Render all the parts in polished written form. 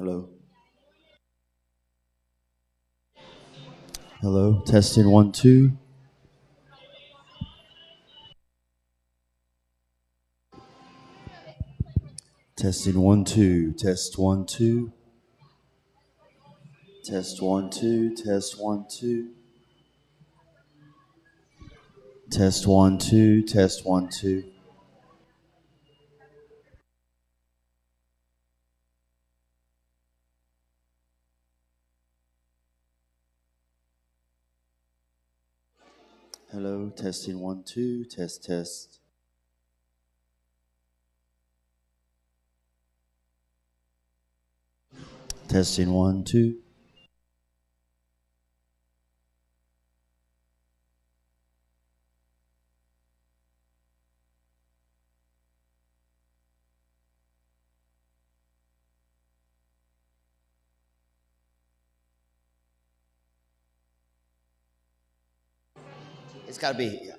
Hello. Hello. Testing one, two. Testing one, two. Test one, two. Test one, two. Test one, two. Test one, two. Test one, two. Hello. Testing one, two. Test, test. Testing one, two. It's got to be. Yeah.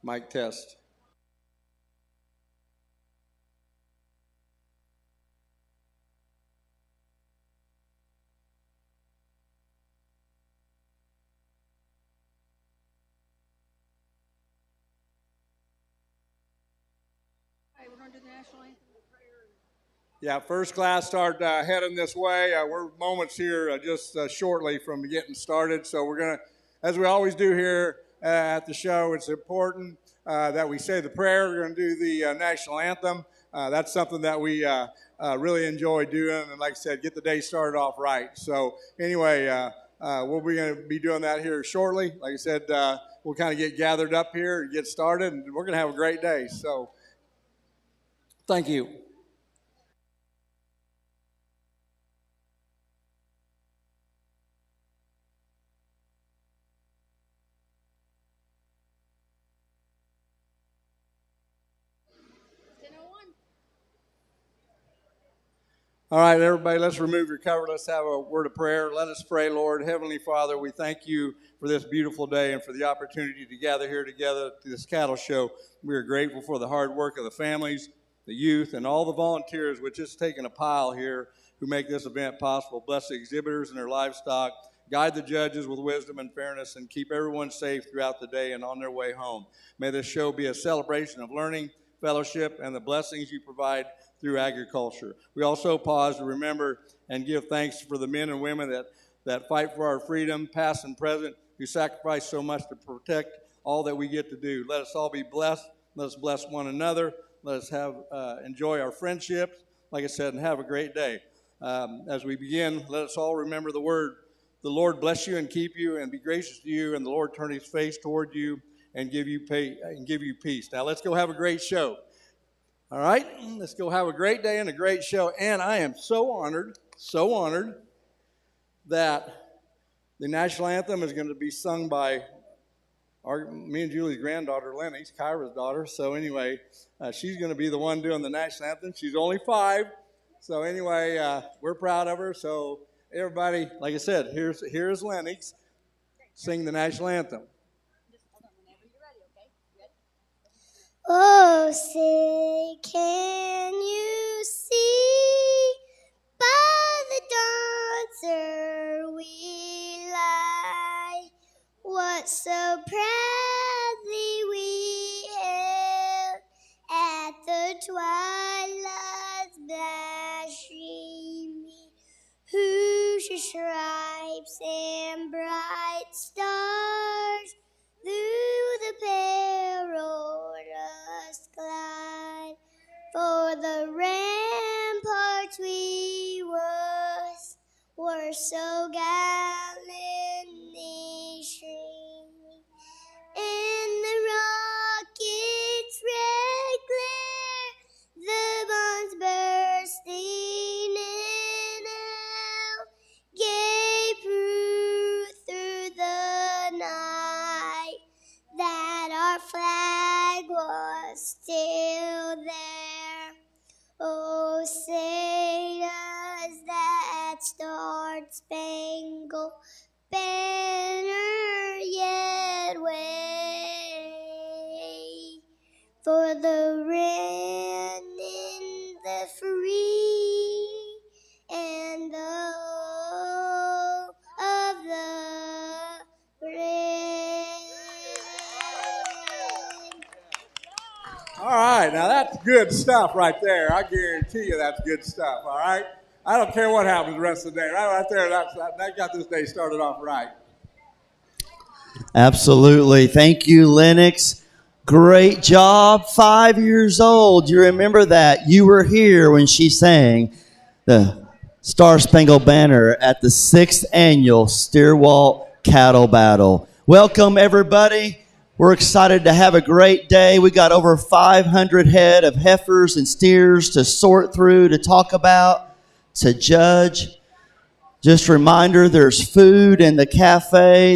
Mic test. We're going to do the national anthem. Yeah, first class start heading this way. We're moments here just shortly from getting started. So we're going to, as we always do here at the show, it's important that we say the prayer. We're going to do the national anthem. That's something that we really enjoy doing. And like I said, get the day started off right. So anyway, we'll be going to be doing that here shortly. Like I said, we'll kind of get gathered up here and get started. And we're going to have a great day. So thank you. All right, everybody, let's remove your cover. Let's have a word of prayer. Let us pray, Lord. Heavenly Father, we thank you for this beautiful day and for the opportunity to gather here together to this cattle show. We are grateful for the hard work of the families, the youth, and all the volunteers, which is taking a pile here, who make this event possible. Bless the exhibitors and their livestock. Guide the judges with wisdom and fairness, and keep everyone safe throughout the day and on their way home. May this show be a celebration of learning, fellowship, and the blessings you provide through agriculture. We also pause to remember and give thanks for the men and women that fight for our freedom, past and present, who sacrifice so much to protect all that we get to do. Let us all be blessed. Let us bless one another. Let us enjoy our friendships, like I said, and have a great day. As we begin, let us all remember the word. The Lord bless you and keep you and be gracious to you, and the Lord turn his face toward you and give you peace. Now let's go have a great show. All right, let's go have a great day and a great show. And I am so honored that the national anthem is going to be sung by me and Julie's granddaughter, Lenny, Kyra's daughter. So anyway, she's going to be the one doing the national anthem. She's only 5. So anyway, we're proud of her. So everybody, like I said, here's Lenny. Sing the national anthem. Oh, say, can you see by the dawn's early light what so proudly we hailed at the twilight's flashing beam, whose stripes and bright stars through the perilous glide, for the ramparts we were so gallantly streaming, and the rocket's red glare, the bombs bursting in out, gave proof through the night that our flag was still there. Oh, say does that star-spangled banner yet wave for the land in the free and the hope of the All right, now that's good stuff right there. I guarantee you that's good stuff, all right? I don't care what happens the rest of the day. Right there, that got this day started off right. Absolutely. Thank you, Lennox. Great job. 5 years old. You remember that. You were here when she sang the Star Spangled Banner at the 6th annual Stierwalt Cattle Battle. Welcome, everybody. We're excited to have a great day. We got over 500 head of heifers and steers to sort through, to talk about, to judge. Just a reminder, there's food in the cafe.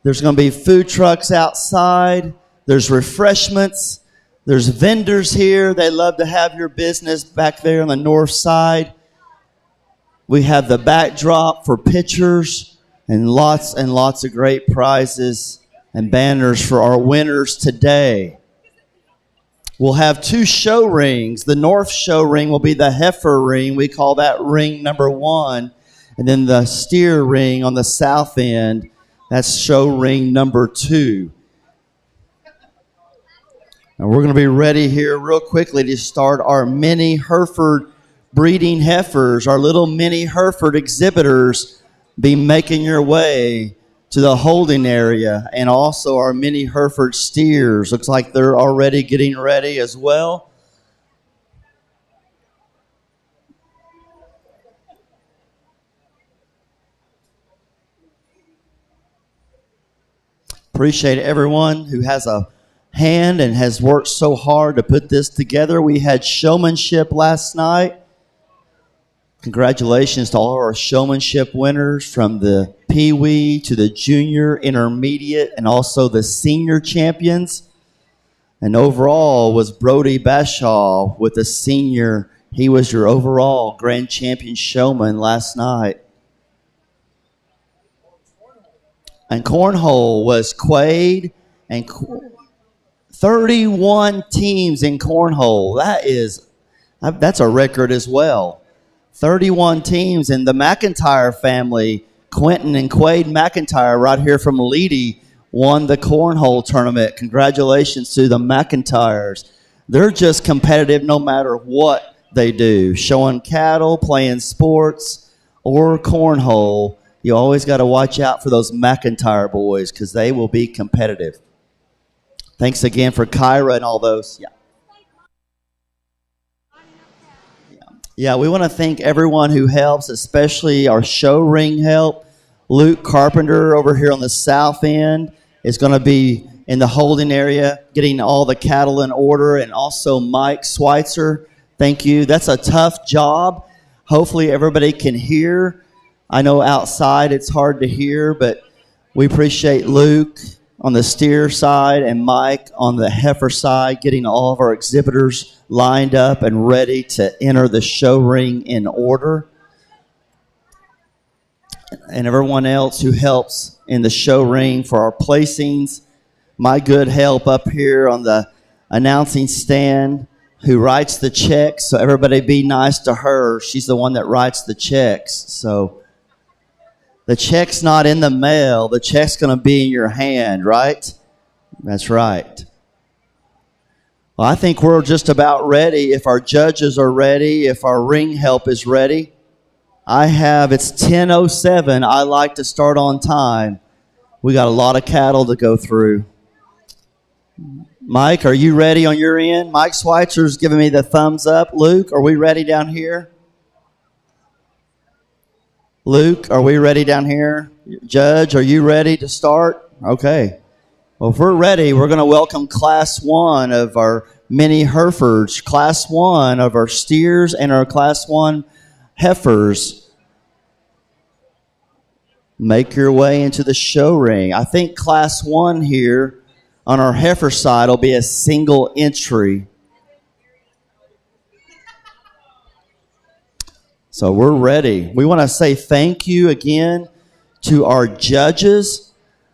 There's going to be food trucks outside. There's refreshments. There's vendors here. They love to have your business back there on the north side. We have the backdrop for pictures and lots of great prizes. and banners for our winners today. We'll have 2 show rings. The north show ring will be the heifer ring. We call that ring number 1. And then the steer ring on the south end, that's show ring number 2. And we're going to be ready here real quickly to start our mini Hereford breeding heifers. Our little mini Hereford exhibitors be making your way to the holding area, and also our mini Hereford steers. Looks like they're already getting ready as well. Appreciate everyone who has a hand and has worked so hard to put this together. We had showmanship last night. Congratulations to all our showmanship winners, from the Pee Wee to the junior, intermediate, and also the senior champions. And overall was Brody Bashaw with the senior. He was your overall grand champion showman last night. And cornhole was Quaid, and 31 teams in cornhole. That's a record as well. 31 teams, and the McIntyre family, Quentin and Quaid McIntyre, right here from Leedy, won the cornhole tournament. Congratulations to the McIntyres. They're just competitive no matter what they do. Showing cattle, playing sports, or cornhole. You always got to watch out for those McIntyre boys because they will be competitive. Thanks again for Kyra and all those. Yeah, we want to thank everyone who helps, especially our show ring help. Luke Carpenter over here on the south end is going to be in the holding area getting all the cattle in order, and also Mike Schweitzer. Thank you. That's a tough job. Hopefully everybody can hear. I know outside it's hard to hear, but we appreciate Luke on the steer side and Mike on the heifer side, getting all of our exhibitors lined up and ready to enter the show ring in order. And everyone else who helps in the show ring for our placings. My good help up here on the announcing stand, who writes the checks, so everybody be nice to her. She's the one that writes the checks. So the check's not in the mail. The check's going to be in your hand, right? That's right. Well, I think we're just about ready. If our judges are ready, if our ring help is ready. It's 10:07. I like to start on time. We got a lot of cattle to go through. Mike, are you ready on your end? Mike Schweitzer's giving me the thumbs up. Luke, are we ready down here? Luke, are we ready down here? Judge, are you ready to start? Okay. Well, if we're ready, we're going to welcome Class 1 of our mini Herefords, Class 1 of our steers, and our Class 1 heifers. Make your way into the show ring. I think Class 1 here on our heifer side will be a single entry. So we're ready. We want to say thank you again to our judges.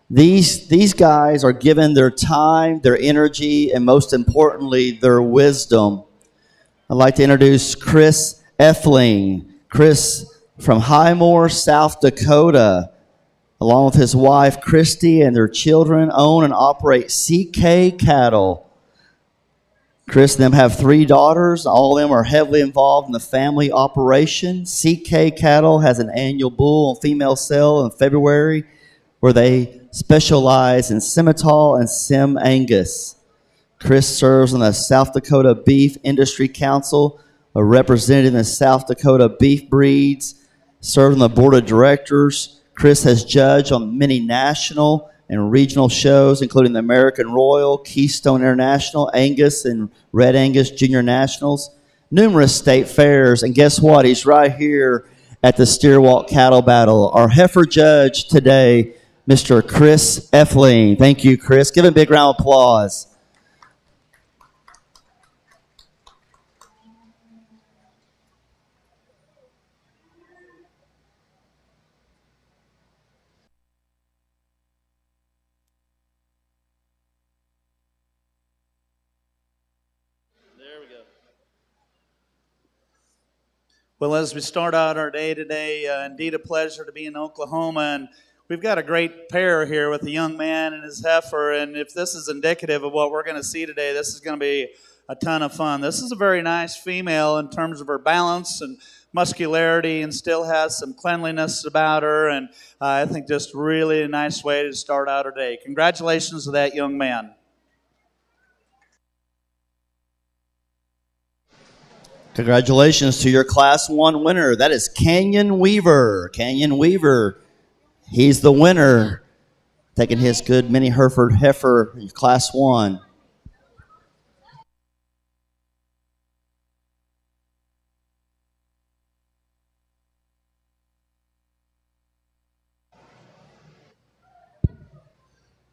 These guys are given their time, their energy, and most importantly, their wisdom. I'd like to introduce Chris Effling. Chris from Highmore, South Dakota, along with his wife, Christy, and their children, own and operate CK Cattle. Chris and them have 3 daughters. All of them are heavily involved in the family operation. CK Cattle has an annual bull and female sale in February where they specialize in Simmental and Sim Angus. Chris serves on the South Dakota Beef Industry Council, a representative in the South Dakota beef breeds, served on the board of directors. Chris has judged on many national and regional shows, including the American Royal, Keystone International, Angus, and Red Angus Junior Nationals, numerous state fairs, and guess what? He's right here at the Stierwalt Cattle Battle. Our heifer judge today, Mr. Chris Effling. Thank you, Chris. Give him a big round of applause. Well, as we start out our day today, indeed a pleasure to be in Oklahoma, and we've got a great pair here with a young man and his heifer, and if this is indicative of what we're going to see today, this is going to be a ton of fun. This is a very nice female in terms of her balance and muscularity, and still has some cleanliness about her, and I think just really a nice way to start out her day. Congratulations to that young man. Congratulations to your Class 1 winner. That is Canyon Weaver. Canyon Weaver, he's the winner, taking his good mini Hereford heifer, Class 1.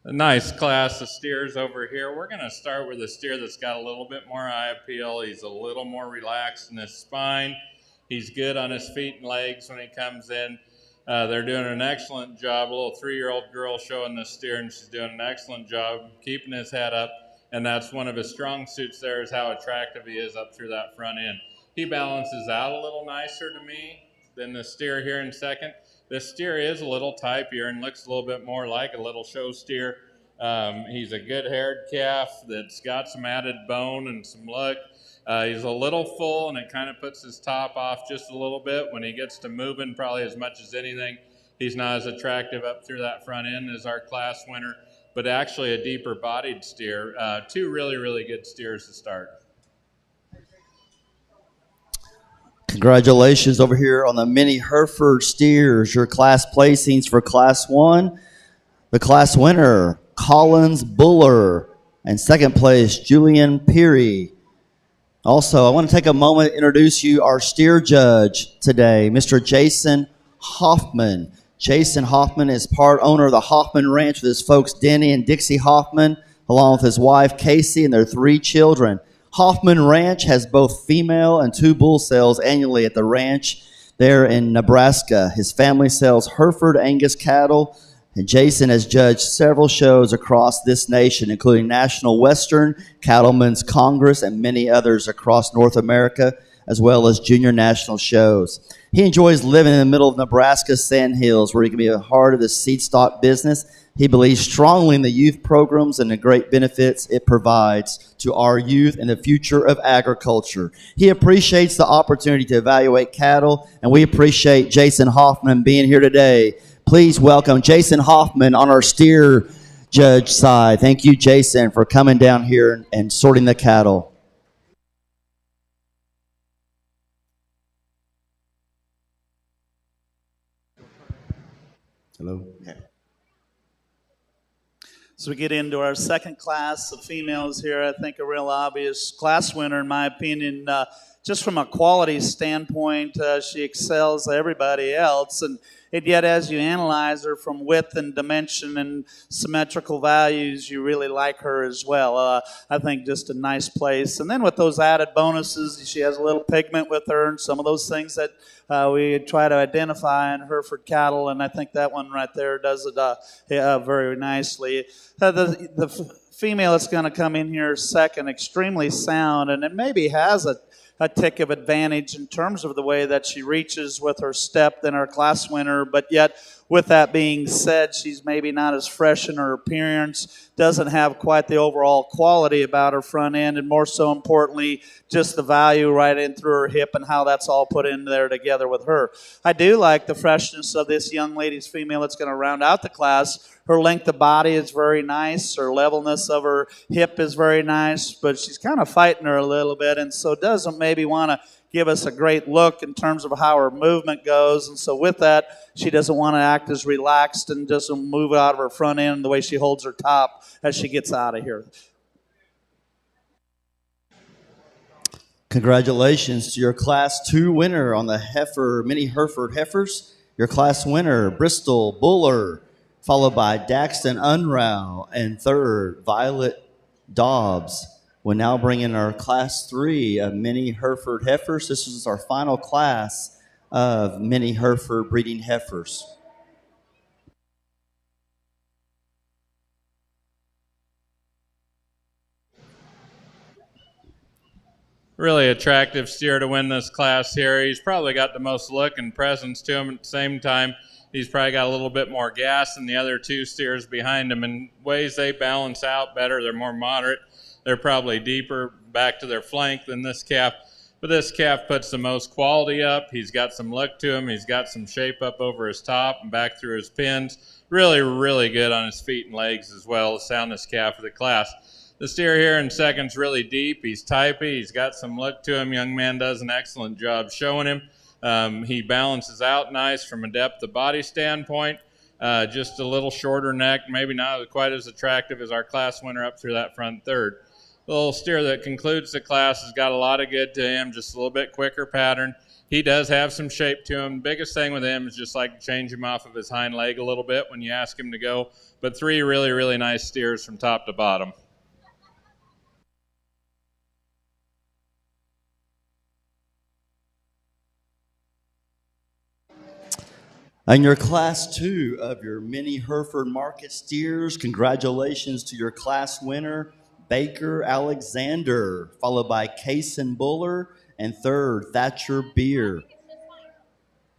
A nice class of steers over here. We're going to start with a steer that's got a little bit more eye appeal. He's a little more relaxed in his spine. He's good on his feet and legs when he comes in. They're doing an excellent job. A little 3-year-old girl showing this steer, and she's doing an excellent job keeping his head up. And that's one of his strong suits there, is how attractive he is up through that front end. He balances out a little nicer to me than the steer here in second. This steer is a little typier and looks a little bit more like a little show steer. He's a good haired calf that's got some added bone and some look. He's a little full, and it kind of puts his top off just a little bit. When he gets to moving, probably as much as anything, he's not as attractive up through that front end as our class winner, but actually a deeper bodied steer. Two really, really good steers to start. Congratulations over here on the mini Hereford steers, your class placings for Class 1. The class winner, Collins Buller, and second place, Julian Peary. Also, I want to take a moment to introduce you our steer judge today, Mr. Jason Hoffman. Jason Hoffman is part owner of the Hoffman Ranch with his folks Denny and Dixie Hoffman, along with his wife Casey and their 3 children. Hoffman Ranch has both female and 2 bull sales annually at the ranch there in Nebraska. His family sells Hereford Angus cattle, and Jason has judged several shows across this nation, including National Western, Cattlemen's Congress, and many others across North America, as well as junior national shows. He enjoys living in the middle of Nebraska's sandhills, where he can be a part of the seed stock business. He believes strongly in the youth programs and the great benefits it provides to our youth and the future of agriculture. He appreciates the opportunity to evaluate cattle, and we appreciate Jason Hoffman being here today. Please welcome Jason Hoffman on our steer judge side. Thank you, Jason, for coming down here and sorting the cattle. Hello. Yeah. So we get into our second class of females here. I think a real obvious class winner, in my opinion. Just from a quality standpoint, she excels everybody else. And yet, as you analyze her from width and dimension and symmetrical values, you really like her as well. I think just a nice place. And then with those added bonuses, she has a little pigment with her and some of those things that we try to identify in Hereford cattle. And I think that one right there does it very nicely. The female that's going to come in here second, extremely sound, and it maybe has a tick of advantage in terms of the way that she reaches with her step than our class winner, but yet with that being said, she's maybe not as fresh in her appearance, doesn't have quite the overall quality about her front end, and more so importantly, just the value right in through her hip and how that's all put in there together with her. I do like the freshness of this young lady's female that's going to round out the class. Her length of body is very nice. Her levelness of her hip is very nice, but she's kind of fighting her a little bit, and so doesn't maybe want to give us a great look in terms of how her movement goes. And so with that, she doesn't want to act as relaxed and doesn't move out of her front end the way she holds her top as she gets out of here. Congratulations to your Class 2 winner on the mini Hereford heifers. Your class winner, Bristol Buller, followed by Daxton Unrau, and third, Violet Dobbs. We'll now bring in our Class 3 of mini Hereford heifers. This is our final class of mini Hereford breeding heifers. Really attractive steer to win this class here. He's probably got the most look and presence to him. At the same time, he's probably got a little bit more gas than the other two steers behind him. In ways they balance out better. They're more moderate. They're probably deeper back to their flank than this calf. But this calf puts the most quality up. He's got some look to him. He's got some shape up over his top and back through his pins. Really, really good on his feet and legs as well. The soundest calf of the class. The steer here in second's really deep. He's typey. He's got some look to him. Young man does an excellent job showing him. He balances out nice from a depth of body standpoint. Just a little shorter neck, maybe not quite as attractive as our class winner up through that front third. The little steer that concludes the class has got a lot of good to him, just a little bit quicker pattern. He does have some shape to him. Biggest thing with him is just like to change him off of his hind leg a little bit when you ask him to go. But three really, really nice steers from top to bottom. And your class 2 of your mini Hereford Market steers, congratulations to your class winner, Baker Alexander, followed by Kaysen Buller, and third, Thatcher Beer.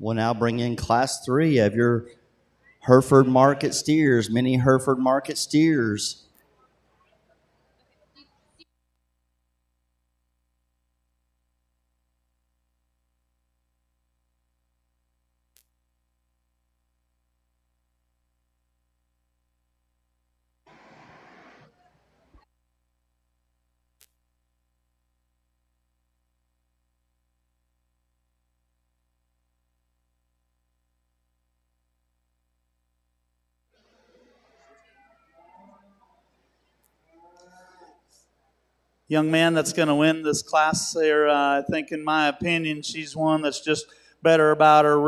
We'll now bring in class 3 of your Hereford Market steers, mini Hereford Market steers. Young man that's going to win this class here, I think, in my opinion, she's one that's just better about her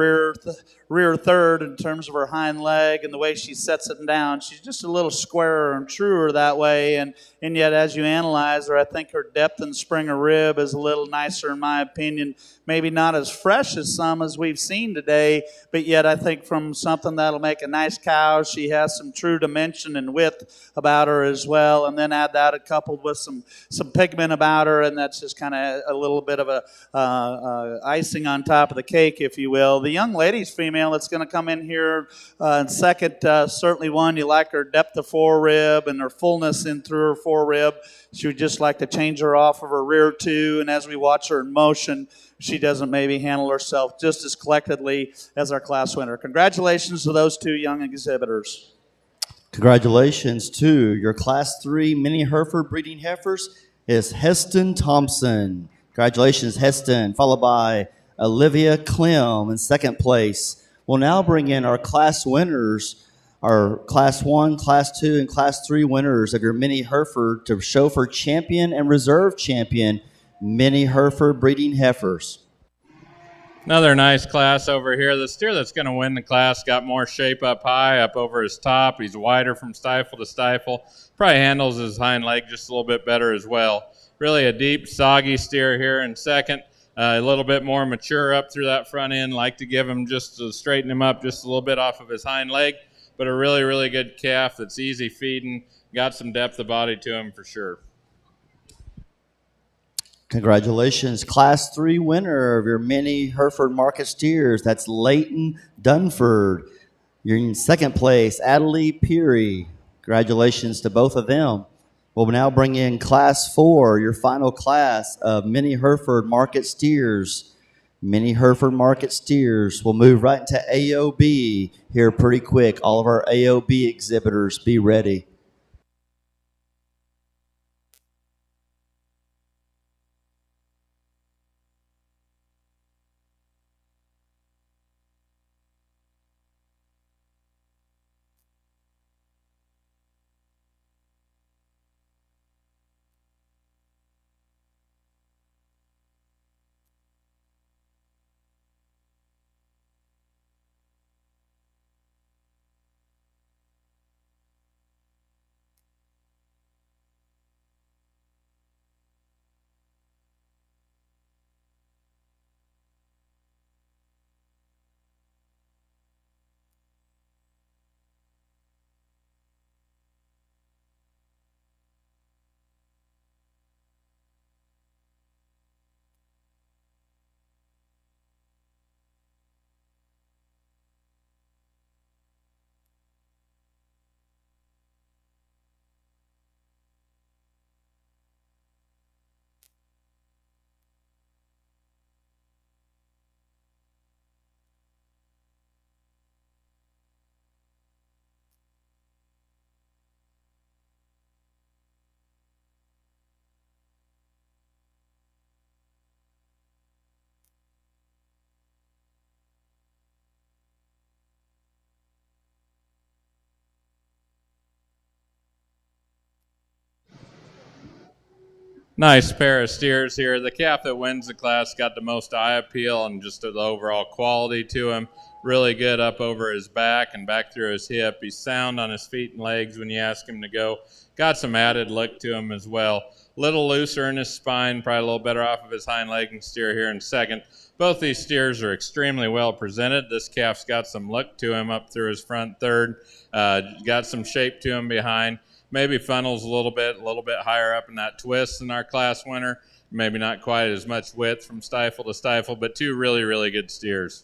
rear third in terms of her hind leg and the way she sets it down. She's just a little squarer and truer that way, and yet as you analyze her, I think her depth and spring of rib is a little nicer in my opinion. Maybe not as fresh as some as we've seen today, but yet I think from something that'll make a nice cow, she has some true dimension and width about her as well, and then add that coupled with some pigment about her, and that's just kind of a little bit of a icing on top of the cake, if you will. The young lady's female that's going to come in here in second, certainly one, you like her depth of forerib and her fullness in through her forerib. She would just like to change her off of her rear two, and as we watch her in motion, she doesn't maybe handle herself just as collectedly as our class winner. Congratulations to those two young exhibitors. Congratulations to your class 3 mini Hereford breeding heifers is Heston Thompson. Congratulations, Heston, followed by Olivia Clem in second place. We'll now bring in our class winners, our class 1, class 2, and class 3 winners of your mini Hereford to show for champion and reserve champion mini Hereford breeding heifers. Another nice class over here. The steer that's going to win the class got more shape up high, up over his top. He's wider from stifle to stifle. Probably handles his hind leg just a little bit better as well. Really a deep, soggy steer here in second. A little bit more mature up through that front end. Like to give him just to straighten him up just a little bit off of his hind leg. But a really, really good calf that's easy feeding. Got some depth of body to him for sure. Congratulations, class 3 winner of your mini Hereford Market steers. That's Leighton Dunford. You're in second place, Adelie Peary. Congratulations to both of them. We'll now bring in class 4, your final class of mini Hereford Market steers. Mini Hereford Market steers. We'll move right into AOB here pretty quick. All of our AOB exhibitors, be ready. Nice pair of steers here. The calf that wins the class got the most eye appeal and just the overall quality to him. Really good up over his back and back through his hip. He's sound on his feet and legs when you ask him to go. Got some added look to him as well. A little looser in his spine, probably a little better off of his hind leg and steer here in second. Both these steers are extremely well presented. This calf's got some look to him up through his front third. Got some shape to him behind. Maybe funnels a little bit higher up in that twist than our class winner. Maybe not quite as much width from stifle to stifle, but two really, really good steers.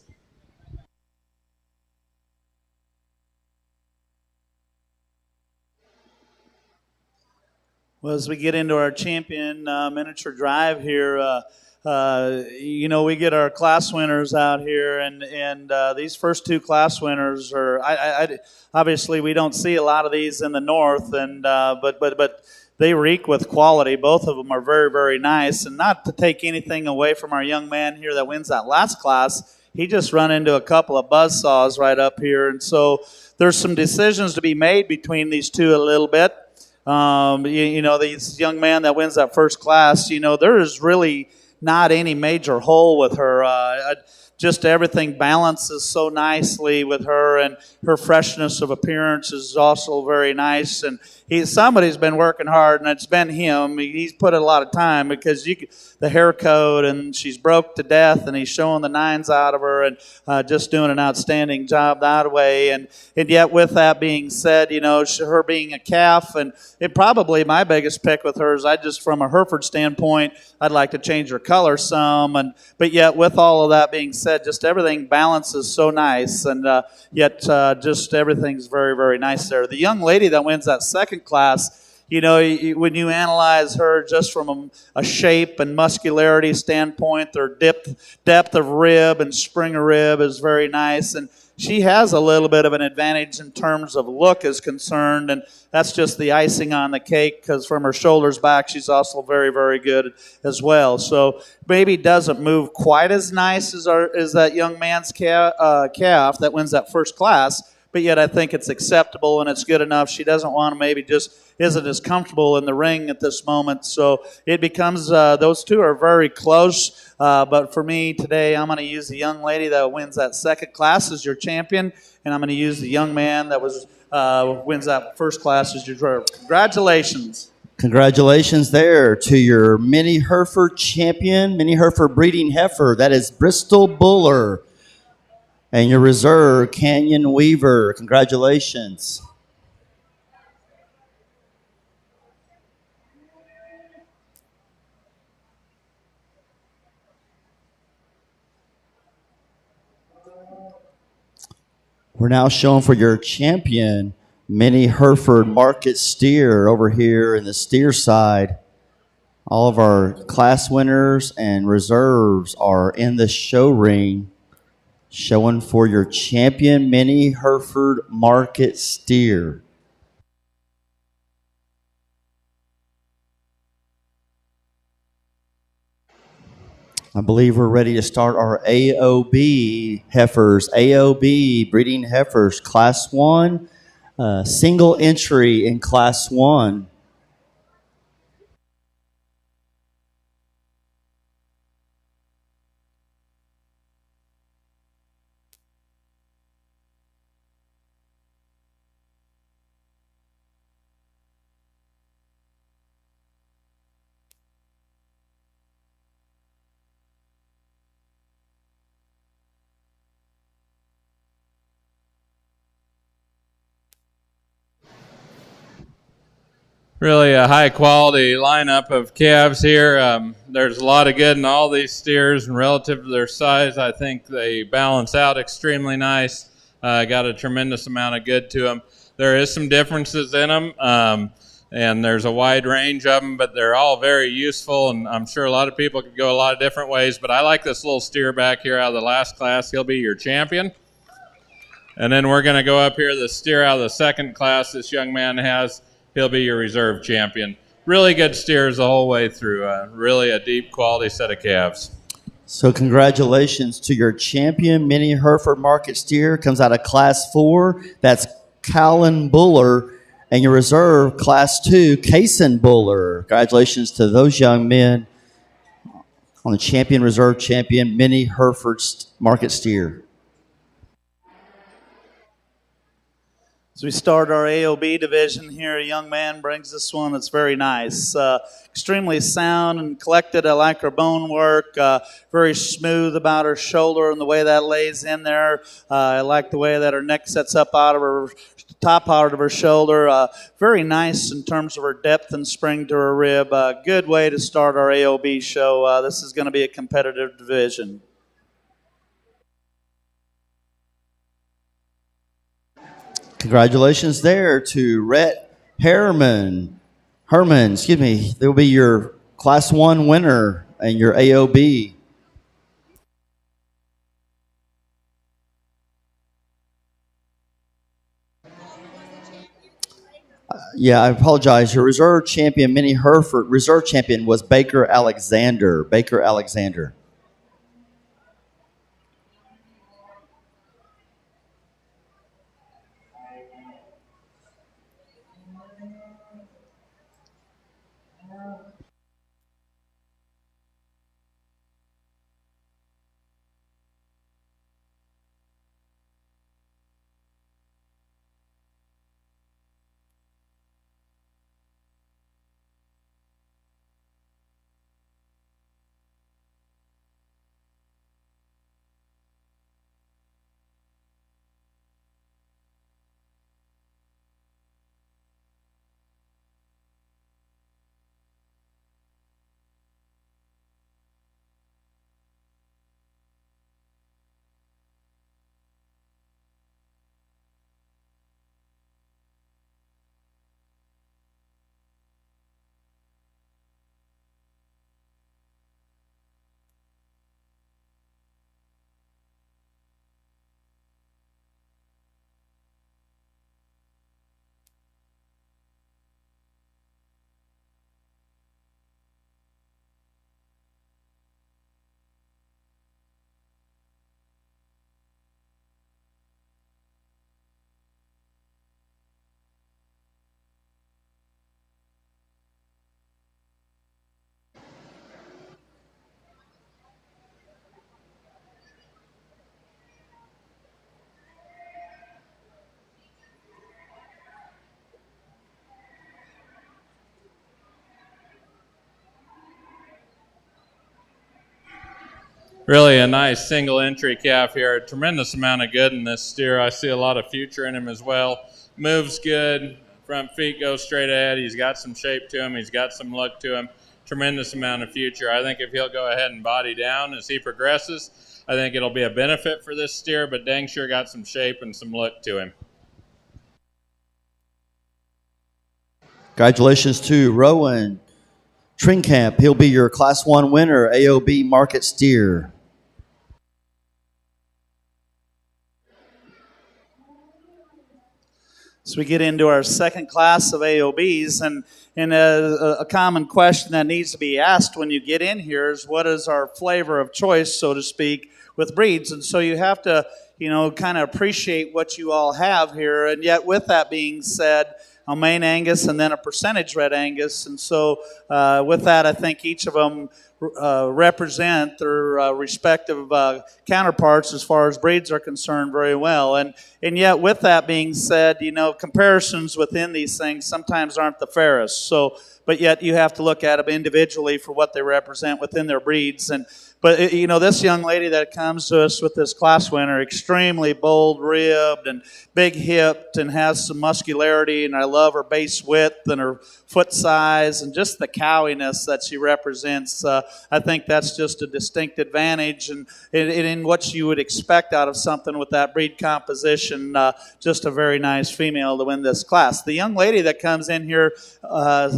Well, as we get into our champion miniature drive here, we get our class winners out here, and these first two class winners are. Obviously, we don't see a lot of these in the north, and but they reek with quality. Both of them are very, very nice, and not to take anything away from our young man here that wins that last class. He just run into a couple of buzzsaws right up here, and so there's some decisions to be made between these two a little bit. This young man that wins that first class, there is really not any major hole with her. Just everything balances so nicely with her, and her freshness of appearance is also very nice. And somebody's been working hard, and it's been him. He's put a lot of time because the hair code, and she's broke to death, and he's showing the nines out of her, and just doing an outstanding job that way. And yet, with that being said, her being a calf, and it probably my biggest pick with her is from a Hereford standpoint, I'd like to change her color some, but yet with all of that being said, just everything balances so nice, and yet just everything's very, very nice there. The young lady that wins that second class, when you analyze her just from a shape and muscularity standpoint, their depth of rib and spring of rib is very nice, and she has a little bit of an advantage in terms of look is concerned, and that's just the icing on the cake because from her shoulders back, she's also very, very good as well. So maybe doesn't move quite as nice as that young man's calf that wins that first class, but yet I think it's acceptable and it's good enough. She doesn't want to maybe just isn't as comfortable in the ring at this moment. So it becomes those two are very close. But for me today, I'm going to use the young lady that wins that second class as your champion, and I'm going to use the young man that wins that first class as your driver. Congratulations. Congratulations there to your Mini Hereford champion, Mini Hereford breeding heifer. That is Bristol Buller. And your reserve, Canyon Weaver. Congratulations. We're now showing for your champion, Mini Hereford Market Steer over here in the steer side. All of our class winners and reserves are in the show ring, showing for your champion, Mini Hereford Market Steer. I believe we're ready to start our AOB heifers. AOB breeding heifers, Class 1, single entry in Class 1. Really a high quality lineup of calves here. There's a lot of good in all these steers, and relative to their size, I think they balance out extremely nice. Got a tremendous amount of good to them. There is some differences in them, and there's a wide range of them, but they're all very useful, and I'm sure a lot of people could go a lot of different ways, but I like this little steer back here out of the last class. He'll be your champion. And then we're going to go up here, the steer out of the second class this young man has. He'll be your reserve champion. Really good steers the whole way through. Really a deep quality set of calves. So congratulations to your champion, Mini Hereford Market Steer. Comes out of Class 4. That's Callan Buller And your reserve, Class 2, Kaysen Buller. Congratulations to those young men on the champion, reserve champion, Minnie Hereford Market Steer. As we start our AOB division here, a young man brings this one that's very nice. Extremely sound and collected. I like her bone work. Very smooth about her shoulder and the way that lays in there. I like the way that her neck sets up out of her top part of her shoulder. Very nice in terms of her depth and spring to her rib. Good way to start our AOB show. This is going to be a competitive division. Congratulations there to Rhett Herman. They will be your Class 1 winner and your AOB. Yeah, I apologize. Your reserve champion, Minnie Hereford, reserve champion was Baker Alexander. Really a nice single entry calf here. A tremendous amount of good in this steer. I see a lot of future in him as well. Moves good. Front feet go straight ahead. He's got some shape to him. He's got some look to him. Tremendous amount of future. I think if he'll go ahead and body down as he progresses, I think it'll be a benefit for this steer, but dang sure got some shape and some look to him. Congratulations to Rowan Trinkamp. He'll be your Class 1 winner, AOB Market Steer. So we get into our second class of AOBs, and a common question that needs to be asked when you get in here is, what is our flavor of choice, so to speak, with breeds? And so you have to, kind of appreciate what you all have here. And yet, with that being said, a main Angus and then a percentage red Angus. And so with that, I think each of them represent their respective counterparts as far as breeds are concerned very well. And yet, with that being said, comparisons within these things sometimes aren't the fairest. So, but yet you have to look at them individually for what they represent within their breeds. But this young lady that comes to us with this class winner, extremely bold-ribbed and big-hipped and has some muscularity, and I love her base width and her foot size and just the cowiness that she represents. I think that's just a distinct advantage and in what you would expect out of something with that breed composition. Just a very nice female to win this class. The young lady that comes in here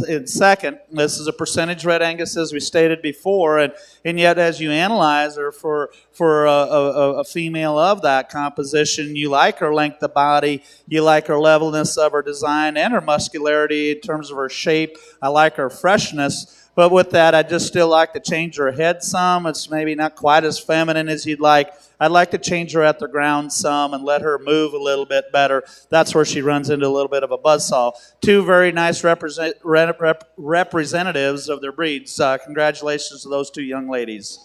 in second, this is a percentage red Angus, as we stated before, and yet as you analyze her for a female of that composition, you like her length of body, you like her levelness of her design and her muscularity in terms of her shape. I like her freshness. But with that, I'd just still like to change her head some. It's maybe not quite as feminine as you'd like. I'd like to change her at the ground some and let her move a little bit better. That's where she runs into a little bit of a buzzsaw. Two very nice representatives of their breeds. Congratulations to those two young ladies.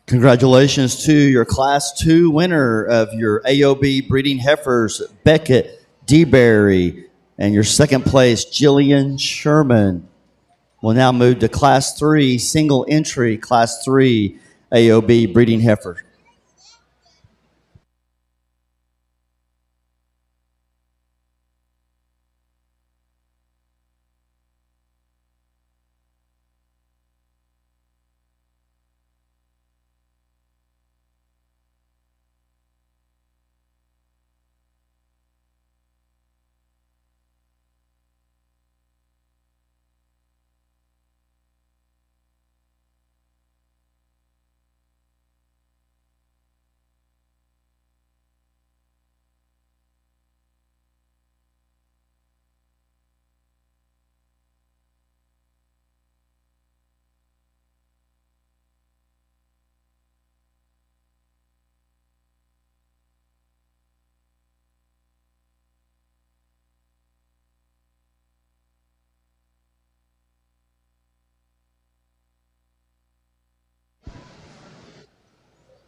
Congratulations to your Class 2 winner of your AOB breeding heifers, Beckett DeBerry, and your second place, Jillian Sherman. We'll now move to Class 3, single entry, Class 3 AOB breeding heifer.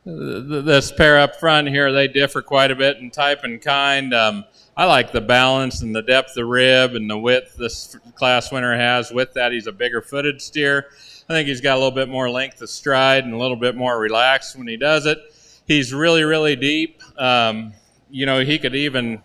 This pair up front here, they differ quite a bit in type and kind. I like the balance and the depth of rib and the width this class winner has. With that, he's a bigger footed steer. I think he's got a little bit more length of stride and a little bit more relaxed when he does it. He's really, really deep. He could even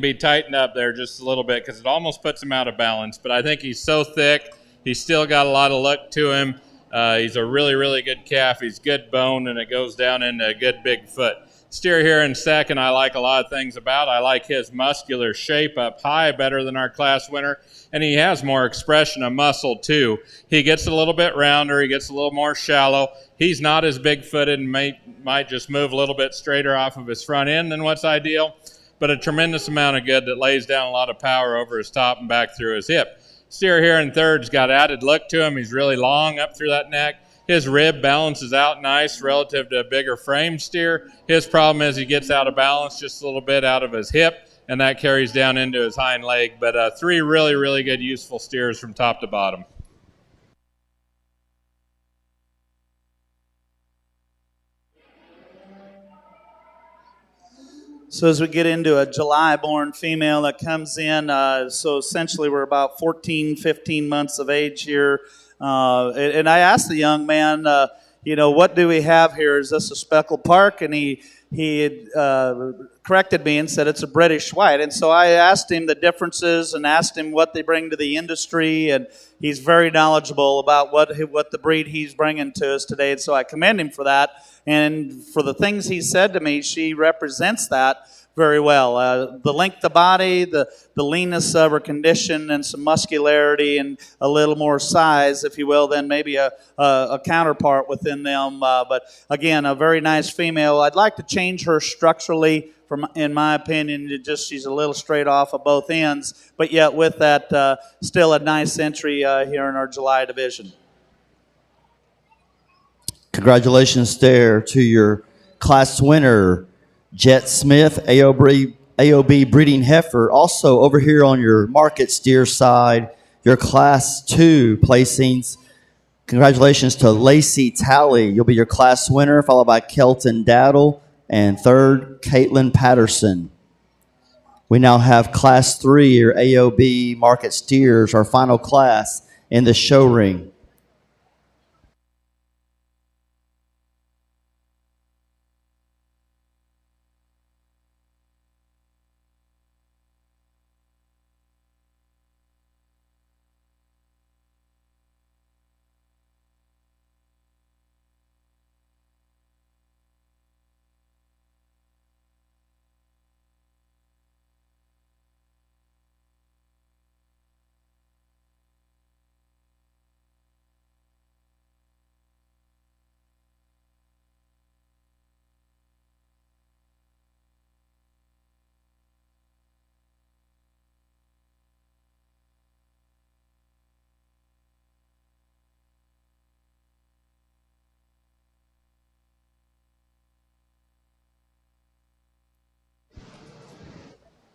be tightened up there just a little bit because it almost puts him out of balance. But I think he's so thick. He's still got a lot of look to him. He's a really, really good calf. He's good bone, and it goes down into a good big foot. Steer here in second, I like a lot of things about. I like his muscular shape up high better than our class winner, and he has more expression of muscle too. He gets a little bit rounder. He gets a little more shallow. He's not as big-footed and might just move a little bit straighter off of his front end than what's ideal, but a tremendous amount of good that lays down a lot of power over his top and back through his hip. Steer here in third's got added look to him. He's really long up through that neck. His rib balances out nice relative to a bigger frame steer. His problem is he gets out of balance just a little bit out of his hip, and that carries down into his hind leg. But three really, really good, useful steers from top to bottom. So as we get into a July-born female that comes in, so essentially we're about 14, 15 months of age here. And I asked the young man, what do we have here? Is this a speckled park? And he had corrected me and said it's a British white. And so I asked him the differences and asked him what they bring to the industry. And he's very knowledgeable about what the breed he's bringing to us today. And so I commend him for that. And for the things he said to me, she represents that very well. The length of body, the leanness of her condition, and some muscularity and a little more size, if you will, than maybe a counterpart within them. But again, a very nice female. I'd like to change her structurally, in my opinion. She's a little straight off of both ends. But yet with that, still a nice entry here in our July division. Congratulations there to your class winner, Jet Smith, AOB breeding heifer. Also over here on your market steer side, your class 2 placings. Congratulations to Lacey Talley. You'll be your class winner, followed by Kelton Daddle, and third, Caitlin Patterson. We now have class 3 or AOB market steers, our final class in the show ring.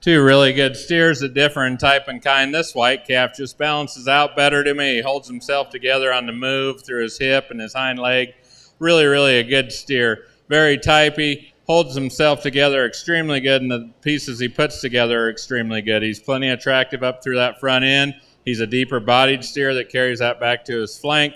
Two really good steers that differ in type and kind. This white calf just balances out better to me. He holds himself together on the move through his hip and his hind leg. Really, really a good steer. Very typey, holds himself together extremely good, and the pieces he puts together are extremely good. He's plenty attractive up through that front end. He's a deeper bodied steer that carries that back to his flank.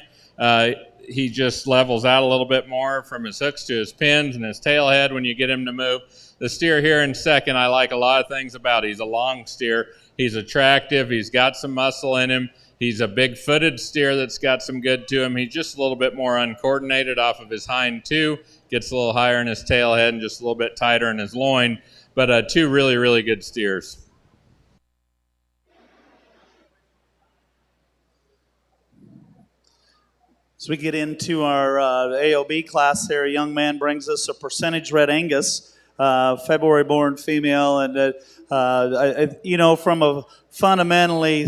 He just levels out a little bit more from his hooks to his pins and his tail head when you get him to move. The steer here in second, I like a lot of things about. He's a long steer. He's attractive. He's got some muscle in him. He's a big-footed steer that's got some good to him. He's just a little bit more uncoordinated off of his hind two. Gets a little higher in his tail head and just a little bit tighter in his loin. But two really, really good steers. As we get into our AOB class here, a young man brings us a percentage red Angus, February-born female, and from a fundamentally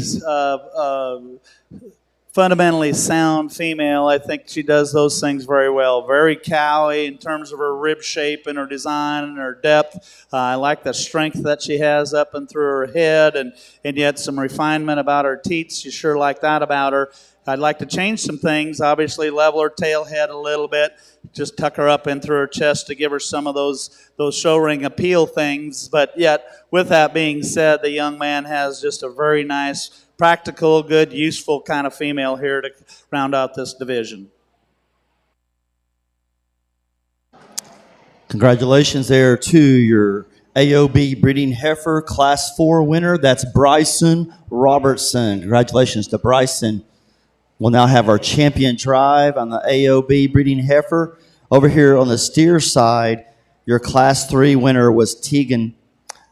sound female, I think she does those things very well. Very cowy in terms of her rib shape and her design and her depth. I like the strength that she has up and through her head, and yet some refinement about her teats. You sure like that about her. I'd like to change some things, obviously level her tail head a little bit, just tuck her up in through her chest to give her some of those show ring appeal things. But yet, with that being said, the young man has just a very nice, practical, good, useful kind of female here to round out this division. Congratulations there to your AOB breeding heifer class 4 winner. That's Bryson Robertson. Congratulations to Bryson. We'll now have our champion drive on the AOB breeding heifer. Over here on the steer side, your class 3 winner was Tegan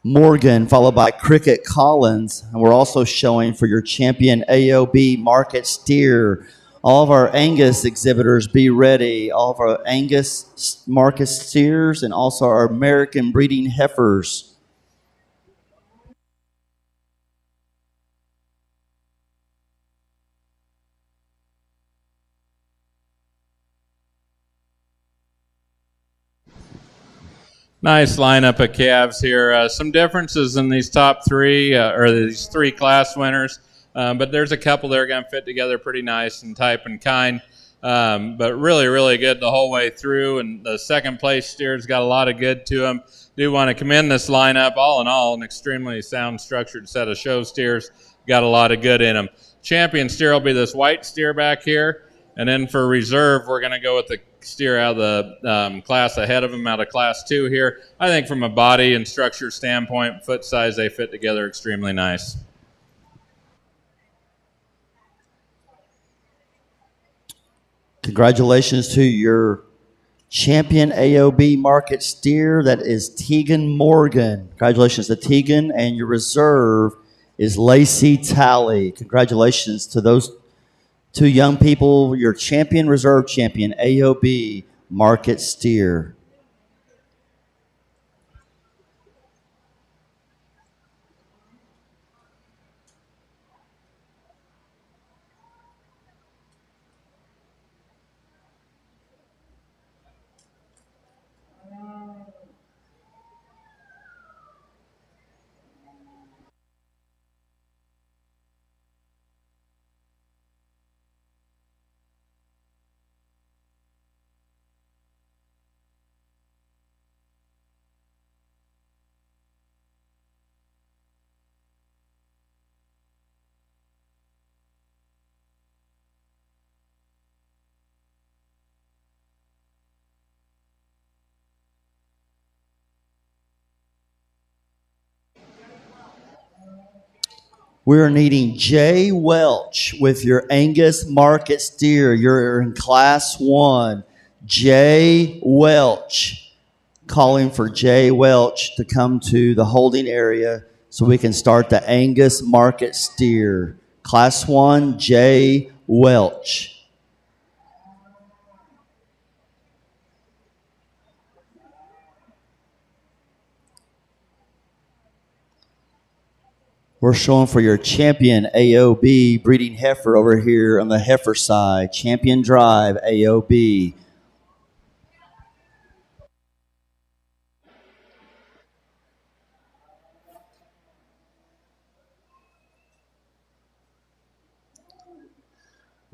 Morgan, followed by Cricket Collins. And we're also showing for your champion AOB market steer. All of our Angus exhibitors, be ready. All of our Angus market steers and also our American breeding heifers. Nice lineup of calves here. Some differences in these top three, or these three class winners, but there's a couple that are going to fit together pretty nice in type and kind, but really, really good the whole way through, and the second place steer's got a lot of good to them. Do want to commend this lineup. All in all, an extremely sound structured set of show steers. Got a lot of good in them. Champion steer will be this white steer back here. And then for reserve, we're going to go with the steer out of the class ahead of him, out of class 2 here. I think from a body and structure standpoint, foot size, they fit together extremely nice. Congratulations to your champion AOB market steer. That is Tegan Morgan. Congratulations to Tegan. And your reserve is Lacey Talley. Congratulations to those two young people, your champion, reserve champion, AOB market steer. We're needing Jay Welch with your Angus market steer. You're in class 1. Jay Welch. Calling for Jay Welch to come to the holding area so we can start the Angus market steer. Class 1, Jay Welch. We're showing for your champion AOB breeding heifer over here on the heifer side. Champion drive AOB.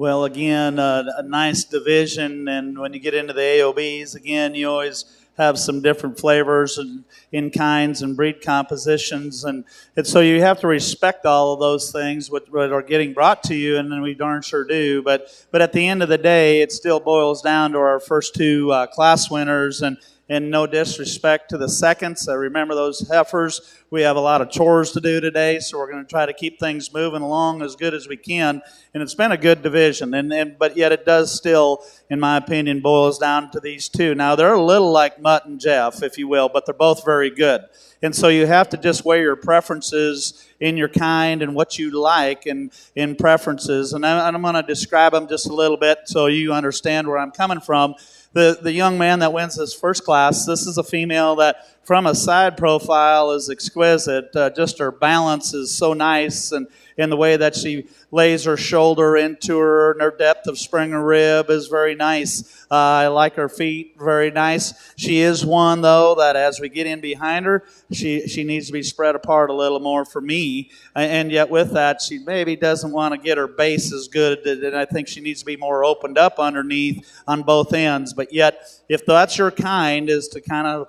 Well, again, a nice division, and when you get into the AOBs, again, you always have some different flavors and in kinds and breed compositions, and so you have to respect all of those things what are getting brought to you, and then we darn sure do. But at the end of the day, it still boils down to our first two class winners, and no disrespect to the seconds. I remember those heifers. We have a lot of chores to do today, so we're going to try to keep things moving along as good as we can. And it's been a good division, but yet it does still, in my opinion, boils down to these two. Now, they're a little like Mutt and Jeff, if you will, but they're both very good. And so you have to just weigh your preferences in your kind and what you like and in preferences. And I'm going to describe them just a little bit so you understand where I'm coming from. The young man that wins this first class, this is a female that from a side profile is exquisite. Just her balance is so nice, and in the way that she lays her shoulder into her, and her depth of spring of rib is very nice. I like her feet, very nice. She is one, though, that as we get in behind her, she needs to be spread apart a little more for me. And yet with that, she maybe doesn't want to get her base as good, and I think she needs to be more opened up underneath on both ends. But yet, if that's your kind, is to kind of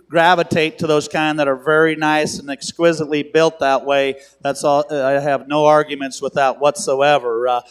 gravitate to those kind that are very nice and exquisitely built that way. That's all. I have no arguments with that whatsoever.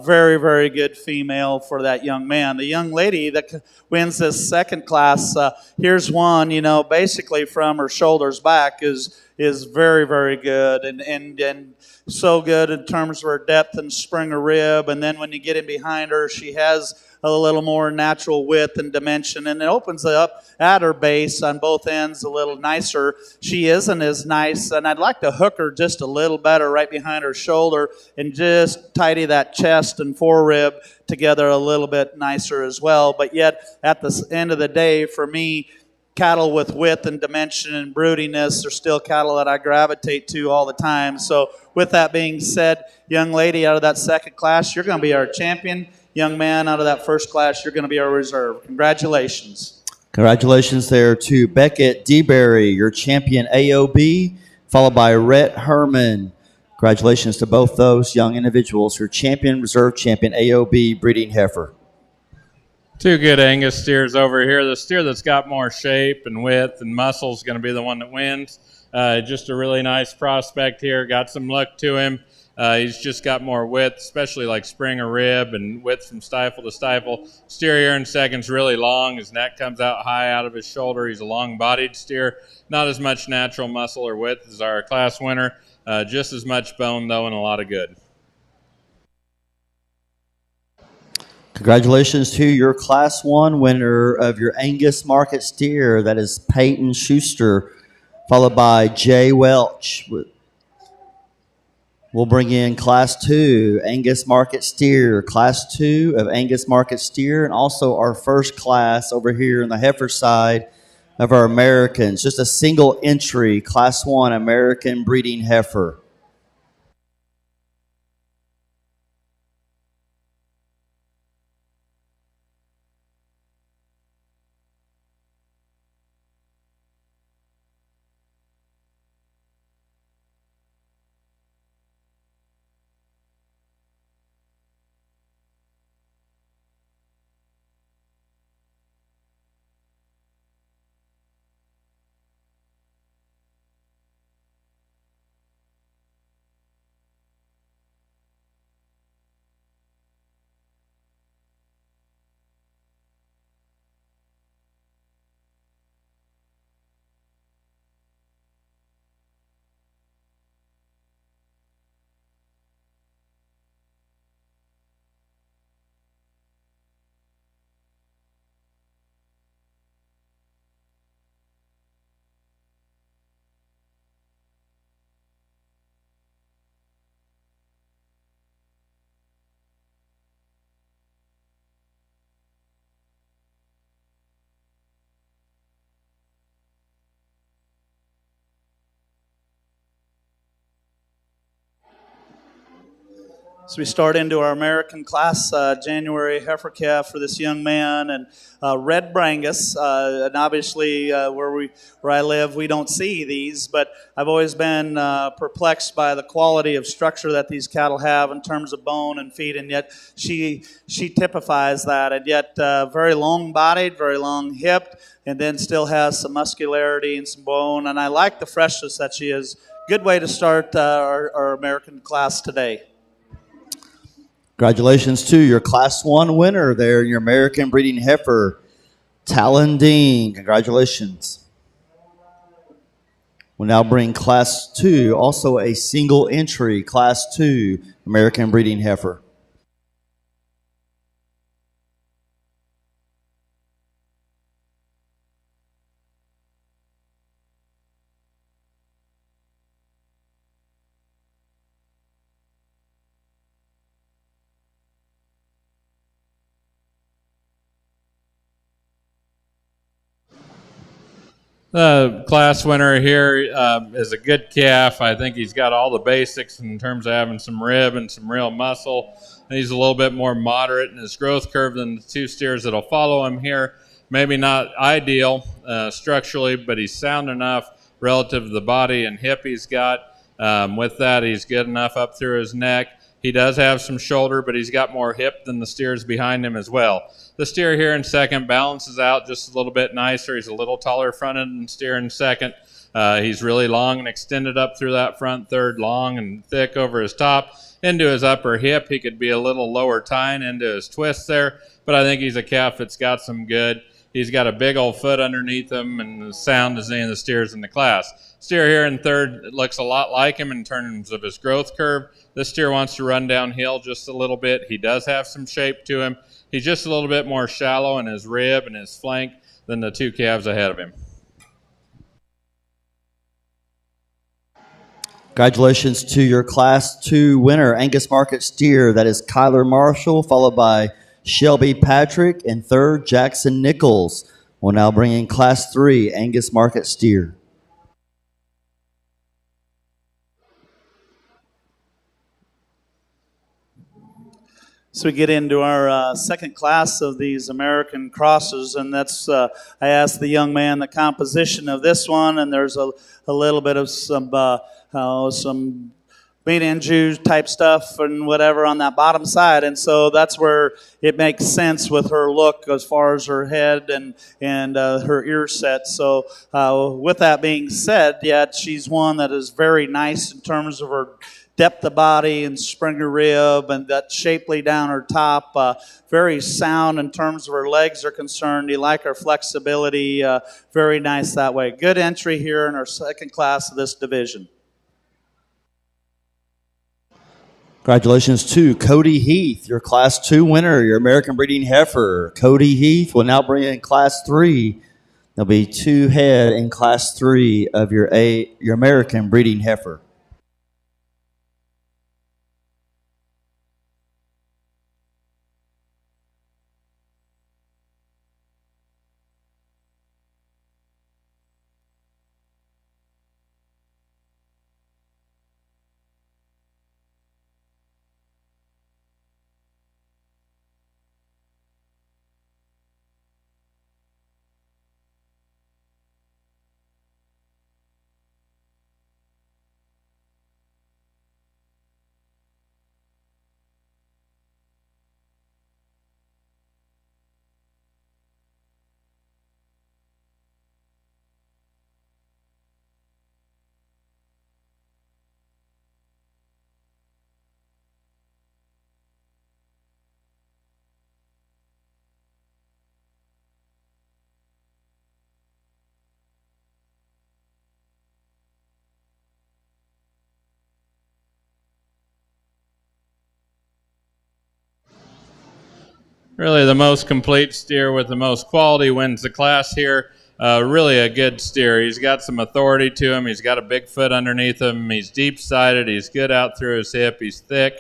Very, very good female for that young man. The young lady that wins this second class, here's one, basically from her shoulders back is very, very good and so good in terms of her depth and spring of rib. And then when you get in behind her, she has a little more natural width and dimension, and it opens up at her base on both ends a little nicer. She isn't as nice, and I'd like to hook her just a little better right behind her shoulder and just tidy that chest and forerib together a little bit nicer as well. But yet, at the end of the day, for me, cattle with width and dimension and broodiness are still cattle that I gravitate to all the time. So with that being said, young lady out of that second class, you're going to be our champion. Young man out of that first class, you're going to be our reserve. Congratulations. Congratulations there to Beckett DeBerry, your champion AOB, followed by Rhett Herman. Congratulations to both those young individuals, your champion, reserve champion AOB breeding heifer. Two good Angus steers over here. The steer that's got more shape and width and muscle is going to be the one that wins. Just a really nice prospect here. Got some look to him. He's just got more width, especially like spring or rib and width from stifle to stifle. Steer here in second's really long. His neck comes out high out of his shoulder. He's a long-bodied steer. Not as much natural muscle or width as our class winner. Just as much bone, though, and a lot of good. Congratulations to your Class 1 winner of your Angus Market steer. That is Peyton Schuster, followed by Jay Welch. We'll bring in Class 2 Angus Market steer, Class 2 of Angus Market steer, and also our first class over here on the heifer side of our Americans. Just a single entry, Class 1 American breeding heifer. So we start into our American class, January heifer calf for this young man, and red Brangus. And obviously, where I live, we don't see these, but I've always been perplexed by the quality of structure that these cattle have in terms of bone and feet, and yet she typifies that, and yet very long-bodied, very long-hipped, and then still has some muscularity and some bone, and I like the freshness that she is. Good way to start our American class today. Congratulations to your Class 1 winner there, your American breeding heifer, Talon Dean. Congratulations. We'll now bring Class 2, also a single entry, Class 2 American breeding heifer. The class winner here is a good calf. I think he's got all the basics in terms of having some rib and some real muscle. He's a little bit more moderate in his growth curve than the two steers that'll follow him here. Maybe not ideal structurally, but he's sound enough relative to the body and hip he's got. With that, he's good enough up through his neck. He does have some shoulder, but he's got more hip than the steers behind him as well. The steer here in second balances out just a little bit nicer. He's a little taller fronted than the steer in second. He's really long and extended up through that front third, long and thick over his top into his upper hip. He could be a little lower tying into his twist there, but I think he's a calf that's got some good. He's got a big old foot underneath him and as sound as any of the steers in the class. Steer here in third looks a lot like him in terms of his growth curve. This steer wants to run downhill just a little bit. He does have some shape to him. He's just a little bit more shallow in his rib and his flank than the two calves ahead of him. Congratulations to your Class 2 winner, Angus Market steer. That is Kyler Marshall, followed by Shelby Patrick, and third, Jackson Nichols. We'll now bring in Class 3, Angus Market steer. So we get into our second class of these American crosses, and that's I asked the young man the composition of this one, and there's a little bit of some meat and Jew type stuff and whatever on that bottom side, and so that's where it makes sense with her look as far as her head and her ear set. So with that being said, yeah, she's one that is very nice in terms of her depth of body and springer rib and that shapely down her top. Very sound in terms of her legs are concerned. You like her flexibility. Very nice that way. Good entry here in our second class of this division. Congratulations to Cody Heath, your Class 2 winner, your American breeding heifer. Cody Heath will now bring in Class 3. There'll be 2 head in Class 3 of your American breeding heifer. Really the most complete steer with the most quality wins the class here. Really a good steer. He's got some authority to him. He's got a big foot underneath him. He's deep-sided. He's good out through his hip. He's thick.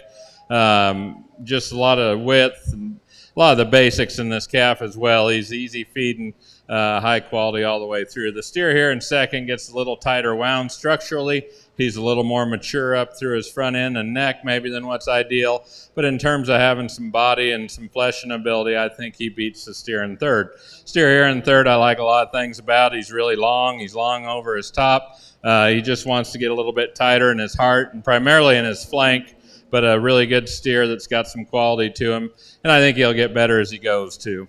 Just a lot of width and a lot of the basics in this calf as well. He's easy feeding. high quality all the way through. The steer here in second gets a little tighter wound structurally. He's a little more mature up through his front end and neck maybe than what's ideal. But in terms of having some body and some fleshing ability, I think he beats the steer in third. Steer here in third, I like a lot of things about. He's really long. He's long over his top. He just wants to get a little bit tighter in his heart and primarily in his flank, but a really good steer that's got some quality to him. And I think he'll get better as he goes, too.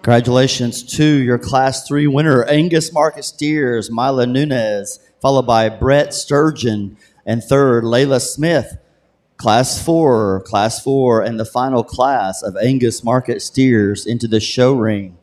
Congratulations to your Class 3 winner, Angus Market Steers, Mila Nunez, followed by Brett Sturgeon, and third, Layla Smith. Class 4, and the final class of Angus Market Steers into the show ring.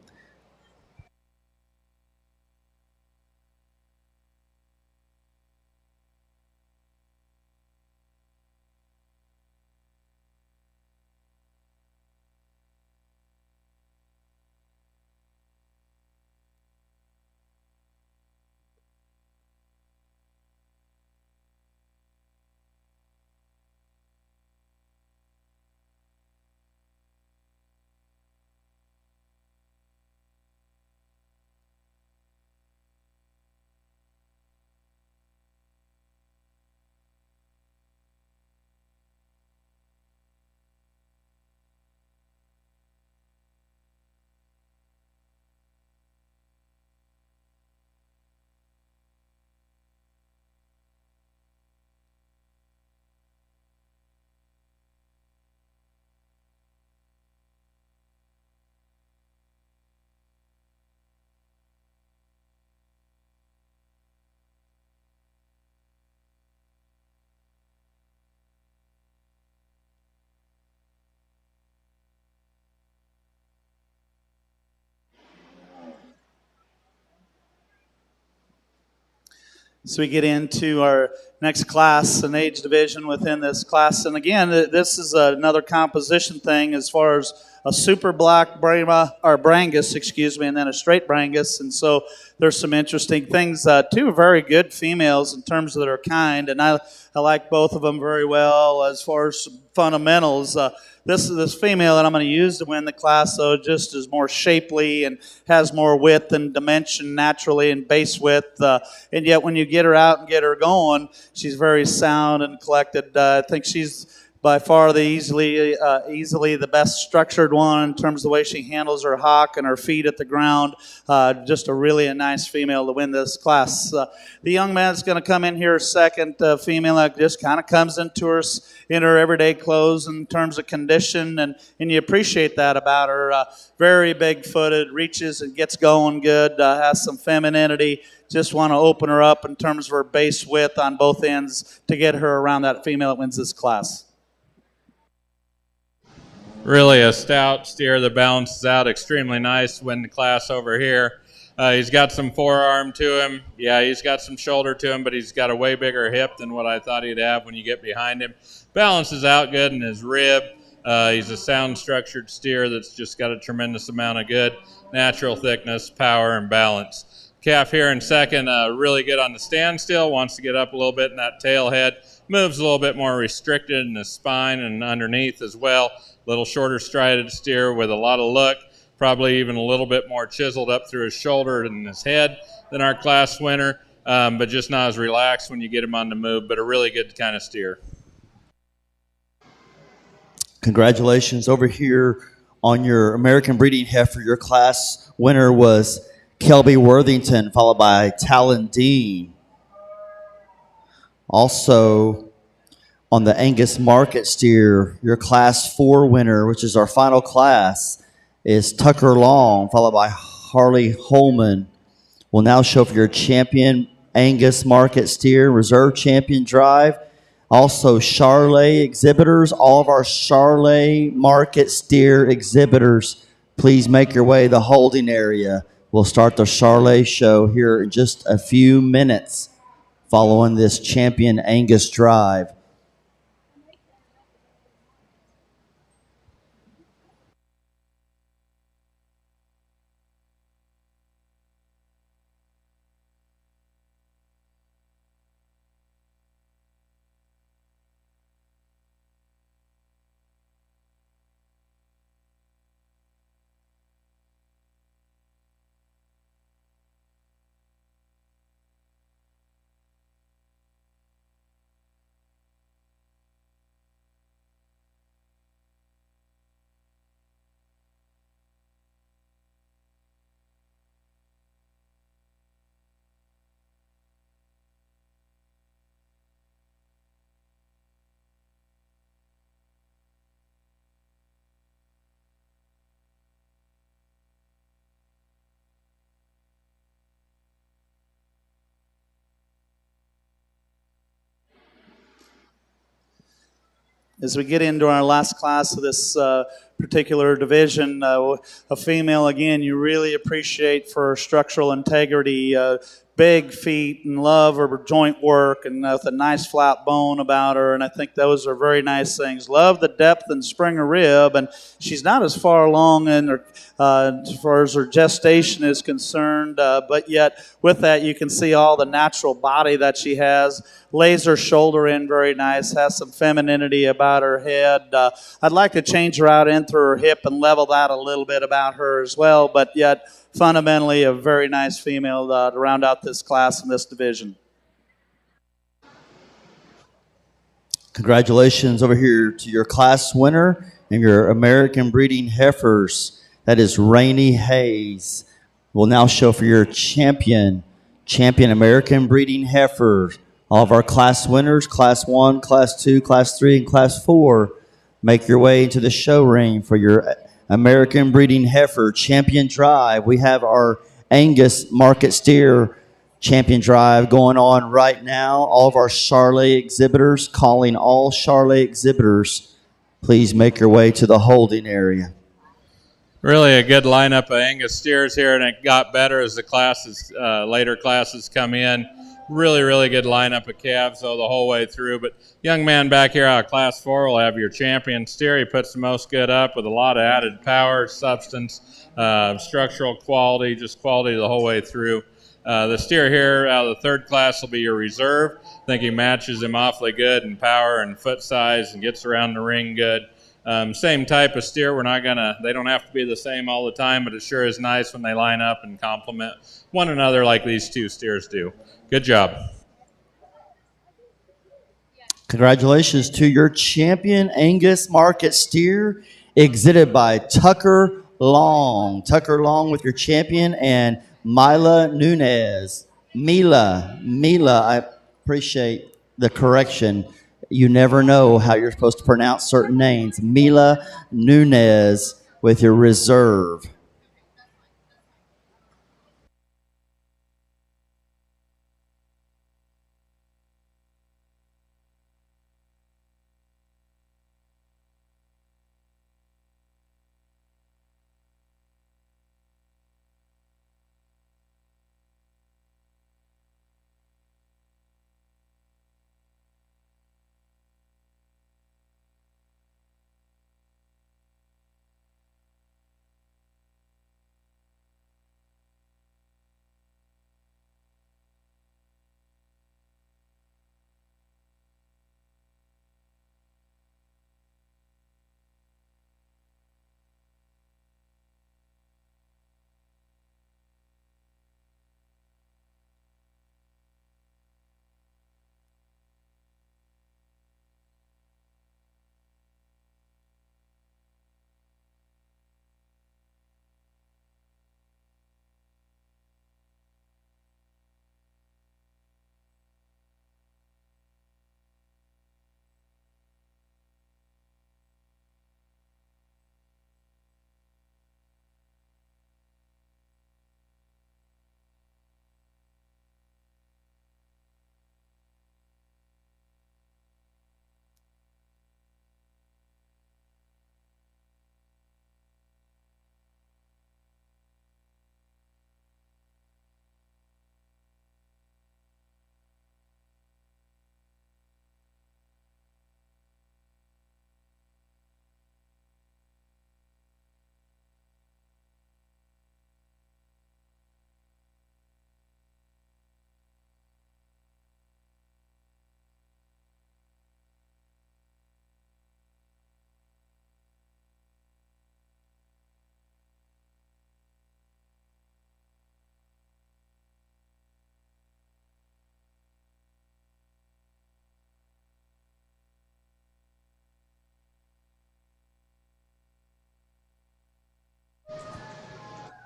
So we get into our next class, an age division within this class. And again, this is another composition thing as far as a super black Brahma, or Brangus, and then a straight Brangus. And so there's some interesting things. Two very good females in terms of their kind, and I like both of them very well as far as fundamentals. This female that I'm going to use to win the class, though, just is more shapely and has more width and dimension naturally and base width. And yet when you get her out and get her going, she's very sound and collected. I think she's by far the easily the best structured one in terms of the way she handles her hock and her feet at the ground. Just a nice female to win this class. The young man's going to come in here second. Female that just kind of comes in her everyday clothes in terms of condition, and you appreciate that about her. Very big-footed, reaches and gets going good, has some femininity. Just want to open her up in terms of her base width on both ends to get her around that female that wins this class. Really a stout steer that balances out extremely nice to win the class over here. He's got some forearm to him. Yeah, he's got some shoulder to him, but he's got a way bigger hip than what I thought he'd have when you get behind him. Balances out good in his rib. He's a sound structured steer that's just got a tremendous amount of good natural thickness, power, and balance. Calf here in second, really good on the standstill, wants to get up a little bit in that tail head. Moves a little bit more restricted in the spine and underneath as well. Little shorter strided steer with a lot of look, probably even a little bit more chiseled up through his shoulder and his head than our class winner, but just not as relaxed when you get him on the move, but a really good kind of steer. Congratulations over here on your American breeding heifer. Your class winner was Kelby Worthington, followed by Talon Dean. Also, on the Angus Market steer, your Class 4 winner, which is our final class, is Tucker Long, followed by Harley Holman. We'll now show for your champion Angus Market steer, reserve champion drive. Also, Charolais exhibitors, all of our Charolais Market steer exhibitors, please make your way to the holding area. We'll start the Charolais show here in just a few minutes following this champion Angus drive. As we get into our last class of this particular division, a female, again, you really appreciate for her structural integrity, big feet and love her joint work and with a nice flat bone about her. And I think those are very nice things. Love the depth and spring of rib. And she's not as far along in her, as far as her gestation is concerned. But yet with that, you can see all the natural body that she has. Lays her shoulder in very nice. Has some femininity about her head. I'd like to change her out in through her hip and level that a little bit about her as well. But yet fundamentally a very nice female to round out this class in this division. Congratulations over here to your class winner and your American breeding heifers. That is Rainey Hayes. We'll now show for your champion American breeding heifer. All of our class winners, class 1, class 2, class 3, and class 4, make your way into the show ring for your American breeding heifer champion drive. We have our Angus market steer champion drive going on right now. All of our Charolais exhibitors, calling all Charolais exhibitors, please make your way to the holding area. Really a good lineup of Angus steers here, and it got better as the classes, later classes come in. Really, really good lineup of calves the whole way through. But young man back here out of Class 4 will have your champion steer. He puts the most good up with a lot of added power, substance, structural quality, just quality the whole way through. The steer here out of the third class will be your reserve. I think he matches him awfully good in power and foot size and gets around the ring good. Same type of steer. They don't have to be the same all the time, but it sure is nice when they line up and complement one another like these two steers do. Good job. Congratulations to your champion Angus market steer, exhibited by Tucker Long. Tucker Long with your champion, and Mila Nunez. Mila, I appreciate the correction. You never know how you're supposed to pronounce certain names. Mila Nunez with your reserve.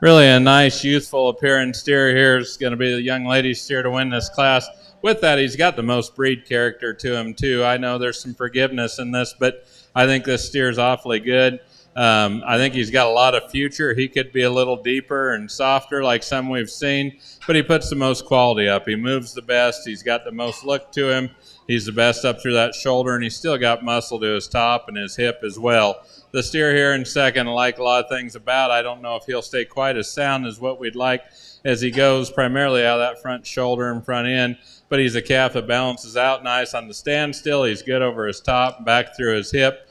Really a nice, youthful appearing steer here is going to be the young lady's steer to win this class. With that, he's got the most breed character to him, too. I know there's some forgiveness in this, but I think this steer is awfully good. I think he's got a lot of future. He could be a little deeper and softer like some we've seen, but he puts the most quality up. He moves the best. He's got the most look to him. He's the best up through that shoulder, and he's still got muscle to his top and his hip as well. The steer here in second, I like a lot of things about. I don't know if he'll stay quite as sound as what we'd like as he goes primarily out of that front shoulder and front end, but he's a calf that balances out nice on the standstill. He's good over his top, back through his hip,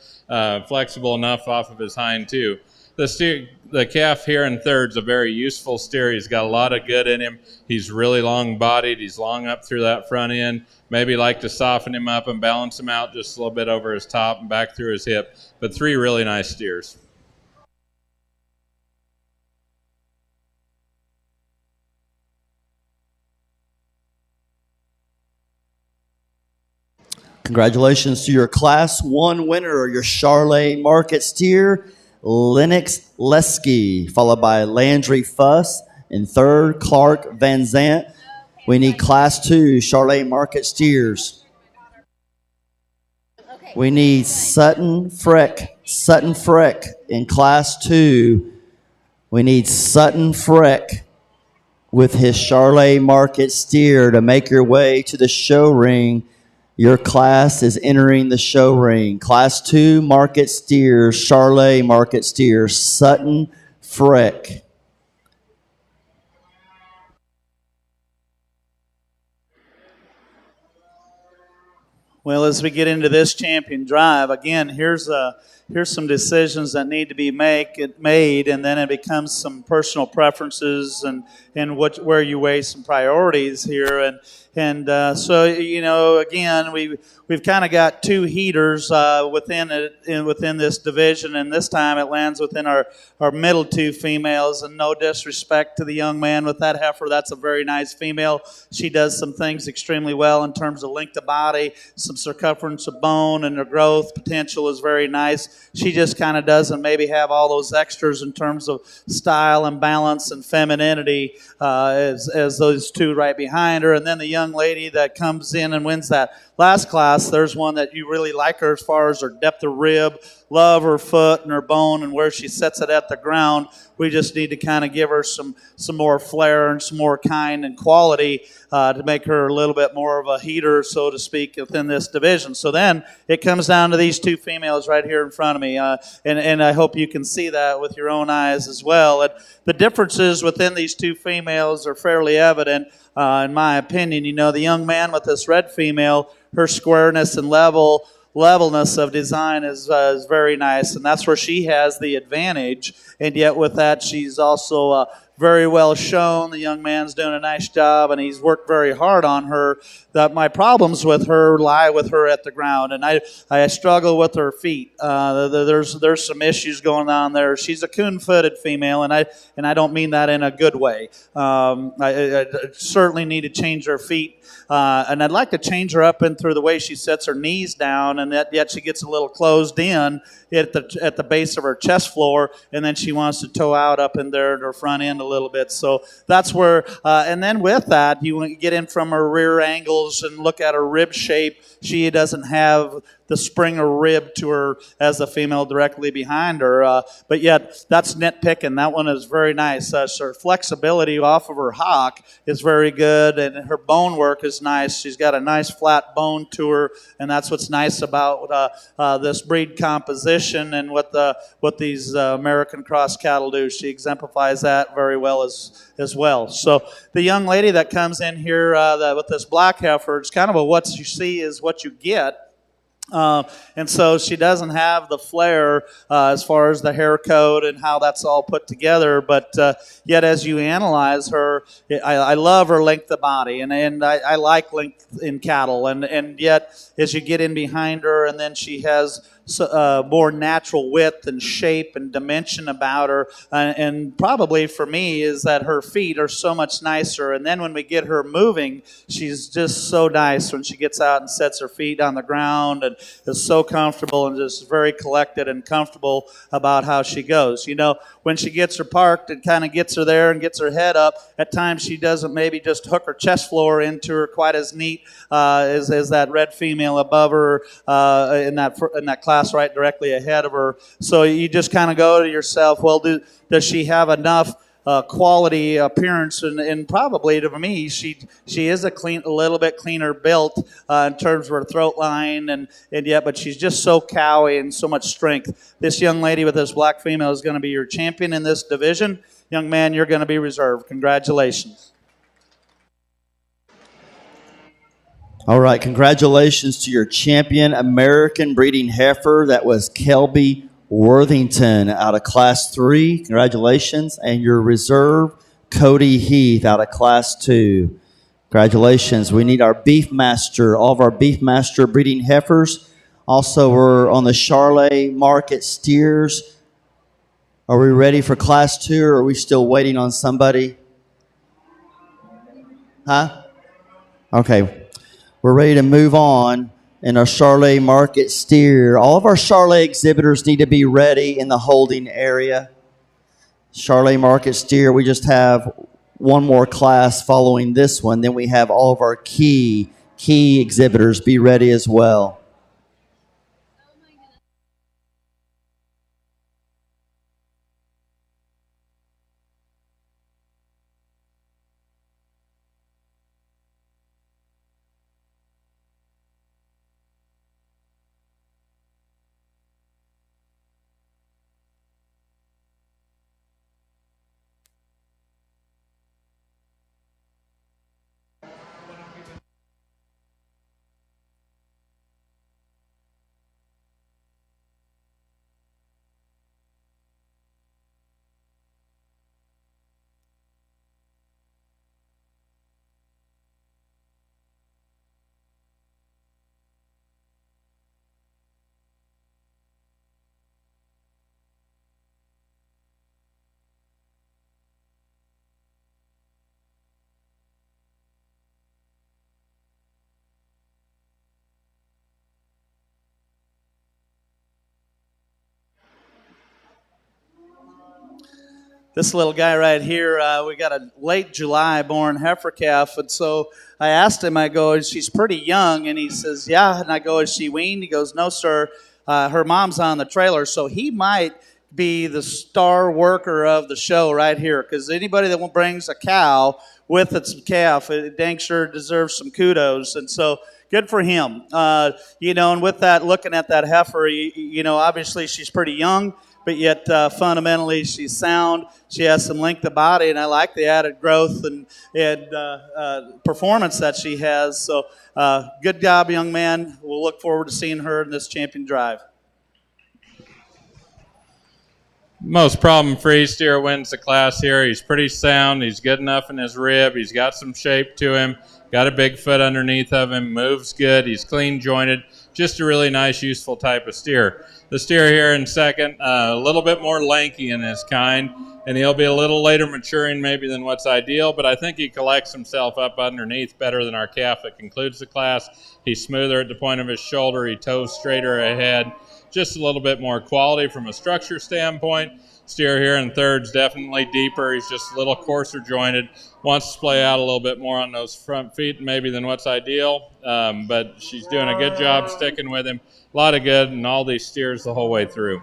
flexible enough off of his hind too. The calf here in third is a very useful steer. He's got a lot of good in him. He's really long-bodied. He's long up through that front end. Maybe like to soften him up and balance him out just a little bit over his top and back through his hip. But three really nice steers. Congratulations to your Class 1 winner, your Charlotte Market steer, Lennox Lesky, followed by Landry Fuss, and third, Clark Van Zant. We need Class 2 Charlotte Market steers. We need Sutton Freck in Class 2. We need Sutton Freck with his Charlotte Market steer to make your way to the show ring. Your class is entering the show ring. Class 2 Market steers, Charlotte Market steers, Sutton Freck. Well, as we get into this champion drive, again, here's some decisions that need to be made, and then it becomes some personal preferences and where you weigh some priorities here, and so again, we've kind of got two heaters within this division, and this time it lands within our middle two females. And no disrespect to the young man with that heifer, that's a very nice female. She does some things extremely well in terms of length of body, some circumference of bone, and her growth potential is very nice. She just kind of doesn't maybe have all those extras in terms of style and balance and femininity as those two right behind her. And then the young lady that comes in and wins that last class, there's one that you really like her as far as her depth of rib, love her foot and her bone and where she sets it at the ground. We just need to kind of give her some more flair and some more kind and quality to make her a little bit more of a heater, so to speak, within this division. So then it comes down to these two females right here in front of me, and I hope you can see that with your own eyes as well. And the differences within these two females are fairly evident, in my opinion. The young man with this red female, her squareness and levelness of design is very nice, and that's where she has the advantage. And yet with that, she's also very well shown. The young man's doing a nice job, and he's worked very hard on her. That my problems with her lie with her at the ground, and I struggle with her feet. There's some issues going on there. She's a coon-footed female, and I don't mean that in a good way. I certainly need to change her feet. And I'd like to change her up and through the way she sets her knees down, and yet she gets a little closed in at the base of her chest floor, and then she wants to toe out up in there at her front end a little bit. So that's where, and then with that, you get in from her rear angles and look at her rib shape. She doesn't have the Springer rib to her as the female directly behind her. But yet, that's nitpicking. That one is very nice. So her flexibility off of her hock is very good, and her bone work is nice. She's got a nice flat bone to her, and that's what's nice about this breed composition and what these American cross cattle do. She exemplifies that very well as well. So the young lady that comes in here with this black heifer, it's kind of a what you see is what you get. And so she doesn't have the flair as far as the hair coat and how that's all put together. But yet as you analyze her, I love her length of body, and I like length in cattle. And yet as you get in behind her, and then she has more natural width and shape and dimension about her. And probably for me is that her feet are so much nicer. And then when we get her moving, she's just so nice when she gets out and sets her feet on the ground. but is so comfortable and just very collected and comfortable about how she goes. You know, when she gets her parked, it kind of gets her there and gets her head up. At times she doesn't maybe just hook her chest floor into her quite as neat as that red female above her in that class right directly ahead of her. So you just kind of go to yourself, well, does she have enough quality appearance, and probably to me, she is a little bit cleaner built in terms of her throat line, and yet, but she's just so cowy and so much strength. This young lady with this black female is going to be your champion in this division. Young man, you're going to be reserved. Congratulations. All right, congratulations to your champion American breeding heifer. That was Kelby Worthington out of Class 3. Congratulations. And your reserve, Cody Heath out of Class 2. Congratulations. We need our Beef Master, all of our Beef Master breeding heifers. Also, we're on the Charlet Market steers. Are we ready for Class 2, or are we still waiting on somebody? Huh? Okay. We're ready to move on in our Charlet Market steer. All of our Charlet exhibitors need to be ready in the holding area. Charlet Market steer, we just have one more class following this one. Then we have all of our key exhibitors be ready as well. This little guy right here, we got a late July born heifer calf, and so I asked him, I go, she's pretty young, and he says, yeah, and I go, is she weaned? He goes, no, sir, her mom's on the trailer, so he might be the star worker of the show right here, because anybody that brings a cow with its calf, it dang sure deserves some kudos, and so good for him. You know, and with that, looking at that heifer, you know, obviously she's pretty young, but yet fundamentally she's sound. She has some length of body, and I like the added growth and performance that she has. So good job, young man. We'll look forward to seeing her in this champion drive. Most problem-free steer wins the class here. He's pretty sound. He's good enough in his rib. He's got some shape to him. Got a big foot underneath of him. Moves good. He's clean jointed. Just a really nice, useful type of steer. The steer here in second, a little bit more lanky in his kind, and he'll be a little later maturing maybe than what's ideal, but I think he collects himself up underneath better than our calf that concludes the class. He's smoother at the point of his shoulder. He toes straighter ahead. Just a little bit more quality from a structure standpoint. Steer here in third's definitely deeper. He's just a little coarser jointed. Wants to play out a little bit more on those front feet maybe than what's ideal, but she's doing a good job sticking with him. A lot of good in all these steers the whole way through.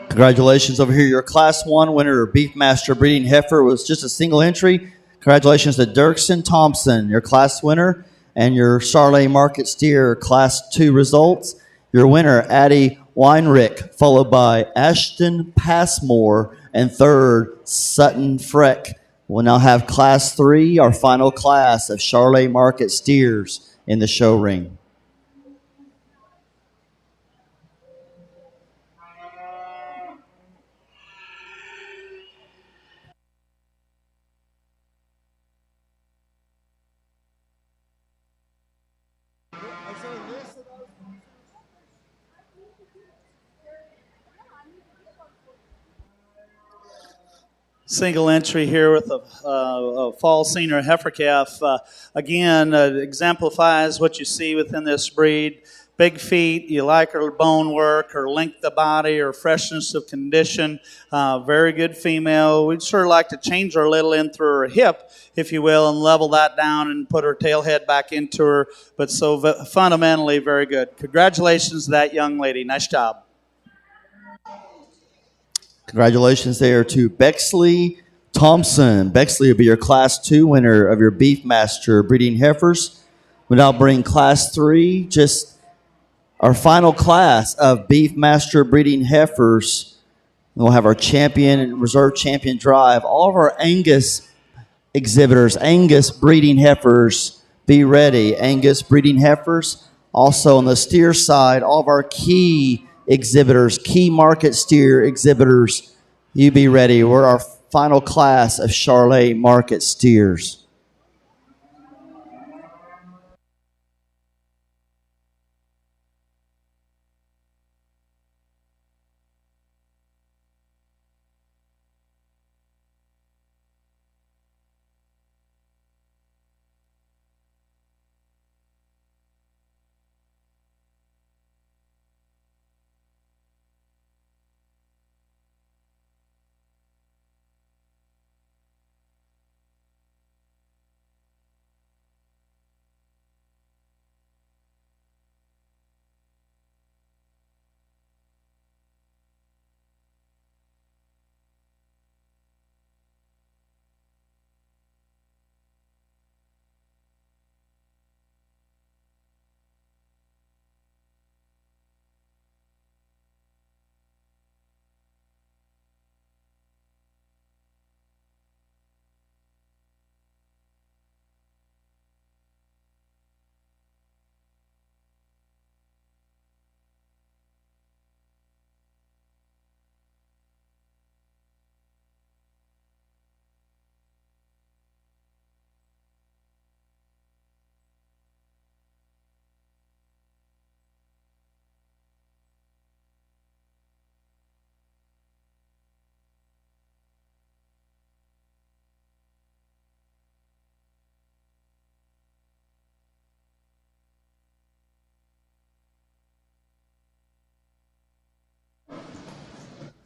Congratulations over here. Your Class 1 winner, Beef Master breeding heifer, was just a single entry. Congratulations to Dirksen Thompson, your class winner, and your Charlet Market steer Class 2 results. Your winner, Addie Weinrich, followed by Ashton Passmore, and third, Sutton Freck. We'll now have Class 3, our final class of Charlet Market steers in the show ring. Single entry here with a fall senior heifer calf. Again, exemplifies what you see within this breed. Big feet, you like her bone work, her length of body, her freshness of condition. Very good female. We'd sure like to change her a little in through her hip, if you will, and level that down and put her tail head back into her. But so fundamentally very good. Congratulations to that young lady. Nice job. Congratulations there to Bexley Thompson. Bexley will be your Class 2 winner of your Beefmaster breeding heifers. We'll now bring Class 3, just our final class of Beefmaster breeding heifers. We'll have our champion and reserve champion drive. All of our Angus exhibitors, Angus breeding heifers, be ready. Angus breeding heifers. Also on the steer side, all of our key exhibitors, key market steer exhibitors, you be ready. We're our final class of Charolais market steers.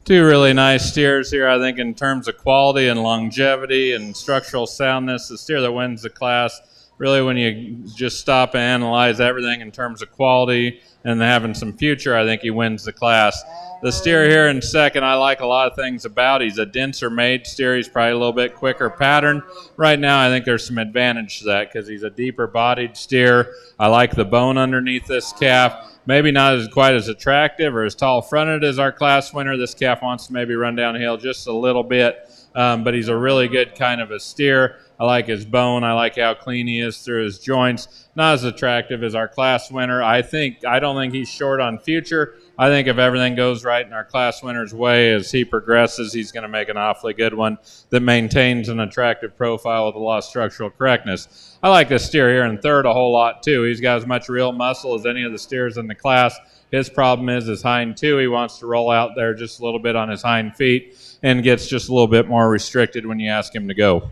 Two really nice steers here, I think, in terms of quality and longevity and structural soundness. The steer that wins the class, really when you just stop and analyze everything in terms of quality and having some future, I think he wins the class. The steer here in second, I like a lot of things about. He's a denser made steer. He's probably a little bit quicker pattern. Right now, I think there's some advantage to that because he's a deeper bodied steer. I like the bone underneath this calf. Maybe not as quite as attractive or as tall fronted as our class winner. This calf wants to maybe run downhill just a little bit, but he's a really good kind of a steer. I like his bone. I like how clean he is through his joints. Not as attractive as our class winner. I don't think he's short on future. I think if everything goes right in our class winner's way as he progresses, he's going to make an awfully good one that maintains an attractive profile with a lot of structural correctness. I like this steer here in third a whole lot, too. He's got as much real muscle as any of the steers in the class. His problem is his hind, too. He wants to roll out there just a little bit on his hind feet and gets just a little bit more restricted when you ask him to go.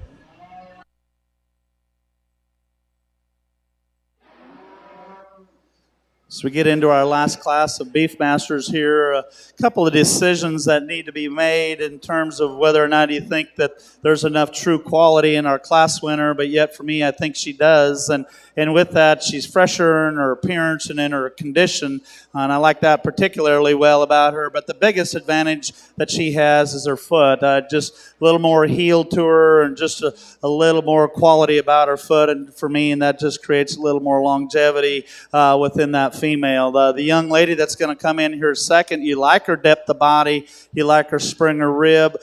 So we get into our last class of Beefmasters here. A couple of decisions that need to be made in terms of whether or not you think that there's enough true quality in our class winner, but yet for me, I think she does. And with that, she's fresher in her appearance and in her condition, and I like that particularly well about her. But the biggest advantage that she has is her foot. Just a little more heel to her and just a little more quality about her foot, and for me, and that just creates a little more longevity within that female. The young lady that's going to come in here second, you like her depth of body, you like her springer rib,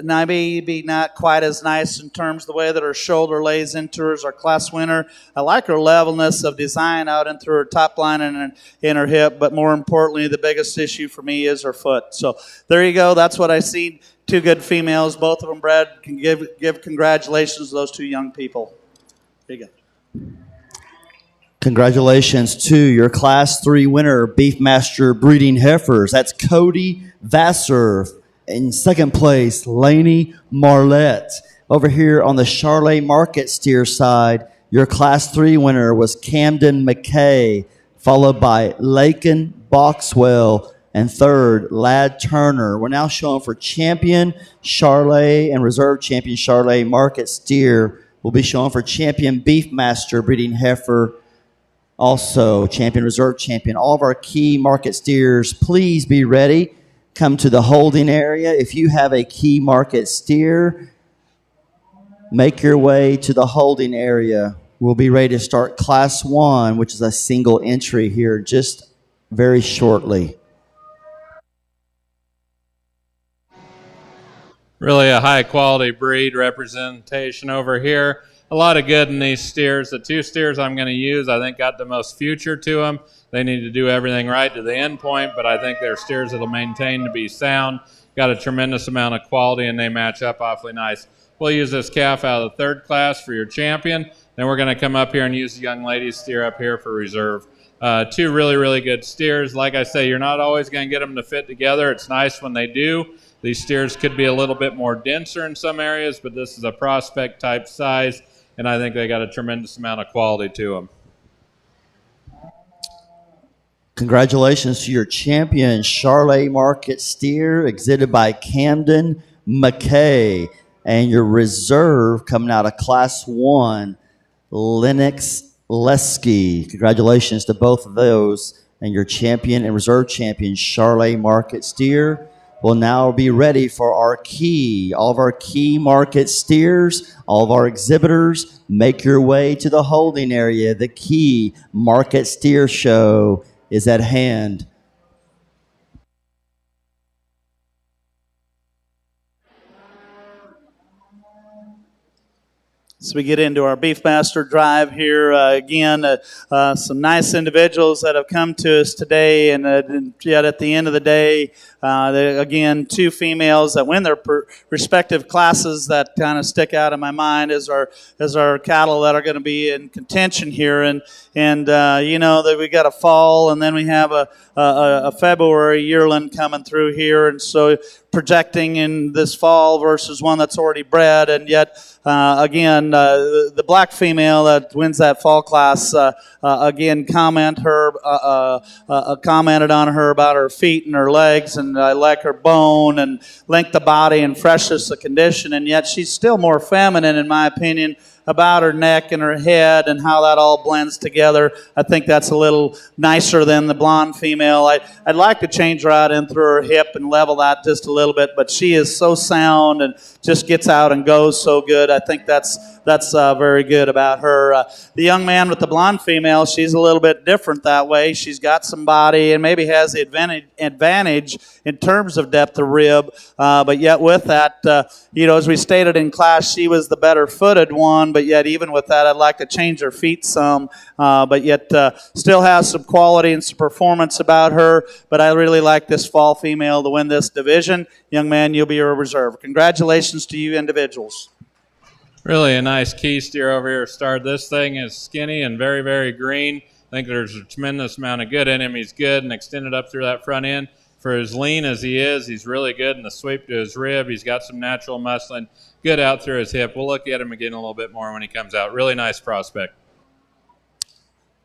maybe not quite as nice in terms of the way that her shoulder lays into her as our class winner. I like her levelness of design out into her top line and in her hip, but more importantly, the biggest issue for me is her foot. So there you go. That's what I see. Two good females, both of them bred. Can give congratulations to those two young people. There you go. Congratulations to your Class 3 winner, Beefmaster breeding heifers. That's Cody Vassar In second place, Laney Marlette. Over here on the Charlotte Market steer side, your Class 3 winner was Camden McKay, followed by Lakin Boxwell, and third, Lad Turner. We're now showing for champion Charlotte and reserve champion Charlotte Market steer. We'll be showing for champion Beefmaster breeding heifer, also champion reserve champion. All of our key market steers, please be ready. Come to the holding area. If you have a key market steer, make your way to the holding area. We'll be ready to start Class 1, which is a single entry here just very shortly. Really a high quality breed representation over here. A lot of good in these steers. The two steers I'm going to use, I think, got the most future to them. They need to do everything right to the end point, but I think they're steers that'll maintain to be sound. Got a tremendous amount of quality, and they match up awfully nice. We'll use this calf out of the third class for your champion. Then we're going to come up here and use the young lady's steer up here for reserve. Two really, really good steers. Like I say, you're not always going to get them to fit together. It's nice when they do. These steers could be a little bit more denser in some areas, but this is a prospect type size, and I think they got a tremendous amount of quality to them. Congratulations to your champion Charlotte Market steer, exhibited by Camden McKay, and your reserve coming out of Class 1, Lennox Lesky. Congratulations to both of those, and your champion and reserve champion Charlotte Market steer will now be ready for all of our key market steers, all of our exhibitors. Make your way to the holding area. The key market steer show is at hand. As we get into our Beefmaster drive here, again, some nice individuals that have come to us today, and yet at the end of the day, again, two females that win their respective classes that kind of stick out in my mind as our cattle that are going to be in contention here, and you know that we got a fall, and then we have a February yearling coming through here, and so projecting in this fall versus one that's already bred, and yet again, the black female that wins that fall class, again, commented on her about her feet and her legs, and I like her bone and length of body and freshness of condition, and yet she's still more feminine, in my opinion, about her neck and her head and how that all blends together. I think that's a little nicer than the blonde female. I'd like to change her out in through her hip and level that just a little bit, but she is so sound and just gets out and goes so good. I think that's very good about her. The young man with the blonde female, she's a little bit different that way. She's got some body and maybe has the advantage in terms of depth of rib, but yet with that, as we stated in class, she was the better footed one, but yet even with that, I'd like to change her feet some, but yet still has some quality and some performance about her, but I really like this fall female to win this division. Young man, you'll be a reserve. Congratulations to you individuals. Really a nice key steer over here. This thing is skinny and very, very green. I think there's a tremendous amount of good in him. He's good and extended up through that front end. For as lean as he is, he's really good in the sweep to his rib. He's got some natural muscling, good out through his hip. We'll look at him again a little bit more when he comes out. Really nice prospect.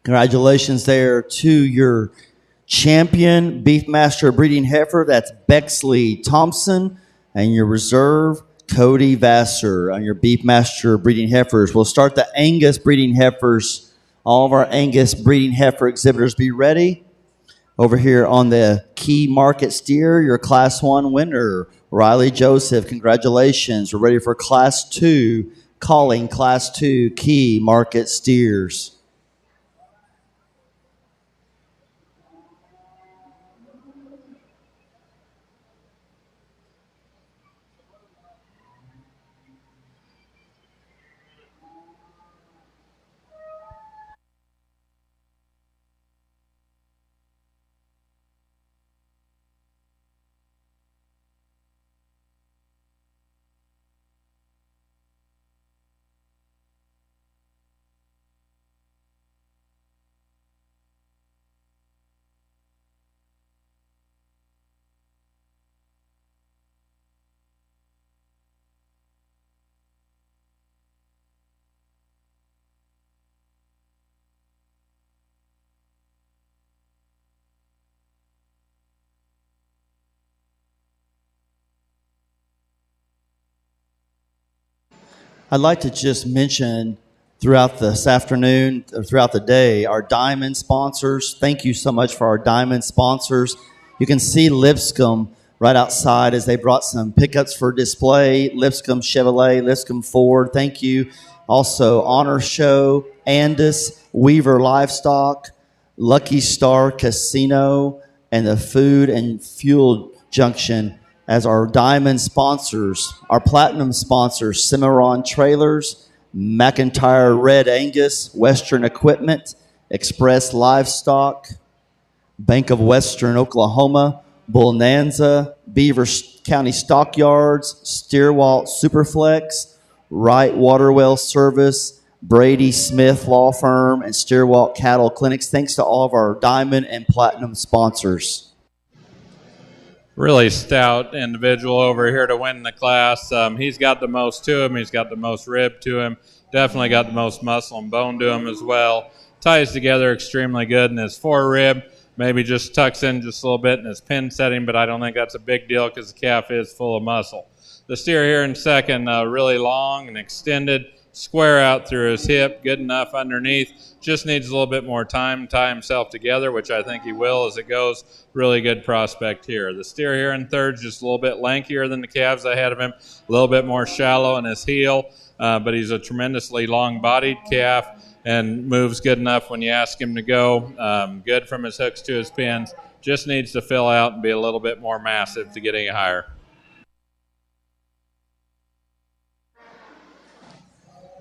Congratulations there to your champion Beefmaster breeding heifer. That's Bexley Thompson, and your reserve Cody Vassar on your Beefmaster breeding heifers. We'll start the Angus breeding heifers. All of our Angus breeding heifer exhibitors, be ready. Over here on the key market steer, your Class 1 winner, Riley Joseph. Congratulations. We're ready for Class 2, calling Class 2 key market steers. I'd like to just mention throughout this afternoon or throughout the day our diamond sponsors. Thank you so much for our diamond sponsors. You can see Lipscomb right outside as they brought some pickups for display. Lipscomb Chevrolet, Lipscomb Ford. Thank you. Also, Honor Show, Andis, Weaver Livestock, Lucky Star Casino, and the Food and Fuel Junction as our diamond sponsors. Our platinum sponsors, Cimarron Trailers, McIntyre Red Angus, Western Equipment, Express Livestock, Bank of Western Oklahoma, Bonanza, Beaver County Stockyards, Stierwalt Superflex, Wright Waterwell Service, Brady Smith Law Firm, and Stierwalt Cattle Clinics. Thanks to all of our diamond and platinum sponsors. Really stout individual over here to win the class. He's got the most to him. He's got the most rib to him. Definitely got the most muscle and bone to him as well. Ties together extremely good in his forerib. Maybe just tucks in just a little bit in his pin setting, but I don't think that's a big deal because the calf is full of muscle. The steer here in second, really long and extended, square out through his hip, good enough underneath. Just needs a little bit more time to tie himself together, which I think he will as it goes. Really good prospect here. The steer here in third is just a little bit lankier than the calves ahead of him, a little bit more shallow in his heel, but he's a tremendously long-bodied calf and moves good enough when you ask him to go. Good from his hooks to his pins. Just needs to fill out and be a little bit more massive to get any higher.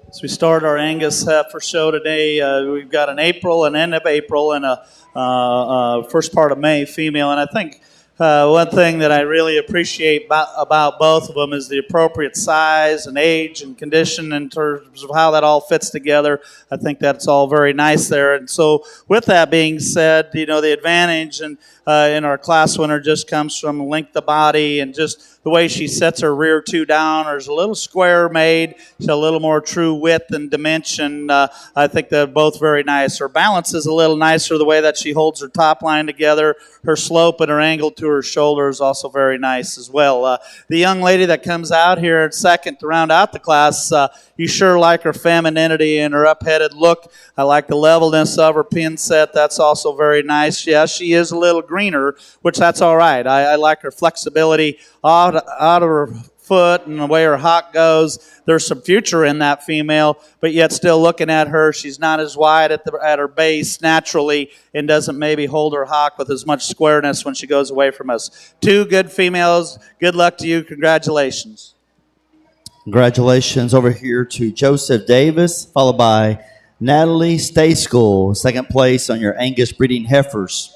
So we start our Angus heifer show today. We've got an April, an end of April, and a first part of May female. And I think one thing that I really appreciate about both of them is the appropriate size and age and condition in terms of how that all fits together. I think that's all very nice there. And so with that being said, the advantage in our class winner just comes from length of body and just the way she sets her rear two down. There's a little square made, so a little more true width and dimension. I think they're both very nice. Her balance is a little nicer, the way that she holds her top line together. Her slope and her angle to her shoulder is also very nice as well. The young lady that comes out here at second to round out the class, you sure like her femininity and her up-headed look. I like the levelness of her pin set. That's also very nice. Yeah, she is a little greener, which that's all right. I like her flexibility out of her foot and the way her hock goes. There's some future in that female, but yet still looking at her, she's not as wide at her base naturally and doesn't maybe hold her hock with as much squareness when she goes away from us. Two good females. Good luck to you. Congratulations. Congratulations over here to Joseph Davis, followed by Natalie Stay School, second place on your Angus breeding heifers.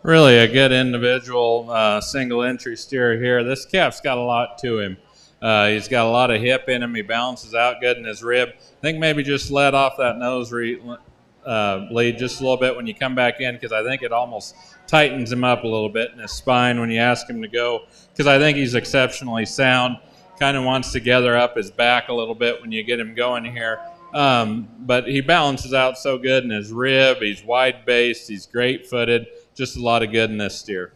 Really a good individual single entry steer here. This calf's got a lot to him. He's got a lot of hip in him. He balances out good in his rib. I think maybe just let off that nose lead just a little bit when you come back in, because I think it almost tightens him up a little bit in his spine when you ask him to go, because I think he's exceptionally sound. Kind of wants to gather up his back a little bit when you get him going here. But he balances out so good in his rib. He's wide-based. He's great-footed. Just a lot of good in this steer.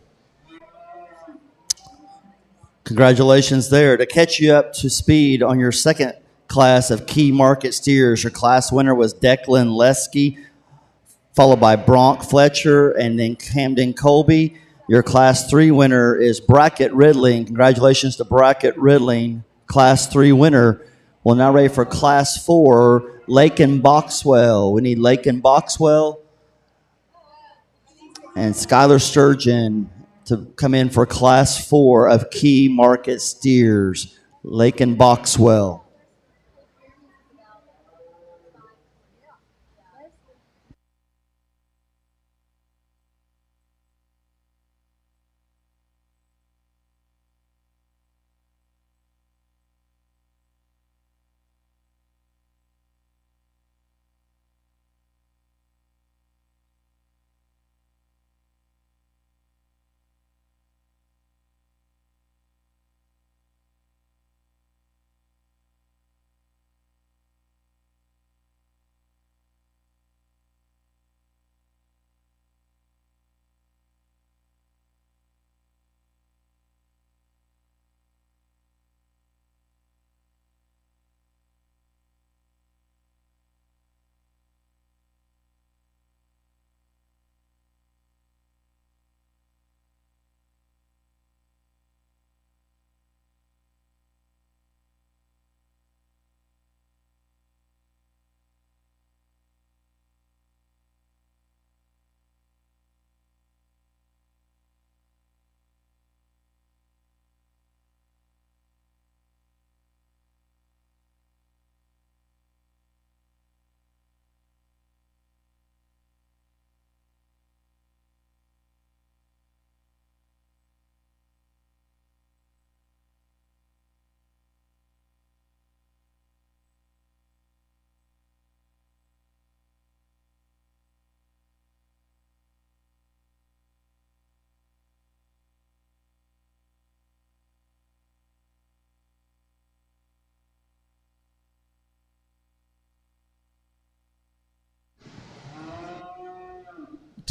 Congratulations there. To catch you up to speed on your second class of key market steers, your class winner was Declan Lesky, followed by Bronk Fletcher and then Camden Colby. Your Class 3 winner is Brackett Ridling. Congratulations to Brackett Ridling, Class 3 winner. We're now ready for Class 4, Lakin Boxwell. We need Lakin Boxwell and Skylar Sturgeon to come in for Class 4 of key market steers, Lakin Boxwell.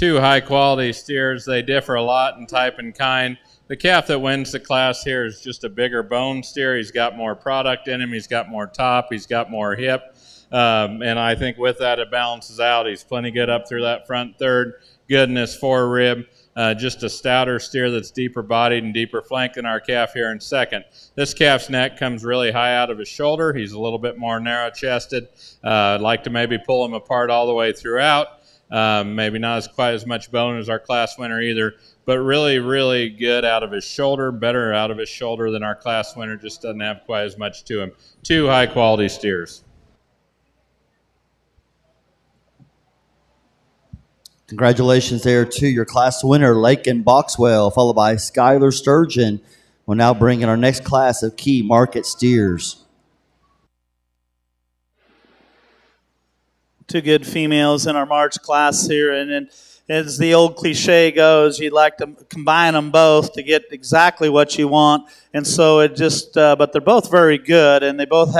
two high-quality steers. They differ a lot in type and kind. The calf that wins the class here is just a bigger bone steer. He's got more product in him. He's got more top. He's got more hip. And I think with that, it balances out. He's plenty good up through that front third, good in his forerib. Just a stouter steer that's deeper bodied and deeper flank than our calf here in second. This calf's neck comes really high out of his shoulder. He's a little bit more narrow-chested. I'd like to maybe pull him apart all the way throughout. Maybe not quite as much bone as our class winner either, but really, really good out of his shoulder, better out of his shoulder than our class winner, just doesn't have quite as much to him. Two high-quality steers. Congratulations there to your class winner, Lake and Boxwell, followed by Skylar Sturgeon. We'll now bring in our next class of key market steers. Two good females in our March class here, and as the old cliche goes, you'd like to combine them both to get exactly what you want, and so it just, but they're both very good, and they both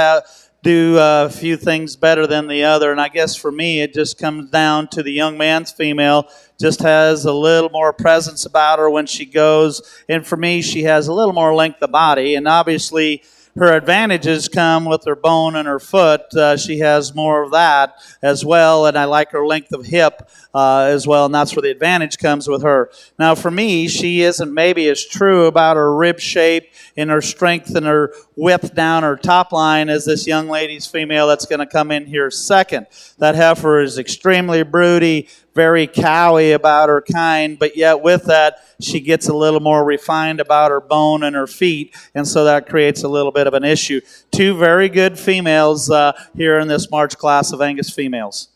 do a few things better than the other, and I guess for me, it just comes down to the young man's female just has a little more presence about her when she goes, and for me, she has a little more length of body, and obviously, her advantages come with her bone and her foot. She has more of that as well, and I like her length of hip as well, and that's where the advantage comes with her. Now, for me, she isn't maybe as true about her rib shape and her strength and her width down her top line as this young lady's female that's going to come in here second. That heifer is extremely broody, very cowy about her kind, but yet with that, she gets a little more refined about her bone and her feet, and so that creates a little bit of an issue. Two very good females here in this March class of Angus females.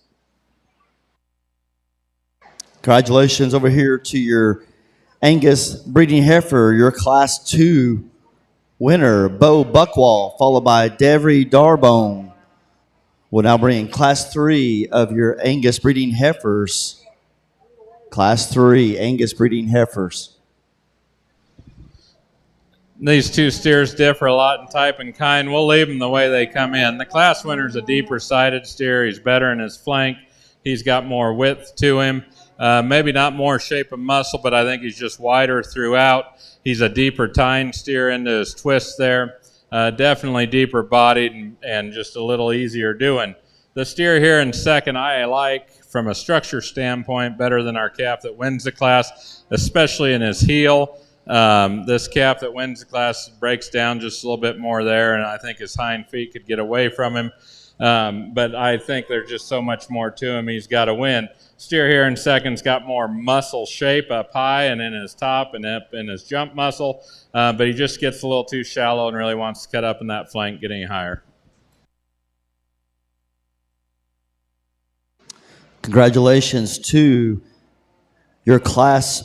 Congratulations over here to your Angus breeding heifer, your Class 2 winner, Bo Buckwall, followed by Devery Darbone. We'll now bring in Class 3 of your Angus breeding heifers. Class 3 Angus breeding heifers. These two steers differ a lot in type and kind. We'll leave them the way they come in. The class winner's a deeper-sided steer. He's better in his flank. He's got more width to him. Maybe not more shape of muscle, but I think he's just wider throughout. He's a deeper tine steer into his twist there. Definitely deeper bodied and just a little easier doing. The steer here in second I like from a structure standpoint better than our calf that wins the class, especially in his heel. This calf that wins the class breaks down just a little bit more there, and I think his hind feet could get away from him. But I think there's just so much more to him. He's got to win. Steer here in second's got more muscle shape up high and in his top and up in his jump muscle, but he just gets a little too shallow and really wants to cut up in that flank, getting higher. Congratulations to your Class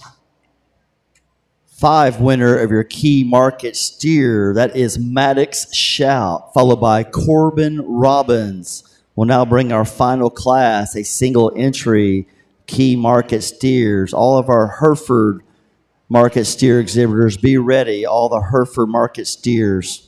5 winner of your key market steer. That is Maddox Shout, followed by Corbin Robbins. We'll now bring our final class, a single entry key market steers. All of our Hereford market steer exhibitors, be ready. All the Hereford market steers.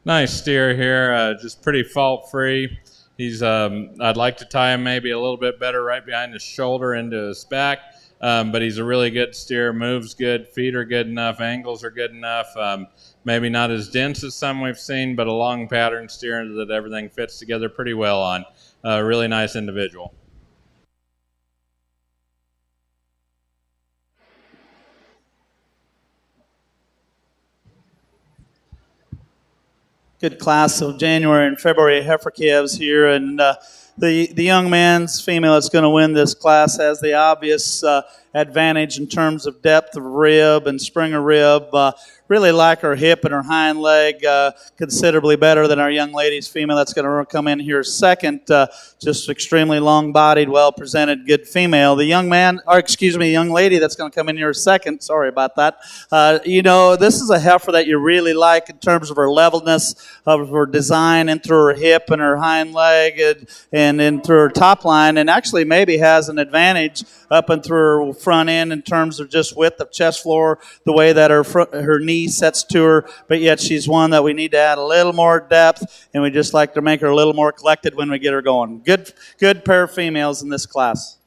Nice steer here, just pretty fault-free. He's, I'd like to tie him maybe a little bit better right behind his shoulder into his back, but he's a really good steer, moves good, feet are good enough, angles are good enough. Maybe not as dense as some we've seen, but a long pattern steer that everything fits together pretty well on. Really nice individual. good class of January and February heifer calves here, and the young man's female that's going to win this class has the obvious advantage in terms of depth of rib and spring of rib. Really like her hip and her hind leg considerably better than our young lady's female that's going to come in here second. Just extremely long-bodied, well-presented, good female. The young lady that's going to come in here second. Sorry about that. This is a heifer that you really like in terms of her levelness, of her design, and through her hip and her hind leg, and then through her top line, and actually maybe has an advantage up and through her front end in terms of just width of chest floor, the way that her knee sets to her, but yet she's one that we need to add a little more depth, and we just like to make her a little more collected when we get her going. Good pair of females in this class.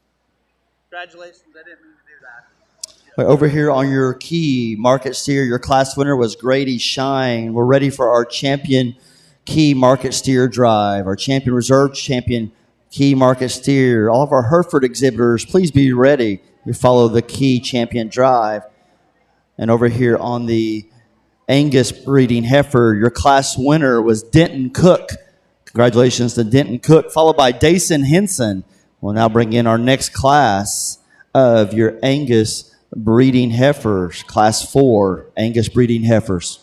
Congratulations, I didn't mean to do that. Over here on your key market steer, your class winner was Grady Shine. We're ready for our champion key market steer drive, our champion reserve, champion key market steer. All of our Hereford exhibitors, please be ready to follow the key champion drive. And over here on the Angus breeding heifer, your class winner was Denton Cook. Congratulations to Denton Cook, followed by Dason Henson. We'll now bring in our next class of your Angus breeding heifers, class 4 Angus breeding heifers.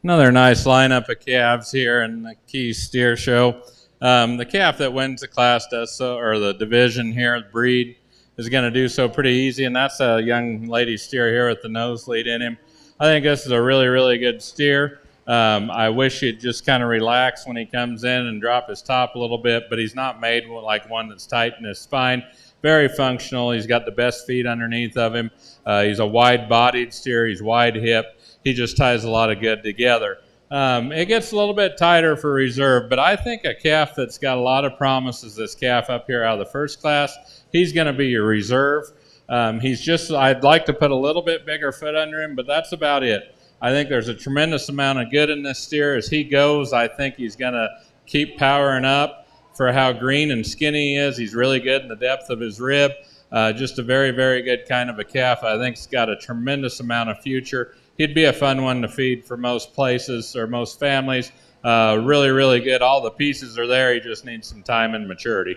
Another nice lineup of calves here in the Key Steer Show. The calf that wins the class does so, or the division here, the breed, is going to do so pretty easy, and that's a young lady steer here with the nosebleed in him. I think this is a really, really good steer. I wish he'd just kind of relax when he comes in and drop his top a little bit, but he's not made like one that's tight in his spine. Very functional. He's got the best feet underneath of him. He's a wide-bodied steer. He's wide-hip. He just ties a lot of good together. It gets a little bit tighter for reserve, but I think a calf that's got a lot of promise is this calf up here out of the first class. He's going to be your reserve. I'd like to put a little bit bigger foot under him, but that's about it. I think there's a tremendous amount of good in this steer. As he goes, I think he's going to keep powering up for how green and skinny he is. He's really good in the depth of his rib. Just a very, very good kind of a calf. I think he's got a tremendous amount of future. He'd be a fun one to feed for most places or most families. Really, really good. All the pieces are there. He just needs some time and maturity.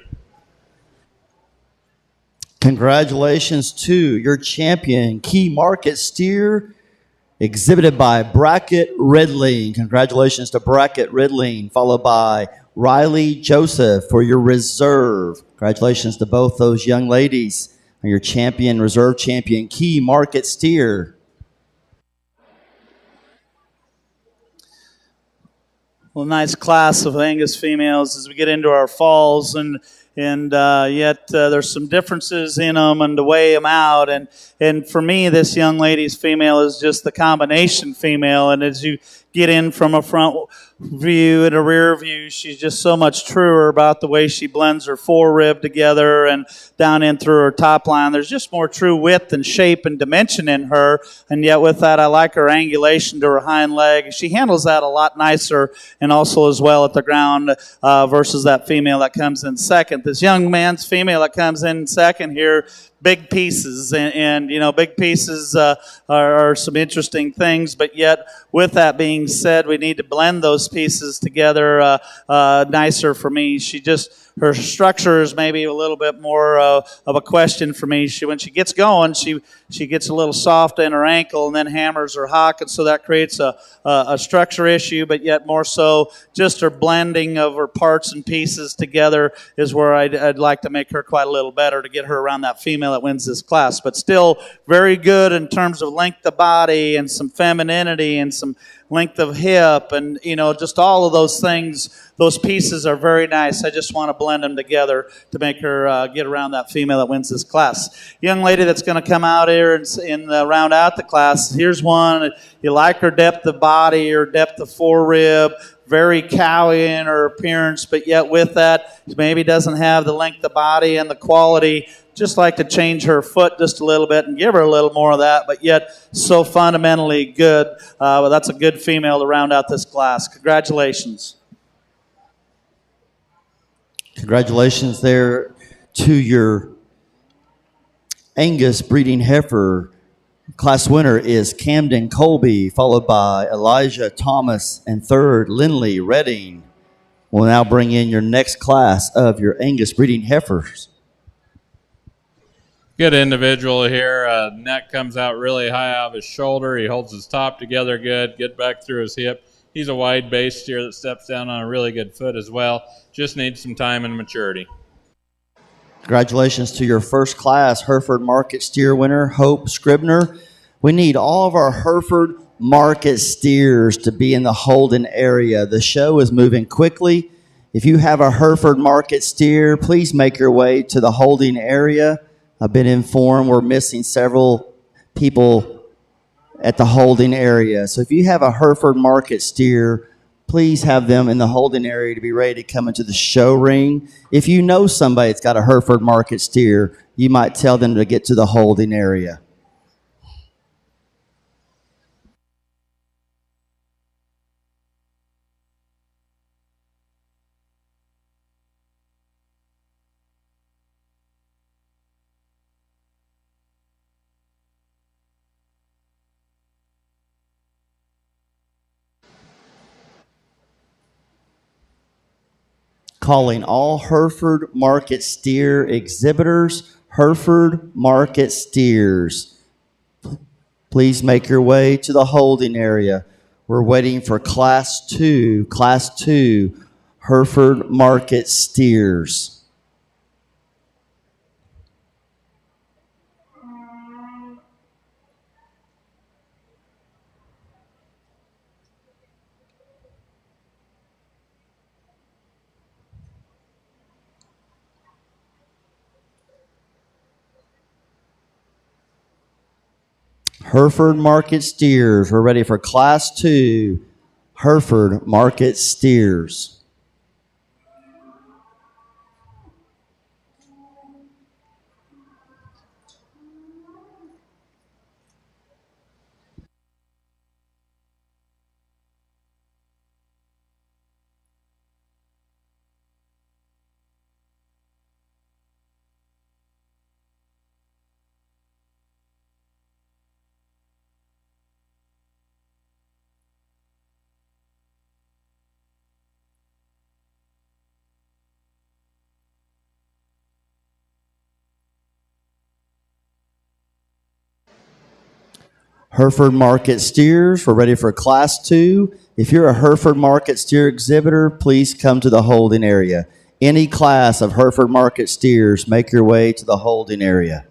Congratulations to your champion, Key Market Steer, exhibited by Brackett Redling. Congratulations to Brackett Redling, followed by Riley Joseph for your reserve. Congratulations to both those young ladies on your champion, reserve champion, Key Market Steer. Well, nice class of Angus females as we get into our falls, and yet there's some differences in them and to weigh them out. And for me, this young lady's female is just the combination female. And as you get in from a front view and a rear view, she's just so much truer about the way she blends her forerib together and down in through her top line. There's just more true width and shape and dimension in her. And yet with that, I like her angulation to her hind leg. She handles that a lot nicer and also as well at the ground versus that female that comes in second. This young man's female that comes in second here, big pieces, and you know, big pieces are some interesting things, but yet with that being said, we need to blend those pieces together nicer for me. Her structure is maybe a little bit more of a question for me. When she gets going, she gets a little soft in her ankle and then hammers her hock, and so that creates a structure issue, but yet more so just her blending of her parts and pieces together is where I'd like to make her quite a little better to get her around that female that wins this class. But still very good in terms of length of body and some femininity and some length of hip, and you know, just all of those things. Those pieces are very nice. I just want to blend them together to make her get around that female that wins this class. Young lady that's going to come out here and round out the class. Here's one. You like her depth of body, her depth of forerib, very cowy in her appearance, but yet with that, maybe doesn't have the length of body and the quality. Just like to change her foot just a little bit and give her a little more of that, but yet so fundamentally good. Well, that's a good female to round out this class. Congratulations. Congratulations there to your Angus breeding heifer. Class winner is Camden Colby, followed by Elijah Thomas, and third, Lindley Redding. We'll now bring in your next class of your Angus breeding heifers. Good individual here. Neck comes out really high out of his shoulder. He holds his top together good, get back through his hip. He's a wide base steer that steps down on a really good foot as well. Just needs some time and maturity. Congratulations to your first class Hereford Market Steer winner, Hope Scribner. We need all of our Hereford Market steers to be in the Holden area. The show is moving quickly. If you have a Hereford Market steer, please make your way to the Holden area. I've been informed we're missing several people at the Holden area. So if you have a Hereford Market steer, please have them in the Holden area to be ready to come into the show ring. If you know somebody that's got a Hereford Market steer, you might tell them to get to the Holden area. Calling all Hereford Market steer exhibitors, Hereford Market steers. Please make your way to the holding area. We're waiting for Class 2, Hereford Market steers. Hereford Market steers. We're ready for Class 2, Hereford Market steers. Hereford Market steers, we're ready for Class 2. If you're a Hereford Market steer exhibitor, please come to the holding area. Any class of Hereford Market steers, make your way to the holding area.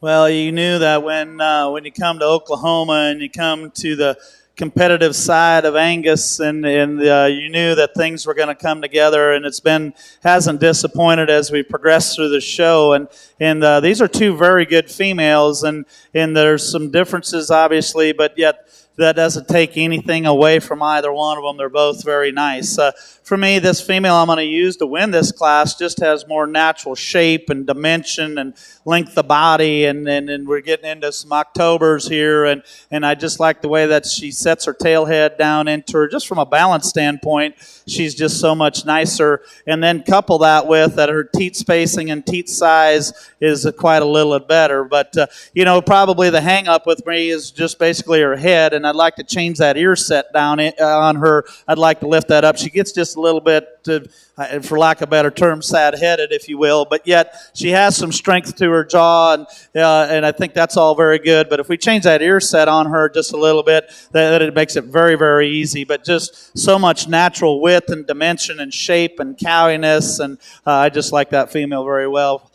Well, you knew that when you come to Oklahoma and you come to the competitive side of Angus, and you knew that things were going to come together, and hasn't disappointed as we progress through the show. And these are two very good females, and there's some differences obviously, but yet that doesn't take anything away from either one of them. They're both very nice. For me, this female I'm going to use to win this class just has more natural shape and dimension and length of body, and we're getting into some Octobers here, and I just like the way that she sets her tail head down into her. Just from a balance standpoint, she's just so much nicer. And then couple that with that her teat spacing and teat size is quite a little bit better. But, probably the hang up with me is just basically her head, and I'd like to change that ear set down on her. I'd like to lift that up. She gets just a little bit, for lack of a better term, sad-headed, if you will. But yet she has some strength to her jaw, and I think that's all very good. But if we change that ear set on her just a little bit, that it makes it very, very easy. But just so much natural width and dimension and shape and cowiness, and I just like that female very well.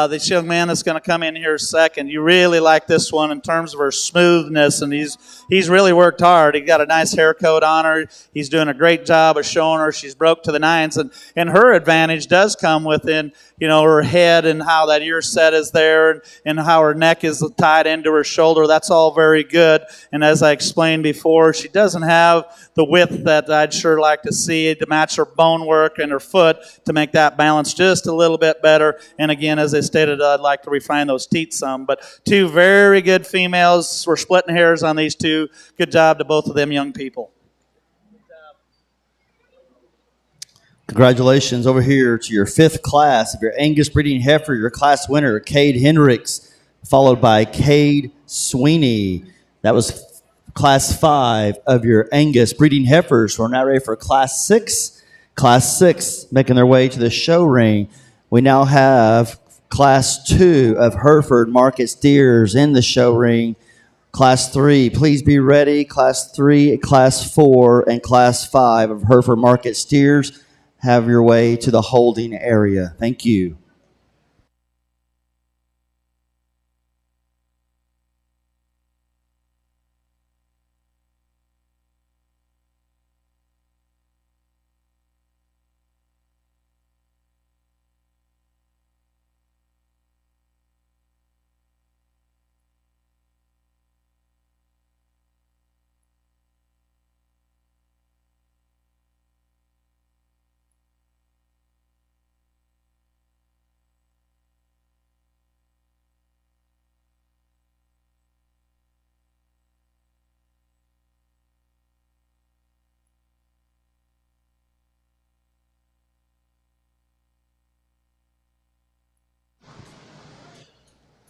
This young man that's going to come in here second, you really like this one in terms of her smoothness, and he's really worked hard. He got a nice hair coat on her. He's doing a great job of showing her she's broke to the nines, and her advantage does come within her head and how that ear set is there, and how her neck is tied into her shoulder. That's all very good. And as I explained before, she doesn't have the width that I'd sure like to see to match her bone work and her foot to make that balance just a little bit better. And again, as I stated, I'd like to refine those teeth some. But two very good females. We're splitting hairs on these two. Good job to both of them young people. Congratulations over here to your fifth class of your Angus breeding heifer, your class winner, Cade Hendricks, followed by Cade Sweeney. That was class 5 of your Angus breeding heifers. We're now ready for class 6. Class 6 making their way to the show ring. We now have class 2 of Hereford Market steers in the show ring. Class 3, please be ready. Class 3, Class 4, and Class 5 of Hereford Market steers have your way to the holding area. Thank you.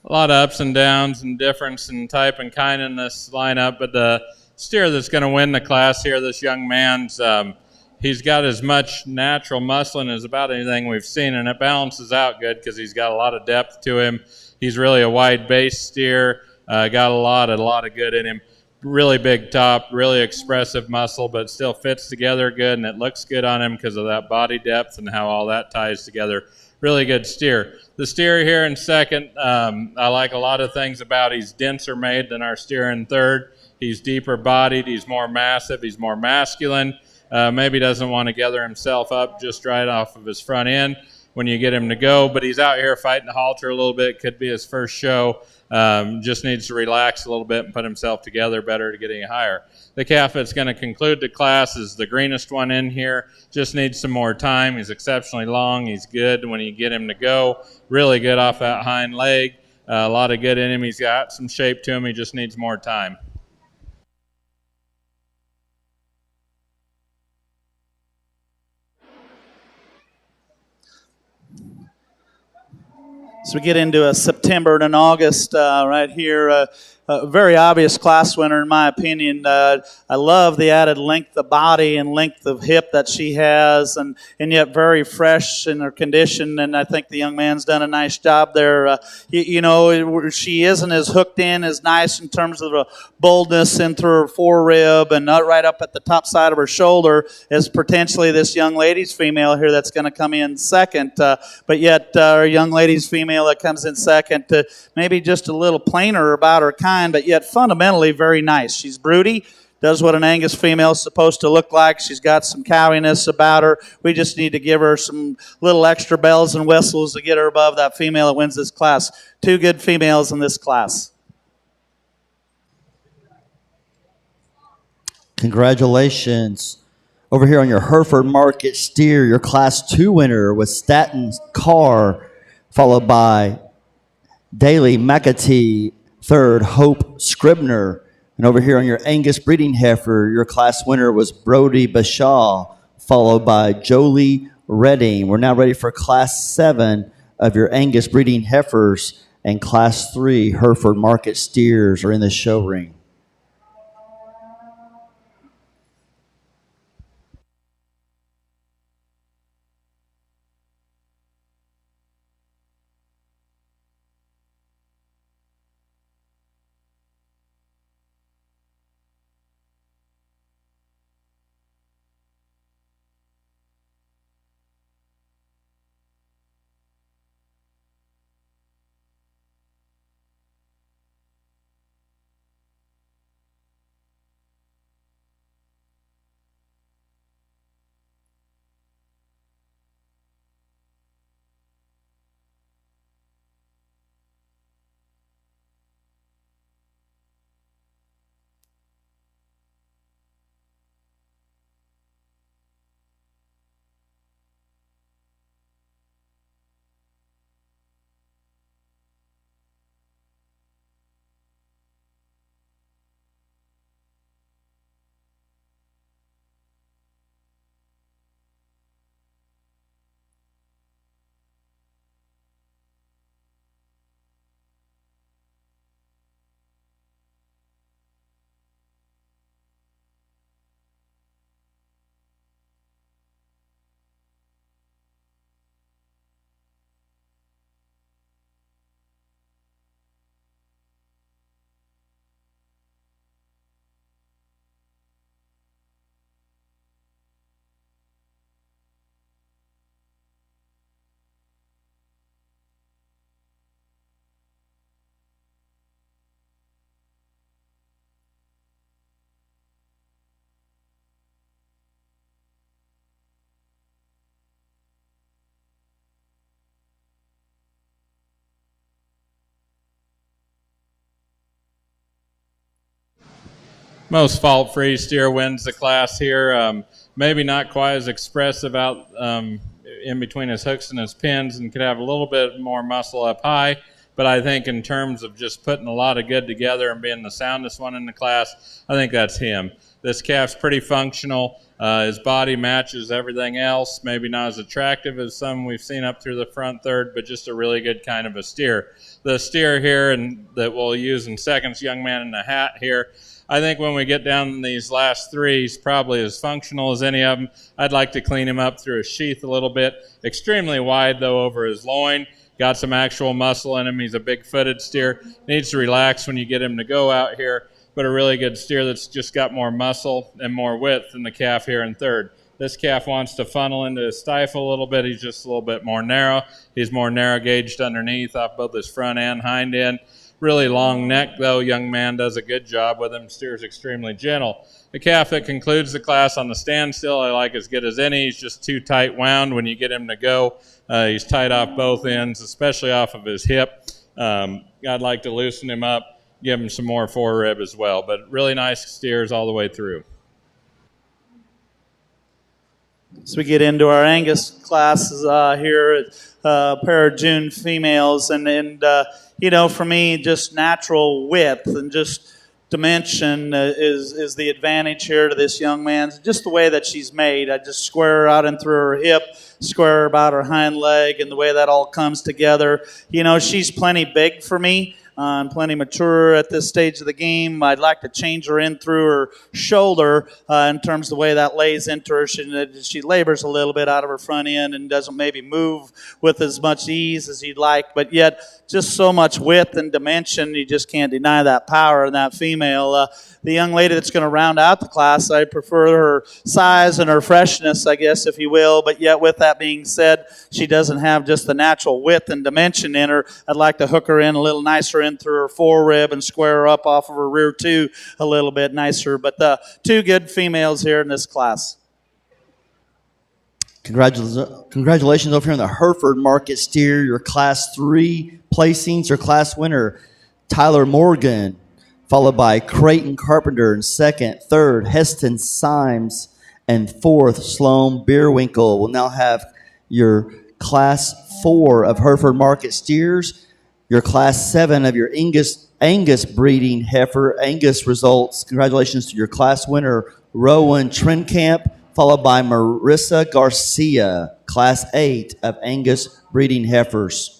A lot of ups and downs and difference in type and kind in this lineup, but the steer that's going to win the class here, this young man's, he's got as much natural muscling as about anything we've seen, and it balances out good because he's got a lot of depth to him. He's really a wide base steer, got a lot of good in him. Really big top, really expressive muscle, but still fits together good, and it looks good on him because of that body depth and how all that ties together. Really good steer. The steer here in second, I like a lot of things about. He's denser made than our steer in third. He's deeper bodied. He's more massive. He's more masculine. Maybe doesn't want to gather himself up just right off of his front end when you get him to go. But he's out here fighting the halter a little bit. Could be his first show. Just needs to relax a little bit and put himself together better to get any higher. The calf that's going to conclude the class is the greenest one in here. Just needs some more time. He's exceptionally long. He's good when you get him to go. Really good off that hind leg. A lot of good in him. He's got some shape to him. He just needs more time. So we get into a September and an August right here. A very obvious class winner, in my opinion. I love the added length of body and length of hip that she has, and yet very fresh in her condition. And I think the young man's done a nice job there. She isn't as hooked in as nice in terms of the boldness in through her forerib and not right up at the top side of her shoulder as potentially this young lady's female here that's going to come in second. But yet our young lady's female that comes in second, maybe just a little plainer about her kind, but yet fundamentally very nice. She's broody, does what an Angus female is supposed to look like. She's got some cowiness about her. We just need to give her some little extra bells and whistles to get her above that female that wins this class. 2 good females in this class. Congratulations. Over here on your Hereford Market steer, your Class 2 winner was Staten Carr, followed by Daly McAtee, third, Hope Scribner. And over here on your Angus breeding heifer, your class winner was Brody Bashaw, followed by Jolie Redding. We're now ready for Class 7 of your Angus breeding heifers, and Class 3 Hereford Market steers are in the show ring. Most fault-free steer wins the class here. Maybe not quite as expressive out in between his hooks and his pins, and could have a little bit more muscle up high. But I think in terms of just putting a lot of good together and being the soundest one in the class, I think that's him. This calf's pretty functional. His body matches everything else. Maybe not as attractive as some we've seen up through the front third, but just a really good kind of a steer. The steer here and that we'll use in seconds, young man in the hat here, I think when we get down these last 3, he's probably as functional as any of them. I'd like to clean him up through his sheath a little bit. Extremely wide, though, over his loin. Got some actual muscle in him. He's a big-footed steer. Needs to relax when you get him to go out here, but a really good steer that's just got more muscle and more width than the calf here in third. This calf wants to funnel into his stifle a little bit. He's just a little bit more narrow. He's more narrow-gauged underneath off both his front and hind end. Really long neck, though. Young man does a good job with him. Steers extremely gentle. The calf that concludes the class on the standstill, I like as good as any. He's just too tight wound when you get him to go. He's tight off both ends, especially off of his hip. I'd like to loosen him up, give him some more forerib as well. But really nice steers all the way through. So we get into our Angus classes here, a pair of June females, and for me, just natural width and just dimension is the advantage here to this young man. Just the way that she's made. I just square her out and through her hip, square her about her hind leg, and the way that all comes together. You know, she's plenty big for me. Plenty mature at this stage of the game. I'd like to change her in through her shoulder in terms of the way that lays into her. She labors a little bit out of her front end and doesn't maybe move with as much ease as you'd like, but yet just so much width and dimension. You just can't deny that power in that female. The young lady that's going to round out the class, I prefer her size and her freshness, I guess, if you will. But yet, with that being said, she doesn't have just the natural width and dimension in her. I'd like to hook her in a little nicer in through her forerib and square her up off of her rear too a little bit nicer. But two good females here in this class. Congratulations over here on the Hereford Market Steer, your Class 3 placings. Your class winner, Tyler Morgan, followed by Creighton Carpenter in second, third, Heston Symes, and fourth, Sloan Beerwinkle. We'll now have your Class 4 of Hereford Market Steers, your Class 7 of your Angus breeding heifer, Angus results. Congratulations to your class winner, Rowan Trenkamp, followed by Marissa Garcia, Class 8 of Angus breeding heifers.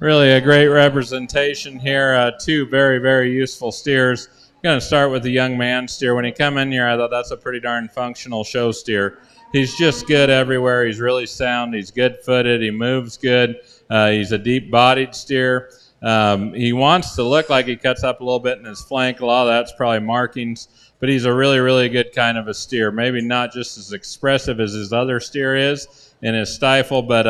Really a great representation here. Two very, very useful steers. I'm going to start with the young man steer. When he come in here, I thought that's a pretty darn functional show steer. He's just good everywhere. He's really sound. He's good-footed. He moves good. He's a deep-bodied steer. He wants to look like he cuts up a little bit in his flank. A lot of that's probably markings, but he's a really, really good kind of a steer. Maybe not just as expressive as his other steer is in his stifle, but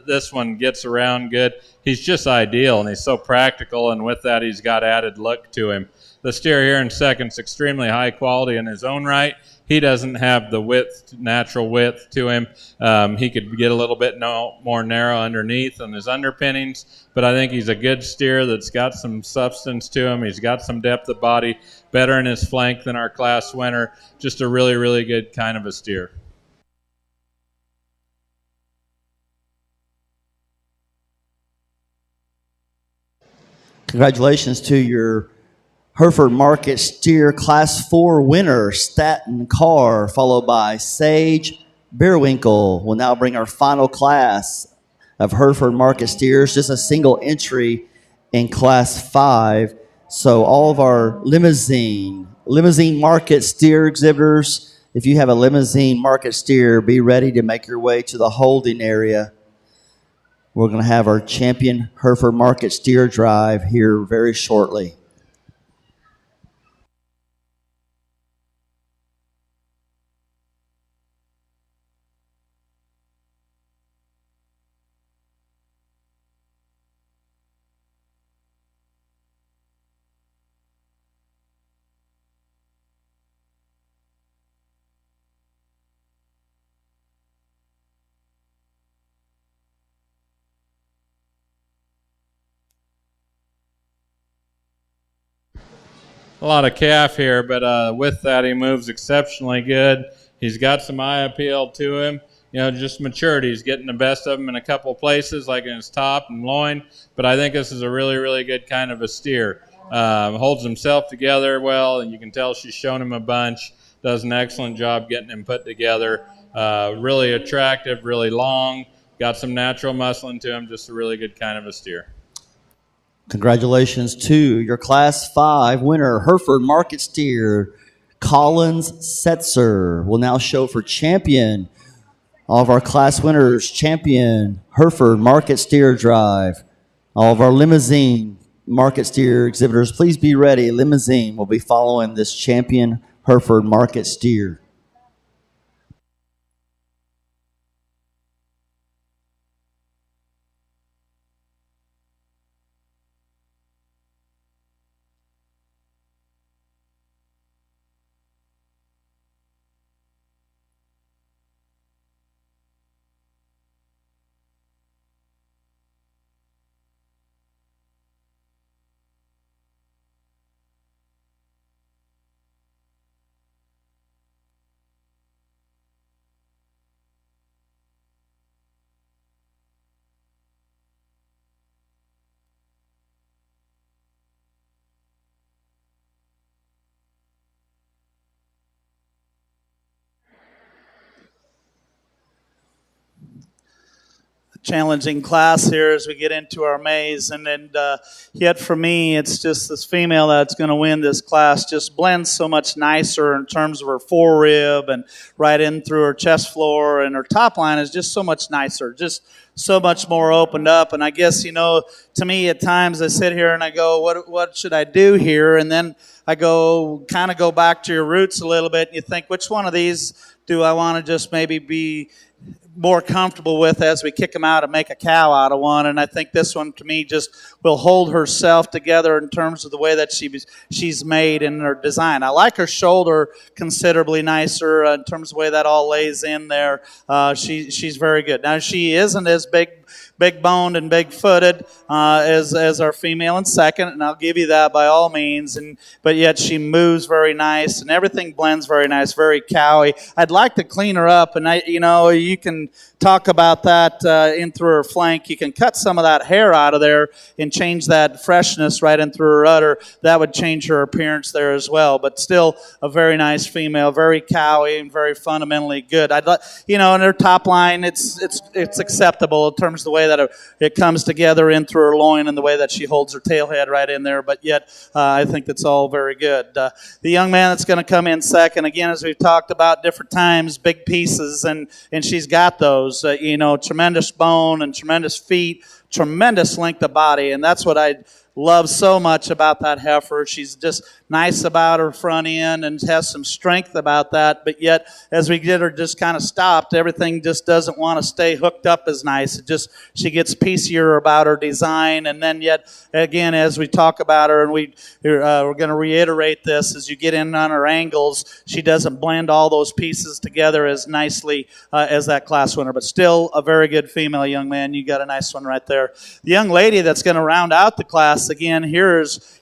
this one gets around good. He's just ideal, and he's so practical, and with that, he's got added look to him. The steer here in second is extremely high quality in his own right. He doesn't have the width, natural width to him. He could get a little bit more narrow underneath on his underpinnings, but I think he's a good steer that's got some substance to him. He's got some depth of body, better in his flank than our class winner. Just a really, really good kind of a steer. Congratulations to your Hereford Market Steer Class 4 winner, Staten Carr, followed by Sage Beerwinkle. We'll now bring our final class of Hereford Market Steers, just a single entry in Class 5. So all of our limousine market steer exhibitors, if you have a limousine market steer, be ready to make your way to the holding area. We're going to have our champion Hereford Market Steer Drive here very shortly. A lot of calf here, but with that, he moves exceptionally good. He's got some eye appeal to him. You know, just maturity. He's getting the best of him in a couple of places, like in his top and loin. But I think this is a really, really good kind of a steer. Holds himself together well, and you can tell she's shown him a bunch. Does an excellent job getting him put together. Really attractive, really long. Got some natural muscle into him. Just a really good kind of a steer. Congratulations to your Class 5 winner, Hereford Market Steer, Collins Setzer. Will now show for champion. All of our class winners, champion, Hereford Market Steer Drive. All of our limousine market steer exhibitors, please be ready. Limousine will be following this champion Hereford Market Steer. challenging class here as we get into our maze. And then yet for me, it's just this female that's going to win this class just blends so much nicer in terms of her forerib and right in through her chest floor, and her top line is just so much nicer, just so much more opened up. And I guess, to me at times I sit here and I go, what should I do here? And then I go back to your roots a little bit, and you think, which one of these do I want to just maybe be more comfortable with as we kick them out and make a cow out of one? And I think this one, to me, just will hold herself together in terms of the way that she's made in her design. I like her shoulder considerably nicer in terms of the way that all lays in there. She's very good. Now, she isn't as big boned and big footed as our female in second, and I'll give you that by all means. But yet she moves very nice, and everything blends very nice, very cowy. I'd like to clean her up, and you can talk about that in through her flank. You can cut some of that hair out of there and change that freshness right in through her udder. That would change her appearance there as well. But still a very nice female, very cowy and very fundamentally good. I'd like, in her top line, it's acceptable in terms of the way that it comes together in through her loin and the way that she holds her tail head right in there. But yet, I think that's all very good. The young man that's going to come in second, again, as we've talked about different times, big pieces, and she's got those. Tremendous bone and tremendous feet, tremendous length of body, and that's what I love so much about that heifer. She's just nice about her front end and has some strength about that, but yet as we get her just kind of stopped, everything just doesn't want to stay hooked up as nice. She gets piecier about her design, and then yet again, as we talk about her, and we're going to reiterate this, as you get in on her angles, she doesn't blend all those pieces together as nicely as that class winner, but still a very good female, young man. You got a nice one right there. The young lady that's going to round out the class, again, here's,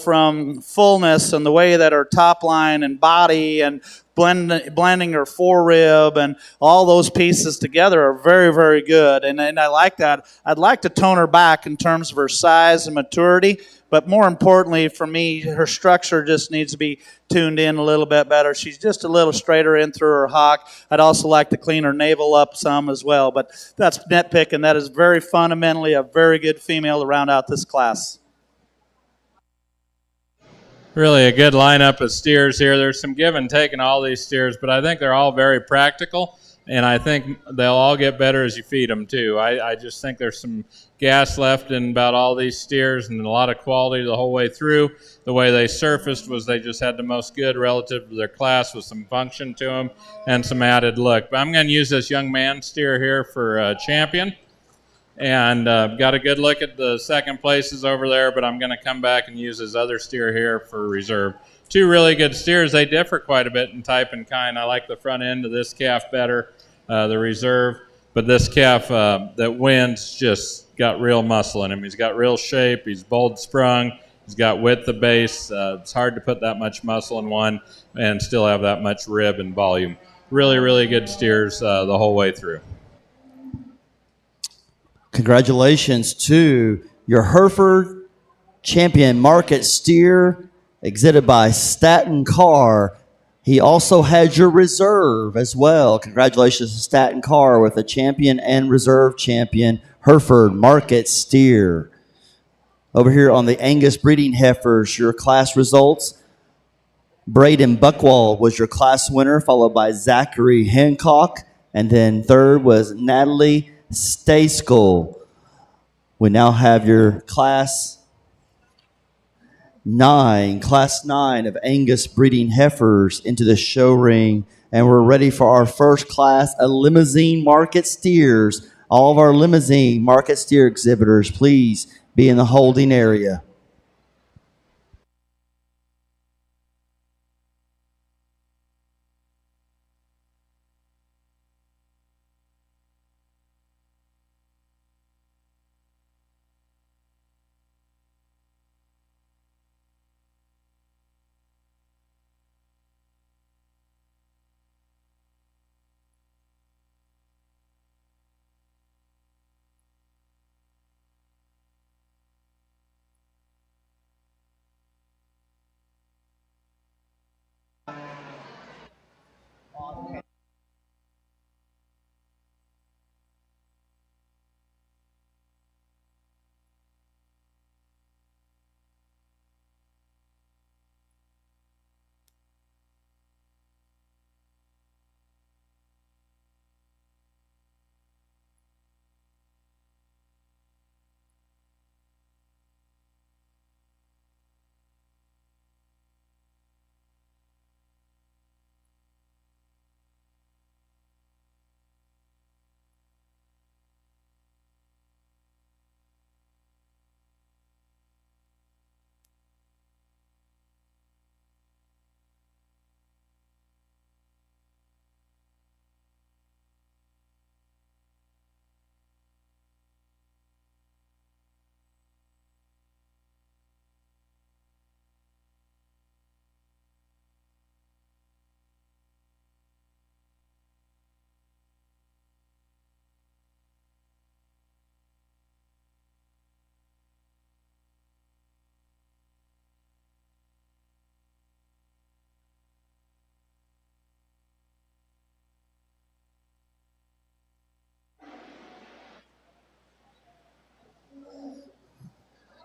from fullness and the way that her top line and body and blending her forerib and all those pieces together are very, very good. And I like that. I'd like to tone her back in terms of her size and maturity, but more importantly for me, her structure just needs to be tuned in a little bit better. She's just a little straighter in through her hock. I'd also like to clean her navel up some as well, but that's nitpicking. That is very fundamentally a very good female to round out this class. Really a good lineup of steers here. There's some give and take in all these steers, but I think they're all very practical, and I think they'll all get better as you feed them too. I just think there's some gas left in about all these steers and a lot of quality the whole way through. The way they surfaced was they just had the most good relative to their class with some function to them and some added look. But I'm going to use this young man steer here for champion. And got a good look at the second places over there, but I'm going to come back and use his other steer here for reserve. Two really good steers. They differ quite a bit in type and kind. I like the front end of this calf better, the reserve. But this calf that wins just got real muscle in him. He's got real shape. He's bold sprung. He's got width of base. It's hard to put that much muscle in one and still have that much rib and volume. Really, really good steers the whole way through. Congratulations to your Hereford champion market steer, exhibited by Staten Carr. He also had your reserve as well. Congratulations to Staten Carr with a champion and reserve champion Hereford market steer. Over here on the Angus breeding heifers, your class results. Braden Buckwall was your class winner, followed by Zachary Hancock, and then third was Natalie Stayskull. We now have your class 9 of Angus breeding heifers into the show ring, and we're ready for our first class of limousine market steers. All of our limousine market steer exhibitors, please be in the holding area.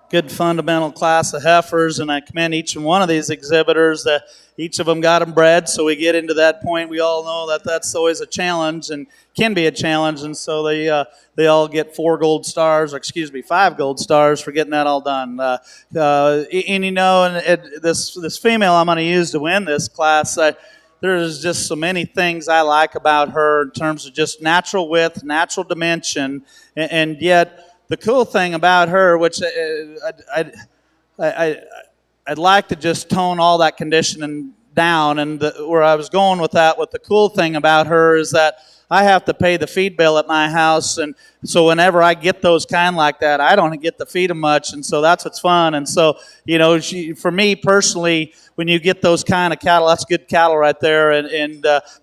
good fundamental class of heifers, and I commend each and one of these exhibitors. That each of them got them bred, so we get into that point. We all know that that's always a challenge and can be a challenge, and so they all get 5 gold stars for getting that all done. This female I'm going to use to win this class. There's just so many things I like about her in terms of just natural width, natural dimension, and yet the cool thing about her, which I'd like to just tone all that conditioning down, and where I was going with that, with the cool thing about her is that I have to pay the feed bill at my house, and so whenever I get those kind like that, I don't get to feed them much, and so that's what's fun. And so, for me personally, when you get those kind of cattle, that's good cattle right there.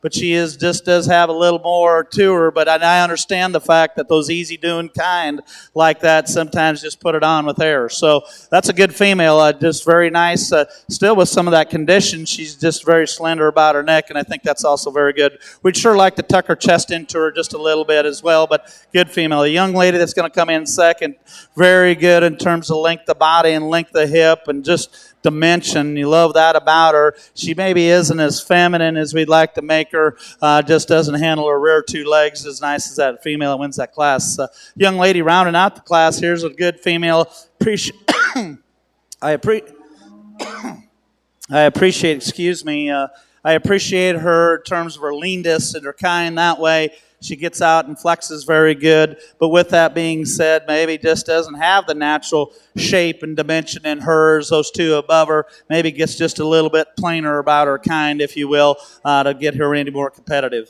But she does have a little more to her. But I understand the fact that those easy doing kind like that sometimes just put it on with hair. So that's a good female, just very nice. Still with some of that condition, she's just very slender about her neck, and I think that's also very good. We'd sure like to tuck her chest into her just a little bit as well, but good female. The young lady that's going to come in second, very good in terms of length of body and length of hip and just dimension. You love that about her. She maybe isn't as feminine as we'd like to make her. Just doesn't handle her rear 2 legs as nice as that female that wins that class. Young lady rounding out the class. Here's a good female. I appreciate, I appreciate her in terms of her leanness and her kind that way. She gets out and flexes very good. But with that being said, maybe just doesn't have the natural shape and dimension in hers. Those 2 above her maybe gets just a little bit plainer about her kind, if you will, to get her any more competitive.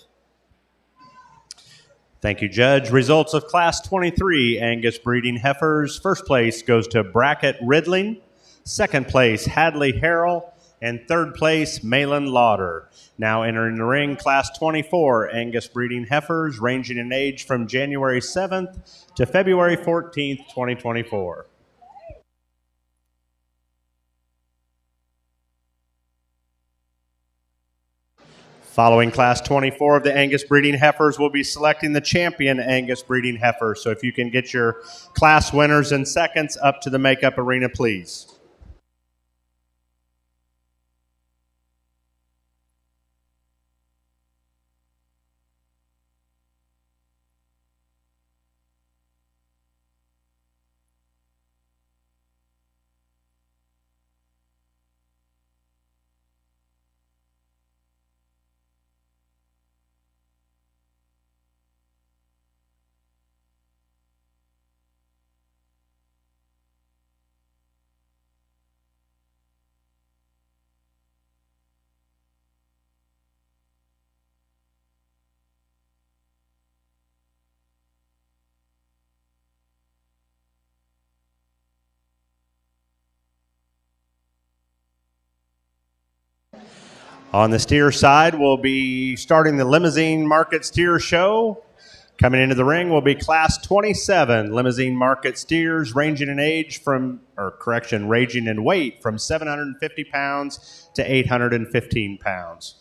Thank you, Judge. Results of Class 23 Angus breeding heifers. First place goes to Brackett Ridling. Second place, Hadley Harrell. And third place, Malin Lauder. Now entering the ring, Class 24 Angus breeding heifers, ranging in age from January 7th to February 14th, 2024. Following Class 24 of the Angus breeding heifers, we'll be selecting the champion Angus breeding heifer. So if you can get your class winners and seconds up to the makeup arena, please. On the steer side, we'll be starting the Limousine Market Steer Show. Coming into the ring will be Class 27 Limousine Market Steers, ranging in weight from 750 pounds to 815 pounds.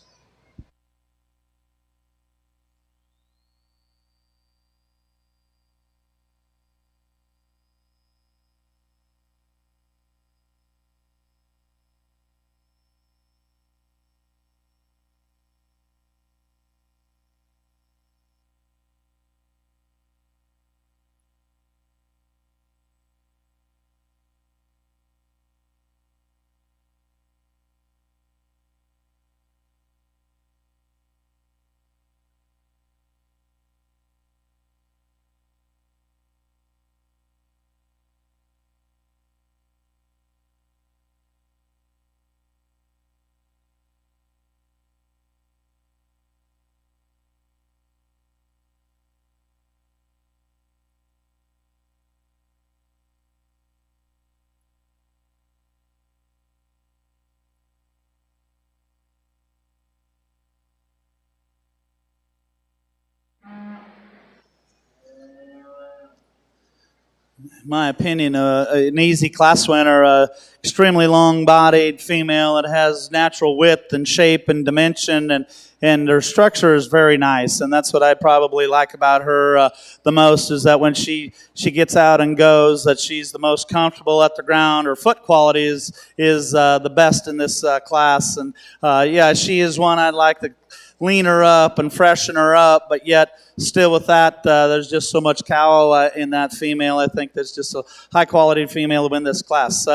my opinion, an easy class winner, extremely long-bodied female that has natural width and shape and dimension, and her structure is very nice. And that's what I probably like about her the most, is that when she gets out and goes, that she's the most comfortable at the ground. Her foot quality is the best in this class. And yeah, she is one I'd like to lean her up and freshen her up, but yet still with that, there's just so much cow in that female. I think there's just a high-quality female to win this class.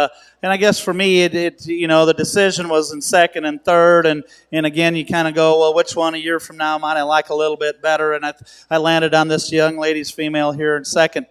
And I guess for me, the decision was in second and third, and again, you kind of go, well, which one a year from now might I like a little bit better? And I landed on this young lady's female here in second.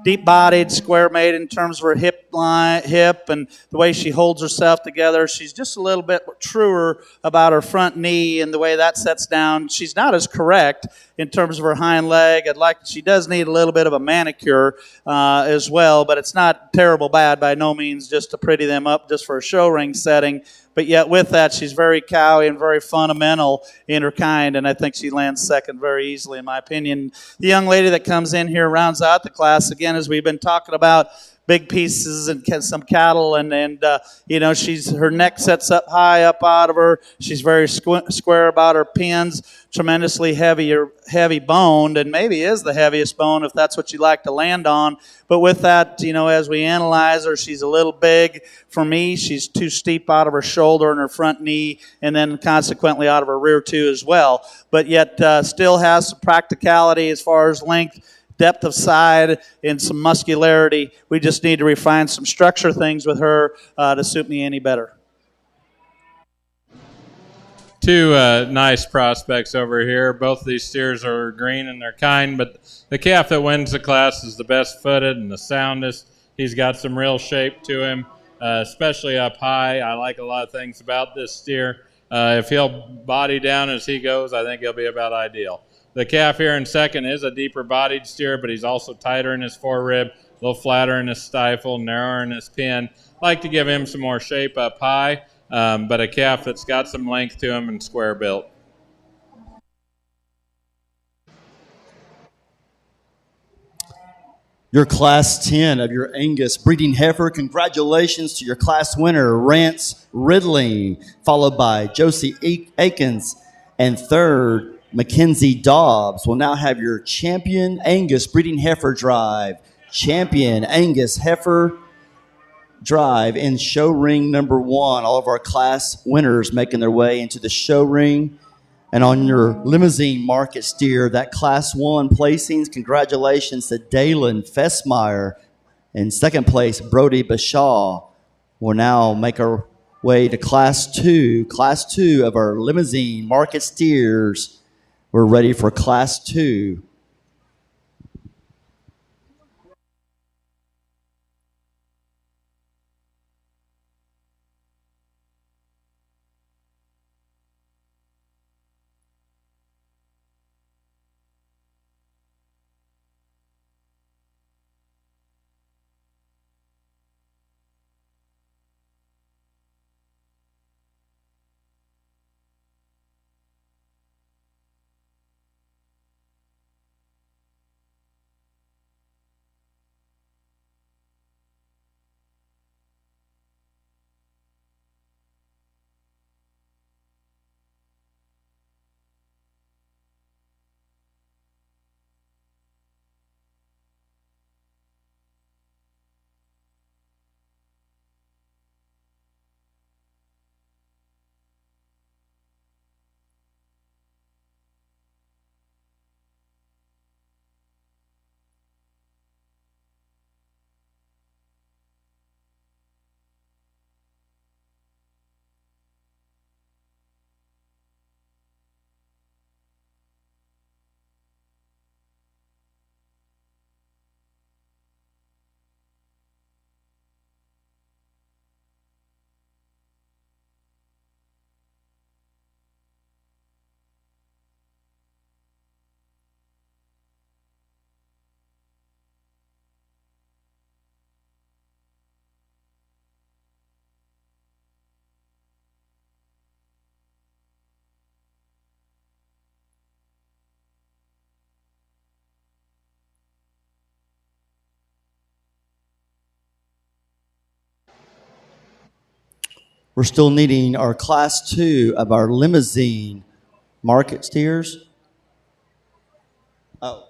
Deep-bodied, square-made in terms of her hip and the way she holds herself together. She's just a little bit truer about her front knee and the way that sets down. She's not as correct in terms of her hind leg. She does need a little bit of a manicure as well, but it's not terrible bad by no means, just to pretty them up just for a show ring setting. But yet with that, she's very cowy and very fundamental in her kind, and I think she lands second very easily, in my opinion. The young lady that comes in here rounds out the class, again, as we've been talking about, big pieces and some cattle, and her neck sets up high up out of her. She's very square about her pins, tremendously heavy boned, and maybe is the heaviest bone if that's what you like to land on. But with that, as we analyze her, she's a little big. For me, she's too steep out of her shoulder and her front knee, and then consequently out of her rear too as well. But yet still has some practicality as far as length, depth of side, and some muscularity. We just need to refine some structure things with her to suit me any better. Two nice prospects over here. Both of these steers are green in their kind, but the calf that wins the class is the best footed and the soundest. He's got some real shape to him, especially up high. I like a lot of things about this steer. If he'll body down as he goes, I think he'll be about ideal. The calf here in second is a deeper bodied steer, but he's also tighter in his forerib, a little flatter in his stifle, narrower in his pin. Like to give him some more shape up high, but a calf that's got some length to him and square built. Your class 10 of your Angus breeding heifer. Congratulations to your class winner, Rance Ridley, followed by Josie Akins, and third, Mackenzie Dobbs. Will now have your champion Angus breeding heifer drive. Champion Angus heifer drive in show ring number 1. All of our class winners making their way into the show ring. And on your limousine market steer, that class 1 placings, congratulations to Dalen Fessmeyer. In second place, Brody Bashaw. Will now make our way to class 2. Class 2 of our limousine market steers. We're ready for class 2. We're still needing our class 2 of our limousine market steers. Oh.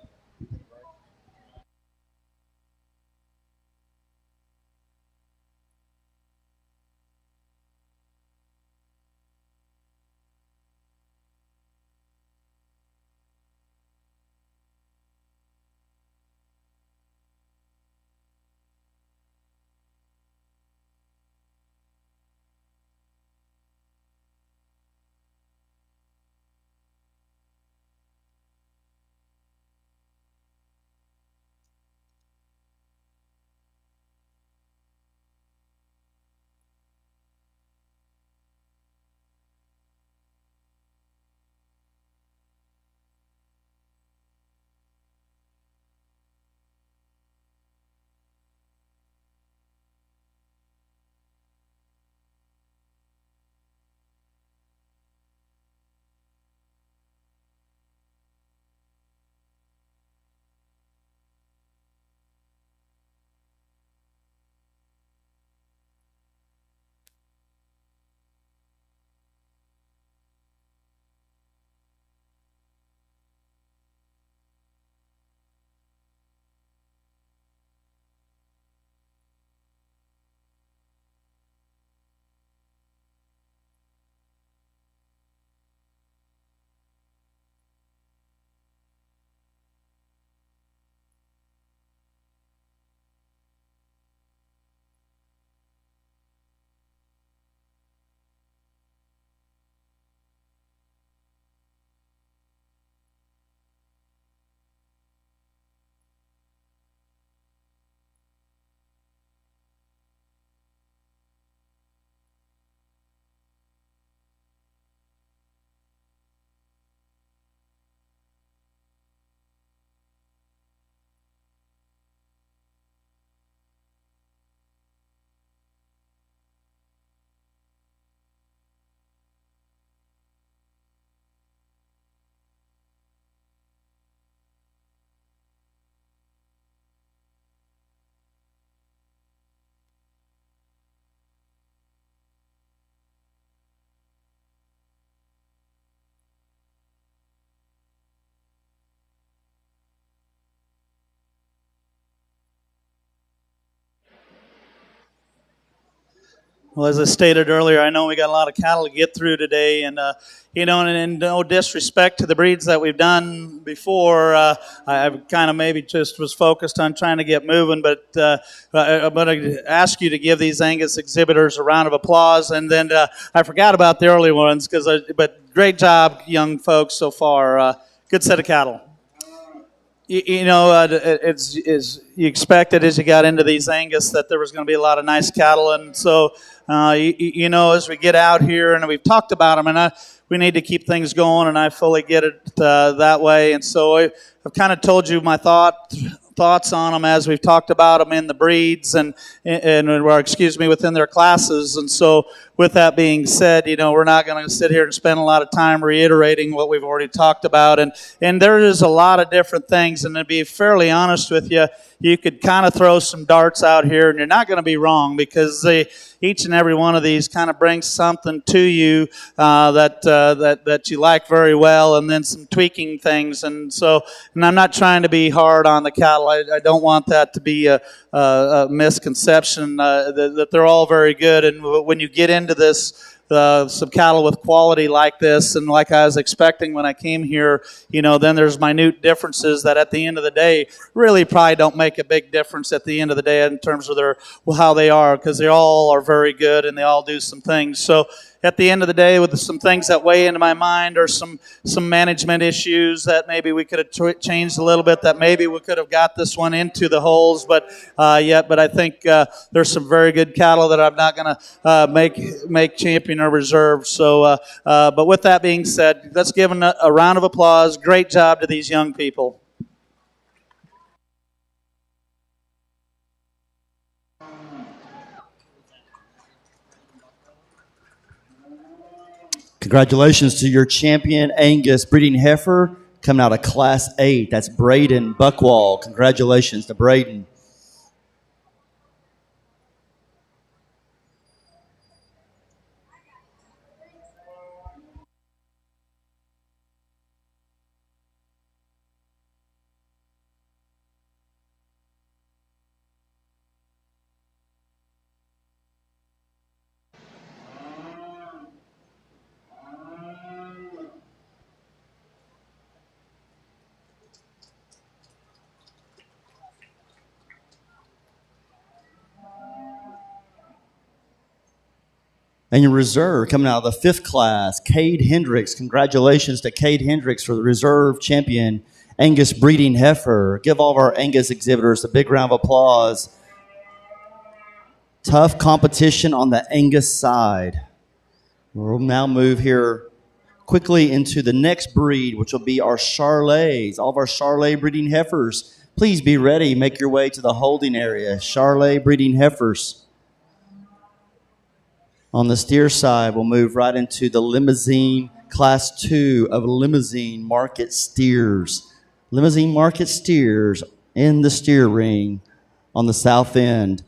Well, as I stated earlier, I know we got a lot of cattle to get through today, and and no disrespect to the breeds that we've done before, I kind of maybe just was focused on trying to get moving, but I'm going to ask you to give these Angus exhibitors a round of applause, and then I forgot about the early ones, but great job, young folks, so far. Good set of cattle. It's you expected as you got into these Angus that there was going to be a lot of nice cattle, and so as we get out here and we've talked about them, and we need to keep things going, and I fully get it that way, and so I've kind of told you my thoughts on them as we've talked about them in the breeds within their classes. And so with that being said, we're not going to sit here and spend a lot of time reiterating what we've already talked about. And there is a lot of different things. And to be fairly honest with you, you could kind of throw some darts out here and you're not going to be wrong, because each and every one of these kind of brings something to you that you like very well, and then some tweaking things. And I'm not trying to be hard on the cattle. I don't want that to be a misconception that they're all very good. And when you get into this, some cattle with quality like this, and like I was expecting when I came here, then there's minute differences that at the end of the day really probably don't make a big difference at the end of the day in terms of how they are, because they all are very good and they all do some things. So at the end of the day, with some things that weigh into my mind are some management issues that maybe we could have changed a little bit, that maybe we could have got this one into the holes, but I think there's some very good cattle that I'm not going to make champion or reserve. So, but with that being said, let's give them a round of applause. Great job to these young people. Congratulations to your champion Angus breeding heifer coming out of Class 8. That's Braden Buckwall. Congratulations to Braden. And your reserve coming out of the fifth class, Cade Hendricks. Congratulations to Cade Hendricks for the reserve champion Angus breeding heifer. Give all of our Angus exhibitors a big round of applause. Tough competition on the Angus side. We'll now move here quickly into the next breed, which will be our Charolais. All of our Charolais breeding heifers, please be ready. Make your way to the holding area. Charolais breeding heifers. On the steer side, we'll move right into the limousine class 2 of limousine market steers. Limousine market steers in the steer ring on the south end.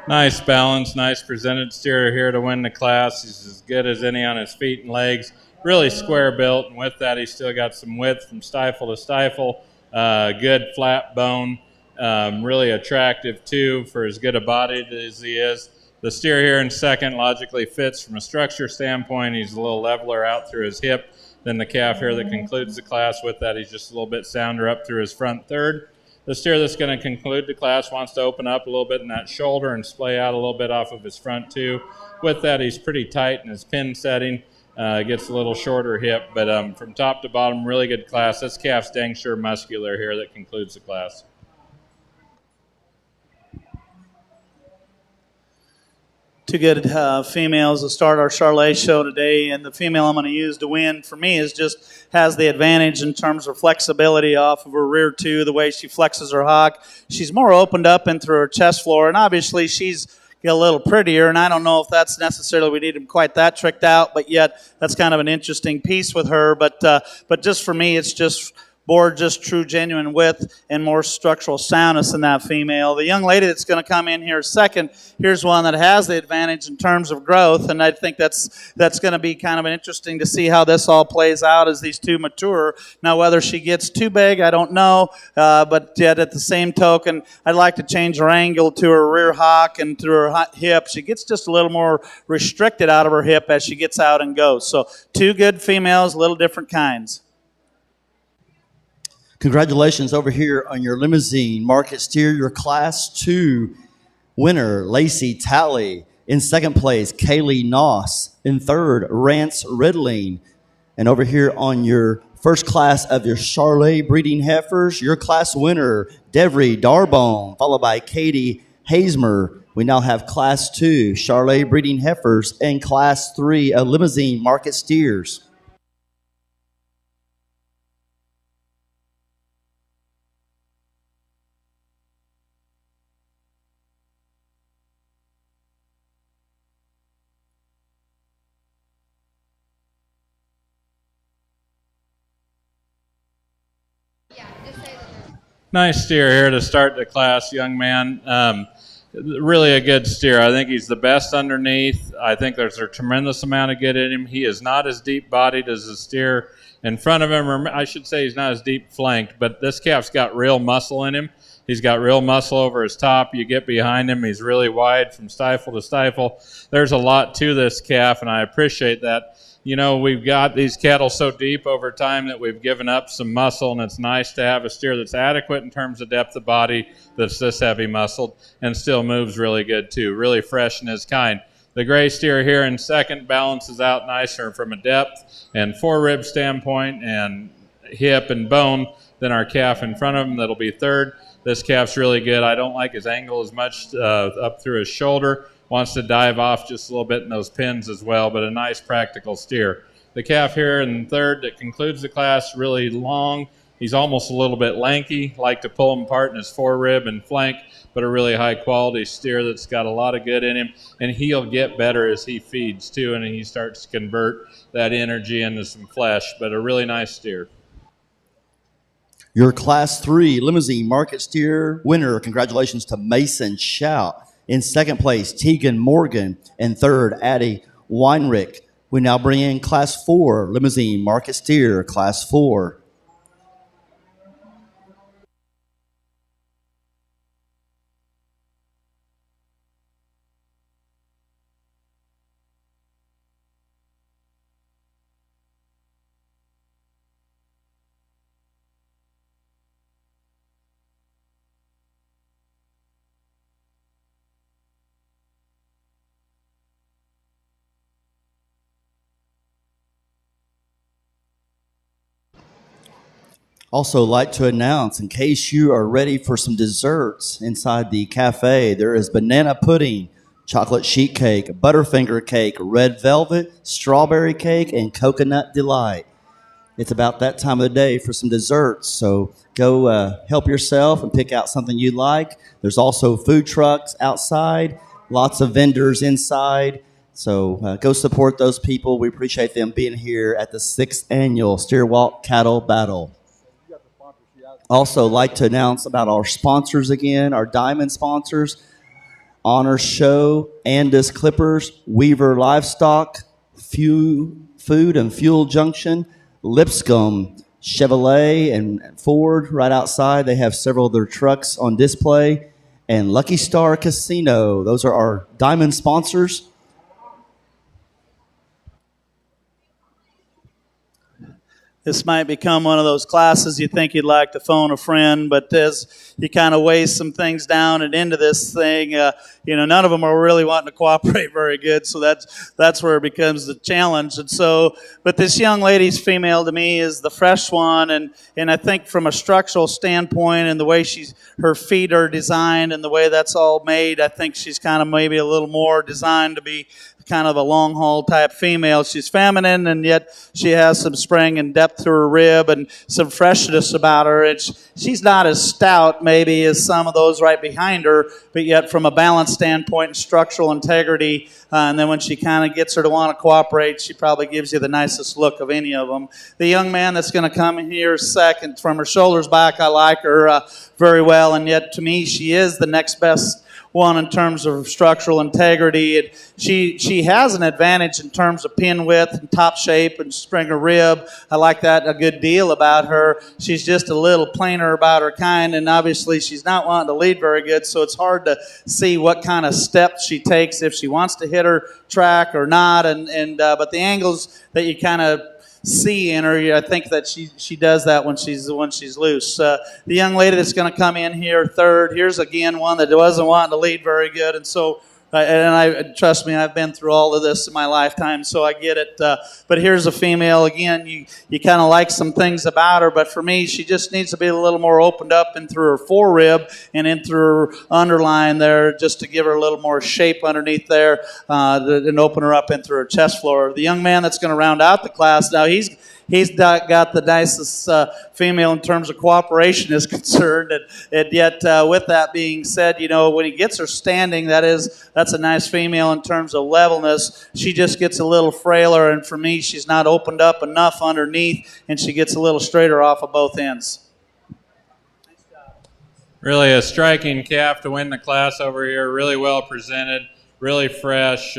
Nice balance, nice presented steer here to win the class. He's as good as any on his feet and legs. Really square built, and with that, he's still got some width from stifle to stifle. Good flat bone. Really attractive, too, for as good a body as he is. The steer here in second logically fits from a structure standpoint. He's a little leveler out through his hip than the calf here that concludes the class. With that, he's just a little bit sounder up through his front third. The steer that's going to conclude the class wants to open up a little bit in that shoulder and splay out a little bit off of his front too. With that, he's pretty tight in his pin setting. Gets a little shorter hip, but from top to bottom, really good class. This calf's dang sure muscular here that concludes the class. Two good females to start our Charolais show today, and the female I'm going to use to win for me is just has the advantage in terms of flexibility off of her rear too, the way she flexes her hock. She's more opened up in through her chest floor, and obviously she's a little prettier, and I don't know if that's necessarily we need them quite that tricked out, but yet that's kind of an interesting piece with her. But just for me, it's just more just true, genuine width and more structural soundness in that female. The young lady that's going to come in here second, here's one that has the advantage in terms of growth, and I think that's going to be kind of interesting to see how this all plays out as these two mature. Now, whether she gets too big, I don't know, but yet at the same token, I'd like to change her angle to her rear hock and to her hip. She gets just a little more restricted out of her hip as she gets out and goes. So two good females, little different kinds. Congratulations over here on your limousine market steer, your Class 2 winner, Lacey Talley. In second place, Kaylee Noss. In third, Rance Riddling. And over here on your first class of your Charolais breeding heifers, your class winner, Devry Darbone, followed by Katie Hazemer. We now have Class 2 Charolais breeding heifers and Class 3 limousine market steers. Nice steer here to start the class, young man. Really a good steer. I think he's the best underneath. I think there's a tremendous amount of good in him. He is not as deep-bodied as the steer in front of him, or I should say he's not as deep-flanked, but this calf's got real muscle in him. He's got real muscle over his top. You get behind him, he's really wide from stifle to stifle. There's a lot to this calf, and I appreciate that. You know, we've got these cattle so deep over time that we've given up some muscle, and it's nice to have a steer that's adequate in terms of depth of body, that's this heavy muscled, and still moves really good too, really fresh in his kind. The gray steer here in second balances out nicer from a depth and forerib standpoint and hip and bone than our calf in front of him that'll be third. This calf's really good. I don't like his angle as much up through his shoulder. Wants to dive off just a little bit in those pins as well, but a nice practical steer. The calf here in third that concludes the class, really long. He's almost a little bit lanky, like to pull him apart in his forerib and flank, but a really high quality steer that's got a lot of good in him, and he'll get better as he feeds too, and he starts to convert that energy into some flesh, but a really nice steer. Your Class 3 limousine market steer winner, congratulations to Mason Shout. In second place, Tegan Morgan. And third, Addie Weinrich. We now bring in Class 4 limousine market steer, Class 4. Also like to announce, in case you are ready for some desserts inside the cafe, there is banana pudding, chocolate sheet cake, butterfinger cake, red velvet, strawberry cake, and coconut delight. It's about that time of the day for some desserts, so go help yourself and pick out something you like. There's also food trucks outside, lots of vendors inside. So go support those people. We appreciate them being here at the 6th annual Stierwalt Cattle Battle. Also like to announce about our sponsors again, our diamond sponsors, Honor Show, Andis Clippers, Weaver Livestock, Food and Fuel Junction, Lipscomb Chevrolet and Ford right outside. They have several of their trucks on display. And Lucky Star Casino. Those are our diamond sponsors. This might become one of those classes you think you'd like to phone a friend, but as you kind of weigh some things down and into this thing, none of them are really wanting to cooperate very good, so that's where it becomes the challenge. And so, but this young lady's female to me is the fresh one, and I think from a structural standpoint and the way her feet are designed and the way that's all made, I think she's kind of maybe a little more designed to be kind of a long haul type female. She's feminine, and yet she has some spring and depth depth to her rib and some freshness about her. She's not as stout maybe as some of those right behind her, but yet from a balance standpoint and structural integrity, and then when she kind of gets her to want to cooperate, she probably gives you the nicest look of any of them. The young man that's going to come in here second, from her shoulders back, I like her very well, and yet to me she is the next best one in terms of structural integrity. And she has an advantage in terms of pin width and top shape and springer rib. I like that a good deal about her. She's just a little plainer about her kind, and obviously she's not wanting to lead very good, so it's hard to see what kind of steps she takes, if she wants to hit her track or not. But the angles that you kind of see in her, I think that she does that when she's loose. The young lady that's going to come in here third, here's again one that wasn't wanting to lead very good, and so trust me, I've been through all of this in my lifetime, so I get it. But here's a female again. You kind of like some things about her, but for me, she just needs to be a little more opened up in through her forerib and in through her underline there, just to give her a little more shape underneath there, and open her up in through her chest floor. The young man that's going to round out the class now, he's got the nicest female in terms of cooperation is concerned, and yet with that being said, when he gets her standing, that's a nice female in terms of levelness. She just gets a little frailer, and for me, she's not opened up enough underneath, and she gets a little straighter off of both ends. Really a striking calf to win the class over here. Really well presented, really fresh,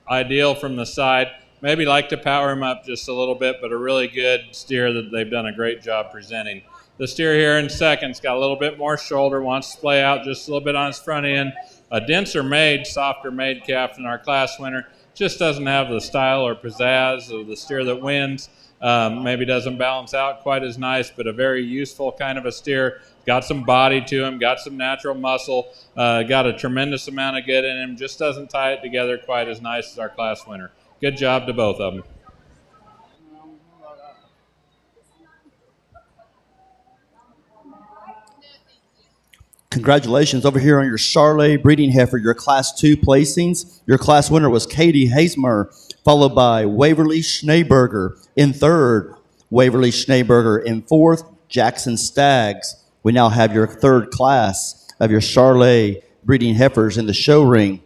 ideal from the side. Maybe like to power him up just a little bit, but a really good steer that they've done a great job presenting. The steer here in second's got a little bit more shoulder, wants to play out just a little bit on his front end. A denser made, softer made calf than our class winner. Just doesn't have the style or pizzazz of the steer that wins. Maybe doesn't balance out quite as nice, but a very useful kind of a steer. Got some body to him, got some natural muscle, got a tremendous amount of good in him. Just doesn't tie it together quite as nice as our class winner. Good job to both of them. Congratulations over here on your Charlet breeding heifer, your Class 2 placings. Your class winner was Katie Hazemer, followed by Waverly Schneeberger in third, Waverly Schneeberger in fourth, Jackson Staggs. We now have your third class of your Charlet breeding heifers in the show ring.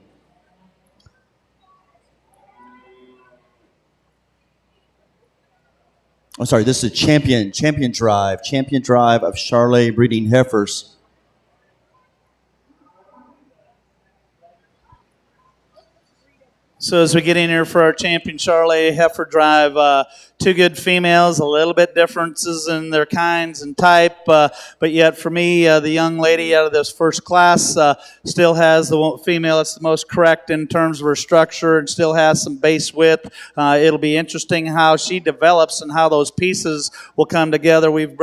I'm sorry, this is champion drive of Charlet breeding heifers. So as we get in here for our champion Charlet heifer drive, two good females, a little bit differences in their kinds and type, but yet for me, the young lady out of this first class still has the female that's the most correct in terms of her structure and still has some base width. It'll be interesting how she develops and how those pieces will come together. We've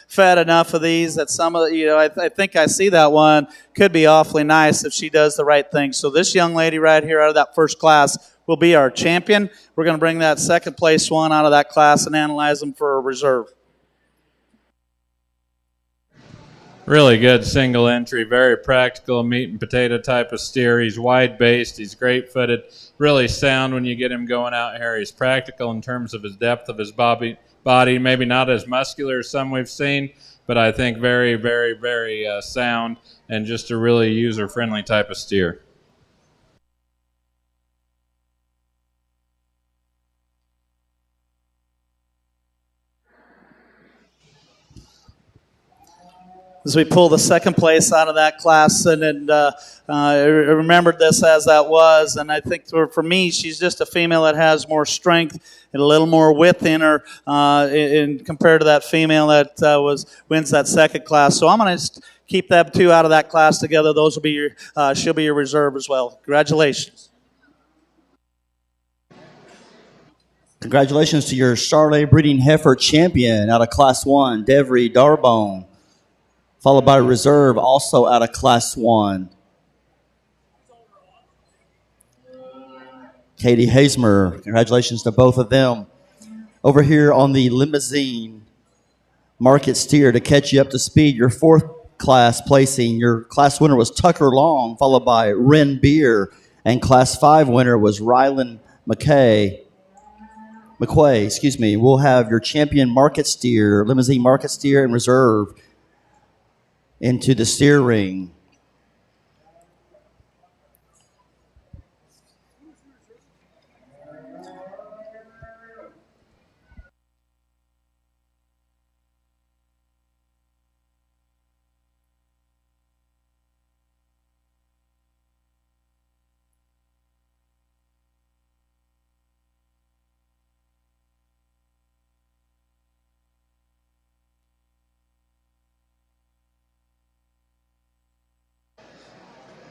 fed enough of these that some of I think I see that one could be awfully nice if she does the right thing. So this young lady right here out of that first class will be our champion. We're going to bring that second place one out of that class and analyze them for a reserve. Really good single entry, very practical meat and potato type of steer. He's wide based, he's great footed, really sound when you get him going out here. He's practical in terms of his depth of his body, maybe not as muscular as some we've seen, but I think very, very, very sound and just a really user-friendly type of steer. As we pull the second place out of that class, and I remembered this as that was, and I think for me, she's just a female that has more strength and a little more width in her, in compared to that female that wins that second class. So I'm going to keep that two out of that class together. Those will be she'll be your reserve as well. Congratulations. Congratulations to your Charlet breeding heifer champion out of Class 1, Devry Darbone, followed by reserve also out of Class 1. Katie Hazemer, congratulations to both of them. Over here on the limousine market steer to catch you up to speed, your fourth class placing, your class winner was Tucker Long, followed by Ren Beer, and Class 5 winner was Rylan McKay. McQuay, excuse me, we'll have your champion market steer, limousine market steer and reserve into the steer ring.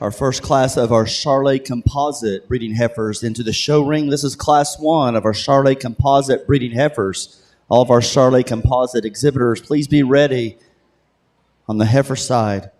Our first class of our Charolais Composite breeding heifers into the show ring. This is class 1 of our Charolais Composite breeding heifers. All of our Charolais Composite exhibitors, please be ready on the heifer side.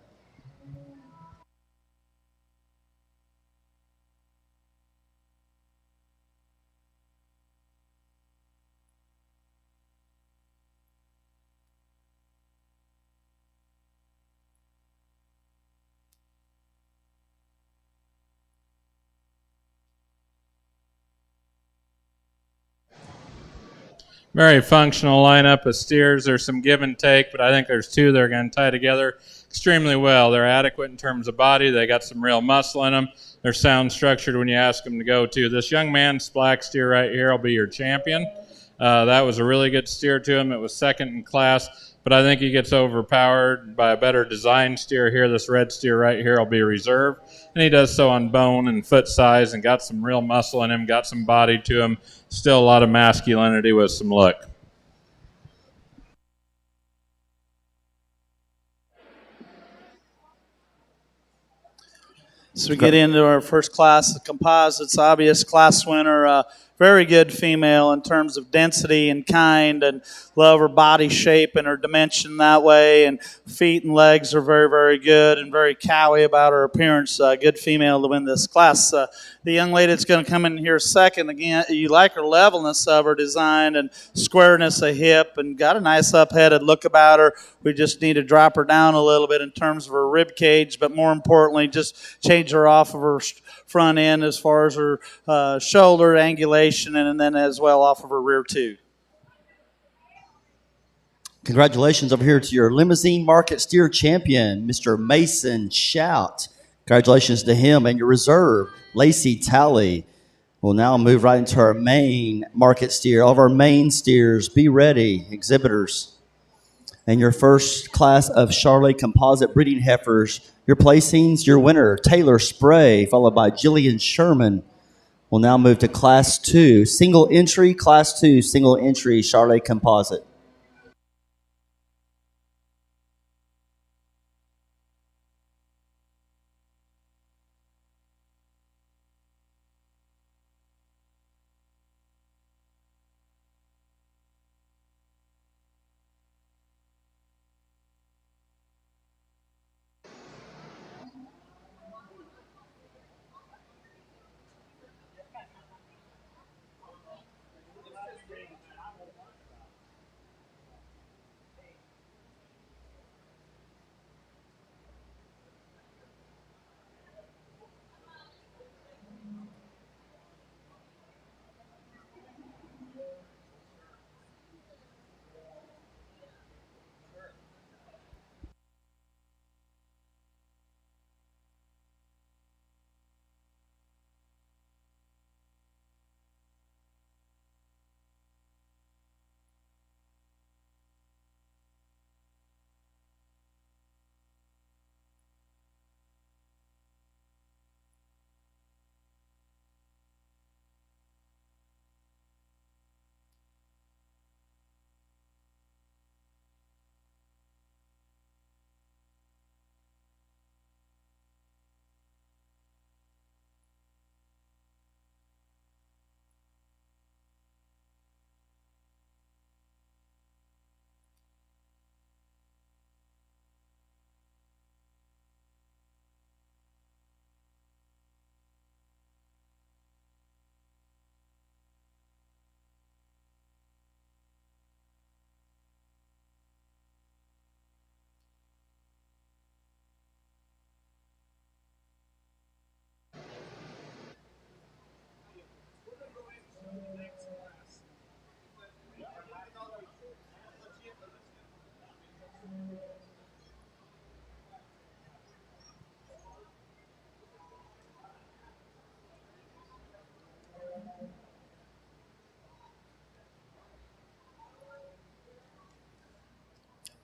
Very functional lineup of steers. There's some give and take, but I think there's two that are going to tie together extremely well. They're adequate in terms of body. They got some real muscle in them. They're sound structured when you ask them to go to. This young man's black steer right here will be your champion. That was a really good steer to him. It was second in class, but I think he gets overpowered by a better designed steer here. This red steer right here will be reserve, and he does so on bone and foot size and got some real muscle in him, got some body to him. Still a lot of masculinity with some look. So we get into our first class of composites, obvious class winner, very good female in terms of density and kind, and love her body shape and her dimension that way, and feet and legs are very, very good and very cowy about her appearance. Good female to win this class. The young lady that's going to come in here second, again, you like her levelness of her design and squareness of hip, and got a nice up-headed look about her. We just need to drop her down a little bit in terms of her rib cage, but more importantly, just change her off of her front end as far as her shoulder angulation, and then as well off of her rear too. Congratulations over here to your limousine market steer champion, Mr. Mason Shout. Congratulations to him and your reserve, Lacey Talley. We'll now move right into our main market steer. All of our main steers, be ready, exhibitors. And your first class of Charolais Composite breeding heifers, your placings, your winner, Taylor Spray, followed by Jillian Sherman. We'll now move to class 2, single entry, class 2, single entry Charolais Composite.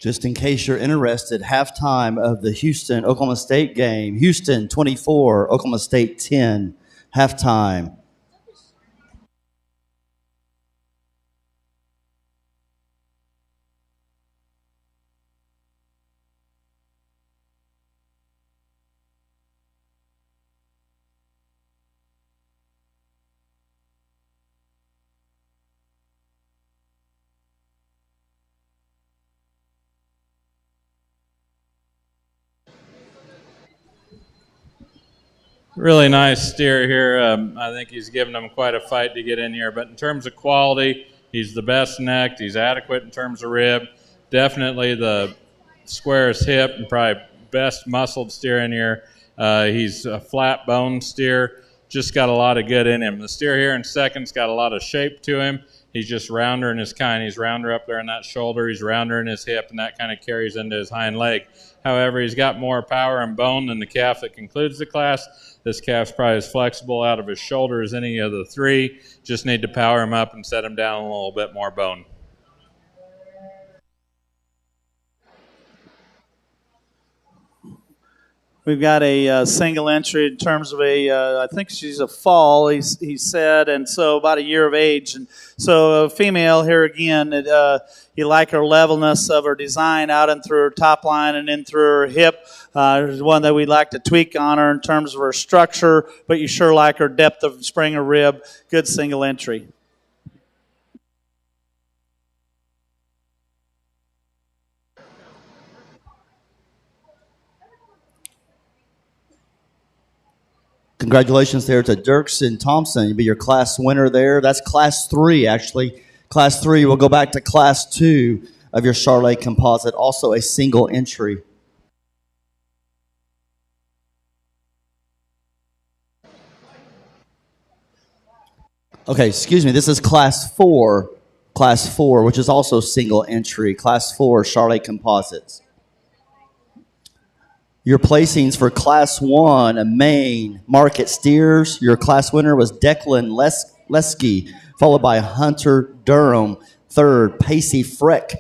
Just in case you're interested, halftime of the Houston-Oklahoma State game. Houston 24, Oklahoma State 10. Halftime. Really nice steer here. I think he's given them quite a fight to get in here. But in terms of quality, he's the best necked. He's adequate in terms of rib. Definitely the squarest hip and probably best muscled steer in here. He's a flat bone steer. Just got a lot of good in him. The steer here in second's got a lot of shape to him. He's just rounder in his kind. He's rounder up there in that shoulder. He's rounder in his hip, and that kind of carries into his hind leg. However, he's got more power and bone than the calf that concludes the class. This calf's probably as flexible out of his shoulder as any of the three. Just need to power him up and set him down a little bit more bone. We've got a single entry in terms of I think she's a fall, he said, and so about a year of age. And so a female here again, you like her levelness of her design out and through her top line and in through her hip. There's one that we'd like to tweak on her in terms of her structure, but you sure like her depth of spring or rib. Good single entry. Congratulations there to Dirksen Thompson. You'll be your class winner there. That's class 3, actually. Class 3 will go back to class 2 of your Charlet composite, also a single entry. Okay, excuse me. This is class 4, which is also single entry. Class 4 Charlet composites. Your placings for Class 1, a Maine Market Steers. Your class winner was Declan Lesky, followed by Hunter Durham. Third, Pacey Freck.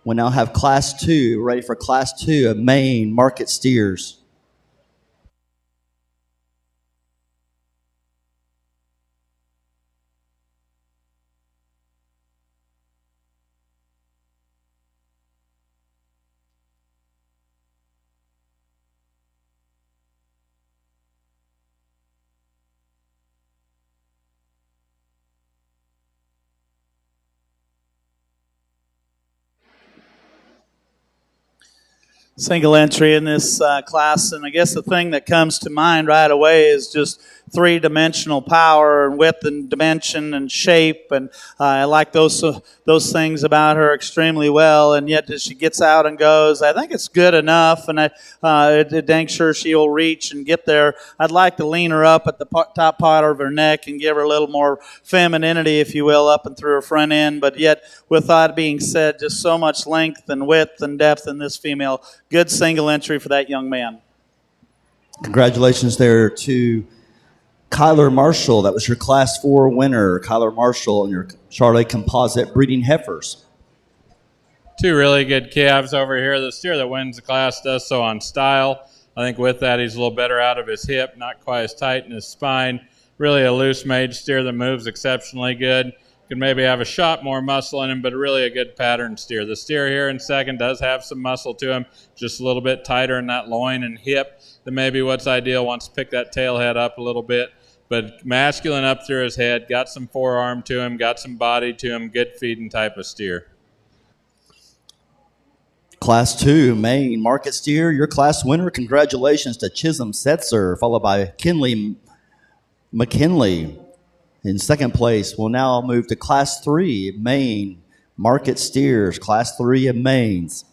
We now have Class 2, ready for Class 2, a Maine Market Steers. Single entry in this class, and I guess the thing that comes to mind right away is just three-dimensional power and width and dimension and shape, and I like those things about her extremely well. And yet, as she gets out and goes, I think it's good enough, and I dang sure she'll reach and get there. I'd like to lean her up at the top part of her neck and give her a little more femininity, if you will, up and through her front end. But yet, with that being said, just so much length and width and depth in this female. Good single entry for that young man. Congratulations there to Kyler Marshall. That was your Class 4 winner, Kyler Marshall, and your Charlet composite breeding heifers. Two really good calves over here. The steer that wins the class does so on style. I think with that he's a little better out of his hip, not quite as tight in his spine. Really a loose-made steer that moves exceptionally good. Could maybe have a shot more muscle in him, but really a good pattern steer. The steer here in second does have some muscle to him, just a little bit tighter in that loin and hip than maybe what's ideal. Wants to pick that tail head up a little bit, but masculine up through his head, got some forearm to him, got some body to him, good feeding type of steer. Class 2, Maine Market Steer, your class winner. Congratulations to Chisholm Setzer, followed by Kinley McKinley. In second place, we'll now move to Class 3, Maine Market Steers, Class 3 of Maines.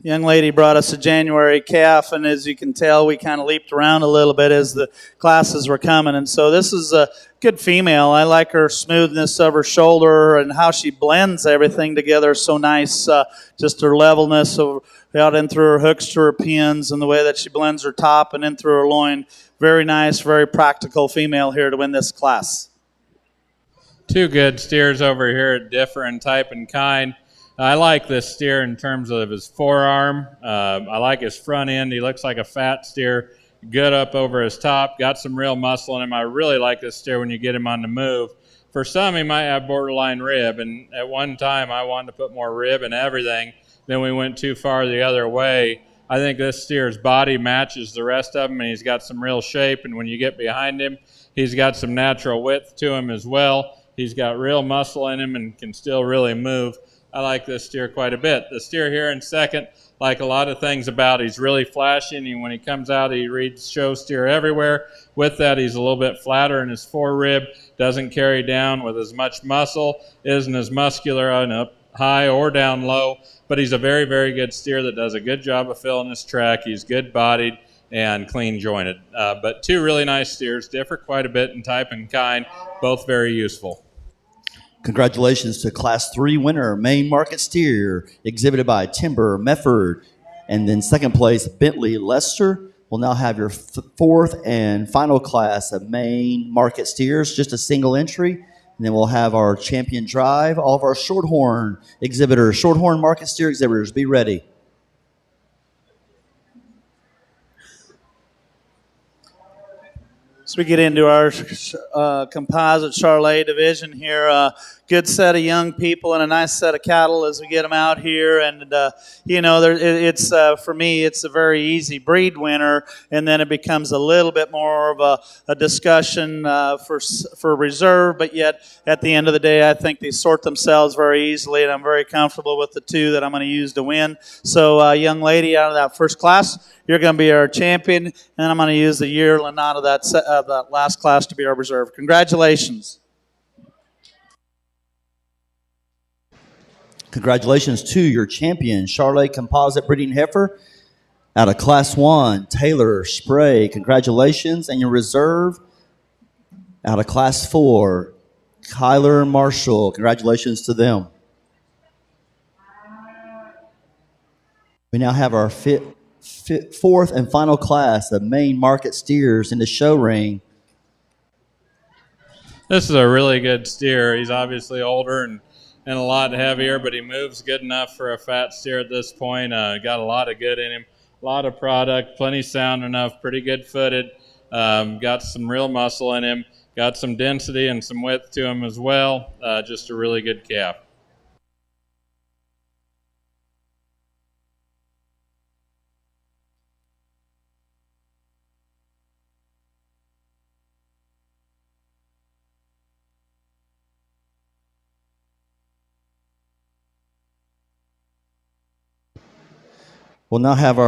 young lady brought us a January calf, and as you can tell, we kind of leaped around a little bit as the classes were coming. And so this is a good female. I like her smoothness of her shoulder and how she blends everything together so nice. Just her levelness of out in through her hooks to her pins, and the way that she blends her top and in through her loin. Very nice, very practical female here to win this class. Two good steers over here, different type and kind. I like this steer in terms of his forearm. I like his front end. He looks like a fat steer, good up over his top, got some real muscle in him. I really like this steer when you get him on the move. For some, he might have borderline rib, and at one time I wanted to put more rib in everything. Then we went too far the other way. I think this steer's body matches the rest of them, and he's got some real shape, and when you get behind him, he's got some natural width to him as well. He's got real muscle in him and can still really move. I like this steer quite a bit. The steer here in second, like a lot of things about, he's really flashy, and when he comes out, he reads show steer everywhere. With that, he's a little bit flatter in his forerib, doesn't carry down with as much muscle, isn't as muscular on up high or down low, but he's a very, very good steer that does a good job of filling his track. He's good-bodied and clean jointed. But two really nice steers, differ quite a bit in type and kind, both very useful. Congratulations to Class 3 winner, Main Market Steer, exhibited by Timber Mefford. And then second place, Bentley Lester. We'll now have your fourth and final class of Main Market Steers, just a single entry. And then we'll have our champion drive. All of our Shorthorn exhibitors, Shorthorn Market Steer exhibitors, be ready. So we get into our composite Charolais division here. Good set of young people and a nice set of cattle as we get them out here. And, it's for me, it's a very easy breed winner. And then it becomes a little bit more of a discussion for reserve. But yet, at the end of the day, I think they sort themselves very easily. And I'm very comfortable with the two that I'm going to use to win. So, young lady out of that first class, you're going to be our champion. And I'm going to use the yearling out of that last class to be our reserve. Congratulations. Congratulations to your champion, Charolais Composite Breeding Heifer out of Class 1, Taylor Spray. Congratulations. And your reserve out of Class 4, Kyler Marshall. Congratulations to them. We now have our fourth and final class of Main Market Steers in the show ring. This is a really good steer. He's obviously older and a lot heavier, but he moves good enough for a fat steer at this point. Got a lot of good in him, a lot of product, plenty sound enough, pretty good footed. Got some real muscle in him, got some density and some width to him as well. Just a really good calf. We'll now have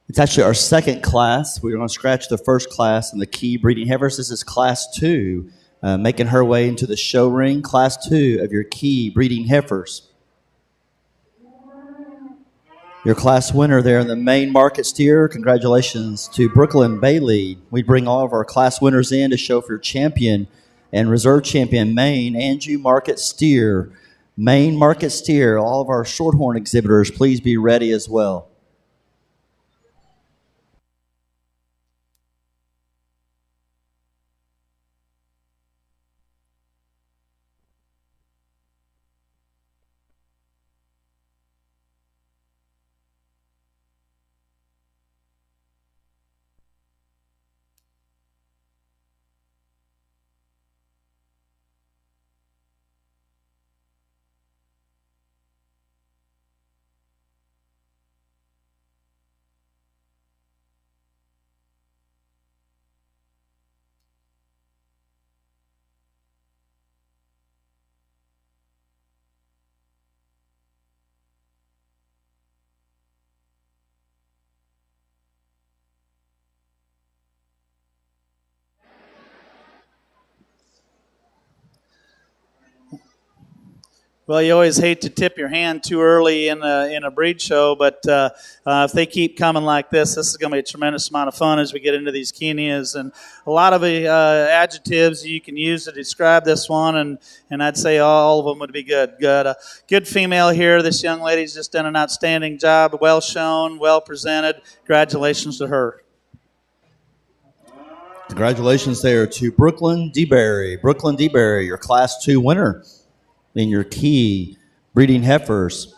it's actually our second class. We're going to scratch the first class in the key breeding heifers. This is Class 2, making her way into the show ring. Class 2 of your key breeding heifers. Your class winner there in the Main Market Steer. Congratulations to Brooklyn Bailey. We bring all of our class winners in to show for champion and reserve champion Main Anjou Market Steer. Main Market Steer, all of our Shorthorn exhibitors, please be ready as well. Well, you always hate to tip your hand too early in a breed show, but if they keep coming like this is going to be a tremendous amount of fun as we get into these Kenias. And a lot of adjectives you can use to describe this one, and I'd say all of them would be good. Good female here. This young lady's just done an outstanding job, well shown, well presented. Congratulations to her. Congratulations there to Brooklyn DeBerry. Brooklyn DeBerry, your Class 2 winner in your key breeding heifers.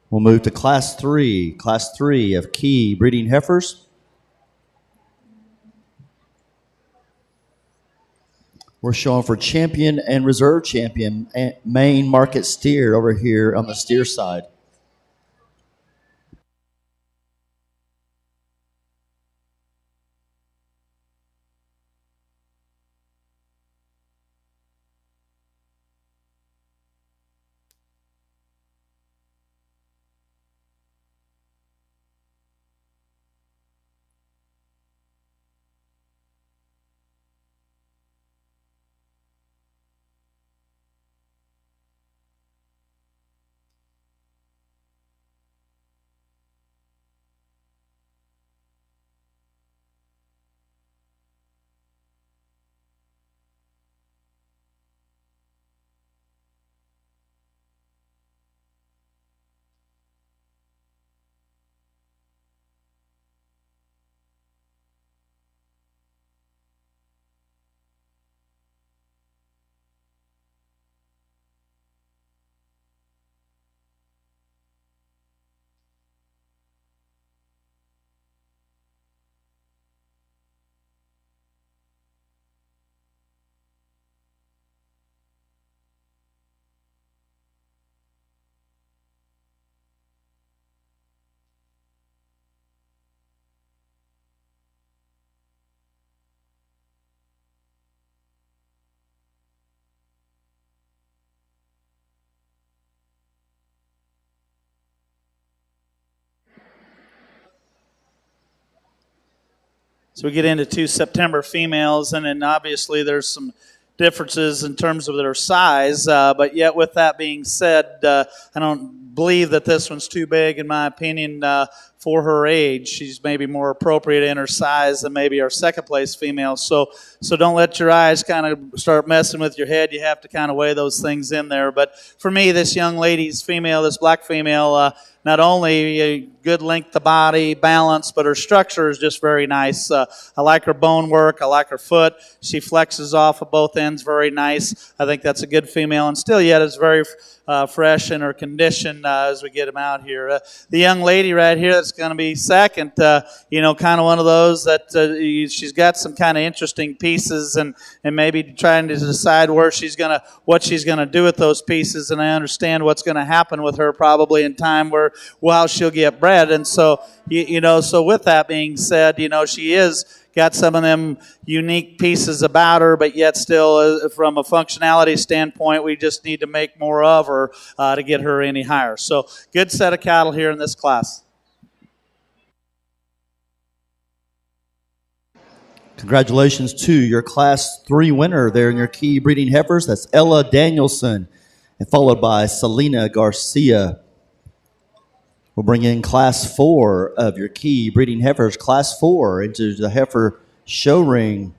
We'll move to Class 3. Class 3 of key breeding heifers. We're showing for champion and reserve champion main market steer over here on the steer side. So we get into 2 September females, and then obviously there's some differences in terms of their size, but yet with that being said, I don't believe that this one's too big, in my opinion, for her age. She's maybe more appropriate in her size than maybe our second place female. So don't let your eyes kind of start messing with your head. You have to kind of weigh those things in there. But for me, this young lady's female, this black female, not only a good length of body, balance, but her structure is just very nice. I like her bone work. I like her foot. She flexes off of both ends very nice. I think that's a good female, and still yet is very fresh in her condition as we get them out here. The young lady right here that's going to be second, kind of one of those that she's got some kind of interesting pieces and maybe trying to decide what she's going to do with those pieces, and I understand what's going to happen with her probably in time while she'll get bred. And so, so with that being said, she is got some of them unique pieces about her, but yet still, from a functionality standpoint, we just need to make more of her to get her any higher. So good set of cattle here in this class. Congratulations to your Class 3 winner there in your key breeding heifers. That's Ella Danielson, and followed by Selena Garcia. We'll bring in Class 4 of your key breeding heifers. Class 4 into the heifer show ring.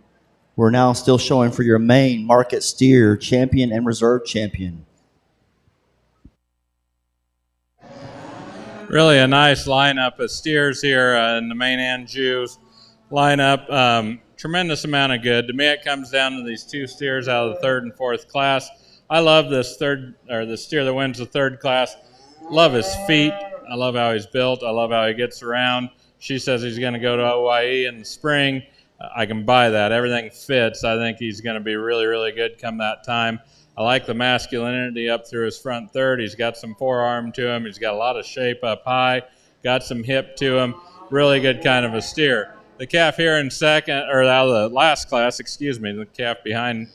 We're now still showing for your main market steer champion and reserve champion. Really a nice lineup of steers here in the main Anjou's lineup. Tremendous amount of good. To me, it comes down to these 2 steers out of the 3rd and 4th class. I love the steer that wins the 3rd class. Love his feet. I love how he's built. I love how he gets around. She says he's going to go to Hawaii in the spring. I can buy that. Everything fits. I think he's going to be really, really good come that time. I like the masculinity up through his front third. He's got some forearm to him. He's got a lot of shape up high. Got some hip to him. Really good kind of a steer. The calf here in second, or out of the last class, the calf behind,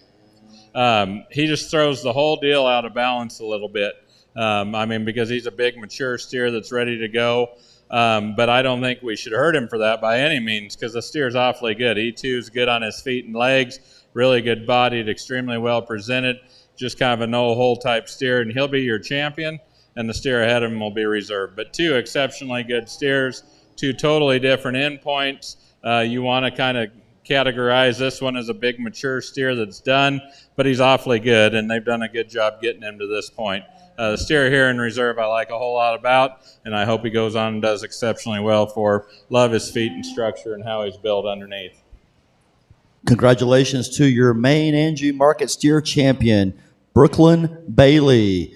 he just throws the whole deal out of balance a little bit. Because he's a big, mature steer that's ready to go. But I don't think we should hurt him for that by any means, because the steer's awfully good. He too is good on his feet and legs. really good bodied, extremely well presented, just kind of a no-hole type steer, and he'll be your champion, and the steer ahead of him will be reserved. But two exceptionally good steers, two totally different endpoints. You want to kind of categorize this one as a big mature steer that's done, but he's awfully good, and they've done a good job getting him to this point. The steer here in reserve I like a whole lot about, and I hope he goes on and does exceptionally well for love his feet and structure and how he's built underneath. Congratulations to your main Angie Market Steer champion, Brooklyn Bailey,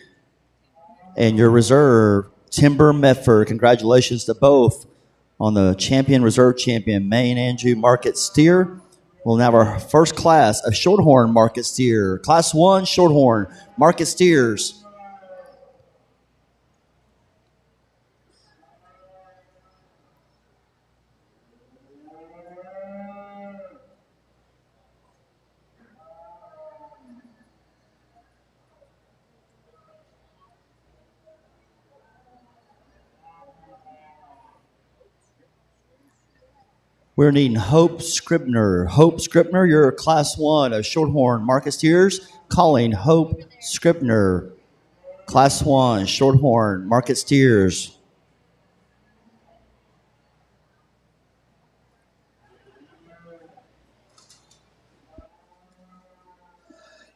and your reserve, Timber Medford. Congratulations to both on the champion, reserve champion, main Angie Market Steer. We'll now have our first class of Shorthorn Market Steer. Class 1 Shorthorn Market Steers. We're needing Hope Scribner. Hope Scribner, you're Class 1 of Shorthorn Market Steers. Calling Hope Scribner. Class 1 Shorthorn Market Steers.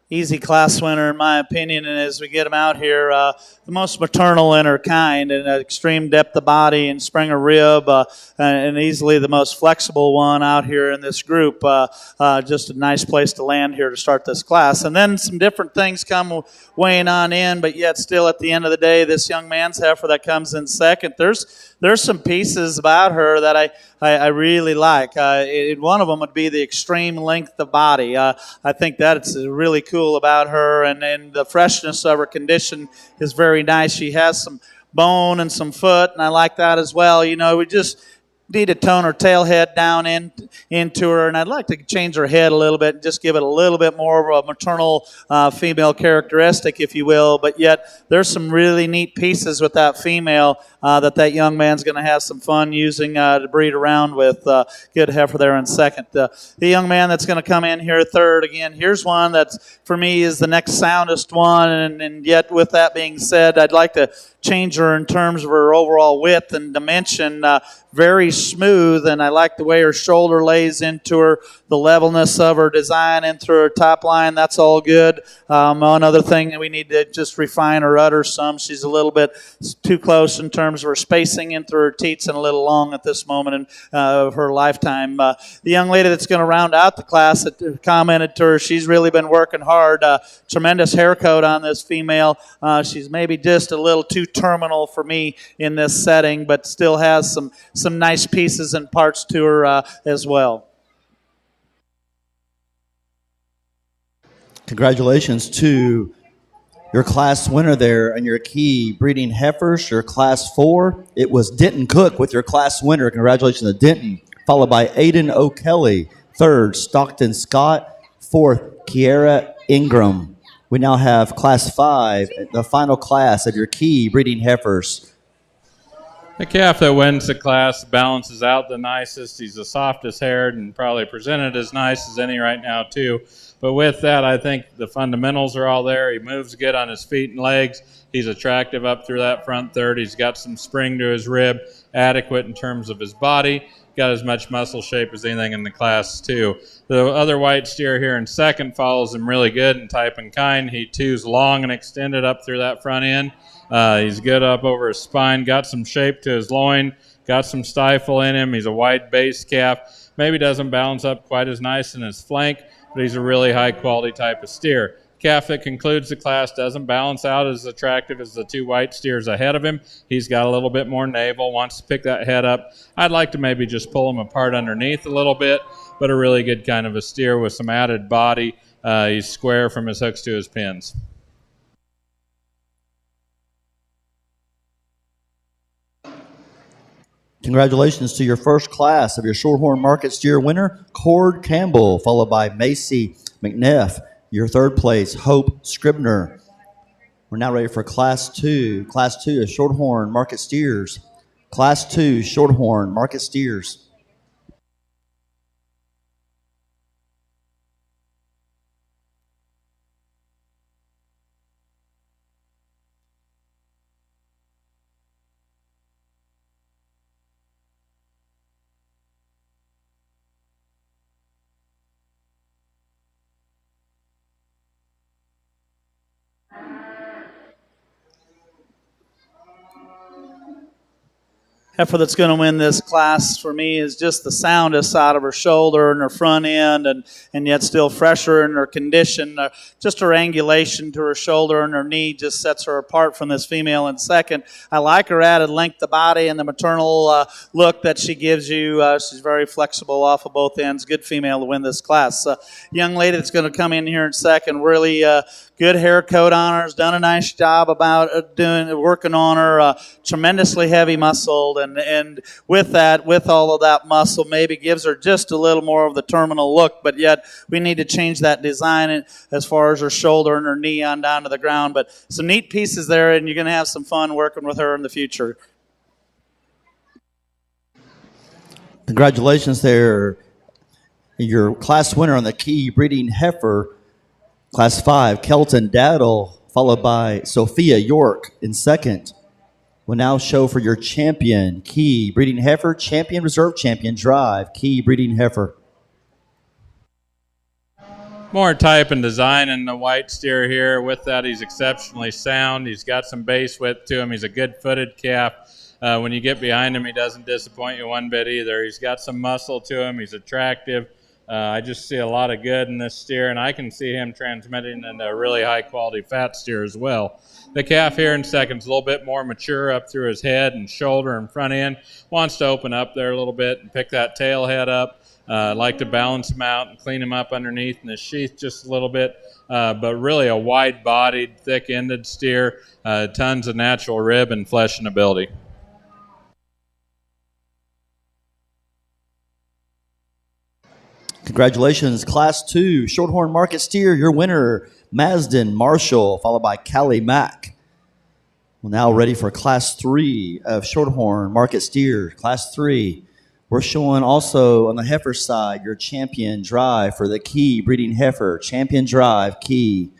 Easy class winner, in my opinion, and as we get them out here, the most maternal in her kind, and extreme depth of body and spring of rib, and easily the most flexible one out here in this group. Just a nice place to land here to start this class. And then some different things come weighing on in, but yet still at the end of the day, this young man's heifer that comes in second, there's some pieces about her that I really like. One of them would be the extreme length of body. I think that's really cool about her, and the freshness of her condition is very nice. She has some bone and some foot, and I like that as well. You know, we just need to tone her tail head down into her, and I'd like to change her head a little bit and just give it a little bit more of a maternal female characteristic, if you will. But yet there's some really neat pieces with that female that young man's going to have some fun using to breed around with. Good heifer there in second. The young man that's going to come in here third, again, here's one that's, for me, is the next soundest one, and yet with that being said, I'd like to change her in terms of her overall width and dimension. Very smooth, and I like the way her shoulder lays into her, the levelness of her design and through her top line. That's all good. One other thing that we need to just refine her udder some. She's a little bit too close in terms of her spacing in through her teats and a little long at this moment of her lifetime. The young lady that's going to round out the class that commented to her, she's really been working hard. Tremendous hair coat on this female. She's maybe just a little too terminal for me in this setting, but still has some nice pieces and parts to her as well. Congratulations to your class winner there and your key breeding heifers, your class 4. It was Denton Cook with your class winner. Congratulations to Denton, followed by Aiden O'Kelly. Third, Stockton Scott. Fourth, Kiera Ingram. We now have class 5, the final class of your key breeding heifers. The calf that wins the class balances out the nicest. He's the softest haired and probably presented as nice as any right now, too. But with that, I think the fundamentals are all there. He moves good on his feet and legs. He's attractive up through that front third. He's got some spring to his rib, adequate in terms of his body. Got as much muscle shape as anything in the class, too. The other white steer here in second follows him really good in type and kind. He two's long and extended up through that front end. He's good up over his spine, got some shape to his loin, got some stifle in him. He's a wide base calf. Maybe doesn't balance up quite as nice in his flank, but he's a really high-quality type of steer. Calf that concludes the class doesn't balance out as attractive as the two white steers ahead of him. He's got a little bit more navel, wants to pick that head up. I'd like to maybe just pull him apart underneath a little bit, but a really good kind of a steer with some added body. He's square from his hooks to his pins. Congratulations to your first class of your Shorthorn Market Steer winner, Cord Campbell, followed by Macy McNeff. Your third place, Hope Scribner. We're now ready for Class 2. Class 2 is Shorthorn Market Steers. Class 2, Shorthorn Market Steers. heifer that's going to win this class for me is just the soundest out of her shoulder and her front end, and yet still fresher in her condition. Just her angulation to her shoulder and her knee just sets her apart from this female in second. I like her added length of body and the maternal look that she gives you. She's very flexible off of both ends. Good female to win this class. Young lady that's going to come in here in second, really good hair coat on her, has done a nice job about working on her, tremendously heavy muscled, and with all of that muscle, maybe gives her just a little more of the terminal look, but yet we need to change that design as far as her shoulder and her knee on down to the ground. But some neat pieces there, and you're going to have some fun working with her in the future. Congratulations there. Your class winner on the key breeding heifer, Class 5, Kelton Daddle, followed by Sophia York in second. Will now show for your champion, key breeding heifer, champion, reserve champion, drive, key breeding heifer. More type and design in the white steer here. With that, he's exceptionally sound. He's got some base width to him. He's a good-footed calf. When you get behind him, he doesn't disappoint you one bit either. He's got some muscle to him. He's attractive. I just see a lot of good in this steer, and I can see him transmitting into a really high-quality fat steer as well. The calf here in second is a little bit more mature up through his head and shoulder and front end. Wants to open up there a little bit and pick that tail head up. Like to balance him out and clean him up underneath in the sheath just a little bit. But really a wide-bodied, thick-ended steer. Tons of natural rib and flesh and ability. Congratulations, Class 2, Shorthorn Market Steer, your winner, Masden Marshall, followed by Callie Mack. We're now ready for Class 3 of Shorthorn Market Steer. Class 3, we're showing also on the heifer side your champion drive for the key breeding heifer. Champion drive, key.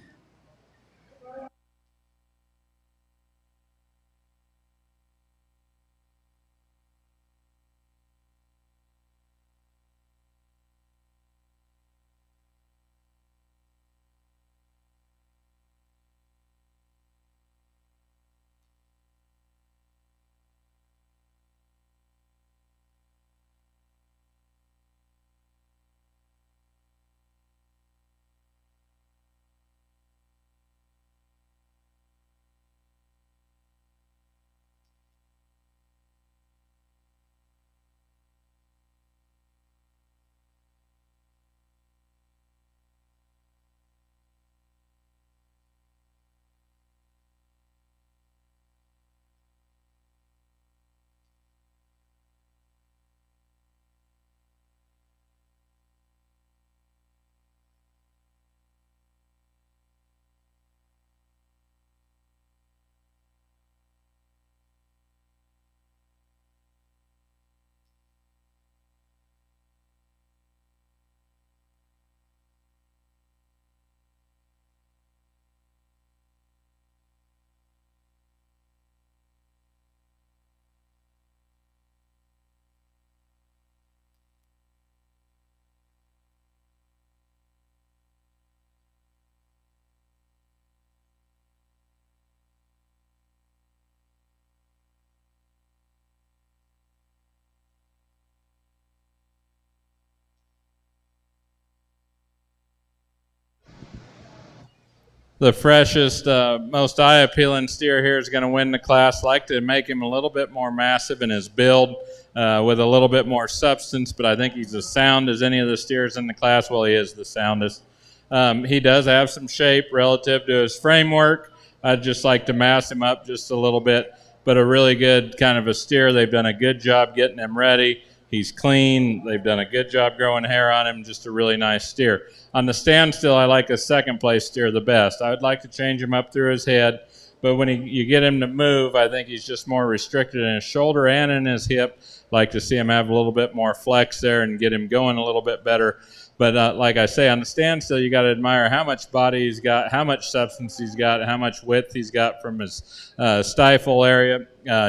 The freshest, most eye-appealing steer here is going to win the class. Like to make him a little bit more massive in his build with a little bit more substance, but I think he's as sound as any of the steers in the class. Well, he is the soundest. He does have some shape relative to his framework. I'd just like to mass him up just a little bit, but a really good kind of a steer. They've done a good job getting him ready. He's clean. They've done a good job growing hair on him. Just a really nice steer. On the standstill, I like a second-place steer the best. I would like to change him up through his head, but when you get him to move, I think he's just more restricted in his shoulder and in his hip. Like to see him have a little bit more flex there and get him going a little bit better. But like I say, on the standstill, you got to admire how much body he's got, how much substance he's got, how much width he's got from his stifle area.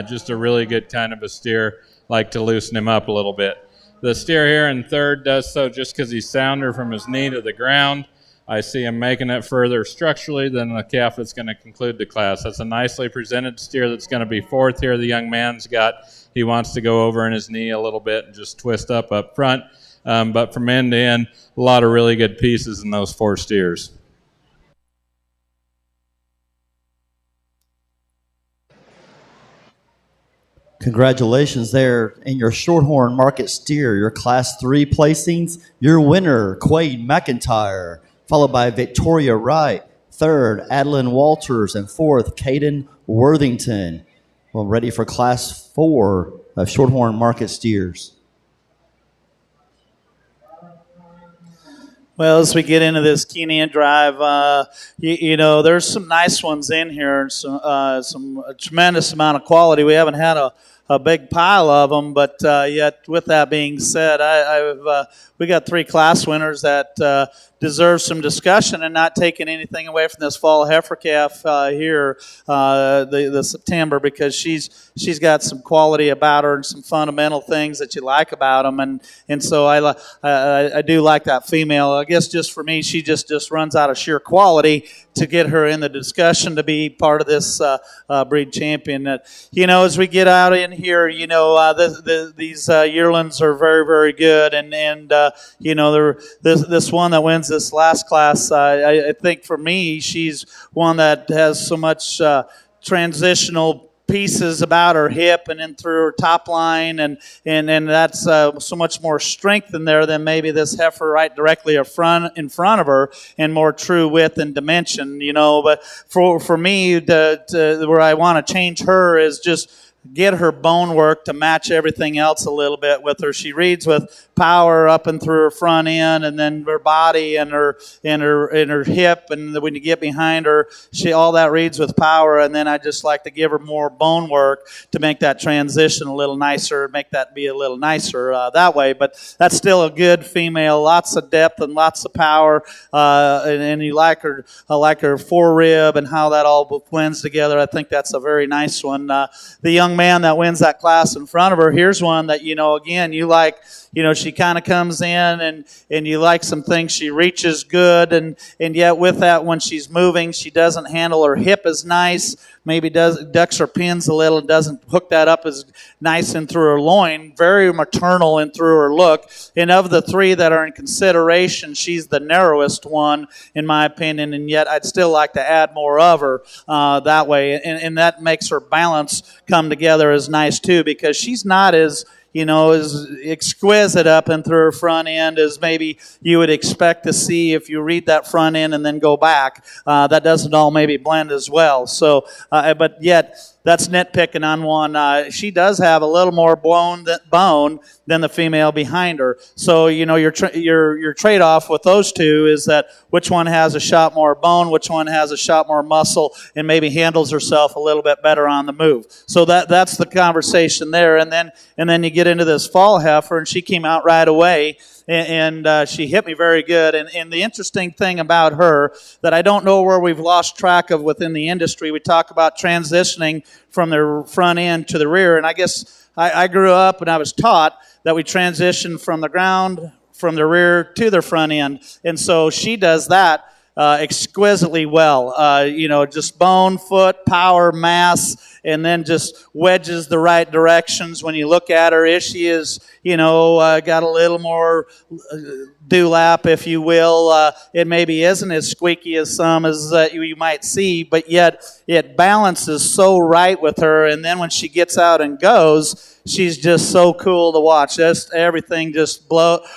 Just a really good kind of a steer. Like to loosen him up a little bit. The steer here in third does so just because he's sounder from his knee to the ground. I see him making it further structurally than the calf that's going to conclude the class. That's a nicely presented steer that's going to be fourth here. The young man's got he wants to go over in his knee a little bit and just twist up front. But from end to end, a lot of really good pieces in those 4 steers. Congratulations there in your Shorthorn Market Steer, your Class 3 placings. Your winner, Quade McIntyre, followed by Victoria Wright, third, Adeline Walters, and fourth, Caden Worthington. Well, ready for Class 4 of Shorthorn Market Steers. Well, as we get into this Kenyan Drive, there's some nice ones in here, and some a tremendous amount of quality. We haven't had a big pile of them, but yet with that being said, we got 3 class winners that deserve some discussion, and not taking anything away from this fall heifer calf here, the September, because she's got some quality about her and some fundamental things that you like about them, and so I do like that female. I guess just for me, she just runs out of sheer quality to get her in the discussion to be part of this breed champion. As we get out in here, these yearlings are very, very good, and this one that wins this last class, I think for me, she's one that has so much transitional pieces about her hip and in through her top line, and that's so much more strength in there than maybe this heifer right directly in front of her, and more true width and dimension, But for me, where I want to change her is just get her bone work to match everything else a little bit with her. She reads with power up and through her front end, and then her body and her hip, and when you get behind her, all that reads with power. And then I just like to give her more bone work to make that transition a little nicer, make that be a little nicer that way. But that's still a good female, lots of depth and lots of power, and you like her. I like her forerib and how that all blends together. I think that's a very nice one. The young man that wins that class in front of her, here's one that, again, you like. She kind of comes in and you like some things. She reaches good, and yet with that, when she's moving, she doesn't handle her hip as nice. Maybe ducks her pins a little, doesn't hook that up as nice in through her loin. Very maternal in through her look. And of the 3 that are in consideration, she's the narrowest one, in my opinion, and yet I'd still like to add more of her that way. And that makes her balance come together as nice, too, because she's not as exquisite up and through her front end as maybe you would expect to see if you read that front end and then go back. That doesn't all maybe blend as well. So, but yet, that's nitpicking on one. She does have a little more bone than the female behind her. So, your trade-off with those 2 is that which one has a shot more bone, which one has a shot more muscle, and maybe handles herself a little bit better on the move. So that's the conversation there. And then you get into this fall heifer, and she came out right away. And she hit me very good. And the interesting thing about her that I don't know where we've lost track of within the industry, we talk about transitioning from the front end to the rear. And I guess I grew up and I was taught that we transition from the ground, from the rear to the front end. And so she does that exquisitely well. Just bone, foot, power, mass, and then just wedges the right directions when you look at her. She is, got a little more dewlap, if you will. It maybe isn't as squeaky as some as you might see, but yet it balances so right with her. And then when she gets out and goes, she's just so cool to watch. Just everything just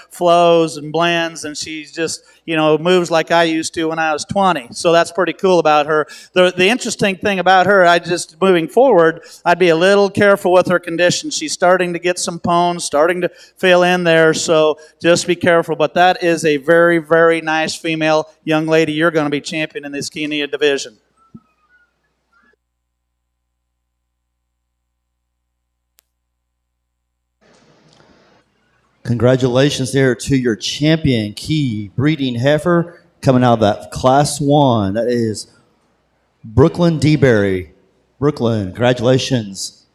flows and blends, and she's just, moves like I used to when I was 20. So that's pretty cool about her. The interesting thing about her, moving forward, I'd be a little careful with her condition. She's starting to get some pones, starting to fill in there, so just be careful. But that is a very, very nice female young lady. You're going to be champion in this Kenya division. Congratulations there to your champion key breeding heifer coming out of that Class 1. That is Brooklyn DeBerry. Brooklyn, congratulations.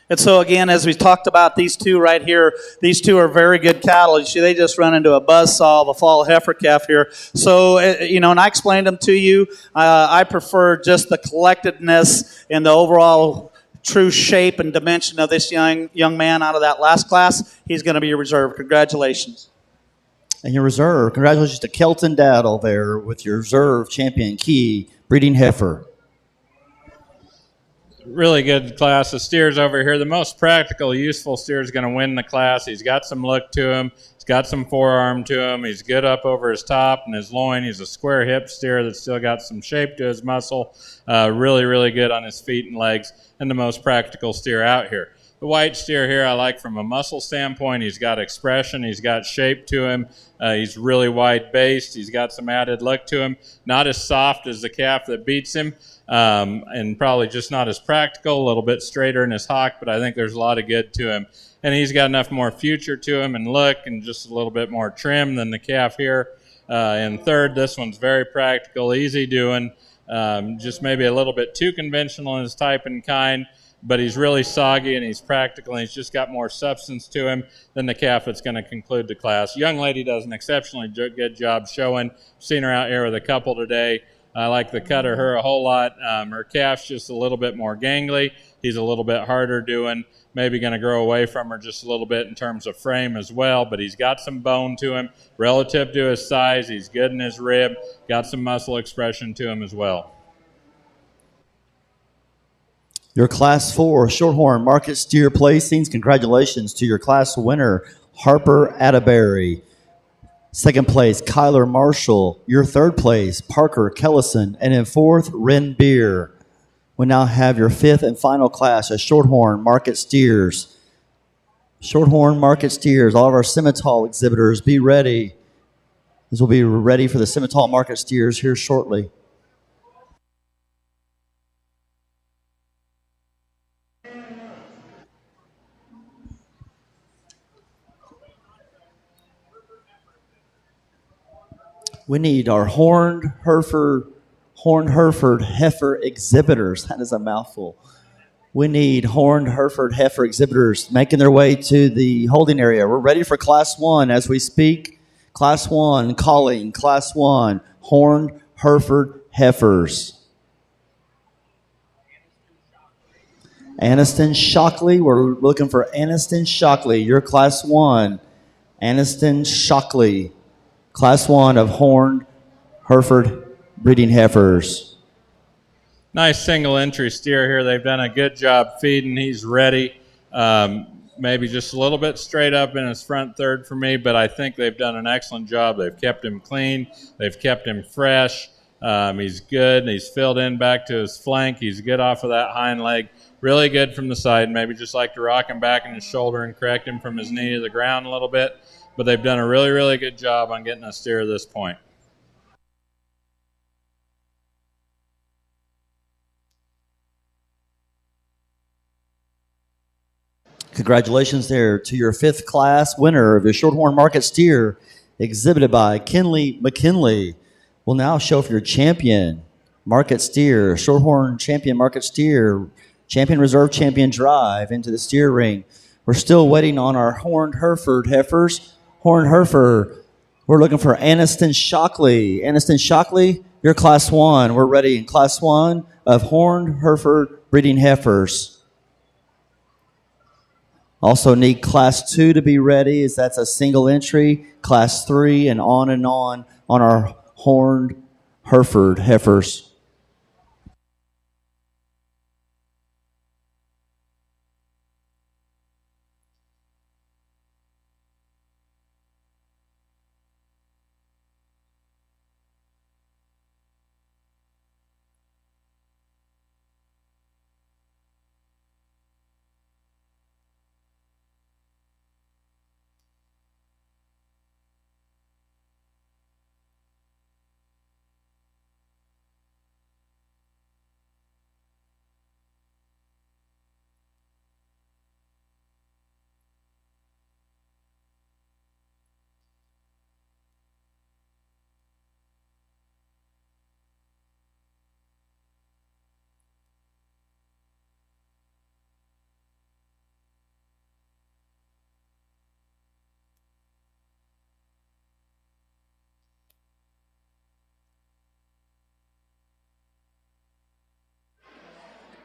And so again, as we talked about these 2 right here, these 2 are very good cattle. You see, they just run into a buzzsaw of a fall heifer calf here. So, and I explained them to you. I prefer just the collectedness and the overall true shape and dimension of this young man out of that last class, he's going to be a reserve. Congratulations. And your reserve, congratulations to Kelton Daddle there with your reserve champion key breeding heifer. Really good class of steers over here. The most practical, useful steer is going to win the class. He's got some look to him. He's got some forearm to him. He's good up over his top and his loin. He's a square hip steer that's still got some shape to his muscle. Really, really good on his feet and legs, and the most practical steer out here. The white steer here I like from a muscle standpoint. He's got expression. He's got shape to him. He's really wide-based. He's got some added look to him. Not as soft as the calf that beats him, and probably just not as practical, a little bit straighter in his hock, but I think there's a lot of good to him. And he's got enough more future to him and look and just a little bit more trim than the calf here. In third, this one's very practical, easy doing, just maybe a little bit too conventional in his type and kind, but he's really soggy and he's practical and he's just got more substance to him than the calf that's going to conclude the class. Young lady does an exceptionally good job showing. Seen her out here with a couple today. I like the cut of her a whole lot. Her calf's just a little bit more gangly. He's a little bit harder doing. Maybe going to grow away from her just a little bit in terms of frame as well, but he's got some bone to him relative to his size. He's good in his rib, got some muscle expression to him as well. Your Class 4 Shorthorn Market Steer placings. Congratulations to your class winner, Harper Atterbury. Second place, Kyler Marshall. Your third place, Parker Kellison. And in fourth, Ren Beer. We now have your fifth and final class of Shorthorn Market Steers. Shorthorn Market Steers, all of our Simmental exhibitors, be ready. This will be ready for the Simmental Market Steers here shortly. We need our horned Hereford heifer exhibitors. That is a mouthful. We need horned Hereford heifer exhibitors making their way to the holding area. We're ready for Class 1 as we speak. Class 1 calling. Class 1 horned Hereford heifers. Aniston Shockley. We're looking for Aniston Shockley. Your Class 1. Aniston Shockley. Class 1 of horned Hereford breeding heifers. Nice single entry steer here. They've done a good job feeding. He's ready. Maybe just a little bit straight up in his front third for me, but I think they've done an excellent job. They've kept him clean. They've kept him fresh. He's good. He's filled in back to his flank. He's good off of that hind leg. Really good from the side. Maybe just like to rock him back in his shoulder and correct him from his knee to the ground a little bit. But they've done a really, really good job on getting a steer at this point. Congratulations there to your fifth class winner of your Shorthorn Market Steer, exhibited by Kinley McKinley. We'll now show for your champion Market Steer, Shorthorn Champion Market Steer, Champion Reserve Champion Drive into the steer ring. We're still waiting on our horned Hereford heifers. Horned Hereford, we're looking for Aniston Shockley. Aniston Shockley, you're Class 1. We're ready in Class 1 of horned Hereford breeding heifers. Also need Class 2 to be ready, as that's a single entry. Class 3 and on our horned Hereford heifers.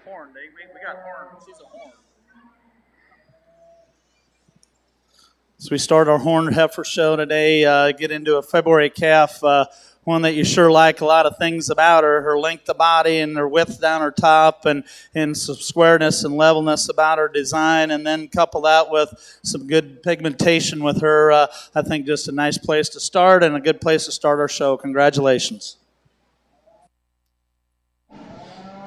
horn. We got horn. She's a horn. So we start our horned heifer show today. Get into a February calf, one that you sure like a lot of things about her. Her length of body and her width down her top, and some squareness and levelness about her design, and then couple that with some good pigmentation with her. I think just a nice place to start and a good place to start our show. Congratulations.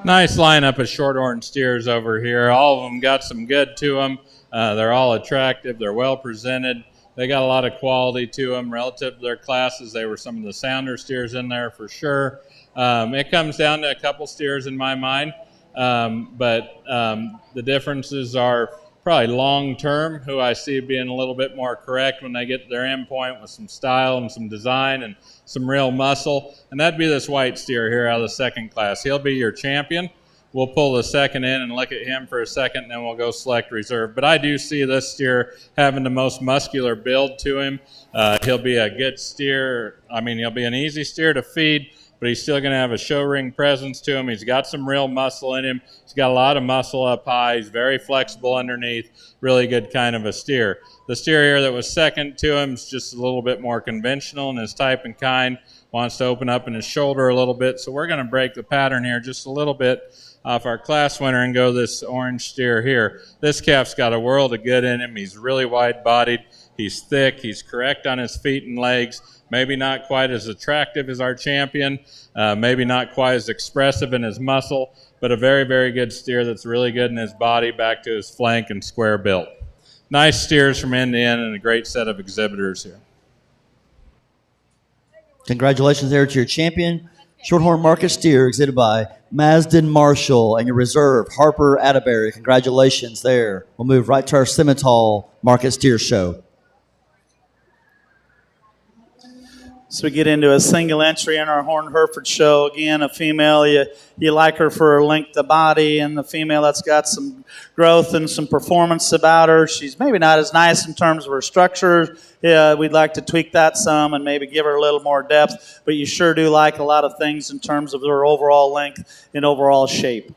Nice lineup of shorthorn steers over here. All of them got some good to them. They're all attractive. They're well presented. They got a lot of quality to them relative to their classes. They were some of the sounder steers in there for sure. It comes down to a couple steers in my mind, but the differences are probably long-term, who I see being a little bit more correct when they get to their endpoint with some style and some design and some real muscle. And that'd be this white steer here out of the second class. He'll be your champion. We'll pull the second in and look at him for a second, and then we'll go select reserve. But I do see this steer having the most muscular build to him. He'll be a good steer. I mean, he'll be an easy steer to feed, but he's still going to have a show ring presence to him. He's got some real muscle in him. He's got a lot of muscle up high. He's very flexible underneath. Really good kind of a steer. The steer here that was second to him is just a little bit more conventional in his type and kind. Wants to open up in his shoulder a little bit. So we're going to break the pattern here just a little bit off our class winner and go this orange steer here. This calf's got a world of good in him. He's really wide-bodied. He's thick. He's correct on his feet and legs. Maybe not quite as attractive as our champion. Maybe not quite as expressive in his muscle, but a very, very good steer that's really good in his body, back to his flank and square built. Nice steers from end to end and a great set of exhibitors here. Congratulations there to your champion, Shorthorn Market Steer, exhibited by Masden Marshall, and your reserve, Harper Atterbury. Congratulations there. We'll move right to our Simmental Market Steer show. So we get into a single entry in our Horned Hereford show. Again, a female, you like her for her length of body, and the female that's got some growth and some performance about her. She's maybe not as nice in terms of her structure. We'd like to tweak that some and maybe give her a little more depth, but you sure do like a lot of things in terms of her overall length and overall shape.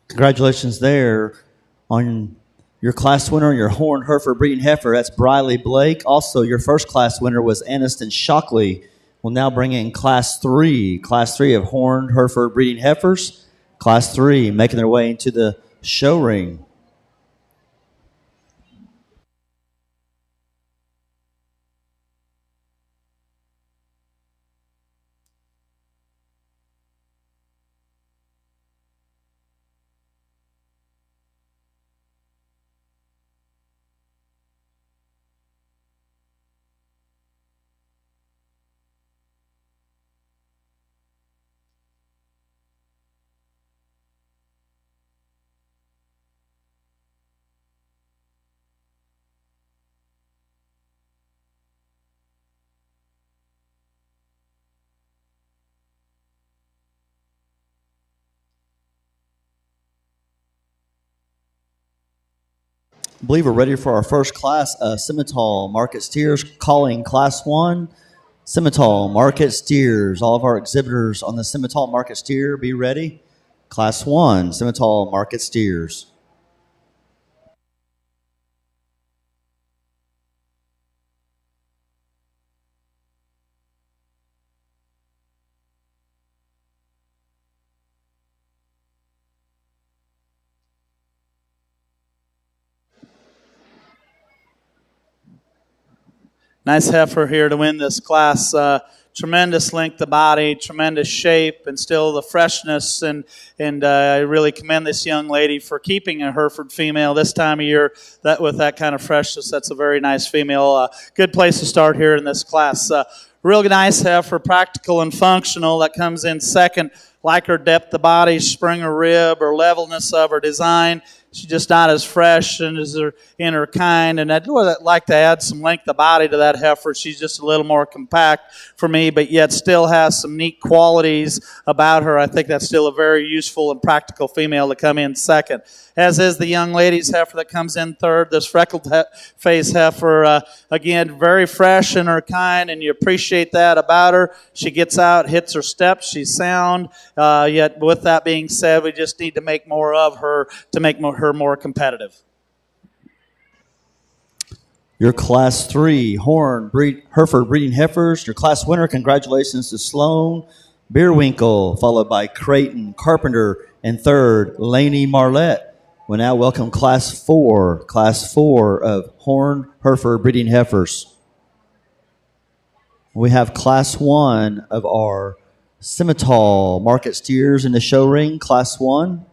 Congratulations there on your class winner, your Horned Hereford breeding heifer. That's Briley Blake. Also, your first class winner was Aniston Shockley. We'll now bring in Class 3. Class 3 of Horned Hereford breeding heifers. Class 3 making their way into the show ring. I believe we're ready for our first class, Simmental Market Steers, calling Class 1. Simmental Market Steers. All of our exhibitors on the Simmental Market Steer, be ready. Class 1, Simmental Market Steers. Nice heifer here to win this class. Tremendous length of body, tremendous shape, and still the freshness. And I really commend this young lady for keeping a Hereford female this time of year with that kind of freshness. That's a very nice female. Good place to start here in this class. Real nice heifer, practical and functional. That comes in second. Like her depth of body, spring of rib, or levelness of her design. she's just not as fresh and as her in her kind. And I'd like to add some length of body to that heifer. She's just a little more compact for me, but yet still has some neat qualities about her. I think that's still a very useful and practical female to come in second, as is the young lady's heifer that comes in third. This freckled face heifer, again, very fresh in her kind, and you appreciate that about her. She gets out, hits her steps, she's sound. Yet with that being said, we just need to make more of her to make her more competitive. Your Class 3 Hereford breeding heifers. Your class winner, congratulations to Sloan Beerwinkle, followed by Creighton Carpenter, and third, Laney Marlette. We now welcome Class 4 of Horn Hereford breeding heifers. We have Class 1 of our Simmental market steers in the show ring, Class 1.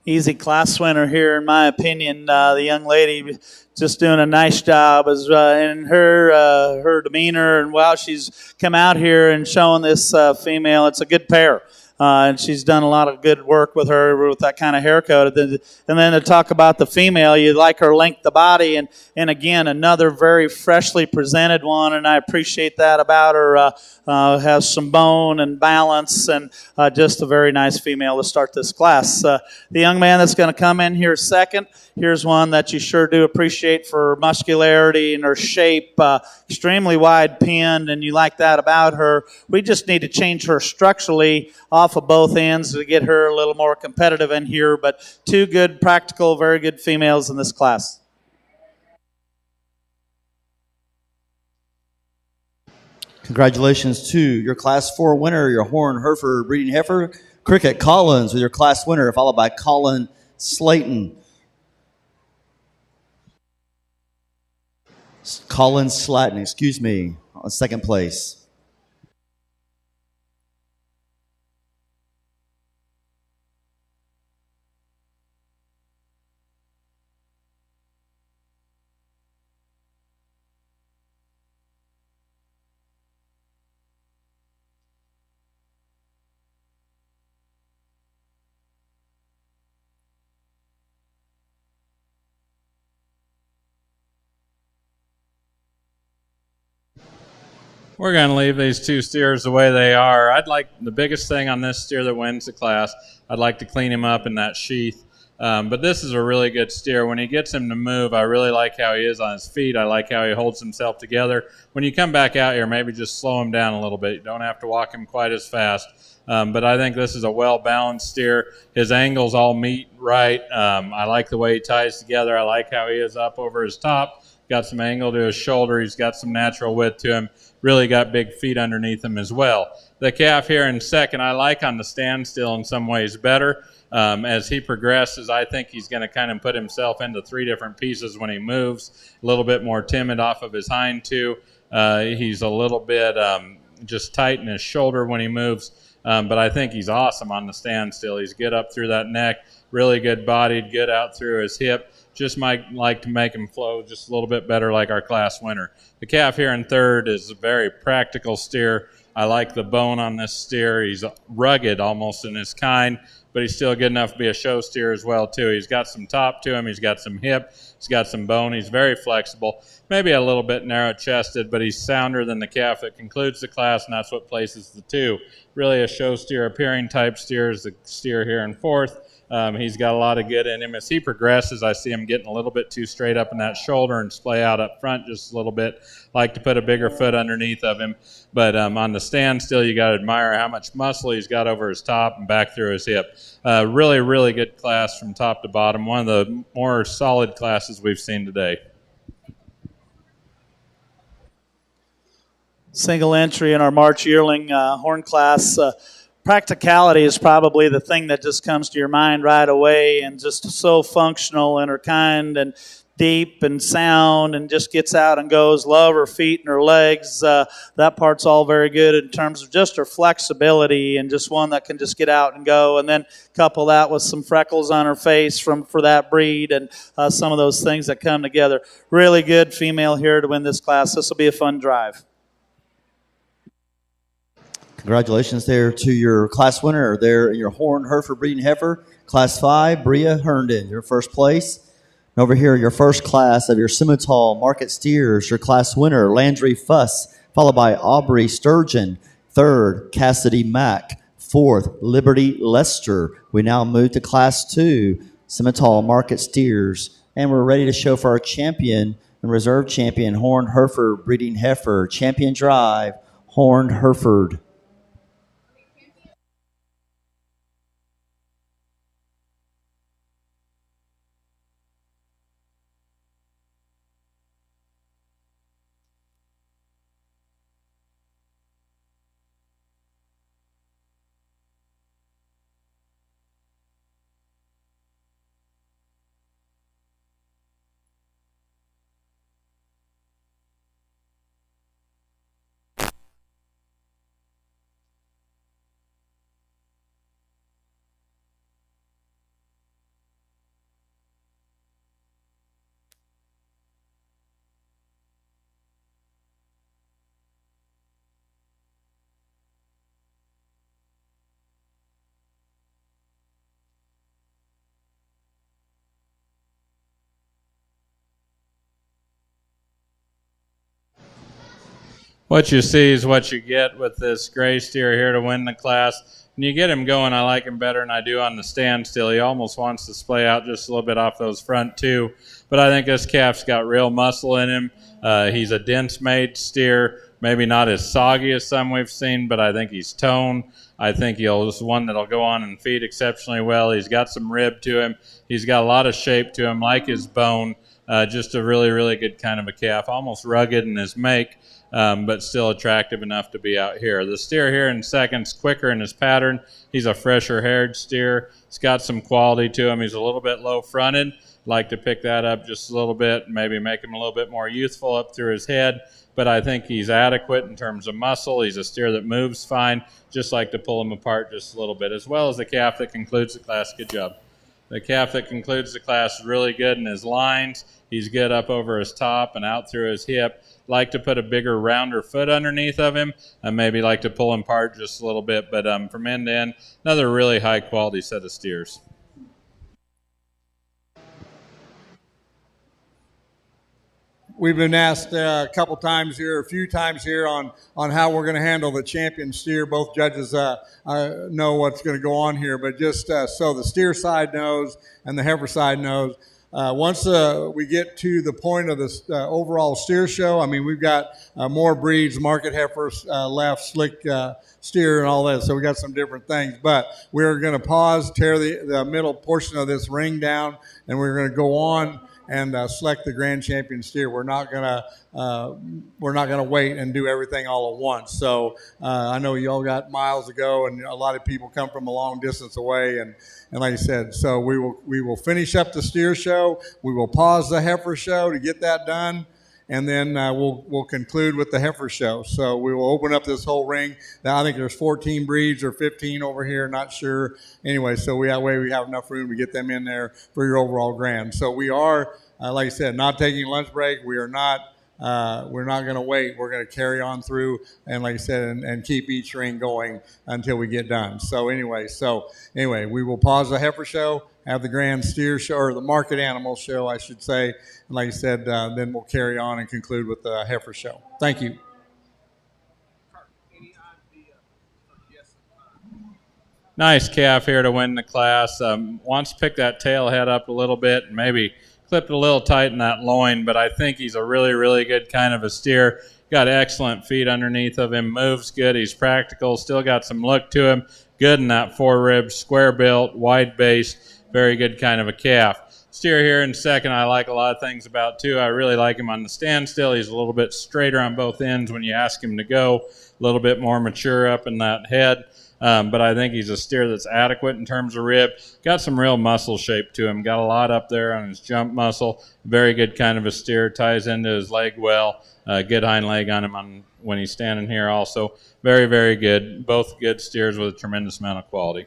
Easy class winner here, in my opinion. The young lady just doing a nice job as in her demeanor, and while she's come out here and showing this female, it's a good pair. And she's done a lot of good work with her with that kind of haircut. And then to talk about the female, you like her length of body, and again, another very freshly presented one, and I appreciate that about her. Has some bone and balance, and just a very nice female to start this class. The young man that's going to come in here second, here's one that you sure do appreciate for muscularity and her shape, extremely wide pinned, and you like that about her. We just need to change her structurally off of both ends to get her a little more competitive in here, but two good, practical, very good females in this class. Congratulations to your Class 4 winner, your Horn Hereford breeding heifer, Cricket Collins, with your class winner, followed by Colin Slayton. Colin Slayton, on second place. We're going to leave these two steers the way they are. I'd like the biggest thing on this steer that wins the class, I'd like to clean him up in that sheath. But this is a really good steer. When he gets him to move, I really like how he is on his feet. I like how he holds himself together. When you come back out here, maybe just slow him down a little bit. You don't have to walk him quite as fast. But I think this is a well-balanced steer. His angles all meet right. I like the way he ties together. I like how he is up over his top. Got some angle to his shoulder. He's got some natural width to him. Really got big feet underneath him as well. The calf here in second, I like on the standstill in some ways better. As he progresses, I think he's going to kind of put himself into three different pieces when he moves. A little bit more timid off of his hind two. He's a little bit just tight in his shoulder when he moves. But I think he's awesome on the standstill. He's good up through that neck, really good bodied, good out through his hip. Just might like to make him flow just a little bit better like our class winner. The calf here in third is a very practical steer. I like the bone on this steer. He's rugged almost in his kind, but he's still good enough to be a show steer as well, too. He's got some top to him. He's got some hip. He's got some bone. He's very flexible. Maybe a little bit narrow-chested, but he's sounder than the calf that concludes the class, and that's what places the two. Really a show steer, appearing type steer is the steer here in fourth. He's got a lot of good in him. As he progresses, I see him getting a little bit too straight up in that shoulder and splay out up front just a little bit. Like to put a bigger foot underneath of him. But on the standstill, you got to admire how much muscle he's got over his top and back through his hip. Really, really good class from top to bottom. One of the more solid classes we've seen today. Single entry in our March yearling horn class. Practicality is probably the thing that just comes to your mind right away, and just so functional and her kind and deep and sound and just gets out and goes. Love her feet and her legs. That part's all very good in terms of just her flexibility and just one that can just get out and go. And then couple that with some freckles on her face for that breed and some of those things that come together. Really good female here to win this class. This will be a fun drive. Congratulations there to your class winner there in your Horn Hereford breeding heifer, Class 5, Bria Herndon, your first place. And over here, your first class of your Simmental Market Steers, your class winner, Landry Fuss, followed by Aubrey Sturgeon. Third, Cassidy Mack. Fourth, Liberty Lester. We now move to Class 2, Simmental Market Steers. And we're ready to show for our champion and reserve champion, Horn Hereford breeding heifer, Champion Drive, Horn Hereford. What you see is what you get with this gray steer here to win the class. When you get him going, I like him better than I do on the standstill. He almost wants to splay out just a little bit off those front two. But I think this calf's got real muscle in him. He's a dense-made steer, maybe not as soggy as some we've seen, but I think he's toned. I think he's one that'll go on and feed exceptionally well. He's got some rib to him. He's got a lot of shape to him, like his bone. Just a really, really good kind of a calf, almost rugged in his make. But still attractive enough to be out here. The steer here in second's quicker in his pattern. He's a fresher haired steer. He's got some quality to him. He's a little bit low fronted. Like to pick that up just a little bit, maybe make him a little bit more youthful up through his head. But I think he's adequate in terms of muscle. He's a steer that moves fine. Just like to pull him apart just a little bit, as well as the calf that concludes the class. Good job. The calf that concludes the class is really good in his lines. He's good up over his top and out through his hip. Like to put a bigger, rounder foot underneath of him, and maybe like to pull him apart just a little bit. But from end to end, another really high-quality set of steers. We've been asked a few times here on how we're going to handle the champion steer. Both judges know what's going to go on here, but just so the steer side knows and the heifer side knows, once we get to the point of this overall steer show, I mean, we've got more breeds, market heifers left, slick steer and all that, so we got some different things. But we're going to pause, tear the middle portion of this ring down, and we're going to go on and select the grand champion steer. We're not gonna wait and do everything all at once. So I know you all got miles to go, and a lot of people come from a long distance away. And like I said, so we will finish up the steer show. We will pause the heifer show to get that done, and then we'll conclude with the heifer show. So we will open up this whole ring. Now I think there's 14 breeds or 15 over here, not sure. Anyway, so that way we have enough room to get them in there for your overall grand. So we are, like I said, not taking lunch break. We are not. We're not going to wait. We're going to carry on through, and like I said, and keep each ring going until we get done. So anyway, we will pause the heifer show, have the grand steer show, or the market animal show, I should say. And like I said, then we'll carry on and conclude with the heifer show. Thank you. Nice calf here to win the class. Wants to pick that tail head up a little bit and maybe clipped a little tight in that loin, but I think he's a really, really good kind of a steer. Got excellent feet underneath of him, moves good, he's practical, still got some look to him, good in that forerib, square built, wide base, very good kind of a calf. Steer here in second, I like a lot of things about too. I really like him on the standstill. He's a little bit straighter on both ends when you ask him to go, a little bit more mature up in that head. But I think he's a steer that's adequate in terms of rib. Got some real muscle shape to him. Got a lot up there on his jump muscle. Very good kind of a steer. Ties into his leg well. Good hind leg on him when he's standing here also. Very, very good. Both good steers with a tremendous amount of quality.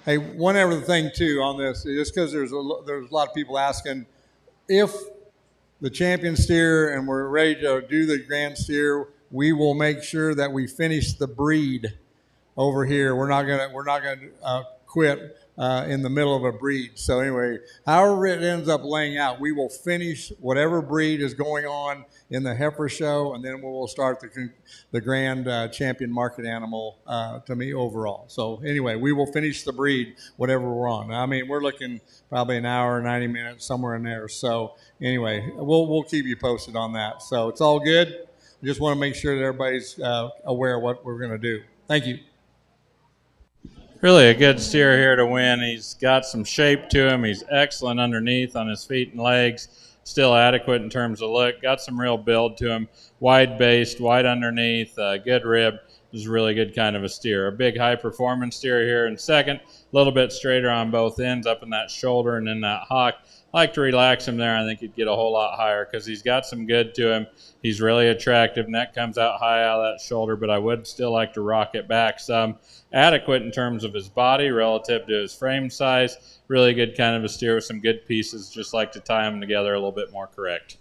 Hey, one other thing too on this, just because there's a lot of people asking if the champion steer and we're ready to do the grand steer, we will make sure that we finish the breed over here. We're not gonna quit in the middle of a breed. So anyway, however it ends up laying out, we will finish whatever breed is going on in the heifer show, and then we will start the grand champion market animal to me overall. So anyway, we will finish the breed whatever we're on. I mean, we're looking probably an hour, 90 minutes, somewhere in there. So anyway, we'll keep you posted on that. So it's all good. We just want to make sure that everybody's aware of what we're going to do. Thank you. Really a good steer here to win. He's got some shape to him. He's excellent underneath on his feet and legs. Still adequate in terms of look. Got some real build to him. Wide based, wide underneath, good rib. This is a really good kind of a steer. A big high performance steer here in second. A little bit straighter on both ends, up in that shoulder and in that hock. I like to relax him there. I think he'd get a whole lot higher because he's got some good to him. He's really attractive. Neck comes out high out of that shoulder, but I would still like to rock it back some. Adequate in terms of his body relative to his frame size. Really good kind of a steer with some good pieces. Just like to tie them together a little bit more correct.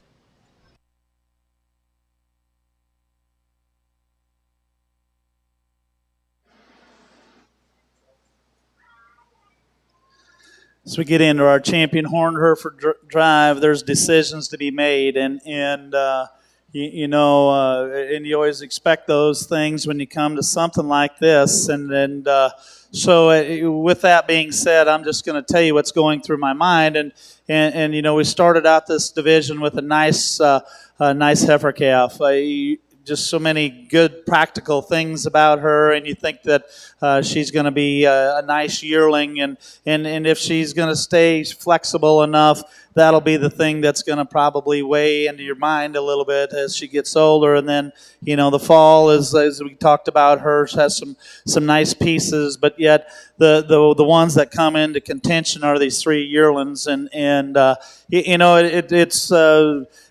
As we get into our champion horned Hereford drive, there's decisions to be made, and you always expect those things when you come to something like this, so with that being said, I'm just going to tell you what's going through my mind, and we started out this division with a nice heifer calf. Just so many good practical things about her, and you think that she's going to be a nice yearling, and if she's going to stay flexible enough, that'll be the thing that's going to probably weigh into your mind a little bit as she gets older. And then the fall, as we talked about, hers has some nice pieces, but yet the ones that come into contention are these three yearlings,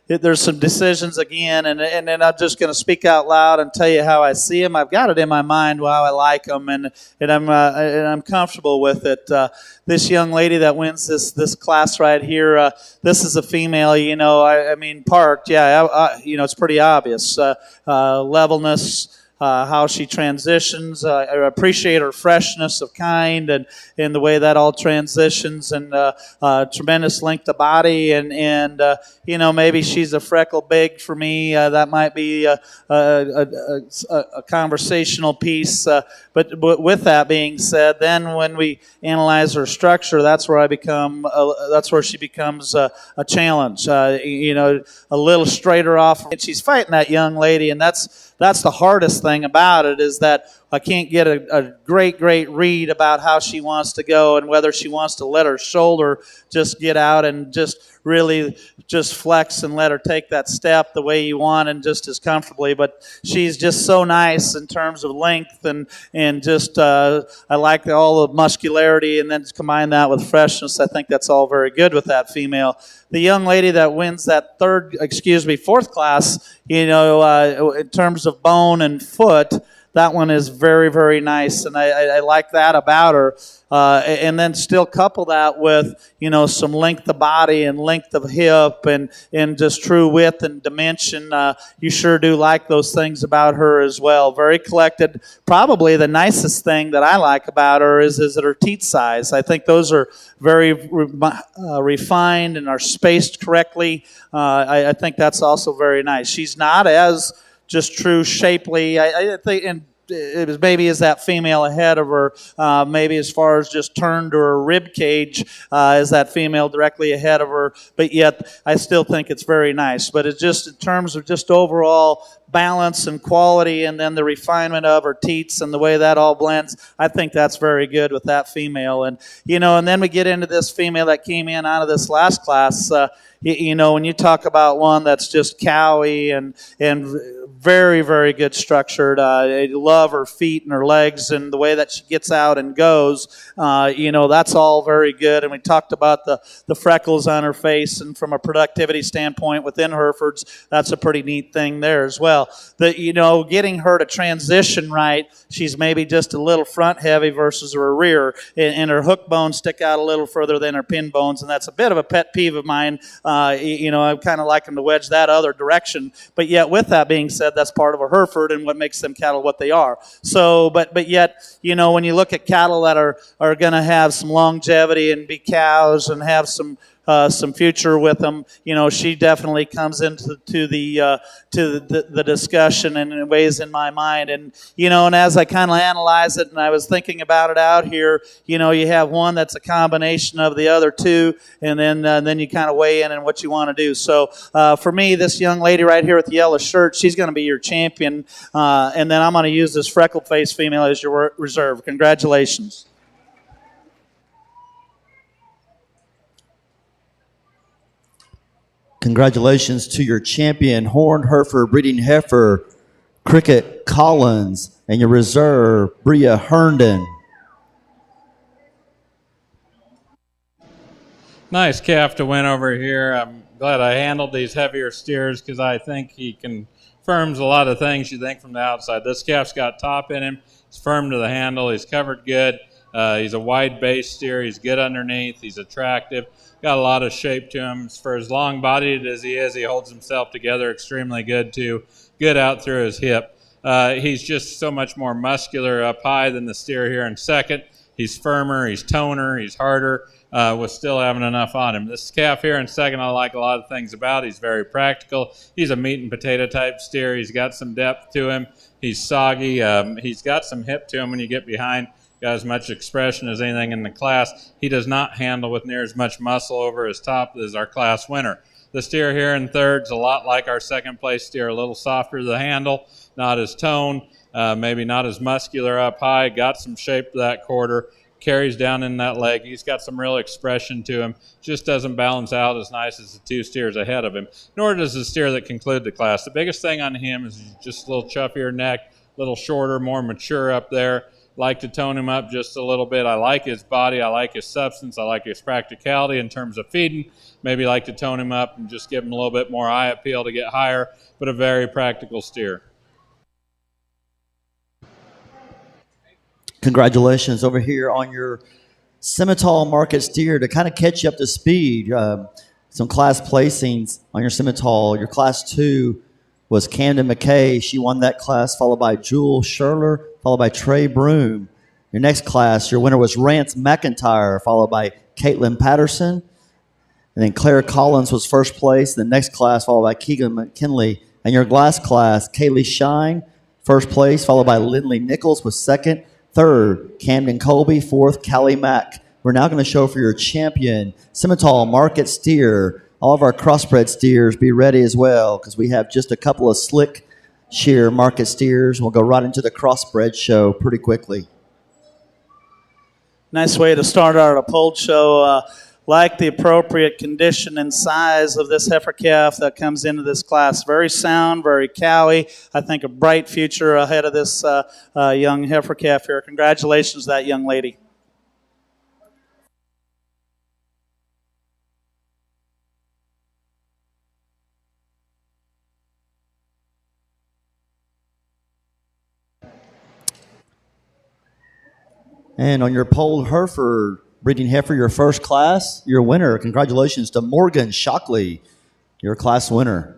there's some decisions again, and then I'm just going to speak out loud and tell you how I see them. I've got it in my mind how I like them, and I'm comfortable with it. This young lady that wins this class right here, this is a female. I mean, parked. Yeah, it's pretty obvious. Levelness. how she transitions. I appreciate her freshness of kind and the way that all transitions, and tremendous length of body, and maybe she's a freckle big for me. That might be a conversational piece. But with that being said, then when we analyze her structure, that's where she becomes a challenge. A little straighter off. And she's fighting that young lady, and that's the hardest thing about it, is that I can't get a great read about how she wants to go, and whether she wants to let her shoulder just get out and just really just flex and let her take that step the way you want and just as comfortably. But she's just so nice in terms of length and just I like all the muscularity, and then combine that with freshness. I think that's all very good with that female. The young lady that wins that fourth class, in terms of bone and foot, that one is very, very nice, and I like that about her. And then still couple that with, some length of body and length of hip and just true width and dimension. You sure do like those things about her as well. Very collected. Probably the nicest thing that I like about her is that her teat size. I think those are very refined and are spaced correctly. I think that's also very nice. She's not as just true shapely. I think, and it was maybe is that female ahead of her, maybe as far as just turn to her rib cage, is that female directly ahead of her, but yet I still think it's very nice. But it's just in terms of just overall balance and quality, and then the refinement of her teats and the way that all blends, I think that's very good with that female. And and then we get into this female that came in out of this last class. When you talk about one that's just cowy and very, very good structured, I love her feet and her legs and the way that she gets out and goes. That's all very good. And we talked about the freckles on her face, and from a productivity standpoint within Herefords, that's a pretty neat thing there as well. Getting her to transition right, she's maybe just a little front heavy versus her rear, and her hook bones stick out a little further than her pin bones, and that's a bit of a pet peeve of mine. I kind of like them to wedge that other direction. But yet, with that being said, that's part of a Hereford and what makes them cattle what they are. So, but yet, when you look at cattle that are going to have some longevity and be cows and have some future with them, she definitely comes into the discussion and weighs in my mind. And and as I kind of analyze it, and I was thinking about it out here, you have one that's a combination of the other two, and then you kind of weigh in on what you want to do. So for me, this young lady right here with the yellow shirt, she's going to be your champion, and then I'm going to use this freckle-faced female as your reserve. Congratulations. Congratulations to your champion, Horned Hereford Breeding Heifer, Cricket Collins, and your reserve, Bria Herndon. Nice calf to win over here. I'm glad I handled these heavier steers because I think he confirms a lot of things you think from the outside. This calf's got top in him. He's firm to the handle. He's covered good. He's a wide base steer. He's good underneath. He's attractive. Got a lot of shape to him. For as long-bodied as he is, he holds himself together extremely good, too. Good out through his hip. He's just so much more muscular up high than the steer here in second. He's firmer. He's toner. He's harder, with still having enough on him. This calf here in second, I like a lot of things about. He's very practical. He's a meat and potato type steer. He's got some depth to him. He's soggy. He's got some hip to him when you get behind. Got as much expression as anything in the class. He does not handle with near as much muscle over his top as our class winner. The steer here in third is a lot like our second place steer, a little softer to the handle, not as toned, maybe not as muscular up high, got some shape to that quarter, carries down in that leg. He's got some real expression to him, just doesn't balance out as nice as the two steers ahead of him, nor does the steer that conclude the class. The biggest thing on him is just a little chuffier neck, a little shorter, more mature up there. Like to tone him up just a little bit. I like his body. I like his substance. I like his practicality in terms of feeding. Maybe like to tone him up and just give him a little bit more eye appeal to get higher, but a very practical steer. Congratulations over here on your Simmental market steer. To kind of catch you up to speed, some class placings on your Simmental. Your class 2 was Camden McKay. She won that class, followed by Jewel Sherler, followed by Trey Broom. Your next class, your winner was Rance McIntyre, followed by Caitlin Patterson. And then Claire Collins was first place. The next class, followed by Keegan McKinley. And your last class, Kaylee Shine, first place, followed by Lindley Nichols was second. Third, Camden Colby. Fourth, Callie Mack. We're now going to show for your champion, Simmental Market Steer. All of our crossbred steers, be ready as well, because we have just a couple of slick sheer market steers. We'll go right into the crossbred show pretty quickly. Nice way to start our polled show. Like the appropriate condition and size of this heifer calf that comes into this class. Very sound, very cowy. I think a bright future ahead of this young heifer calf here. Congratulations to that young lady. And on your polled Hereford breeding heifer, your first class, your winner. Congratulations to Morgan Shockley, your class winner.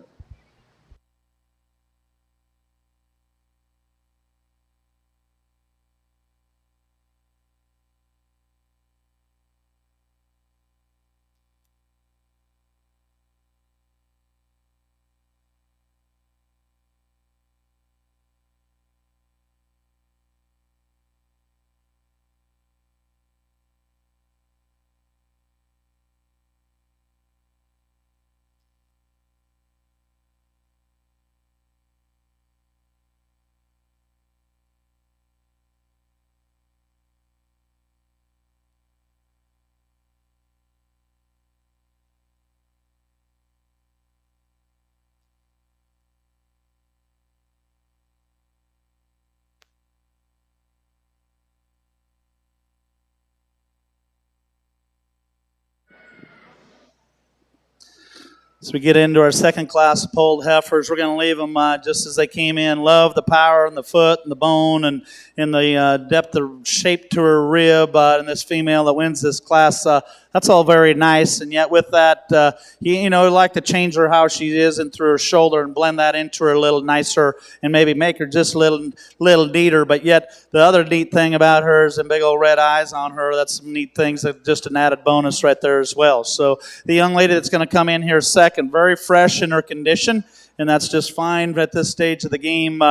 As we get into our second class of polled heifers, we're going to leave them just as they came in. Love the power in the foot and the bone and the depth of shape to her rib. And this female that wins this class, that's all very nice. And yet with that, you like to change her how she is and through her shoulder and blend that into her a little nicer and maybe make her just a little neater. But yet the other neat thing about her is them big old red eyes on her. That's some neat things, that just an added bonus right there as well. So the young lady that's going to come in here second, very fresh in her condition, and that's just fine at this stage of the game.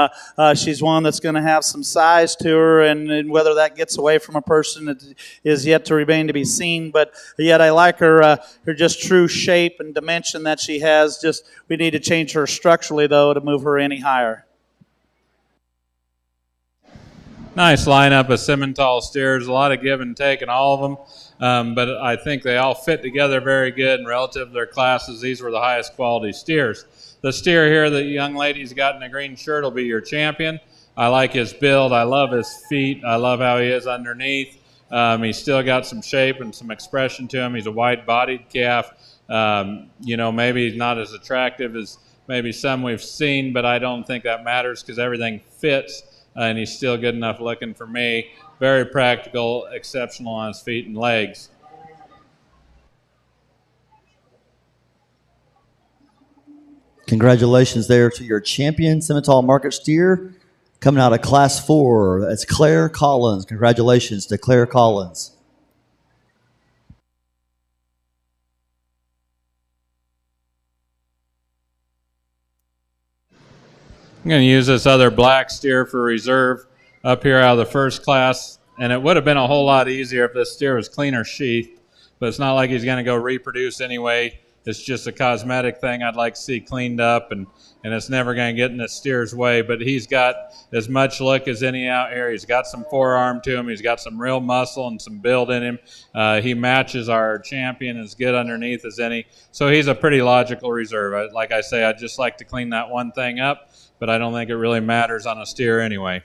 She's one that's going to have some size to her, and whether that gets away from a person is yet to remain to be seen. But yet I like her just true shape and dimension that she has. Just we need to change her structurally, though, to move her any higher. Nice lineup of Simmental steers, a lot of give and take in all of them, but I think they all fit together very good, and relative to their classes, these were the highest quality steers. The steer here, the young lady's got in the green shirt, will be your champion. I like his build. I love his feet. I love how he is underneath. He's still got some shape and some expression to him. He's a wide-bodied calf. Maybe he's not as attractive as maybe some we've seen, but I don't think that matters because everything fits. And he's still good enough looking for me. Very practical, exceptional on his feet and legs. Congratulations there to your champion, Simmental Market Steer, coming out of Class 4. That's Claire Collins. Congratulations to Claire Collins. I'm going to use this other black steer for reserve up here out of the first class, and it would have been a whole lot easier if this steer was cleaner sheathed, but it's not like he's going to go reproduce anyway. It's just a cosmetic thing I'd like to see cleaned up, and it's never going to get in the steer's way, but he's got as much look as any out here. He's got some forearm to him. He's got some real muscle and some build in him. He matches our champion as good underneath as any, so he's a pretty logical reserve. Like I say, I'd just like to clean that one thing up, but I don't think it really matters on a steer anyway.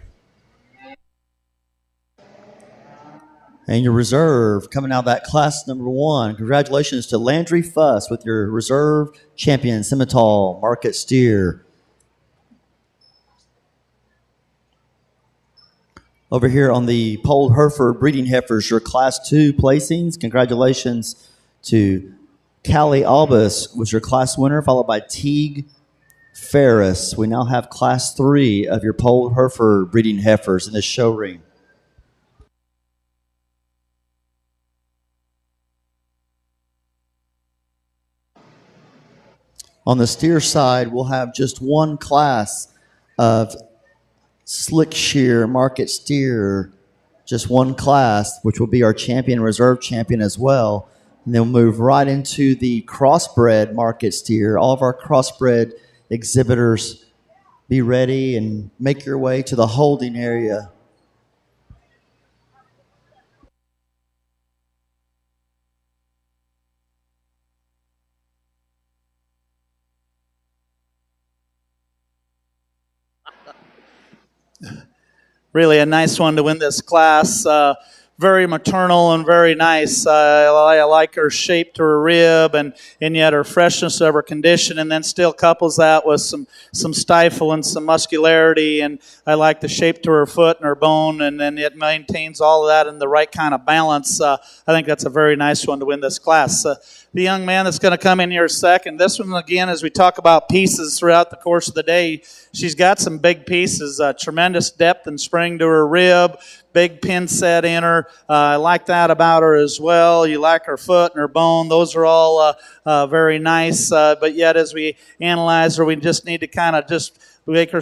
And your reserve coming out of that class number 1. Congratulations to Landry Fuss with your reserve champion, Simmental Market Steer. Over here on the polled Hereford breeding heifers, your Class 2 placings. Congratulations to Callie Albus was your class winner, followed by Teague Ferris. We now have Class 3 of your Polled Hereford breeding heifers in the show ring. On the steer side, we'll have just one class of slick shear market steer, just one class, which will be our champion, reserve champion as well. And then we'll move right into the crossbred market steer. All of our crossbred exhibitors, be ready and make your way to the holding area. Really a nice one to win this class. Very maternal and very nice. I like her shape to her rib and yet her freshness of her condition, and then still couples that with some stifle and some muscularity. And I like the shape to her foot and her bone, and then it maintains all of that in the right kind of balance. I think that's a very nice one to win this class. The young man that's going to come in here second, this one again, as we talk about pieces throughout the course of the day, she's got some big pieces, tremendous depth and spring to her rib, big pin set in her. I like that about her as well. You like her foot and her bone. Those are all very nice. But yet as we analyze her, we just need to kind of just give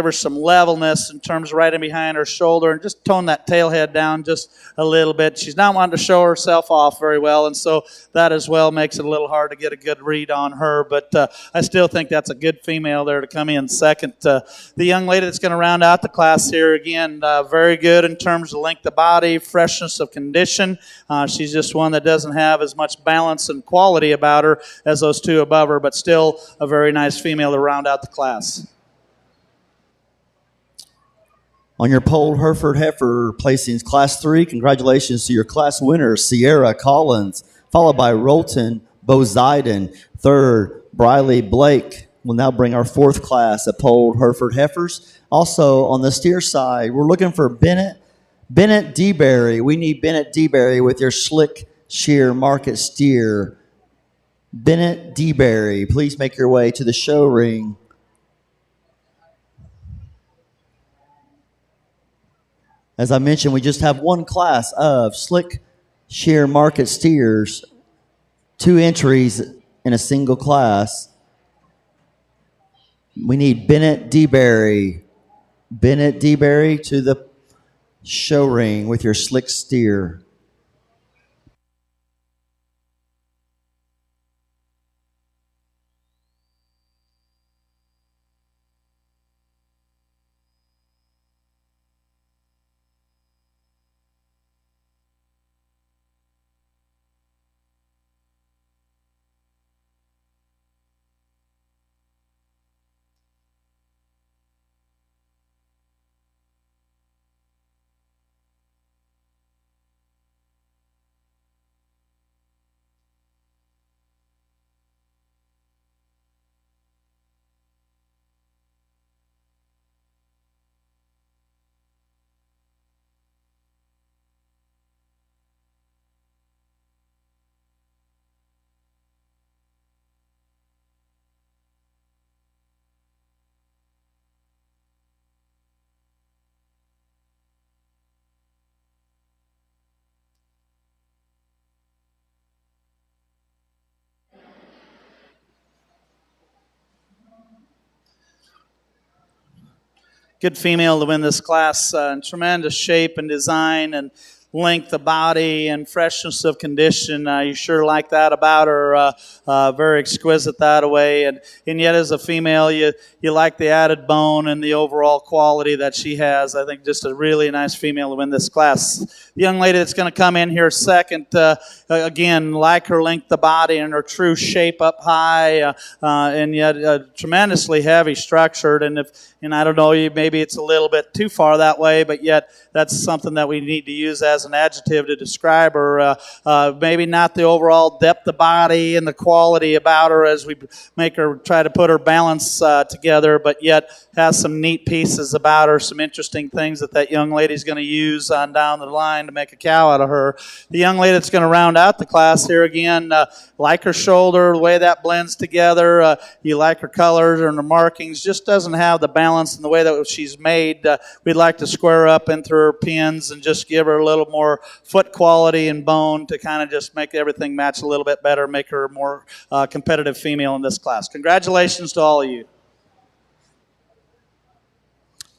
her some levelness in terms of right in behind her shoulder and just tone that tail head down just a little bit. She's not wanting to show herself off very well, and so that as well makes it a little hard to get a good read on her. But I still think that's a good female there to come in second. The young lady that's going to round out the class here, again, very good in terms of length of body, freshness of condition. She's just one that doesn't have as much balance and quality about her as those two above her, but still a very nice female to round out the class. On your Polled Hereford heifer placings, Class 3, congratulations to your class winner, Sierra Collins, followed by Rolton Boziden. Third, Briley Blake will now bring our fourth class of Polled Hereford heifers. Also, on the steer side, we're looking for Bennett DeBerry. We need Bennett DeBerry with your slick shear market steer. Bennett DeBerry, please make your way to the show ring. As I mentioned, we just have one class of slick shear market steers, 2 entries in a single class. We need Bennett DeBerry. Bennett DeBerry to the show ring with your slick steer. Good female to win this class. Tremendous shape and design and length of body and freshness of condition. You sure like that about her. Very exquisite that way. And yet as a female, you like the added bone and the overall quality that she has. I think just a really nice female to win this class. The young lady that's going to come in here second, again, like her length of body and her true shape up high, and yet tremendously heavy structured. And I don't know, maybe it's a little bit too far that way, but yet that's something that we need to use as an adjective to describe her. Maybe not the overall depth of body and the quality about her as we make her try to put her balance together, but yet has some neat pieces about her, some interesting things that young lady's going to use on down the line to make a cow out of her. The young lady that's going to round out the class here again, like her shoulder, the way that blends together. You like her colors and her markings. Just doesn't have the balance in the way that she's made. We'd like to square up into her pins and just give her a little more foot quality and bone to kind of just make everything match a little bit better, make her a more competitive female in this class. Congratulations to all of you.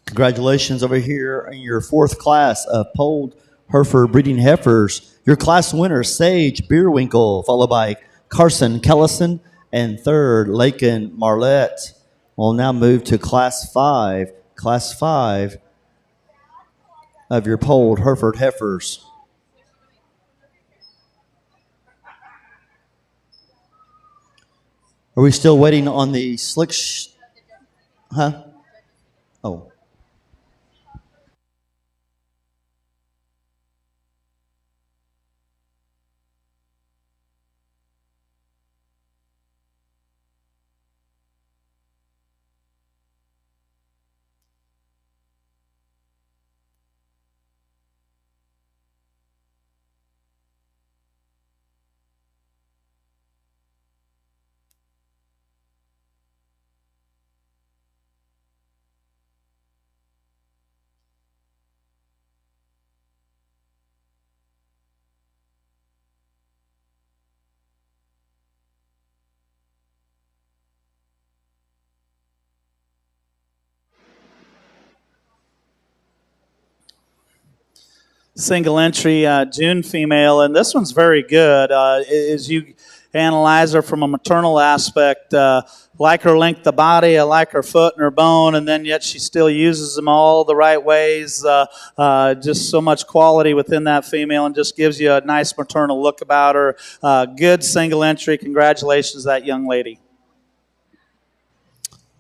Congratulations over here in your fourth class of polled Hereford breeding heifers. Your class winner, Sage Beerwinkle, followed by Carson Kellison, and third, Lakin Marlette. We'll now move to class 5. Class 5 of your polled Hereford heifers. Are we still waiting on the slick? Huh? Oh. Single entry June female, and this one's very good. As you analyze her from a maternal aspect, like her length of body, I like her foot and her bone, and then yet she still uses them all the right ways. Just so much quality within that female, and just gives you a nice maternal look about her. Good single entry. Congratulations to that young lady.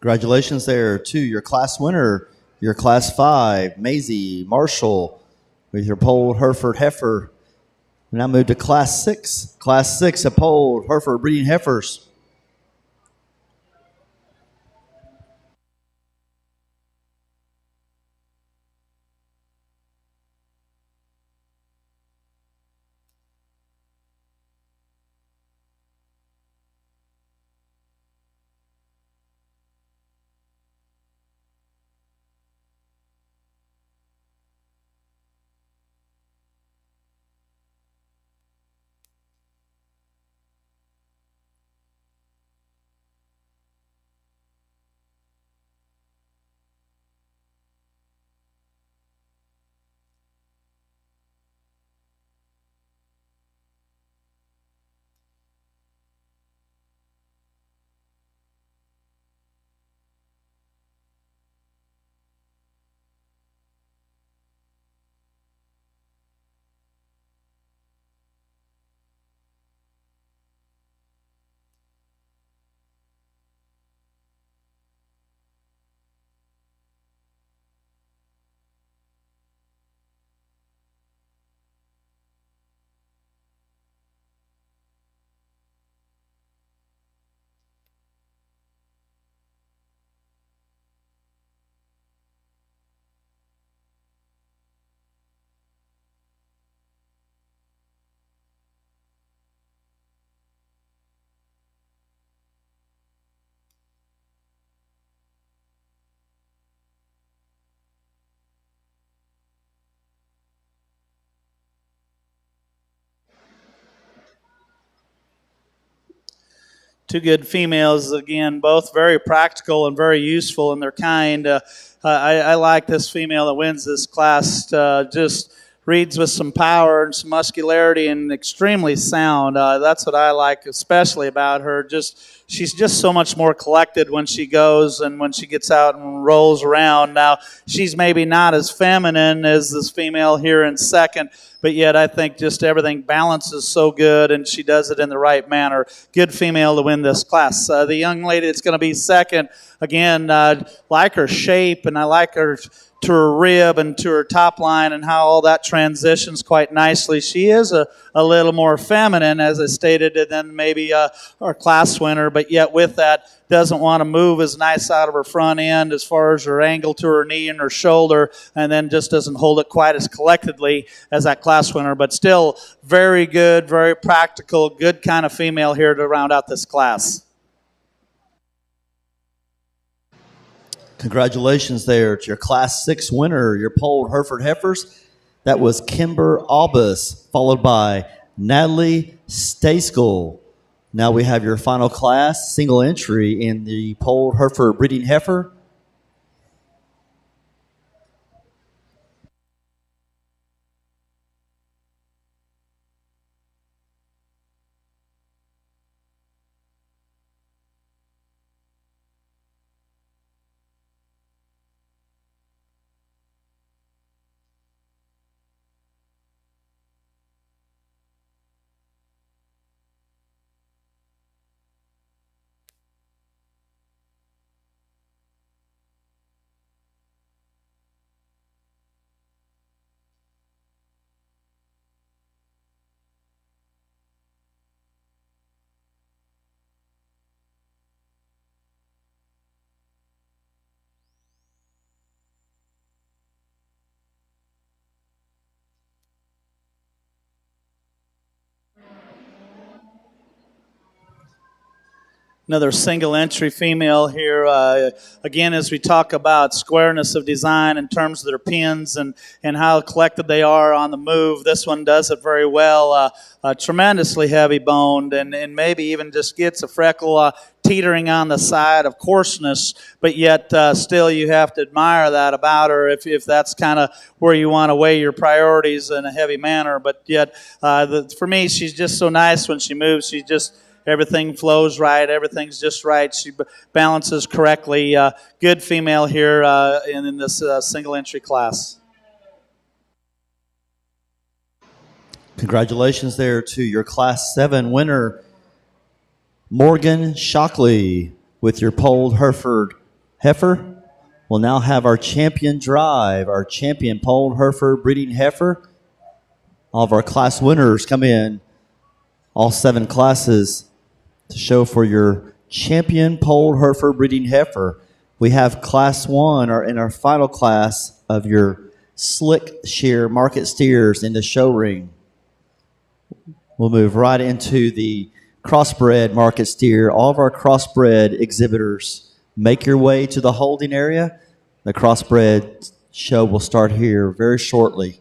Congratulations there to your class winner, your class 5, Maisie Marshall, with your polled Hereford heifer. We now move to class 6. Class 6 of polled Hereford breeding heifers. Two good females, again, both very practical and very useful in their kind. I like this female that wins this class. Just reads with some power and some muscularity and extremely sound. That's what I like especially about her. She's just so much more collected when she goes and when she gets out and rolls around. Now, she's maybe not as feminine as this female here in second, but yet I think just everything balances so good, and she does it in the right manner. Good female to win this class. The young lady that's going to be second, again, like her shape, and I like her to her rib and to her top line and how all that transitions quite nicely. She is a little more feminine, as I stated, than maybe our class winner, but but yet with that doesn't want to move as nice out of her front end as far as her angle to her knee and her shoulder, and then just doesn't hold it quite as collectedly as that class winner. But still very good, very practical, good kind of female here to round out this class. Congratulations there to your Class 6 winner, your polled Hereford Heifers. That was Kimber Albus, followed by Natalie Stayskull. Now we have your final class, single entry in the polled Hereford breeding heifer. Another single entry female here. Again, as we talk about squareness of design in terms of their pins and how collected they are on the move, this one does it very well. Tremendously heavy boned and maybe even just gets a freckle teetering on the side of coarseness, but yet still you have to admire that about her if that's kind of where you want to weigh your priorities in a heavy manner. But yet, for me, she's just so nice when she moves. She just... everything flows right. Everything's just right. She balances correctly. Good female here in this single entry class. Congratulations there to your Class 7 winner, Morgan Shockley, with your polled Hereford heifer. We'll now have our champion drive, our champion polled Hereford breeding heifer. All of our class winners come in, all 7 classes, to show for your champion polled Hereford breeding heifer. We have Class 1, or in our final class of your slick shear market steers in the show ring. We'll move right into the crossbred market steer. All of our crossbred exhibitors, make your way to the holding area. The crossbred show will start here very shortly.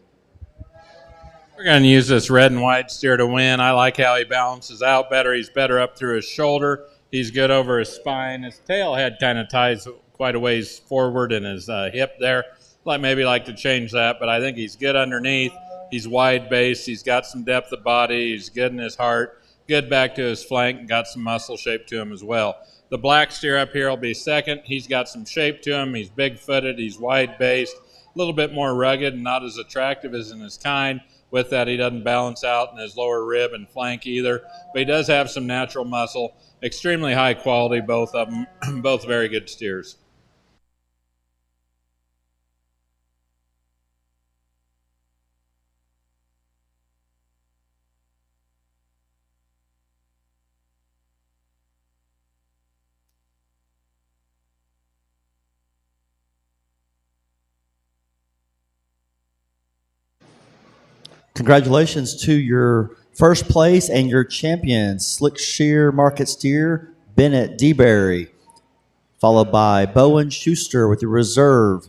We're going to use this red and white steer to win. I like how he balances out better. He's better up through his shoulder. He's good over his spine. His tail head kind of ties quite a ways forward in his hip there. Maybe like to change that, but I think he's good underneath. He's wide base. He's got some depth of body. He's good in his heart. Good back to his flank and got some muscle shape to him as well. The black steer up here will be second. He's got some shape to him. He's big-footed. He's wide-based. A little bit more rugged and not as attractive as in his kind. With that, he doesn't balance out in his lower rib and flank either. But he does have some natural muscle. Extremely high quality, both of them. Both very good steers. Congratulations to your first place and your champion, Slick Shear Market Steer, Bennett DeBerry, followed by Bowen Schuster with the reserve.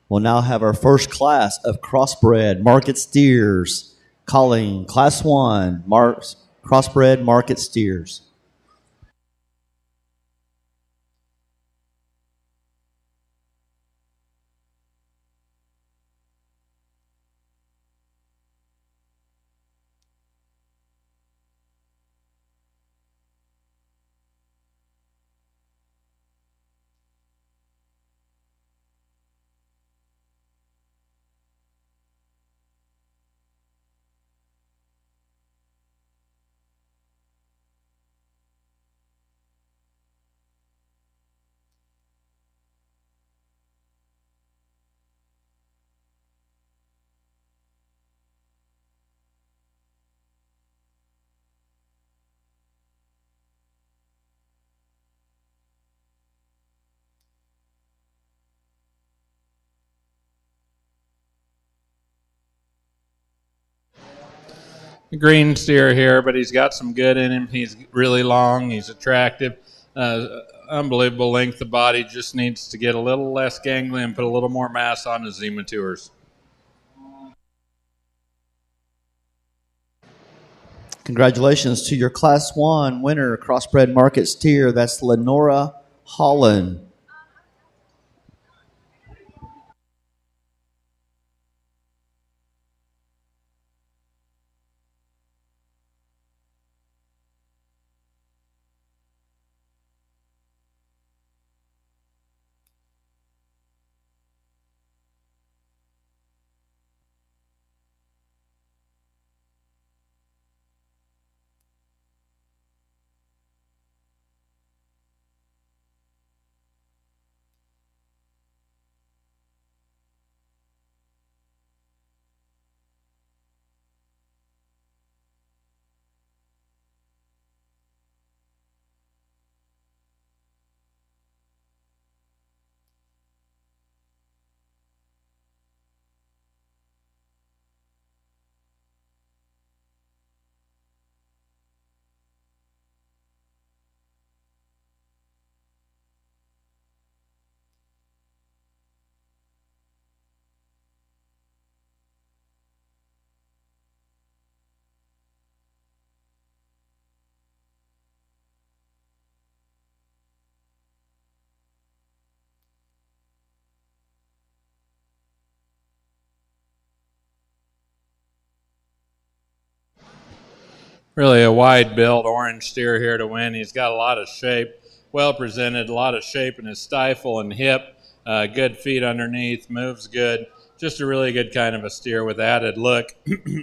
We'll now have our first class of crossbred market steers, calling Class 1 crossbred market steers. green steer here, but he's got some good in him. He's really long. He's attractive. Unbelievable length of body. Just needs to get a little less ganglion, put a little more mass on as he matures. Congratulations to your Class 1 winner, Crossbred Market Steer. That's Lenora Holland. Really a wide build orange steer here to win. He's got a lot of shape, well presented, a lot of shape in his stifle and hip, good feet underneath, moves good. Just a really good kind of a steer with added look,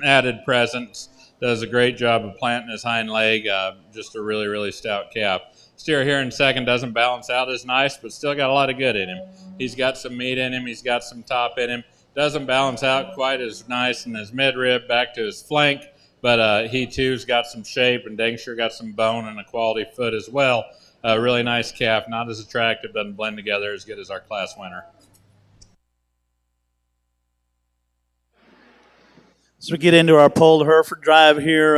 added presence. Does a great job of planting his hind leg. Just a really, really stout calf. Steer here in second doesn't balance out as nice, but still got a lot of good in him. He's got some meat in him. He's got some top in him. Doesn't balance out quite as nice in his midrib back to his flank, but he too's got some shape, and dang sure got some bone and a quality foot as well. Really nice calf, not as attractive, doesn't blend together as good as our class winner. As we get into our pulled Hereford drive here,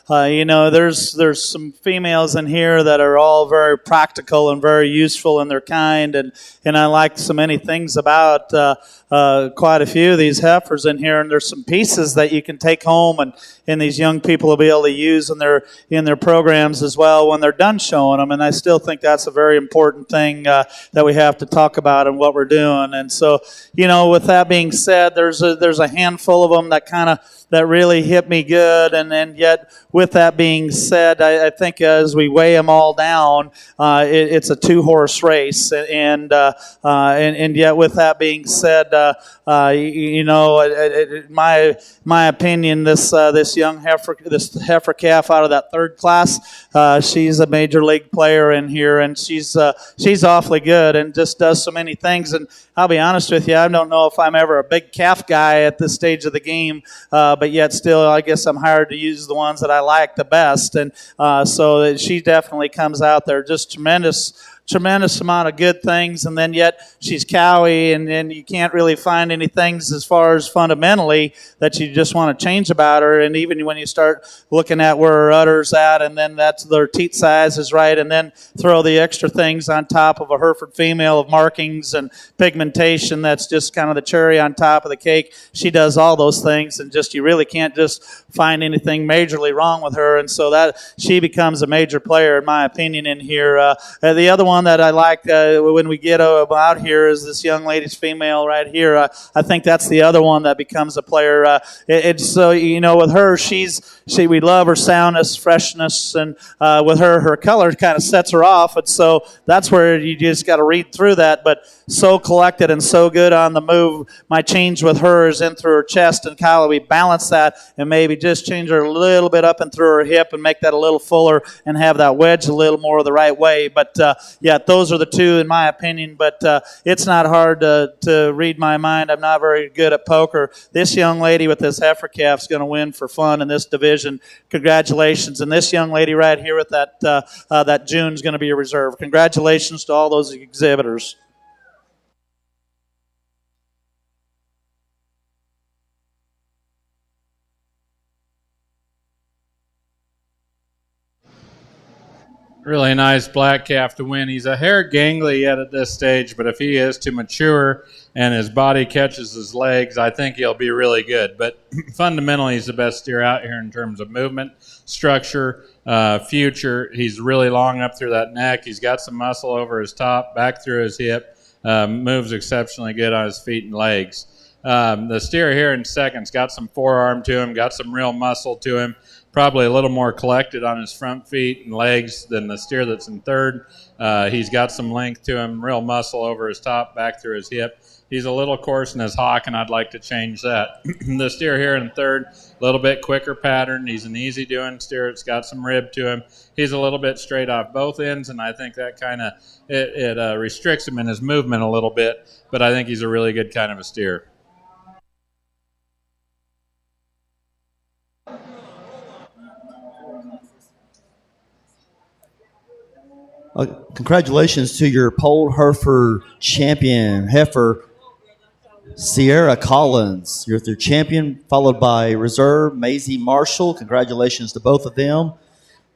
there's some females in here that are all very practical and very useful in their kind, and I like so many things about quite a few of these heifers in here. And there's some pieces that you can take home, and these young people will be able to use in their programs as well when they're done showing them. And I still think that's a very important thing that we have to talk about in what we're doing. And so, with that being said, there's a handful of them that really hit me good, and yet with that being said, I think as we weigh them all down, it's a 2-horse race, and yet with that being said, my opinion, this young heifer calf out of that third class, she's a major league player in here, and she's awfully good and just does so many things. And I'll be honest with you, I don't know if I'm ever a big calf guy at this stage of the game, but yet still, I guess I'm hired to use the ones that I like the best. And so she definitely comes out there just tremendous amount of good things, and then yet she's cowy, and you can't really find any things as far as fundamentally that you just want to change about her. And even when you start looking at where her udder's at, and then that's their teat size is right, and then throw the extra things on top of a Hereford female of markings and pigmentation, that's just kind of the cherry on top of the cake. She does all those things, and just you really can't just find anything majorly wrong with her, and so that she becomes a major player in my opinion in here. The other one that I like when we get out here is this young lady's female right here. I think that's the other one that becomes a player. It's so with her, we love her soundness, freshness, and with her color kind of sets her off, and so that's where you just got to read through that. But so collected and so good on the move. My change with her is in through her chest, and Kyle, we balance that and maybe just change her a little bit up and through her hip and make that a little fuller and have that wedge a little more the right way. But yeah, those are the two in my opinion. But it's not hard to read my mind. I'm not very good at poker. This young lady with this heifer calf is going to win for fun in this division. Congratulations. And this young lady right here with that June is going to be a reserve. Congratulations to all those exhibitors. Really nice black calf to win. He's a hair gangly yet at this stage, but if he is to mature and his body catches his legs, I think he'll be really good. But fundamentally, he's the best steer out here in terms of movement, structure, future. He's really long up through that neck. He's got some muscle over his top, back through his hip, moves exceptionally good on his feet and legs. The steer here in second's got some forearm to him, got some real muscle to him, probably a little more collected on his front feet and legs than the steer that's in third. He's got some length to him, real muscle over his top, back through his hip. He's a little coarse in his hock, and I'd like to change that. The steer here in third, a little bit quicker pattern. He's an easy-doing steer. It's got some rib to him. He's a little bit straight off both ends, and I think that kind of it restricts him in his movement a little bit, but I think he's a really good kind of a steer. Congratulations to your Pole Hereford champion, heifer, Sierra Collins. You're their champion, followed by reserve, Maisie Marshall. Congratulations to both of them.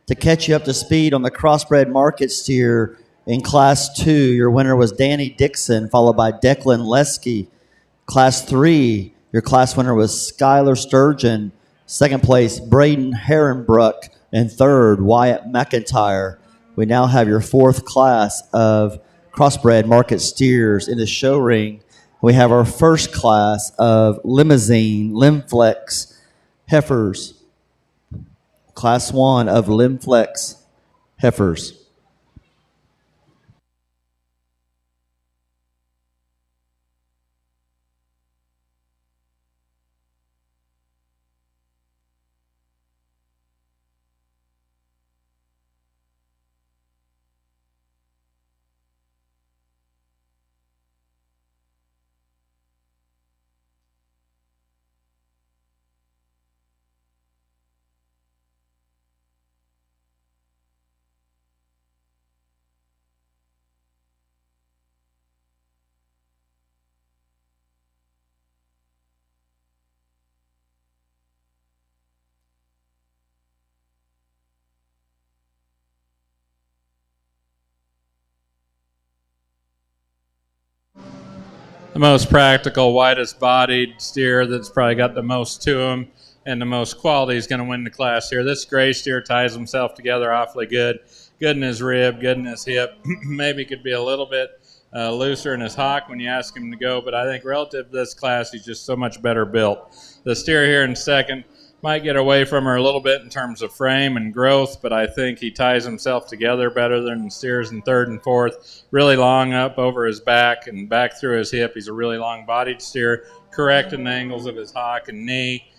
To catch you up to speed on the crossbred market steer in Class 2, your winner was Danny Dixon, followed by Declan Lesky. Class 3, your class winner was Skylar Sturgeon. Second place, Braden Herrenbrook. And third, Wyatt McIntyre. We now have your fourth class of crossbred market steers in the show ring. We have our first class of limousine, Limflex heifers. Class 1 of Limflex heifers. The most practical, widest bodied steer that's probably got the most to him and the most quality is going to win the class here. This gray steer ties himself together awfully good. Good in his rib, good in his hip. Maybe could be a little bit looser in his hock when you ask him to go, but I think relative to this class, he's just so much better built. The steer here in second might get away from her a little bit in terms of frame and growth, but I think he ties himself together better than the steers in third and fourth. Really long up over his back and back through his hip. He's a really long-bodied steer, correct in the angles of his hock and knee.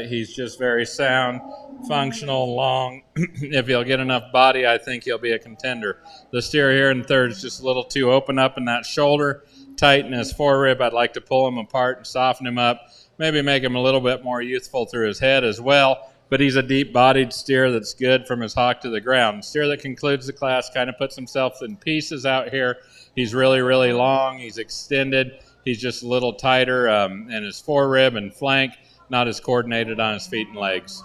He's just very sound, functional, long. If he'll get enough body, I think he'll be a contender. The steer here in third is just a little too open up in that shoulder, tight in his forerib. I'd like to pull him apart and soften him up. Maybe make him a little bit more youthful through his head as well, but he's a deep-bodied steer that's good from his hock to the ground. Steer that concludes the class kind of puts himself in pieces out here. He's really, really long. He's extended. He's just a little tighter in his forerib and flank, not as coordinated on his feet and legs.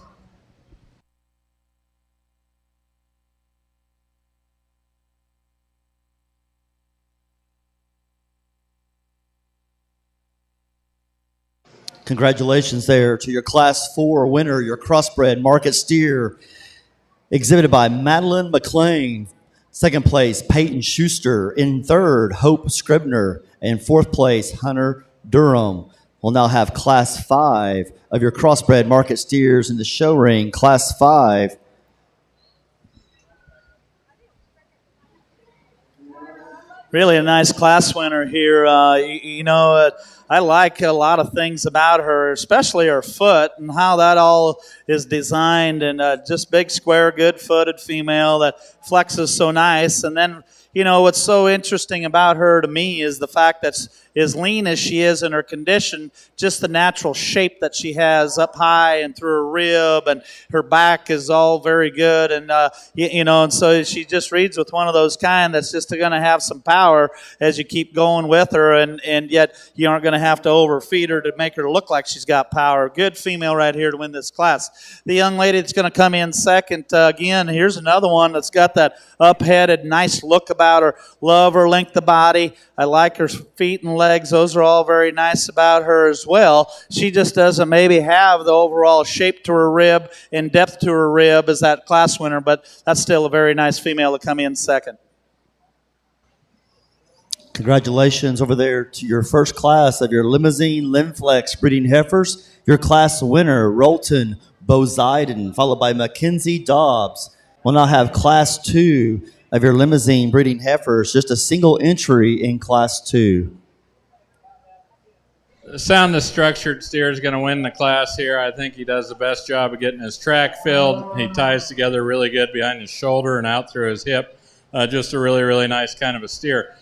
Congratulations there to your Class 4 winner, your crossbred market steer, exhibited by Madeline McLean. Second place, Peyton Schuster. In third, Hope Scribner. And fourth place, Hunter Durham. We'll now have Class 5 of your crossbred market steers in the show ring. Class 5. Really a nice class winner here. I like a lot of things about her, especially her foot and how that all is designed, and just big, square, good-footed female that flexes so nice. And then, what's so interesting about her to me is the fact that as lean as she is in her condition, just the natural shape that she has up high and through her rib, and her back is all very good. And, and so she just reads with one of those kind that's just going to have some power as you keep going with her, and yet you aren't going to have to overfeed her to make her look like she's got power. Good female right here to win this class. The young lady that's going to come in second, again, here's another one that's got that up-headed, nice look about her. Love her length of body. I like her feet and legs. Those are all very nice about her as well. She just doesn't maybe have the overall shape to her rib and depth to her rib as that class winner, but that's still a very nice female to come in second. Congratulations over there to your first class of your limousine Limflex breeding heifers. Your class winner, Rolton Boziden, followed by Mackenzie Dobbs. We'll now have class 2 of your limousine breeding heifers, just a single entry in class 2. The sound and structured steer is going to win the class here. I think he does the best job of getting his track filled. He ties together really good behind his shoulder and out through his hip. Just a really, really nice kind of a steer.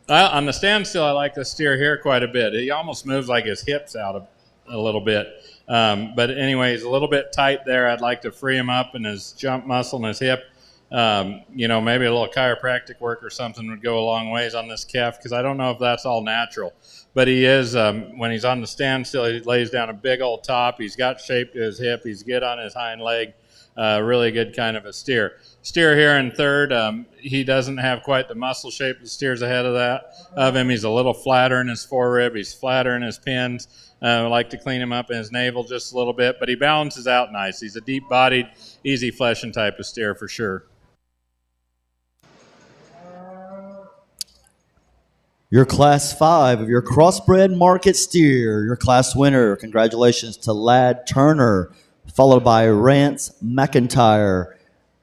On the standstill, I like the steer here quite a bit. He almost moves like his hips out a little bit. But anyway, he's a little bit tight there. I'd like to free him up in his jump muscle and his hip. Maybe a little chiropractic work or something would go a long ways on this calf, because I don't know if that's all natural. But he is, when he's on the standstill, he lays down a big old top. He's got shape to his hip. He's good on his hind leg. Really good kind of a steer. Steer here in third, he doesn't have quite the muscle shape. The steer's ahead of him. He's a little flatter in his forerib. He's flatter in his pins. I like to clean him up in his navel just a little bit, but he balances out nice. He's a deep-bodied, easy fleshing type of steer for sure. Your class 5 of your crossbred market steer, your class winner. Congratulations to Ladd Turner, followed by Rance McIntyre,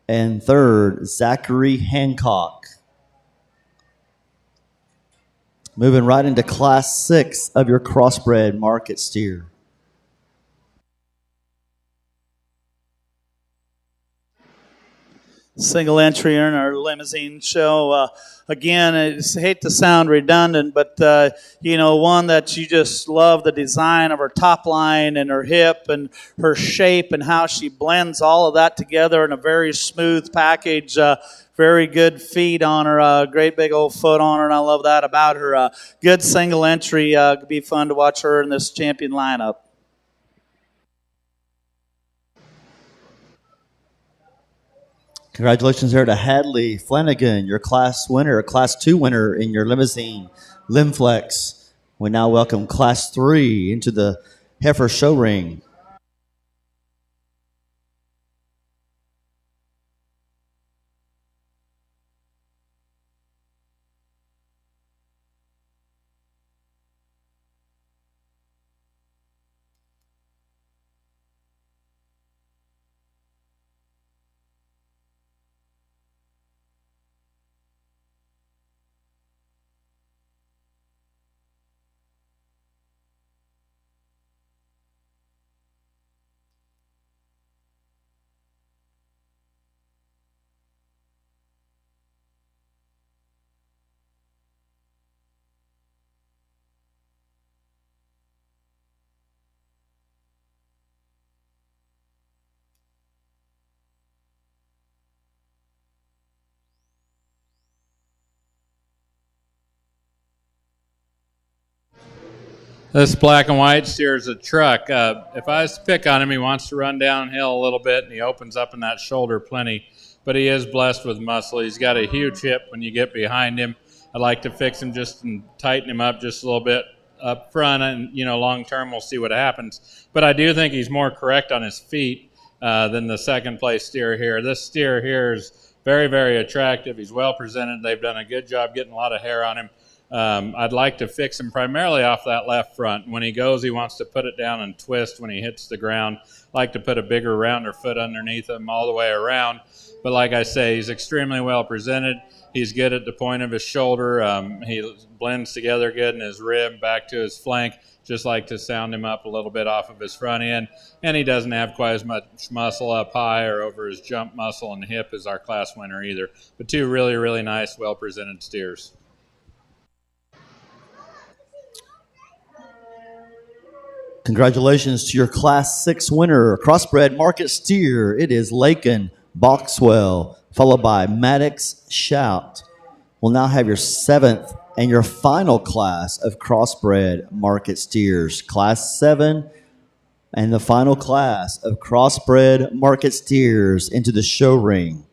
and third, Zachary Hancock. Moving right into class 6 of your crossbred market steer. Single entry in our limousine show. Again, I hate to sound redundant, but, one that you just love the design of her top line and her hip and her shape and how she blends all of that together in a very smooth package. Very good feet on her, great big old foot on her, and I love that about her. Good single entry. It'd be fun to watch her in this champion lineup. Congratulations there to Hadley Flanagan, your class winner, class 2 winner in your limousine Limflex. We now welcome class 3 into the heifer show ring. This black and white steer is a truck. If I was to pick on him, he wants to run downhill a little bit, and he opens up in that shoulder plenty. But he is blessed with muscle. He's got a huge hip when you get behind him. I'd like to fix him just and tighten him up just a little bit up front, and long term we'll see what happens. But I do think he's more correct on his feet than the second place steer here. This steer here is very, very attractive. He's well presented. They've done a good job getting a lot of hair on him. I'd like to fix him primarily off that left front. When he goes, he wants to put it down and twist when he hits the ground. Like to put a bigger, rounder foot underneath him all the way around. But like I say, he's extremely well presented. He's good at the point of his shoulder. He blends together good in his rib back to his flank. Just like to sound him up a little bit off of his front end. And he doesn't have quite as much muscle up high or over his jump muscle and hip as our class winner either. But two really, really nice, well-presented steers. Congratulations to your Class 6 winner, crossbred market steer. It is Lakin Boxwell, followed by Maddox Shout. We'll now have your 7th and your final class of crossbred market steers. Class 7 and the final class of crossbred market steers into the show ring.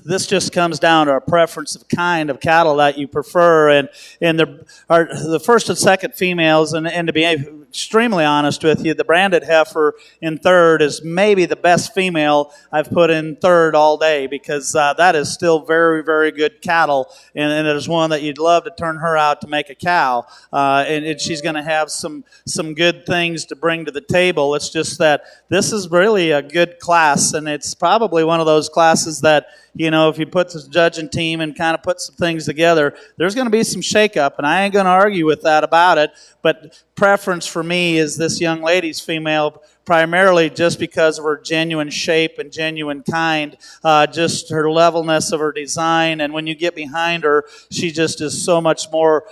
This just comes down to a preference of kind of cattle that you prefer, and the first and second females, and to be extremely honest with you, the branded heifer in third is maybe the best female I've put in third all day, because that is still very, very good cattle, and it is one that you'd love to turn her out to make a cow, and she's going to have some good things to bring to the table. It's just that this is really a good class, and it's probably one of those classes that, you know, if you put this judging team and kind of put some things together, there's going to be some shakeup, and I ain't going to argue with that about it. But preference for me is this young lady's female, primarily just because of her genuine shape and genuine kind, just her levelness of her design. And when you get behind her, she just is so much more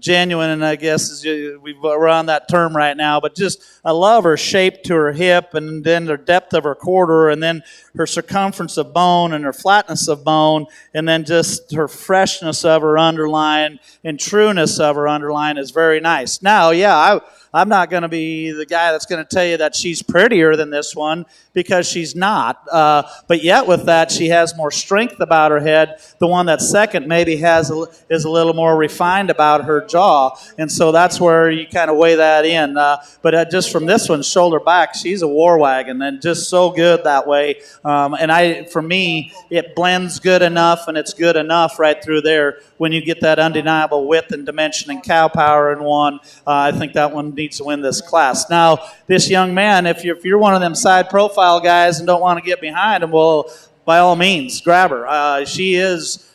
genuine, and I guess we're on that term right now, but just I love her shape to her hip, and then the depth of her quarter, and then her circumference of bone and her flatness of bone, and then just her freshness of her underline and trueness of her underline is very nice. Now, yeah, I'm not going to be the guy that's going to tell you that she's prettier than this one, because she's not. But yet with that, she has more strength about her head. The one that's second maybe is a little more refined about her jaw. And so that's where you kind of weigh that in. But just from this one, shoulder back, she's a war wagon, and just so good that way. For me, it blends good enough, and it's good enough right through there. When you get that undeniable width and dimension and cow power in one, I think that one needs to win this class. Now, this young man, if you're one of them side profile guys and don't want to get behind him, well, by all means, grab her. She is,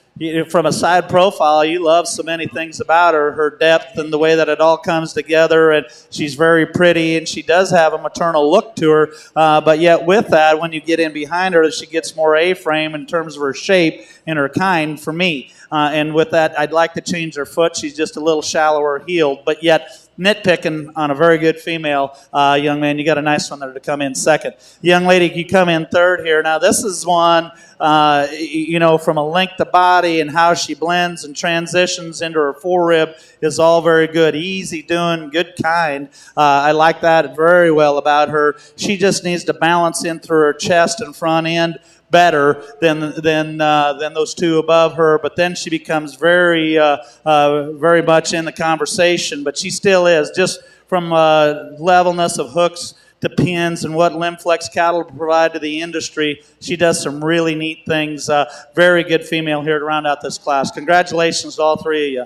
from a side profile, you love so many things about her depth and the way that it all comes together, and she's very pretty, and she does have a maternal look to her, but yet with that, when you get in behind her, she gets more A-frame in terms of her shape and her kind for me. And with that, I'd like to change her foot. She's just a little shallower heeled, but yet nitpicking on a very good female young man. You got a nice one there to come in second. Young lady, you come in third here. Now, this is one, from a length of body and how she blends and transitions into her forerib is all very good. Easy doing, good kind. I like that very well about her. She just needs to balance in through her chest and front end better than those two above her, but then she becomes very much in the conversation. But she still is, just from levelness of hooks to pins and what Limb Flex cattle provide to the industry. She does some really neat things. Very good female here to round out this class. Congratulations to all three of you.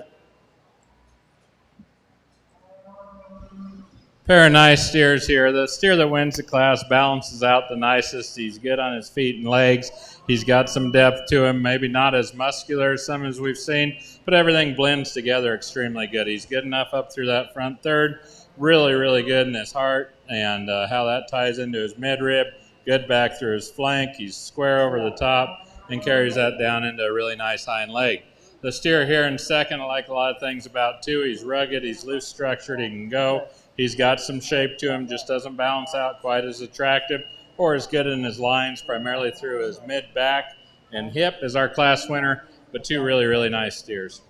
Pair of nice steers here. The steer that wins the class balances out the nicest. He's good on his feet and legs. He's got some depth to him, maybe not as muscular as some as we've seen, but everything blends together extremely good. He's good enough up through that front third, really, really good in his heart, and how that ties into his midrib, good back through his flank. He's square over the top and carries that down into a really nice hind leg. The steer here in second, I like a lot of things about too. He's rugged, he's loose structured, he can go. He's got some shape to him, just doesn't bounce out quite as attractive or as good in his lines, primarily through his mid-back and hip is our class winner, but two really, really nice steers.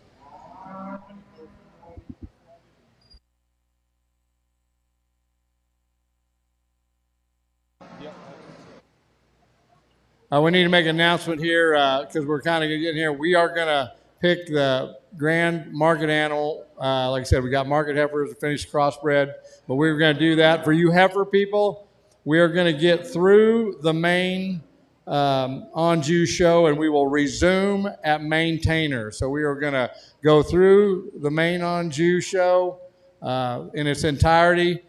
We need to make an announcement here because we're kind of getting here. We are going to pick the grand market animal. Like I said, we got market heifers to finish crossbred, but we're going to do that. For you heifer people, we are going to get through the main on-Jew show, and we will resume at maintainer. So we are going to go through the main on-Jew show in its entirety.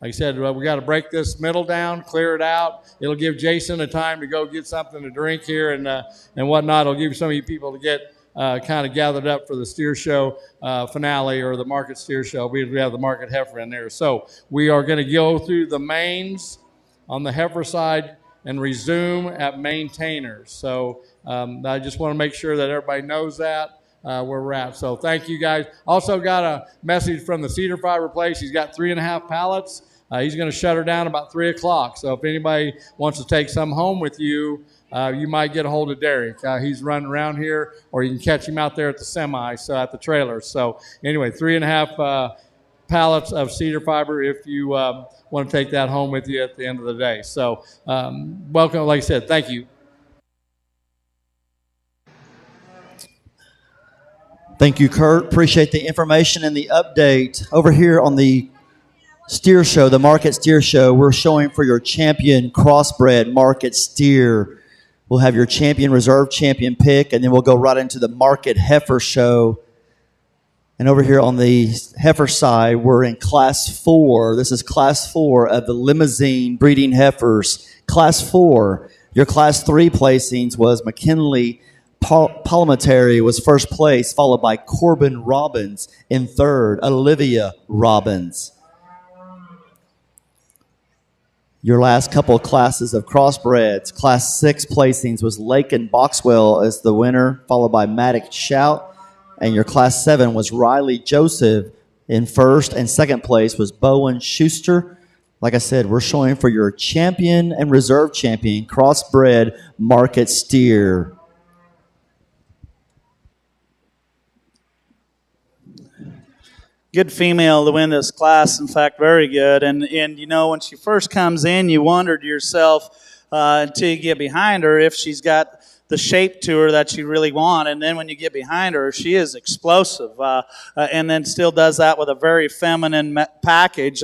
Like I said, we got to break this middle down, clear it out. It'll give Jason a time to go get something to drink here and whatnot. It'll give some of you people to get kind of gathered up for the steer show finale or the market steer show. We have the market heifer in there. So we are going to go through the mains on the heifer side and resume at maintainers. So I just want to make sure that everybody knows that. Where we're at. So thank you guys. Also got a message from the cedar fiber place. He's got 3.5 pallets. He's going to shut her down about 3 o'clock. So if anybody wants to take some home with you, you might get a hold of Derek. He's running around here, or you can catch him out there at the semi, so at the trailer. So anyway, 3.5 pallets of cedar fiber if you want to take that home with you at the end of the day. So welcome. Like I said, thank you. Thank you, Kurt. Appreciate the information and the update. Over here on the steer show, the market steer show, we're showing for your champion crossbred market steer. We'll have your champion reserve champion pick, and then we'll go right into the market heifer show. And over here on the heifer side, we're in class 4. This is class 4 of the limousine breeding heifers. Class 4. Your class 3 placings was McKinley Parliamentary was first place, followed by Corbin Robbins in third, Olivia Robbins. Your last couple of classes of crossbreds, class 6 placings was Lake and Boxwell as the winner, followed by Maddox Shout. And your class 7 was Riley Joseph in first, and second place was Bowen Schuster. Like I said, we're showing for your champion and reserve champion crossbred market steer. Good female to win this class, in fact, very good. And you know, when she first comes in, you wonder to yourself until you get behind her if she's got the shape to her that you really want. And then when you get behind her, she is explosive. And then still does that with a very feminine package.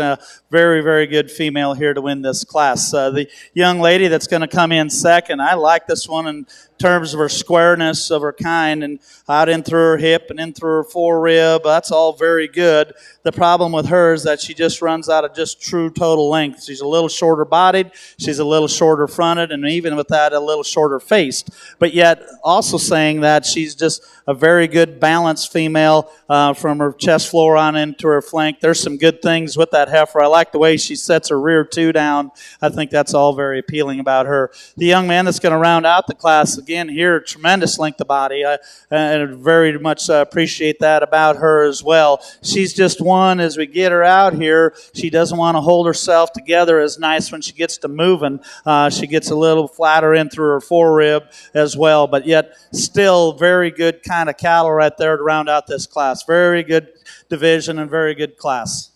Very, very good female here to win this class. The young lady that's going to come in second, I like this one in terms of her squareness of her kind, and out in through her hip and in through her forerib. That's all very good. The problem with her is that she just runs out of just true total length. She's a little shorter bodied, she's a little shorter fronted, and even with that, a little shorter faced. But yet also saying that she's just a very good balanced female from her chest floor on into her flank. There's some good things with that heifer. I like the way she sets her rear two down. I think that's all very appealing about her. The young man that's going to round out the class, again, here, tremendous length of body. I very much appreciate that about her as well. She's just one, as we get her out here, she doesn't want to hold herself together as nice when she gets to moving. She gets a little flatter in through her forerib as well, but yet still very good kind of cattle right there to round out this class. Very good division and very good class.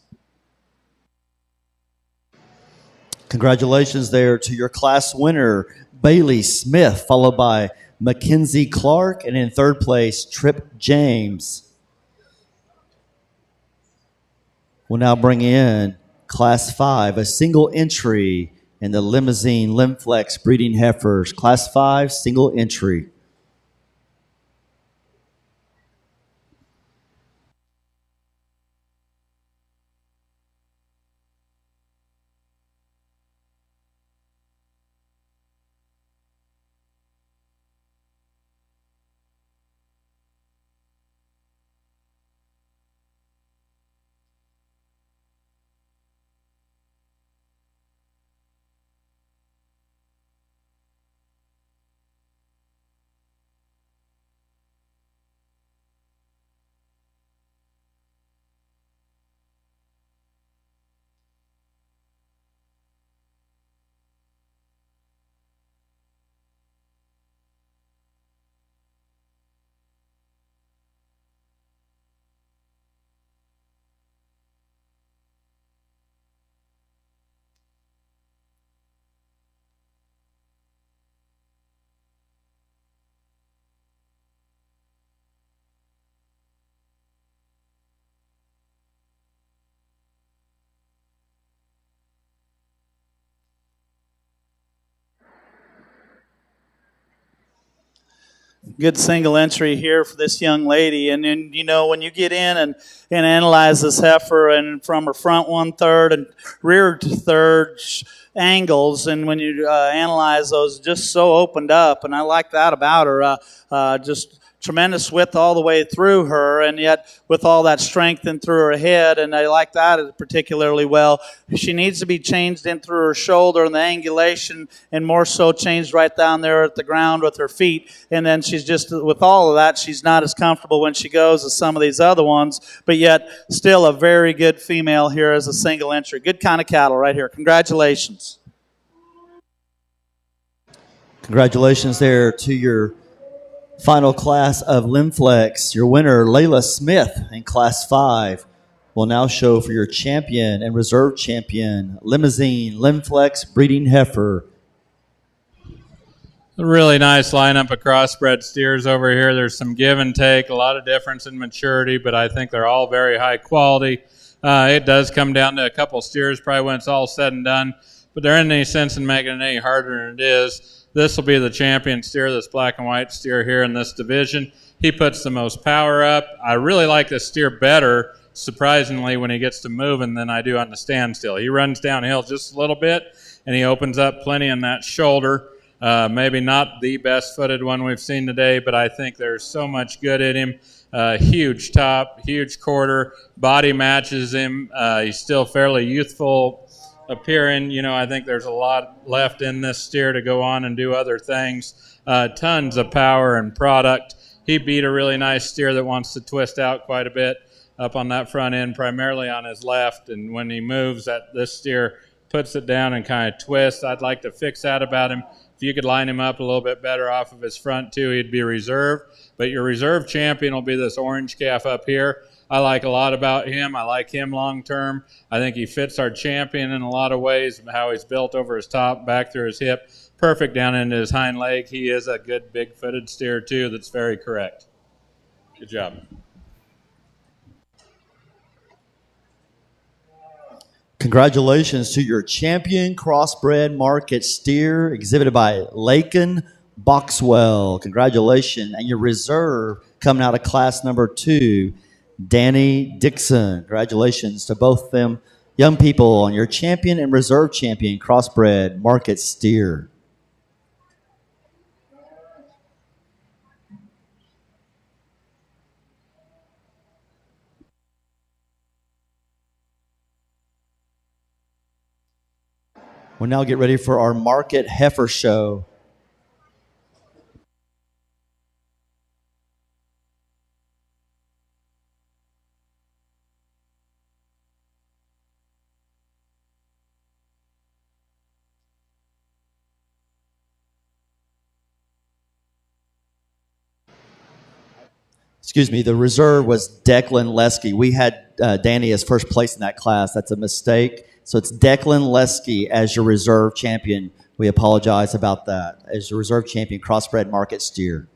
Congratulations there to your class winner, Bailey Smith, followed by Mackenzie Clark, and in third place, Trip James. We'll now bring in class 5, a single entry in the limousine Limflex breeding heifers. Class 5, single entry. Good single entry here for this young lady. And then, you know, when you get in and analyze this heifer and from her front 1/3 and rear 1/3 angles, and when you analyze those, just so opened up. And I like that about her. Just tremendous width all the way through her, and yet with all that strength in through her head, and I like that particularly well. She needs to be changed in through her shoulder and the angulation, and more so changed right down there at the ground with her feet. And then she's just, with all of that, she's not as comfortable when she goes as some of these other ones, but yet still a very good female here as a single entry. Good kind of cattle right here. Congratulations. Congratulations there to your final class of Limflex. Your winner, Layla Smith, in Class 5, will now show for your champion and reserve champion, Limousine Limflex Breeding Heifer. A really nice lineup of crossbred steers over here. There's some give and take, a lot of difference in maturity, but I think they're all very high quality. It does come down to a couple steers probably when it's all said and done, but there isn't any sense in making it any harder than it is. This will be the champion steer, this black and white steer here in this division. He puts the most power up. I really like this steer better, surprisingly, when he gets to moving than I do on the standstill. He runs downhill just a little bit, and he opens up plenty in that shoulder. Maybe not the best footed one we've seen today, but I think there's so much good in him. Huge top, huge quarter, body matches him. He's still fairly youthful appearing. You know, I think there's a lot left in this steer to go on and do other things. Tons of power and product. He beat a really nice steer that wants to twist out quite a bit up on that front end, primarily on his left. And when he moves, this steer puts it down and kind of twists. I'd like to fix that about him. If you could line him up a little bit better off of his front too, he'd be reserve. But your reserve champion will be this orange calf up here. I like a lot about him. I like him long term. I think he fits our champion in a lot of ways, how he's built over his top, back through his hip, perfect down into his hind leg. He is a good big-footed steer too that's very correct. Good job. Congratulations to your champion crossbred market steer exhibited by Lakin Boxwell. Congratulations. And your reserve coming out of class number 2, Danny Dixon. Congratulations to both them young people on your champion and reserve champion crossbred market steer. We'll now get ready for our market heifer show. Excuse me, the reserve was Declan Lesky. We had Danny as first place in that class. That's a mistake. So it's Declan Lesky as your reserve champion. We apologize about that. As your reserve champion, crossbred market steer.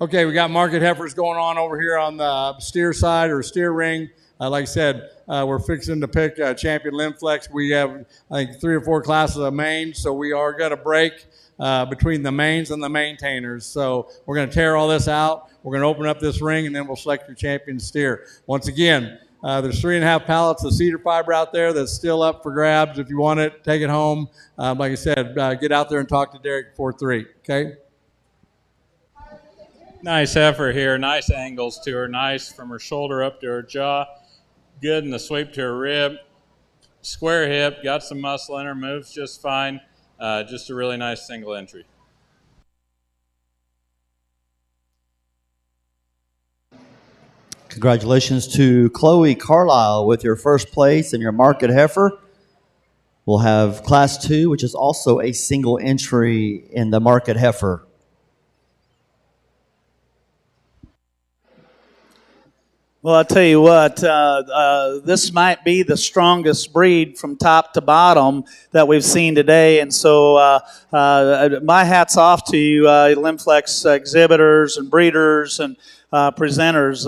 Okay, we got market heifers going on over here on the steer side or steer ring. Like I said, we're fixing to pick champion Limflex. We have, I think, 3 or 4 classes of mains, so we are going to break between the mains and the maintainers. So we're going to tear all this out. We're going to open up this ring, and then we'll select your champion steer. Once again, there's 3.5 pallets of cedar fiber out there that's still up for grabs. If you want it, take it home. Like I said, get out there and talk to Derek before 3, okay? Nice heifer here, nice angles to her, nice from her shoulder up to her jaw, good in the sweep to her rib, square hip, got some muscle in her, moves just fine, just a really nice single entry. Congratulations to Chloe Carlisle with your first place and your market heifer. We'll have Class 2, which is also a single entry in the market heifer. Well, I'll tell you what, this might be the strongest breed from top to bottom that we've seen today. And so my hat's off to you, Limflex exhibitors and breeders and presenters.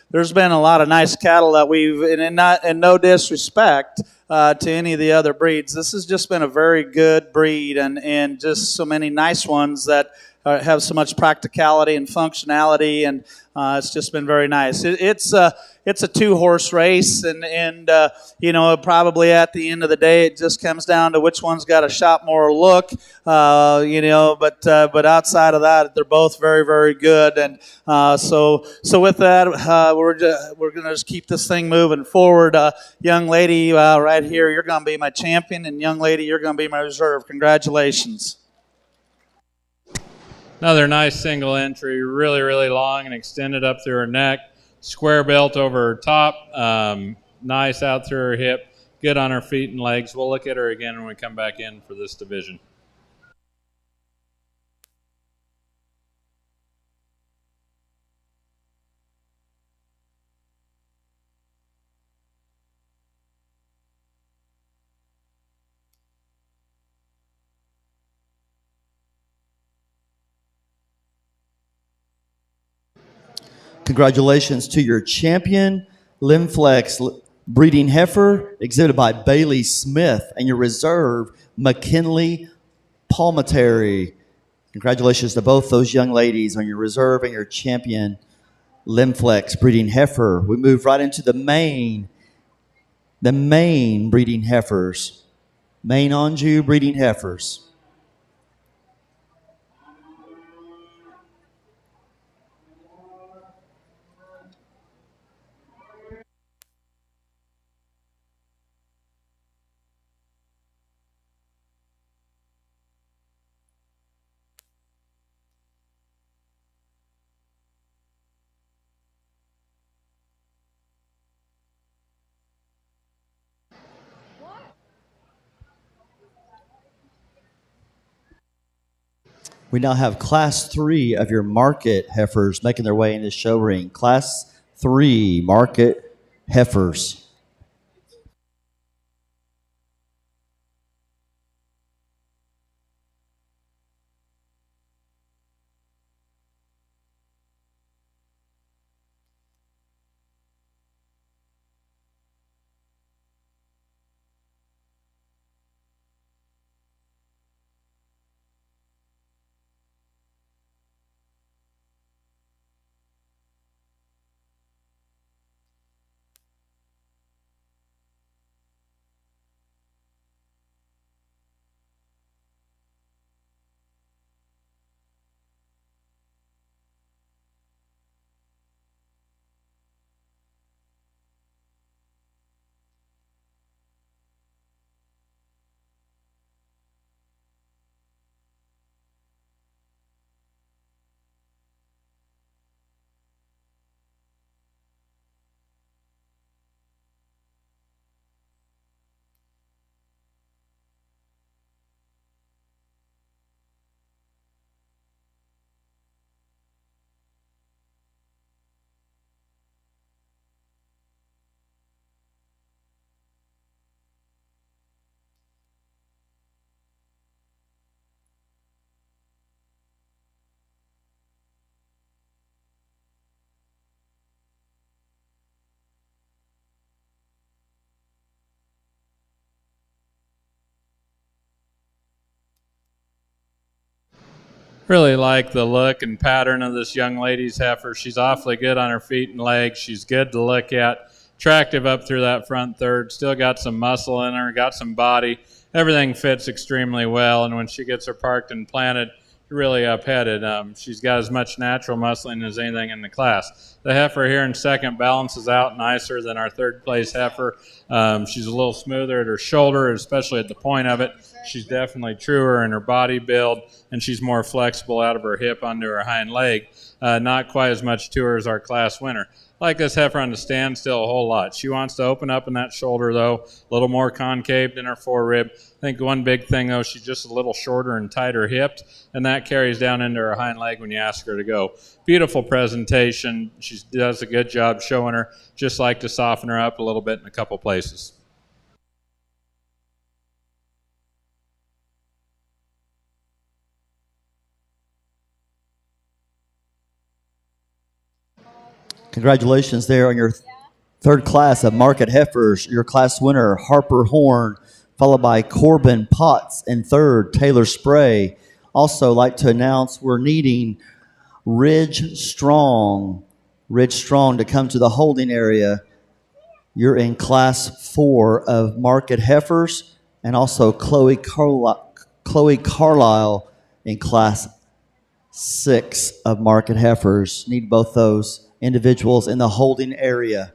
There's been a lot of nice cattle that we've, and no disrespect to any of the other breeds. This has just been a very good breed and just so many nice ones that have so much practicality and functionality, and it's just been very nice. It's a 2-horse race, and probably at the end of the day, it just comes down to which one's got a shot more look, But outside of that, they're both very, very good, and so with that, we're going to just keep this thing moving forward. Young lady, right here, you're going to be my champion, and young lady, you're going to be my reserve. Congratulations. Another nice single entry, really, really long and extended up through her neck. Square belt over her top, nice out through her hip, good on her feet and legs. We'll look at her again when we come back in for this division. Congratulations to your champion, Limflex breeding heifer, exhibited by Bailey Smith, and your reserve, McKinley Palmetary. Congratulations to both those young ladies on your reserve and your champion, Limflex breeding heifer. We move right into the main breeding heifers, main Anjou breeding heifers. We now have Class 3 of your market heifers making their way in the show ring. Class 3 market heifers. Really like the look and pattern of this young lady's heifer. She's awfully good on her feet and legs. She's good to look at. Attractive up through that front third. Still got some muscle in her, got some body. Everything fits extremely well, and when she gets her parked and planted, really up-headed. She's got as much natural muscling as anything in the class. The heifer here in second balances out nicer than our third place heifer. She's a little smoother at her shoulder, especially at the point of it. She's definitely truer in her body build, and she's more flexible out of her hip onto her hind leg. Not quite as much to her as our class winner. Like this heifer on the stand still a whole lot. She wants to open up in that shoulder, though, a little more concaved in her forerib. I think one big thing, though, she's just a little shorter and tighter hipped, and that carries down into her hind leg when you ask her to go. Beautiful presentation. She does a good job showing her. Just like to soften her up a little bit in a couple places. Congratulations there on your third class of market heifers. Your class winner, Harper Horn, followed by Corbin Potts in third, Taylor Spray. Also like to announce we're needing Ridge Strong to come to the holding area. You're in class 4 of market heifers, and also Chloe Carlisle in class 6 of market heifers. Need both those individuals in the holding area.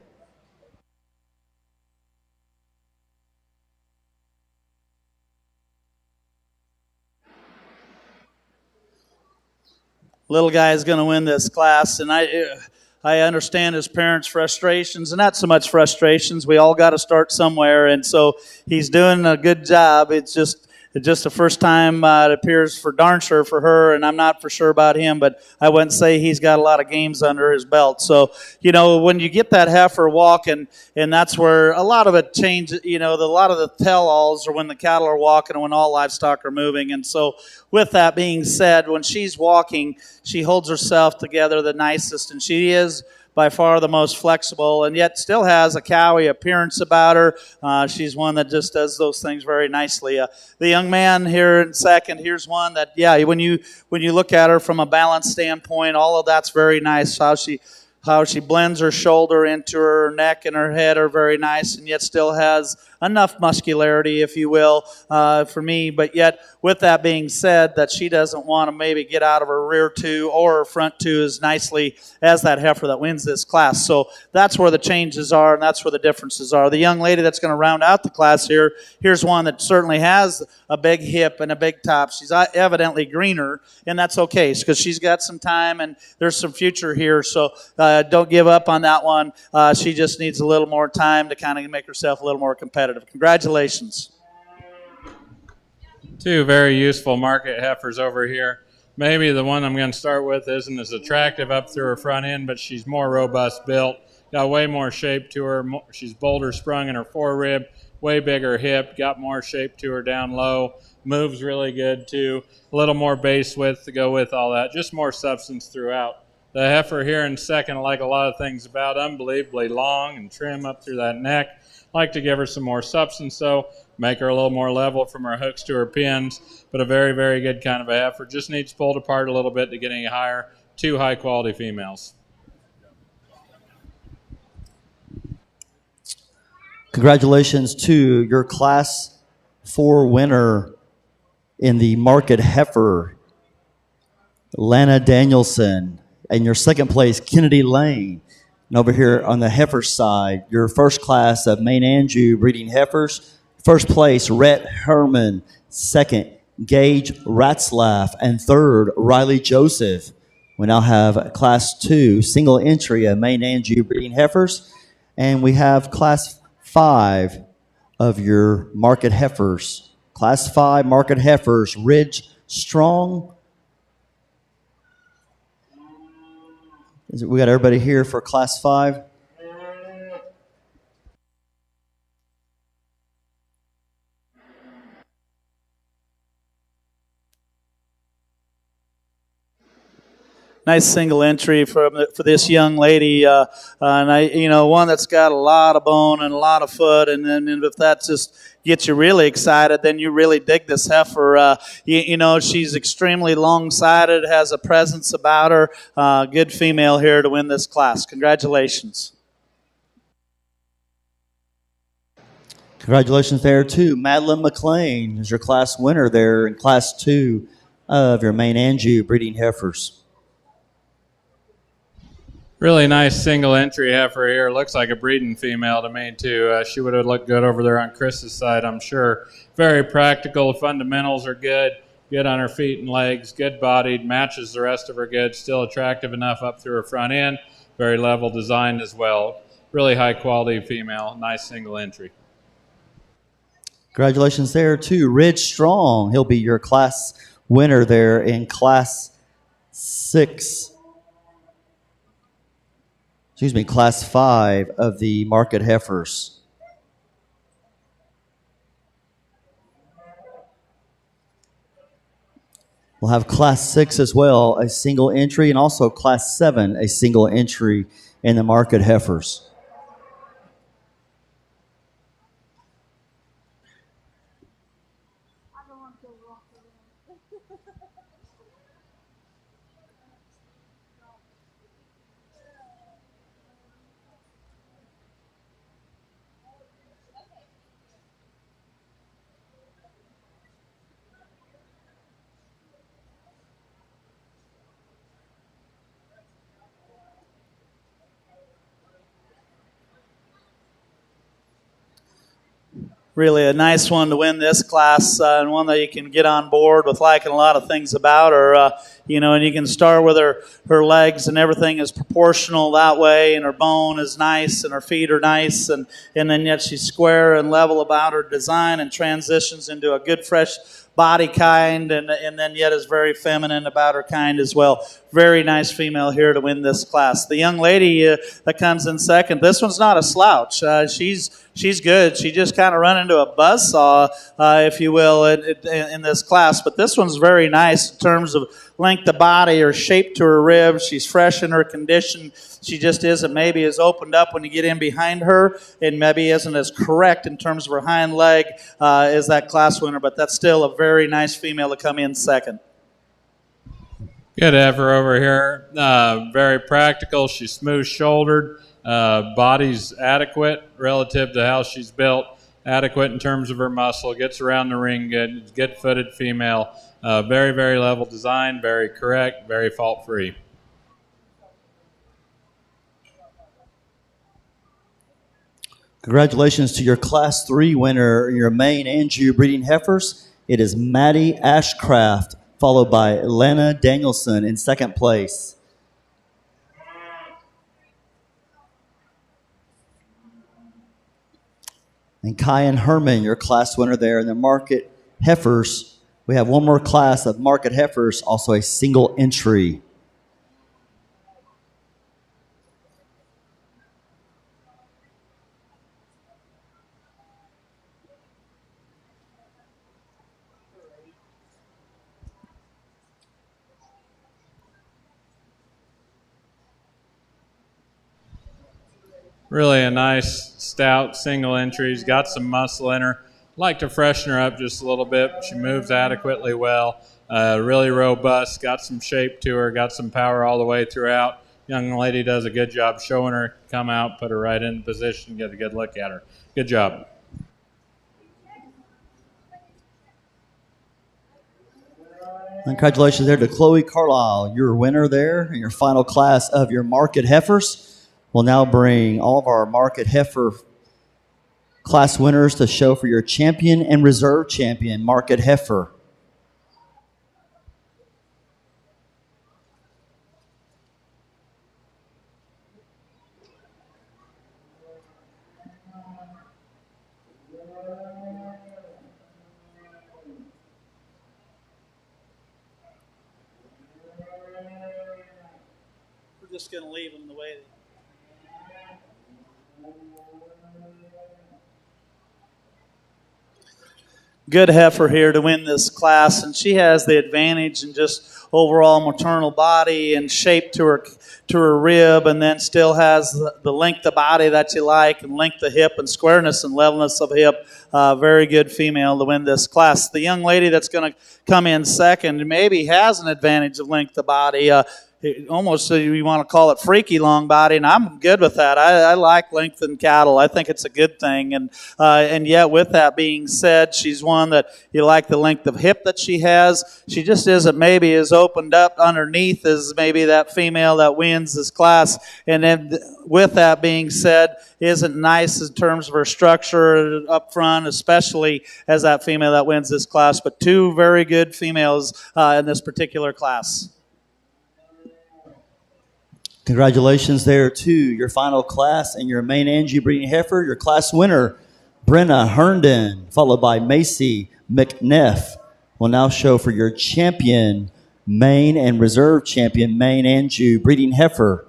Little guy is going to win this class, and I understand his parents' frustrations, and not so much frustrations. We all got to start somewhere, and so he's doing a good job. It's just the first time it appears for darn sure for her, and I'm not for sure about him, but I wouldn't say he's got a lot of games under his belt. So, when you get that heifer walking, and that's where a lot of it changes, a lot of the tell-alls are when the cattle are walking and when all livestock are moving. And so with that being said, when she's walking, she holds herself together the nicest, and she is by far the most flexible, and yet still has a cowy appearance about her. She's one that just does those things very nicely. The young man here in second, here's one that, when you look at her from a balance standpoint, all of that's very nice. How she blends her shoulder into her neck and her head are very nice, and yet still has enough muscularity, if you will, for me. But yet, with that being said, that she doesn't want to maybe get out of her rear two or her front two as nicely as that heifer that wins this class. So that's where the changes are, and that's where the differences are. The young lady that's going to round out the class here's one that certainly has a big hip and a big top. She's evidently greener, and that's okay because she's got some time and there's some future here. So don't give up on that one. She just needs a little more time to kind of make herself a little more competitive. Congratulations. Two very useful market heifers over here. Maybe the one I'm going to start with isn't as attractive up through her front end, but she's more robust built. Got way more shape to her. She's bolder sprung in her forerib, way bigger hip, got more shape to her down low. Moves really good too. A little more base width to go with all that. Just more substance throughout. The heifer here in second, like a lot of things about, unbelievably long and trim up through that neck. Like to give her some more substance, though, make her a little more level from her hooks to her pins, but a very, very good kind of a heifer. Just needs pulled apart a little bit to get any higher. Two high-quality females. Congratulations to your Class 4 winner in the market heifer, Lana Danielson, and your second place, Kennedy Lane. And over here on the heifer side, your first class of Maine Anjou breeding heifers. First place, Rhett Herman. Second, Gage Ratzlaff. And third, Riley Joseph. We now have Class 2 single entry of Maine Anjou breeding heifers. And we have Class 5 of your market heifers. Class 5 market heifers, Ridge Strong. We got everybody here for Class 5. Nice single entry for this young lady, and one that's got a lot of bone and a lot of foot, and if that just gets you really excited, then you really dig this heifer. She's extremely long-sided, has a presence about her. Good female here to win this class. Congratulations. Congratulations there too. Madeline McLean is your class winner there in Class 2 of your Maine Anjou breeding heifers. Really nice single entry heifer here. Looks like a breeding female to me, too. She would have looked good over there on Chris's side, I'm sure. Very practical. The fundamentals are good. Good on her feet and legs. Good bodied. Matches the rest of her goods. Still attractive enough up through her front end. Very level designed as well. Really high quality female. Nice single entry. Congratulations there to Ridge Strong. He'll be your class winner there in Class 6. Class 5 of the market heifers. We'll have Class 6 as well, a single entry, and also Class 7, a single entry in the market heifers. Really a nice one to win this class, and one that you can get on board with liking a lot of things about her. And you can start with her legs, and everything is proportional that way, and her bone is nice, and her feet are nice, and then yet she's square and level about her design and transitions into a good, fresh body kind, and then yet is very feminine about her kind as well. Very nice female here to win this class. The young lady that comes in second, this one's not a slouch. She's good. She just kind of run into a buzzsaw, if you will, in this class. But this one's very nice in terms of length of body or shape to her ribs. She's fresh in her condition. She just isn't maybe as opened up when you get in behind her, and maybe isn't as correct in terms of her hind leg as that class winner. But that's still a very nice female to come in second. Good heifer over here. Very practical. She's smooth-shouldered. Body's adequate relative to how she's built. Adequate in terms of her muscle. Gets around the ring good. Good-footed female. Very, very level design. Very correct. Very fault-free. Congratulations to your Class 3 winner, your main and Jew breeding heifers. It is Maddie Ashcraft, followed by Lena Danielson in second place. And Kyan Herman, your class winner there in the market heifers. We have one more class of market heifers, also a single entry. Really a nice, stout single entry. She's got some muscle in her. Like to freshen her up just a little bit. She moves adequately well. Really robust. Got some shape to her. Got some power all the way throughout. Young lady does a good job showing her. Come out, put her right in position, get a good look at her. Good job. Congratulations there to Chloe Carlisle, your winner there in your final class of your market heifers. We'll now bring all of our market heifer class winners to show for your champion and reserve champion market heifer. We're just going to leave them the way they good heifer here to win this class, and she has the advantage in just overall maternal body and shape to her rib, and then still has the length of body that you like, and length of hip and squareness and levelness of hip. Very good female to win this class. The young lady that's going to come in second maybe has an advantage of length of body. almost you want to call it freaky long body, and I'm good with that. I like lengthened cattle. I think it's a good thing, and yet with that being said, she's one that you like the length of hip that she has. She just isn't maybe as opened up underneath as maybe that female that wins this class, and then with that being said, isn't nice in terms of her structure up front, especially as that female that wins this class, but two very good females in this particular class. Congratulations there to your final class and your main Angie breeding heifer. Your class winner, Brenna Herndon, followed by Macy McNeff, will now show for your champion, main and reserve champion, main Angie breeding heifer.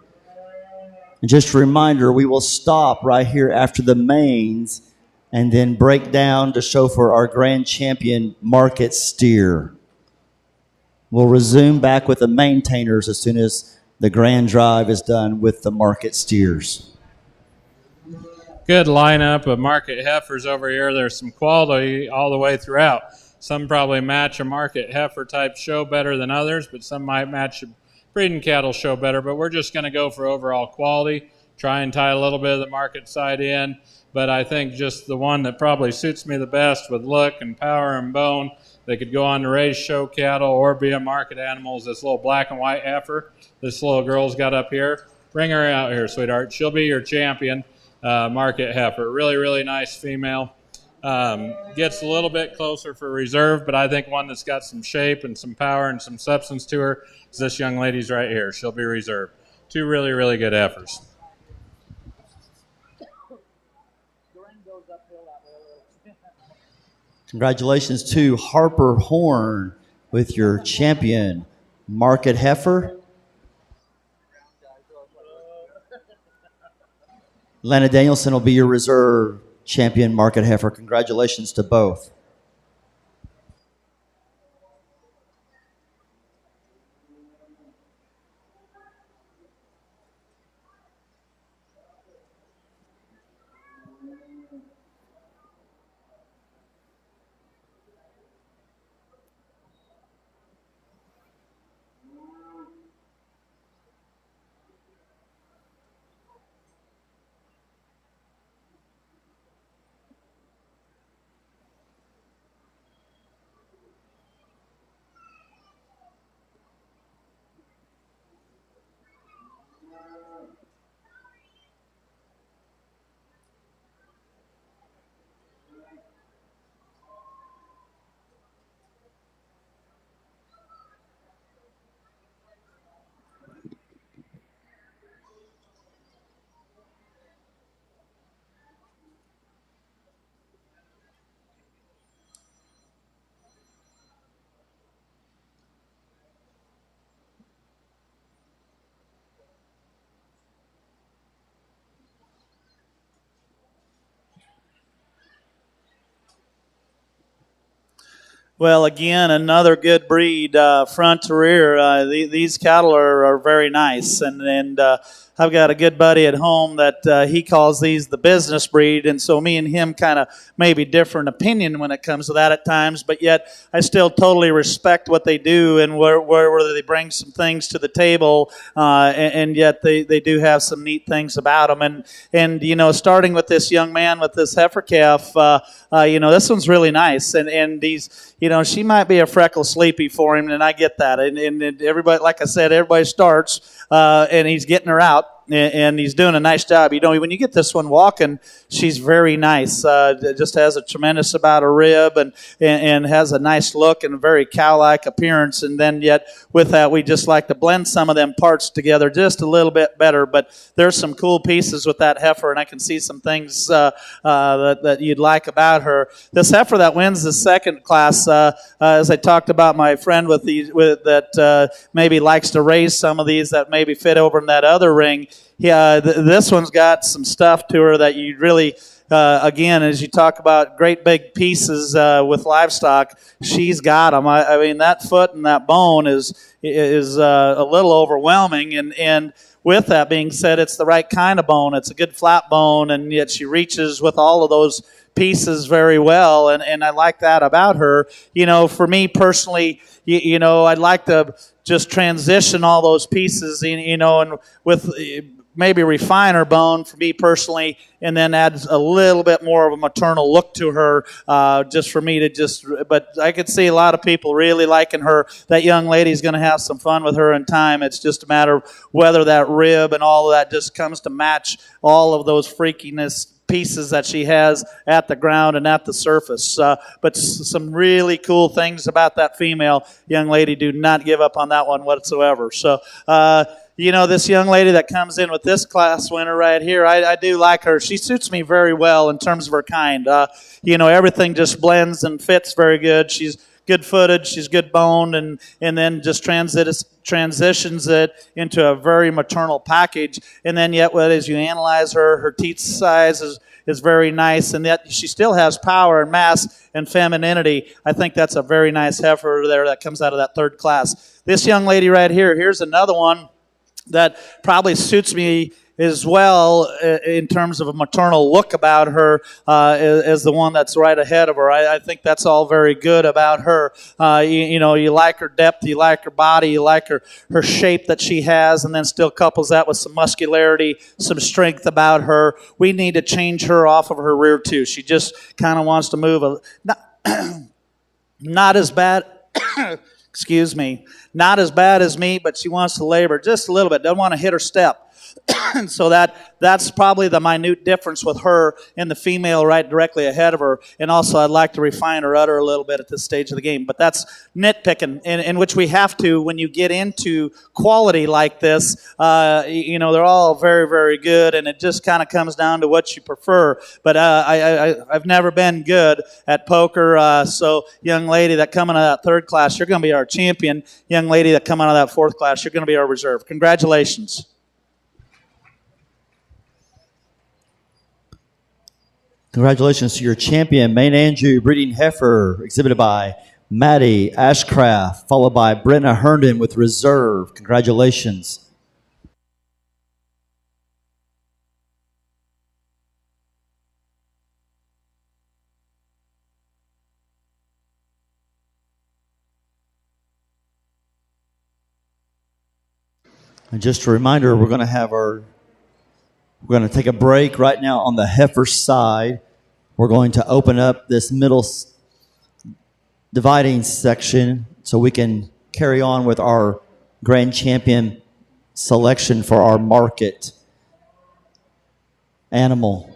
And just a reminder, we will stop right here after the mains and then break down to show for our grand champion, market steer. We'll resume back with the maintainers as soon as the grand drive is done with the market steers. Good lineup of market heifers over here. There's some quality all the way throughout. Some probably match a market heifer type show better than others, but some might match a breeding cattle show better. But we're just going to go for overall quality, try and tie a little bit of the market side in. But I think just the one that probably suits me the best with look and power and bone, they could go on to raise show cattle or be a market animal, is this little black and white heifer this little girl's got up here. Bring her out here, sweetheart. She'll be your champion market heifer. Really, really nice female. Gets a little bit closer for reserve, but I think one that's got some shape and some power and some substance to her is this young lady's right here. She'll be reserve. Two really, really good heifers. Congratulations to Harper Horn with your champion market heifer. Lana Danielson will be your reserve champion market heifer. Congratulations to both. Well, again, another good breed, front to rear. These cattle are very nice, and I've got a good buddy at home that he calls these the business breed, and so me and him kind of maybe different opinion when it comes to that at times, but yet I still totally respect what they do and where they bring some things to the table, and yet they do have some neat things about them. And you know, starting with this young man with this heifer calf, you know, this one's really nice, and he's, you know, she might be a freckle sleepy for him, and I get that. And everybody, like I said, everybody starts, and he's getting her out, and he's doing a nice job. You know, when you get this one walking, she's very nice. Just has a tremendous amount of rib and has a nice look and a very cow-like appearance. And then yet with that, we just like to blend some of them parts together just a little bit better. But there's some cool pieces with that heifer, and I can see some things that you'd like about her. This heifer that wins the second class, as I talked about, my friend that maybe likes to raise some of these that maybe fit over in that other ring. Yeah, this one's got some stuff to her that you really, again, as you talk about great big pieces with livestock, she's got them. I mean, that foot and that bone is a little overwhelming, and with that being said, it's the right kind of bone. It's a good flat bone, and yet she reaches with all of those pieces very well, and I like that about her. For me personally, I'd like to just transition all those pieces, and with maybe refine her bone for me personally, and then add a little bit more of a maternal look to her, just for me to but I could see a lot of people really liking her. That young lady's going to have some fun with her in time. It's just a matter of whether that rib and all of that just comes to match all of those freakiness pieces that she has at the ground and at the surface. But some really cool things about that female young lady. Do not give up on that one whatsoever. So, this young lady that comes in with this class winner right here, I do like her. She suits me very well in terms of her kind. Everything just blends and fits very good. She's good-footed, she's good-boned, and then just transitions it into a very maternal package. And then yet, as you analyze her teeth size is very nice, and yet she still has power and mass and femininity. I think that's a very nice heifer there that comes out of that third class. This young lady right here, here's another one that probably suits me as well in terms of a maternal look about her as the one that's right ahead of her. I think that's all very good about her. You like her depth, you like her body, you like her shape that she has, and then still couples that with some muscularity, some strength about her. We need to change her off of her rear too. She just kind of wants to move not as bad. Excuse me, not as bad as me, but she wants to labor just a little bit. Doesn't want to hit her step. So that's probably the minute difference with her and the female right directly ahead of her. And also, I'd like to refine her udder a little bit at this stage of the game. But that's nitpicking, in which we have to when you get into quality like this. They're all very, very good, and it just kind of comes down to what you prefer. But I've never been good at poker. So, young lady that coming out of that third class, you're going to be our champion. Young lady that come out of that fourth class, you're going to be our reserve. Congratulations. Congratulations to your champion, Maine Andrew breeding heifer, exhibited by Maddie Ashcraft, followed by Brenna Herndon with reserve. Congratulations. And just a reminder, we're going to take a break right now on the heifer side. We're going to open up this middle dividing section so we can carry on with our grand champion selection for our market animal.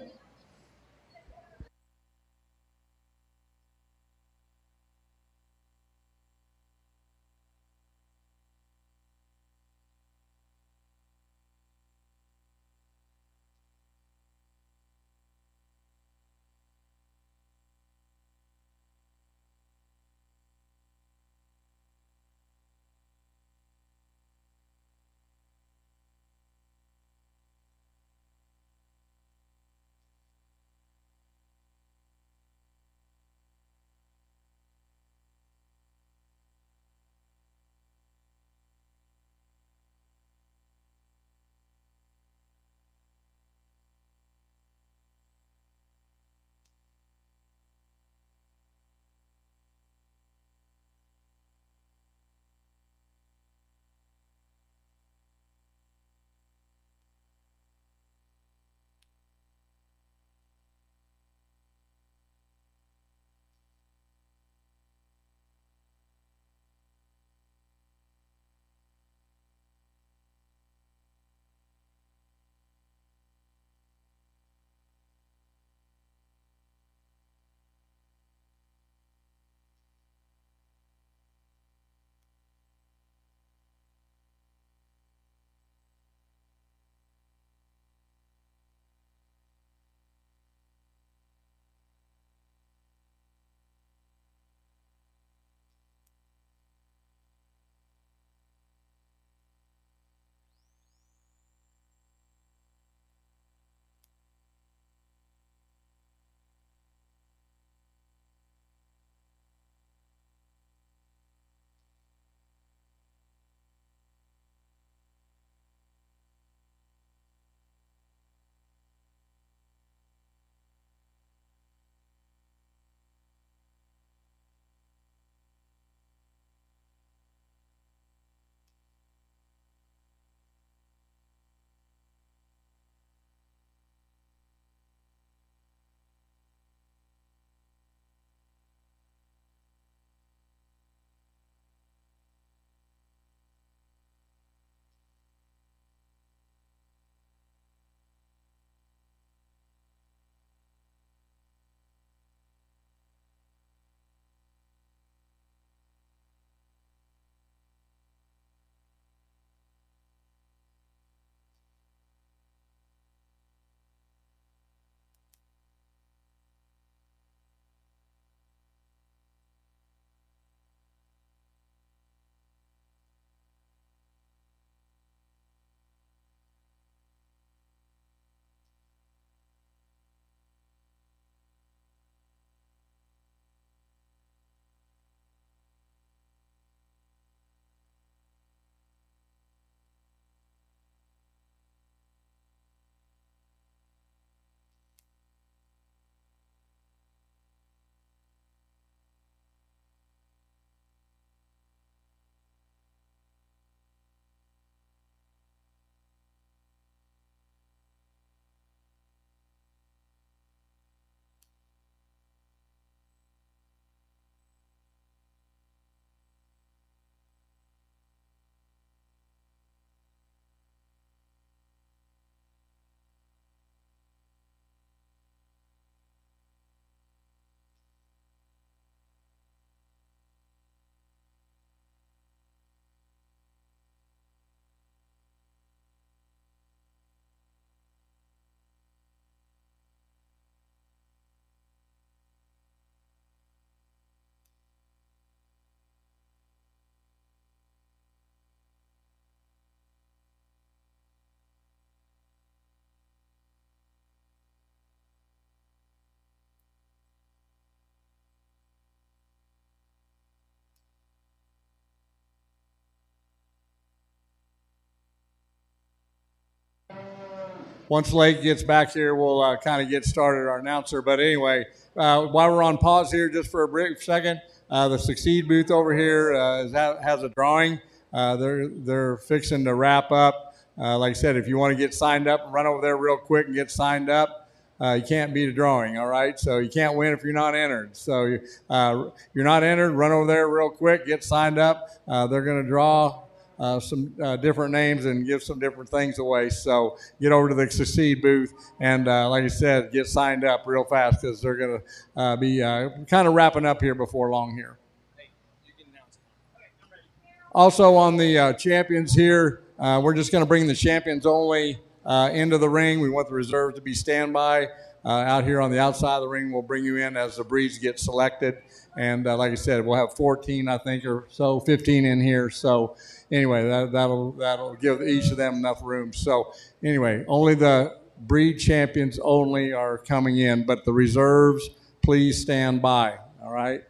once Lake gets back here, we'll kind of get started, our announcer. But anyway, while we're on pause here just for a brief second, the Succeed booth over here has a drawing. They're fixing to wrap up. Like I said, if you want to get signed up, run over there real quick and get signed up. You can't beat a drawing, all right? So you can't win if you're not entered. So you're not entered, run over there real quick, get signed up. They're going to draw some different names and give some different things away. So get over to the Succeed booth and, like I said, get signed up real fast because they're going to be kind of wrapping up here before long here. Also on the champions here, we're just going to bring the champions only into the ring. We want the reserves to be standby. Out here on the outside of the ring, we'll bring you in as the breeds get selected. And like I said, we'll have 14, I think, or so, 15 in here. So anyway, that'll give each of them enough room. So anyway, only the breed champions only are coming in, but the reserves, please stand by. All right.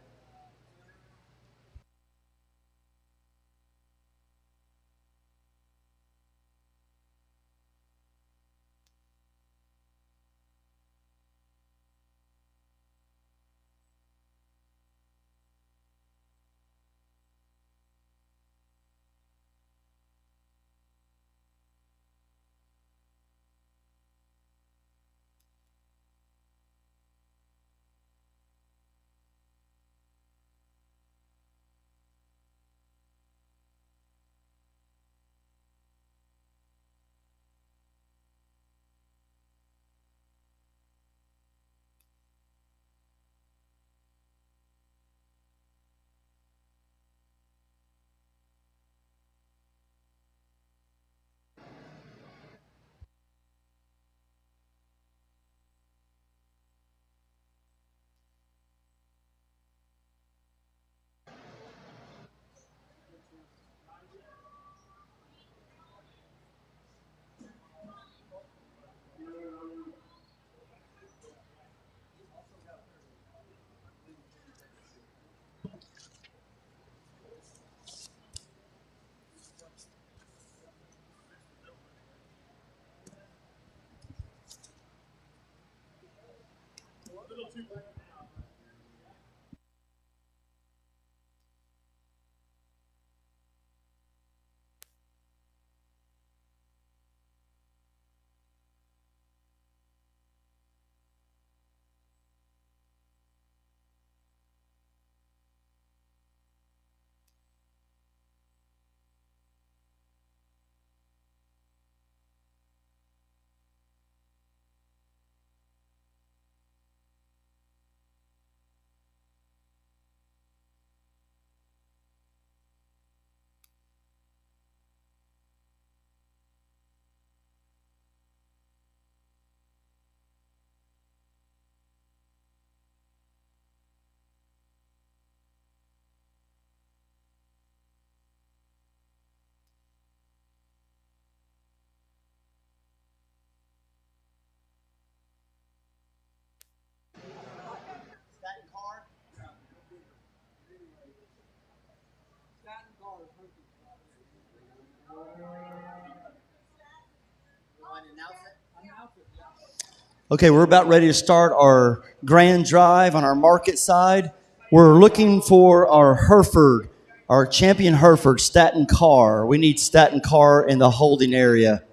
Okay, we're about ready to start our grand drive on our market side. We're looking for our Hereford, our champion Hereford, Staten Car. We need Staten Car in the holding area.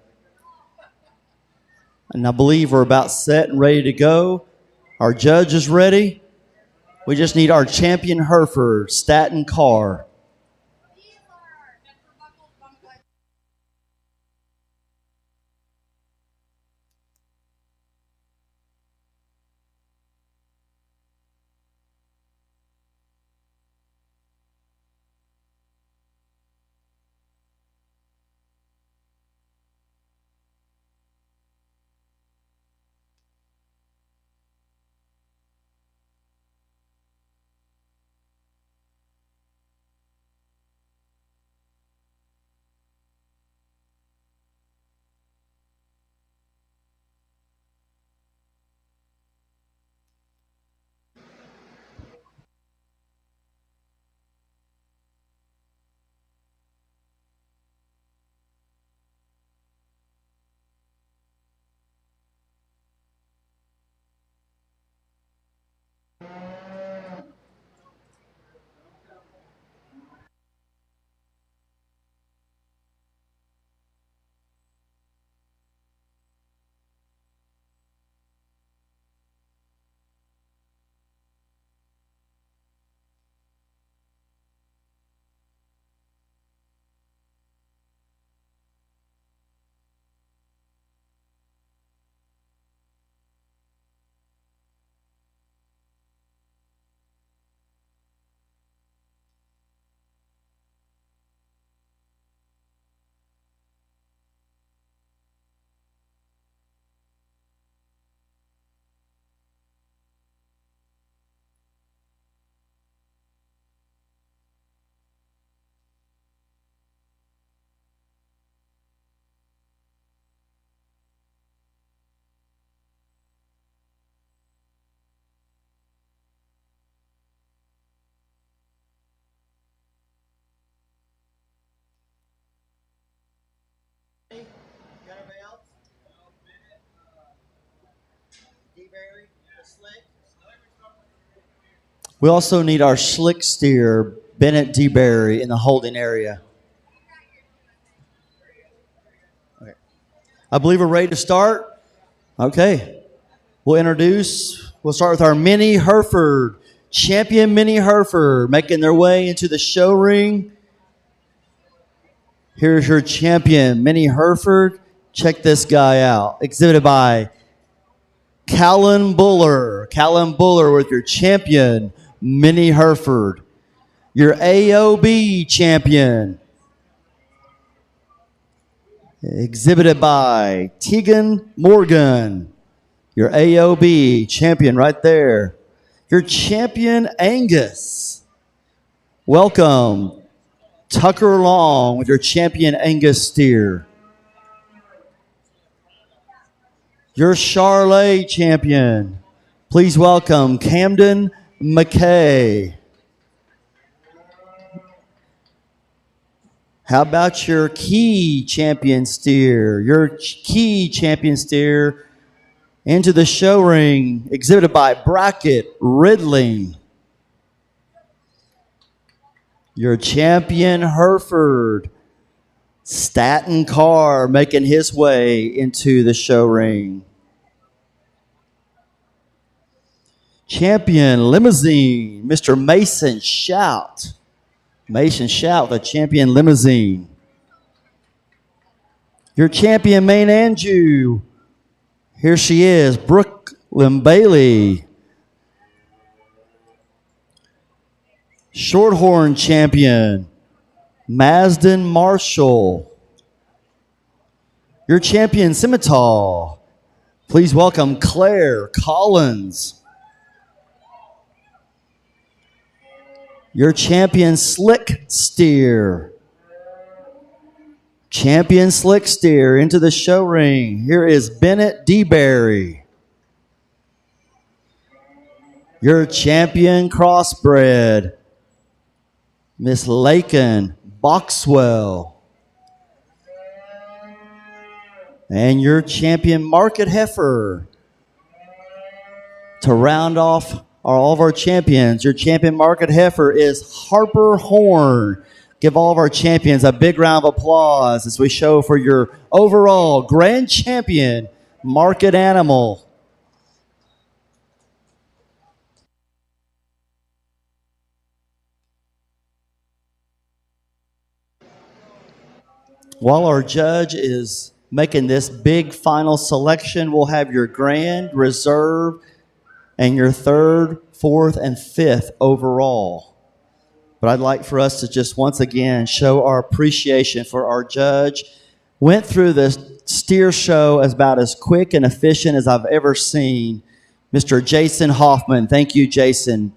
And I believe we're about set and ready to go. Our judge is ready. We just need our champion Hereford, Staten Car. We also need our slick steer, Bennett DeBerry, in the holding area. Okay. I believe we're ready to start. Okay. We'll start with our Mini Hereford, champion Mini Hereford, making their way into the show ring. Here's your champion, Mini Hereford. Check this guy out. Exhibited by Callan Buller. Callan Buller with your champion, Mini Hereford. Your AOB champion. Exhibited by Tegan Morgan. Your AOB champion right there. Your champion, Angus. Welcome, Tucker Long with your champion, Angus steer. Your Charlet champion. Please welcome Camden McKay. How about your key champion steer? Your key champion steer into the show ring, exhibited by Brackett Ridley. Your champion Hereford, Staten Carr, making his way into the show ring. Champion Limousine, Mr. Mason Shout. Mason Shout, the champion Limousine. Your champion Main Anjou. Here she is, Brooklyn Bailey. Shorthorn champion, Mazden Marshall. Your champion Scimitar. Please welcome Claire Collins. Your champion Slick Steer. Champion Slick Steer into the show ring. Here is Bennett DeBerry. Your champion Crossbred, Miss Lakin Boxwell. And your champion Market Heifer. To round off all of our champions, your champion Market Heifer is Harper Horn. Give all of our champions a big round of applause as we show for your overall grand champion, Market Animal. While our judge is making this big final selection, we'll have your grand, reserve, and your third, fourth, and fifth overall. But I'd like for us to just once again show our appreciation for our judge. Went through the steer show as about as quick and efficient as I've ever seen. Mr. Jason Hoffman, thank you, Jason,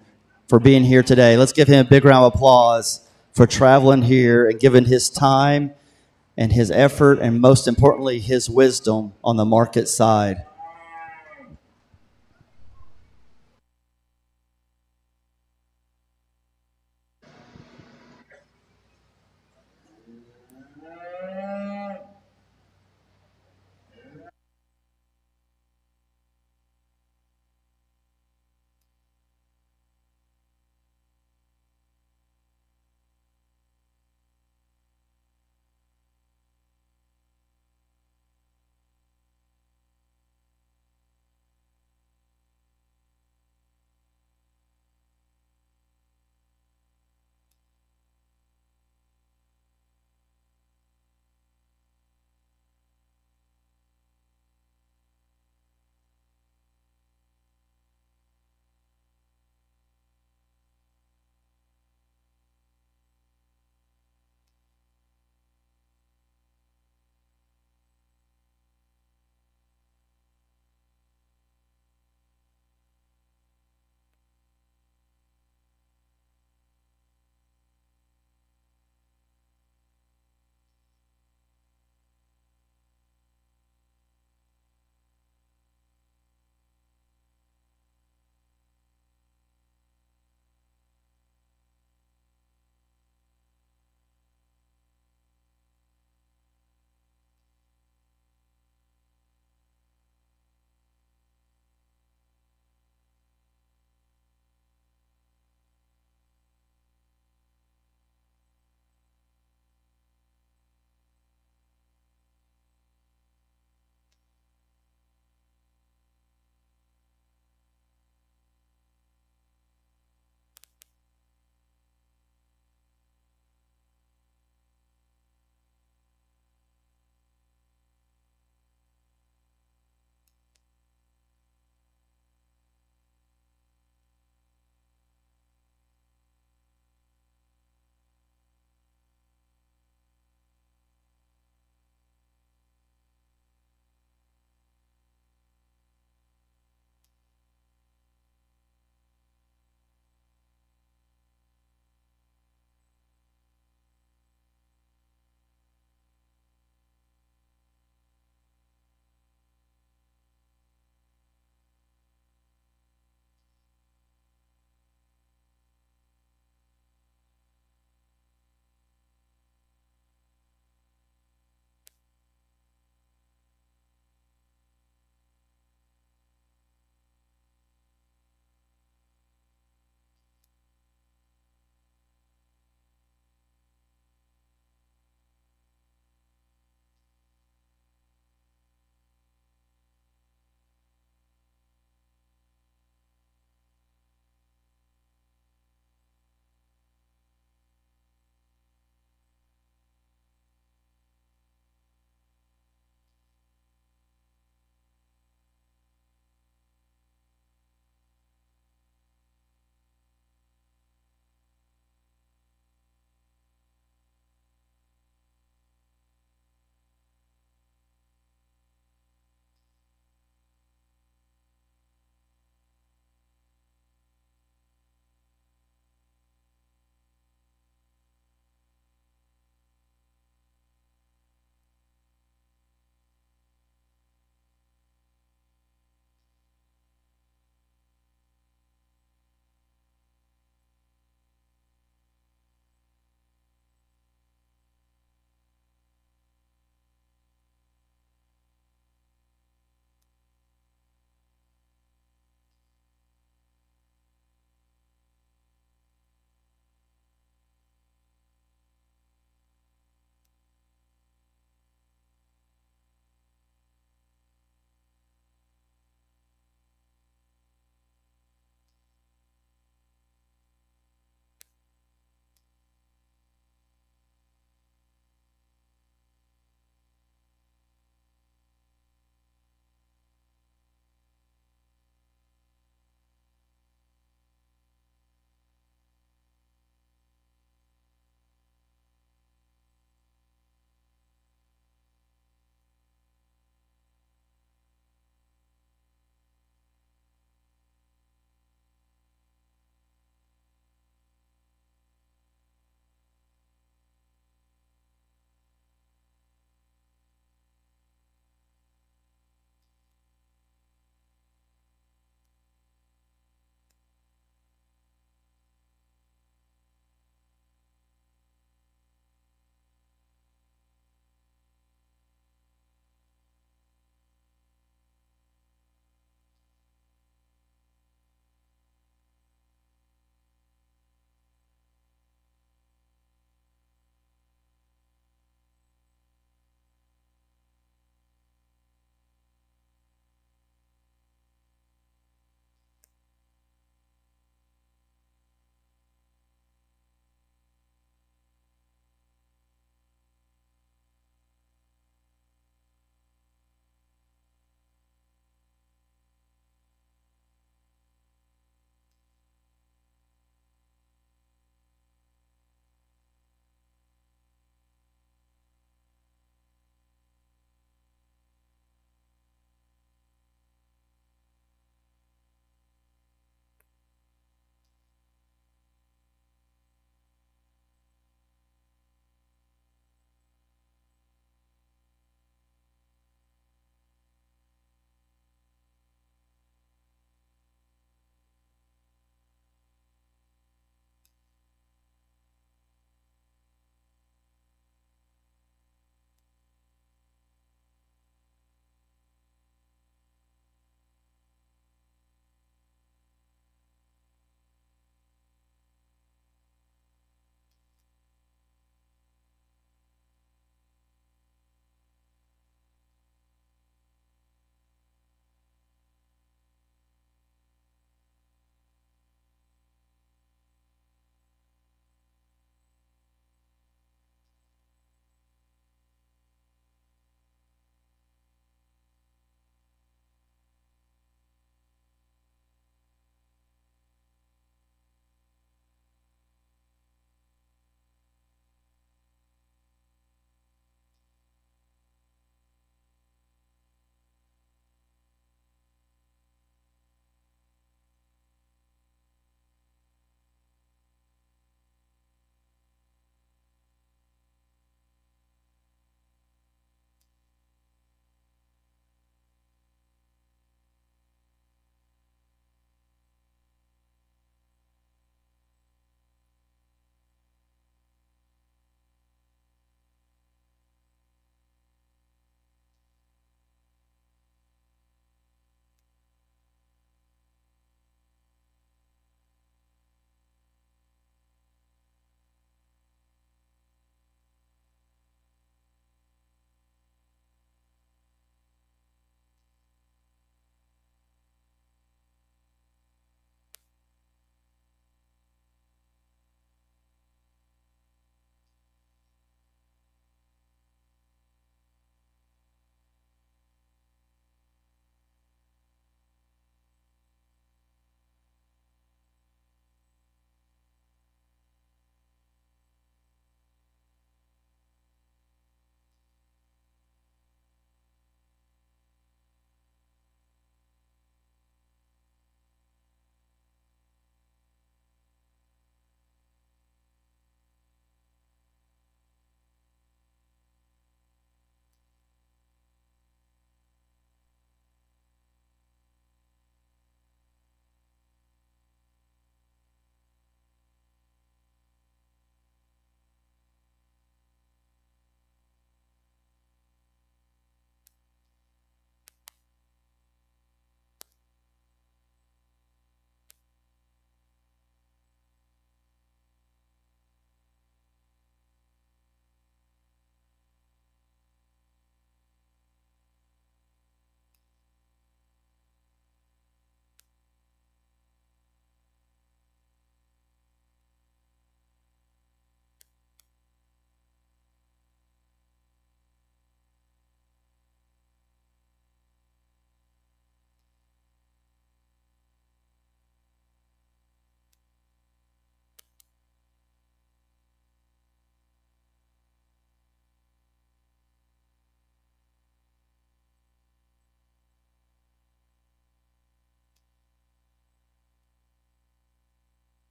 for being here today. Let's give him a big round of applause for traveling here and giving his time and his effort, and most importantly, his wisdom on the market side.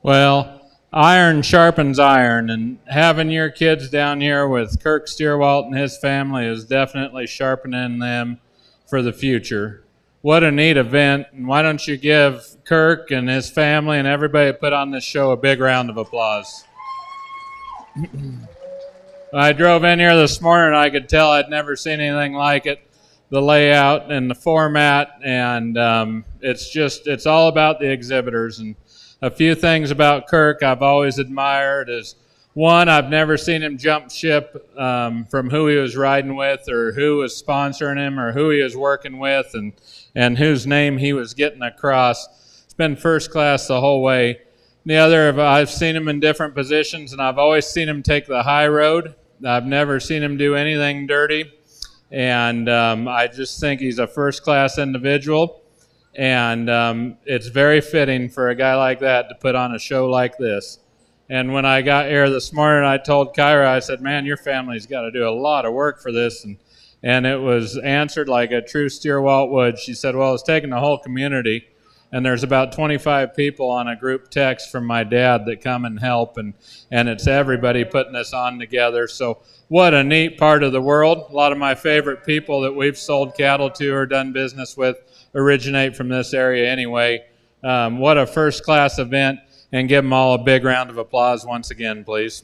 Well, iron sharpens iron, and having your kids down here with Kirk Stierwalt and his family is definitely sharpening them for the future. What a neat event, and why don't you give Kirk and his family and everybody that put on this show a big round of applause. I drove in here this morning and I could tell I'd never seen anything like it. The layout and the format, and it's all about the exhibitors. And a few things about Kirk I've always admired is, one, I've never seen him jump ship from who he was riding with or who was sponsoring him or who he was working with and whose name he was getting across. It's been first class the whole way. The other, I've seen him in different positions, and I've always seen him take the high road. I've never seen him do anything dirty. And I just think he's a first-class individual. And it's very fitting for a guy like that to put on a show like this. And when I got here this morning, I told Kyra, I said, man, your family's got to do a lot of work for this. And it was answered like a true Stierwalt would. She said, well, it's taken the whole community. And there's about 25 people on a group text from my dad that come and help. And it's everybody putting this on together. So what a neat part of the world. A lot of my favorite people that we've sold cattle to or done business with originate from this area anyway. What a first-class event, and give them all a big round of applause once again, please.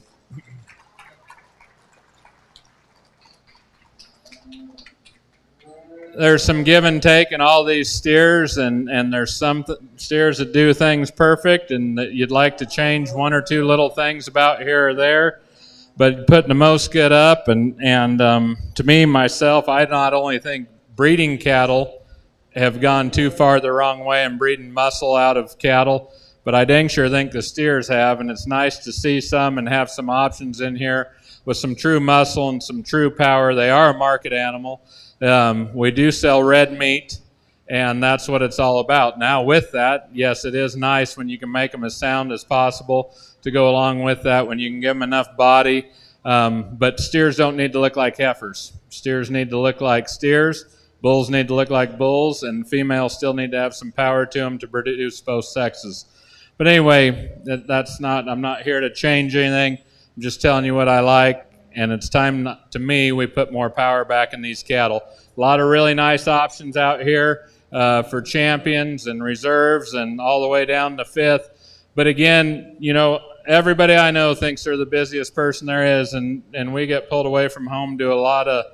There's some give and take in all these steers, and there's some steers that do things perfect, and that you'd like to change one or two little things about here or there. But putting the most good up, and to me, myself, I not only think breeding cattle have gone too far the wrong way and breeding muscle out of cattle, but I dang sure think the steers have, and it's nice to see some and have some options in here with some true muscle and some true power. They are a market animal. We do sell red meat, and that's what it's all about. Now, with that, yes, it is nice when you can make them as sound as possible to go along with that, when you can give them enough body. But steers don't need to look like heifers. Steers need to look like steers. Bulls need to look like bulls, and females still need to have some power to them to produce both sexes. But anyway, I'm not here to change anything. I'm just telling you what I like, and it's time to me we put more power back in these cattle. A lot of really nice options out here for champions and reserves and all the way down to fifth. But again, everybody I know thinks they're the busiest person there is, and we get pulled away from home to a lot of,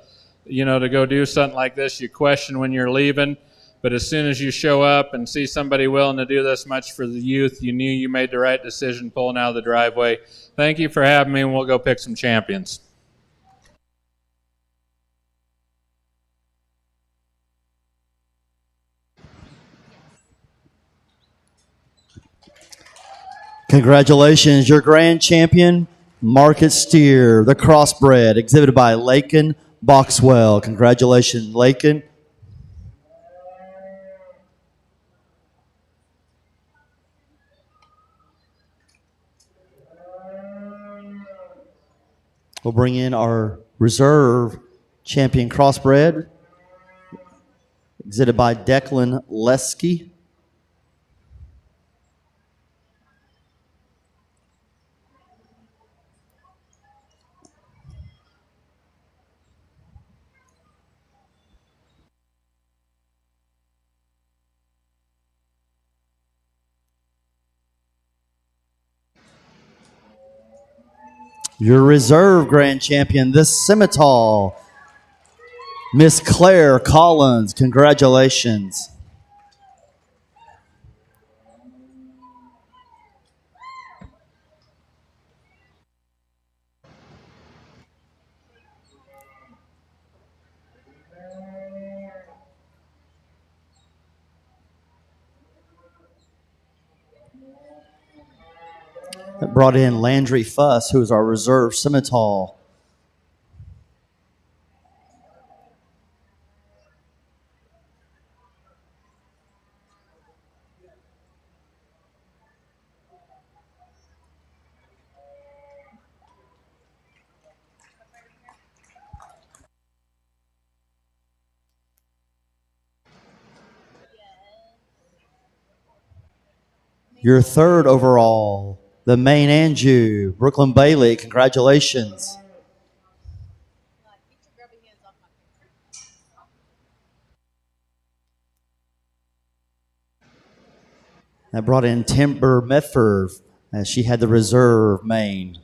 to go do something like this. You question when you're leaving, but as soon as you show up and see somebody willing to do this much for the youth, you knew you made the right decision pulling out of the driveway. Thank you for having me, and we'll go pick some champions. Congratulations, your grand champion, Market Steer, the crossbred, exhibited by Lakin Boxwell. Congratulations, Lakin. We'll bring in our reserve champion crossbred, exhibited by Declan Lesky. Your reserve grand champion, the Scimitar, Miss Claire Collins. Congratulations. That brought in Landry Fuss, who is our reserve Scimitar. Your third overall, the main Anju, Brooklyn Bailey. Congratulations. That brought in Timber Medford as she had the reserve main.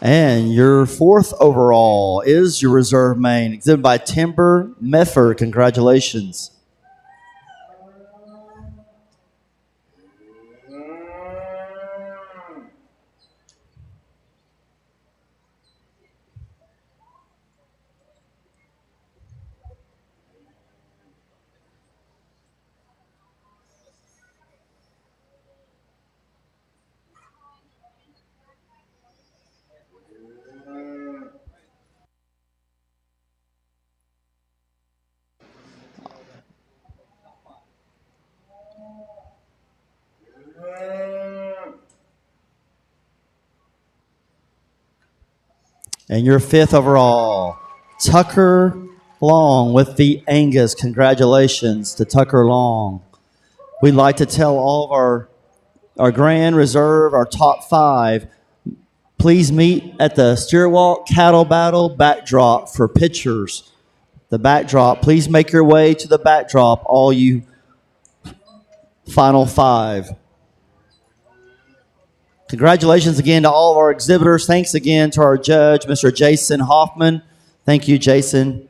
And your fourth overall is your reserve main, exhibited by Timber Medford. Congratulations. And your fifth overall, Tucker Long with the Angus. Congratulations to Tucker Long. We'd like to tell all of our grand reserve, our top five, please meet at the Stierwalt Cattle Battle backdrop for pictures. The backdrop, please make your way to the backdrop, all you final five. Congratulations again to all of our exhibitors. Thanks again to our judge, Mr. Jason Hoffman. Thank you, Jason.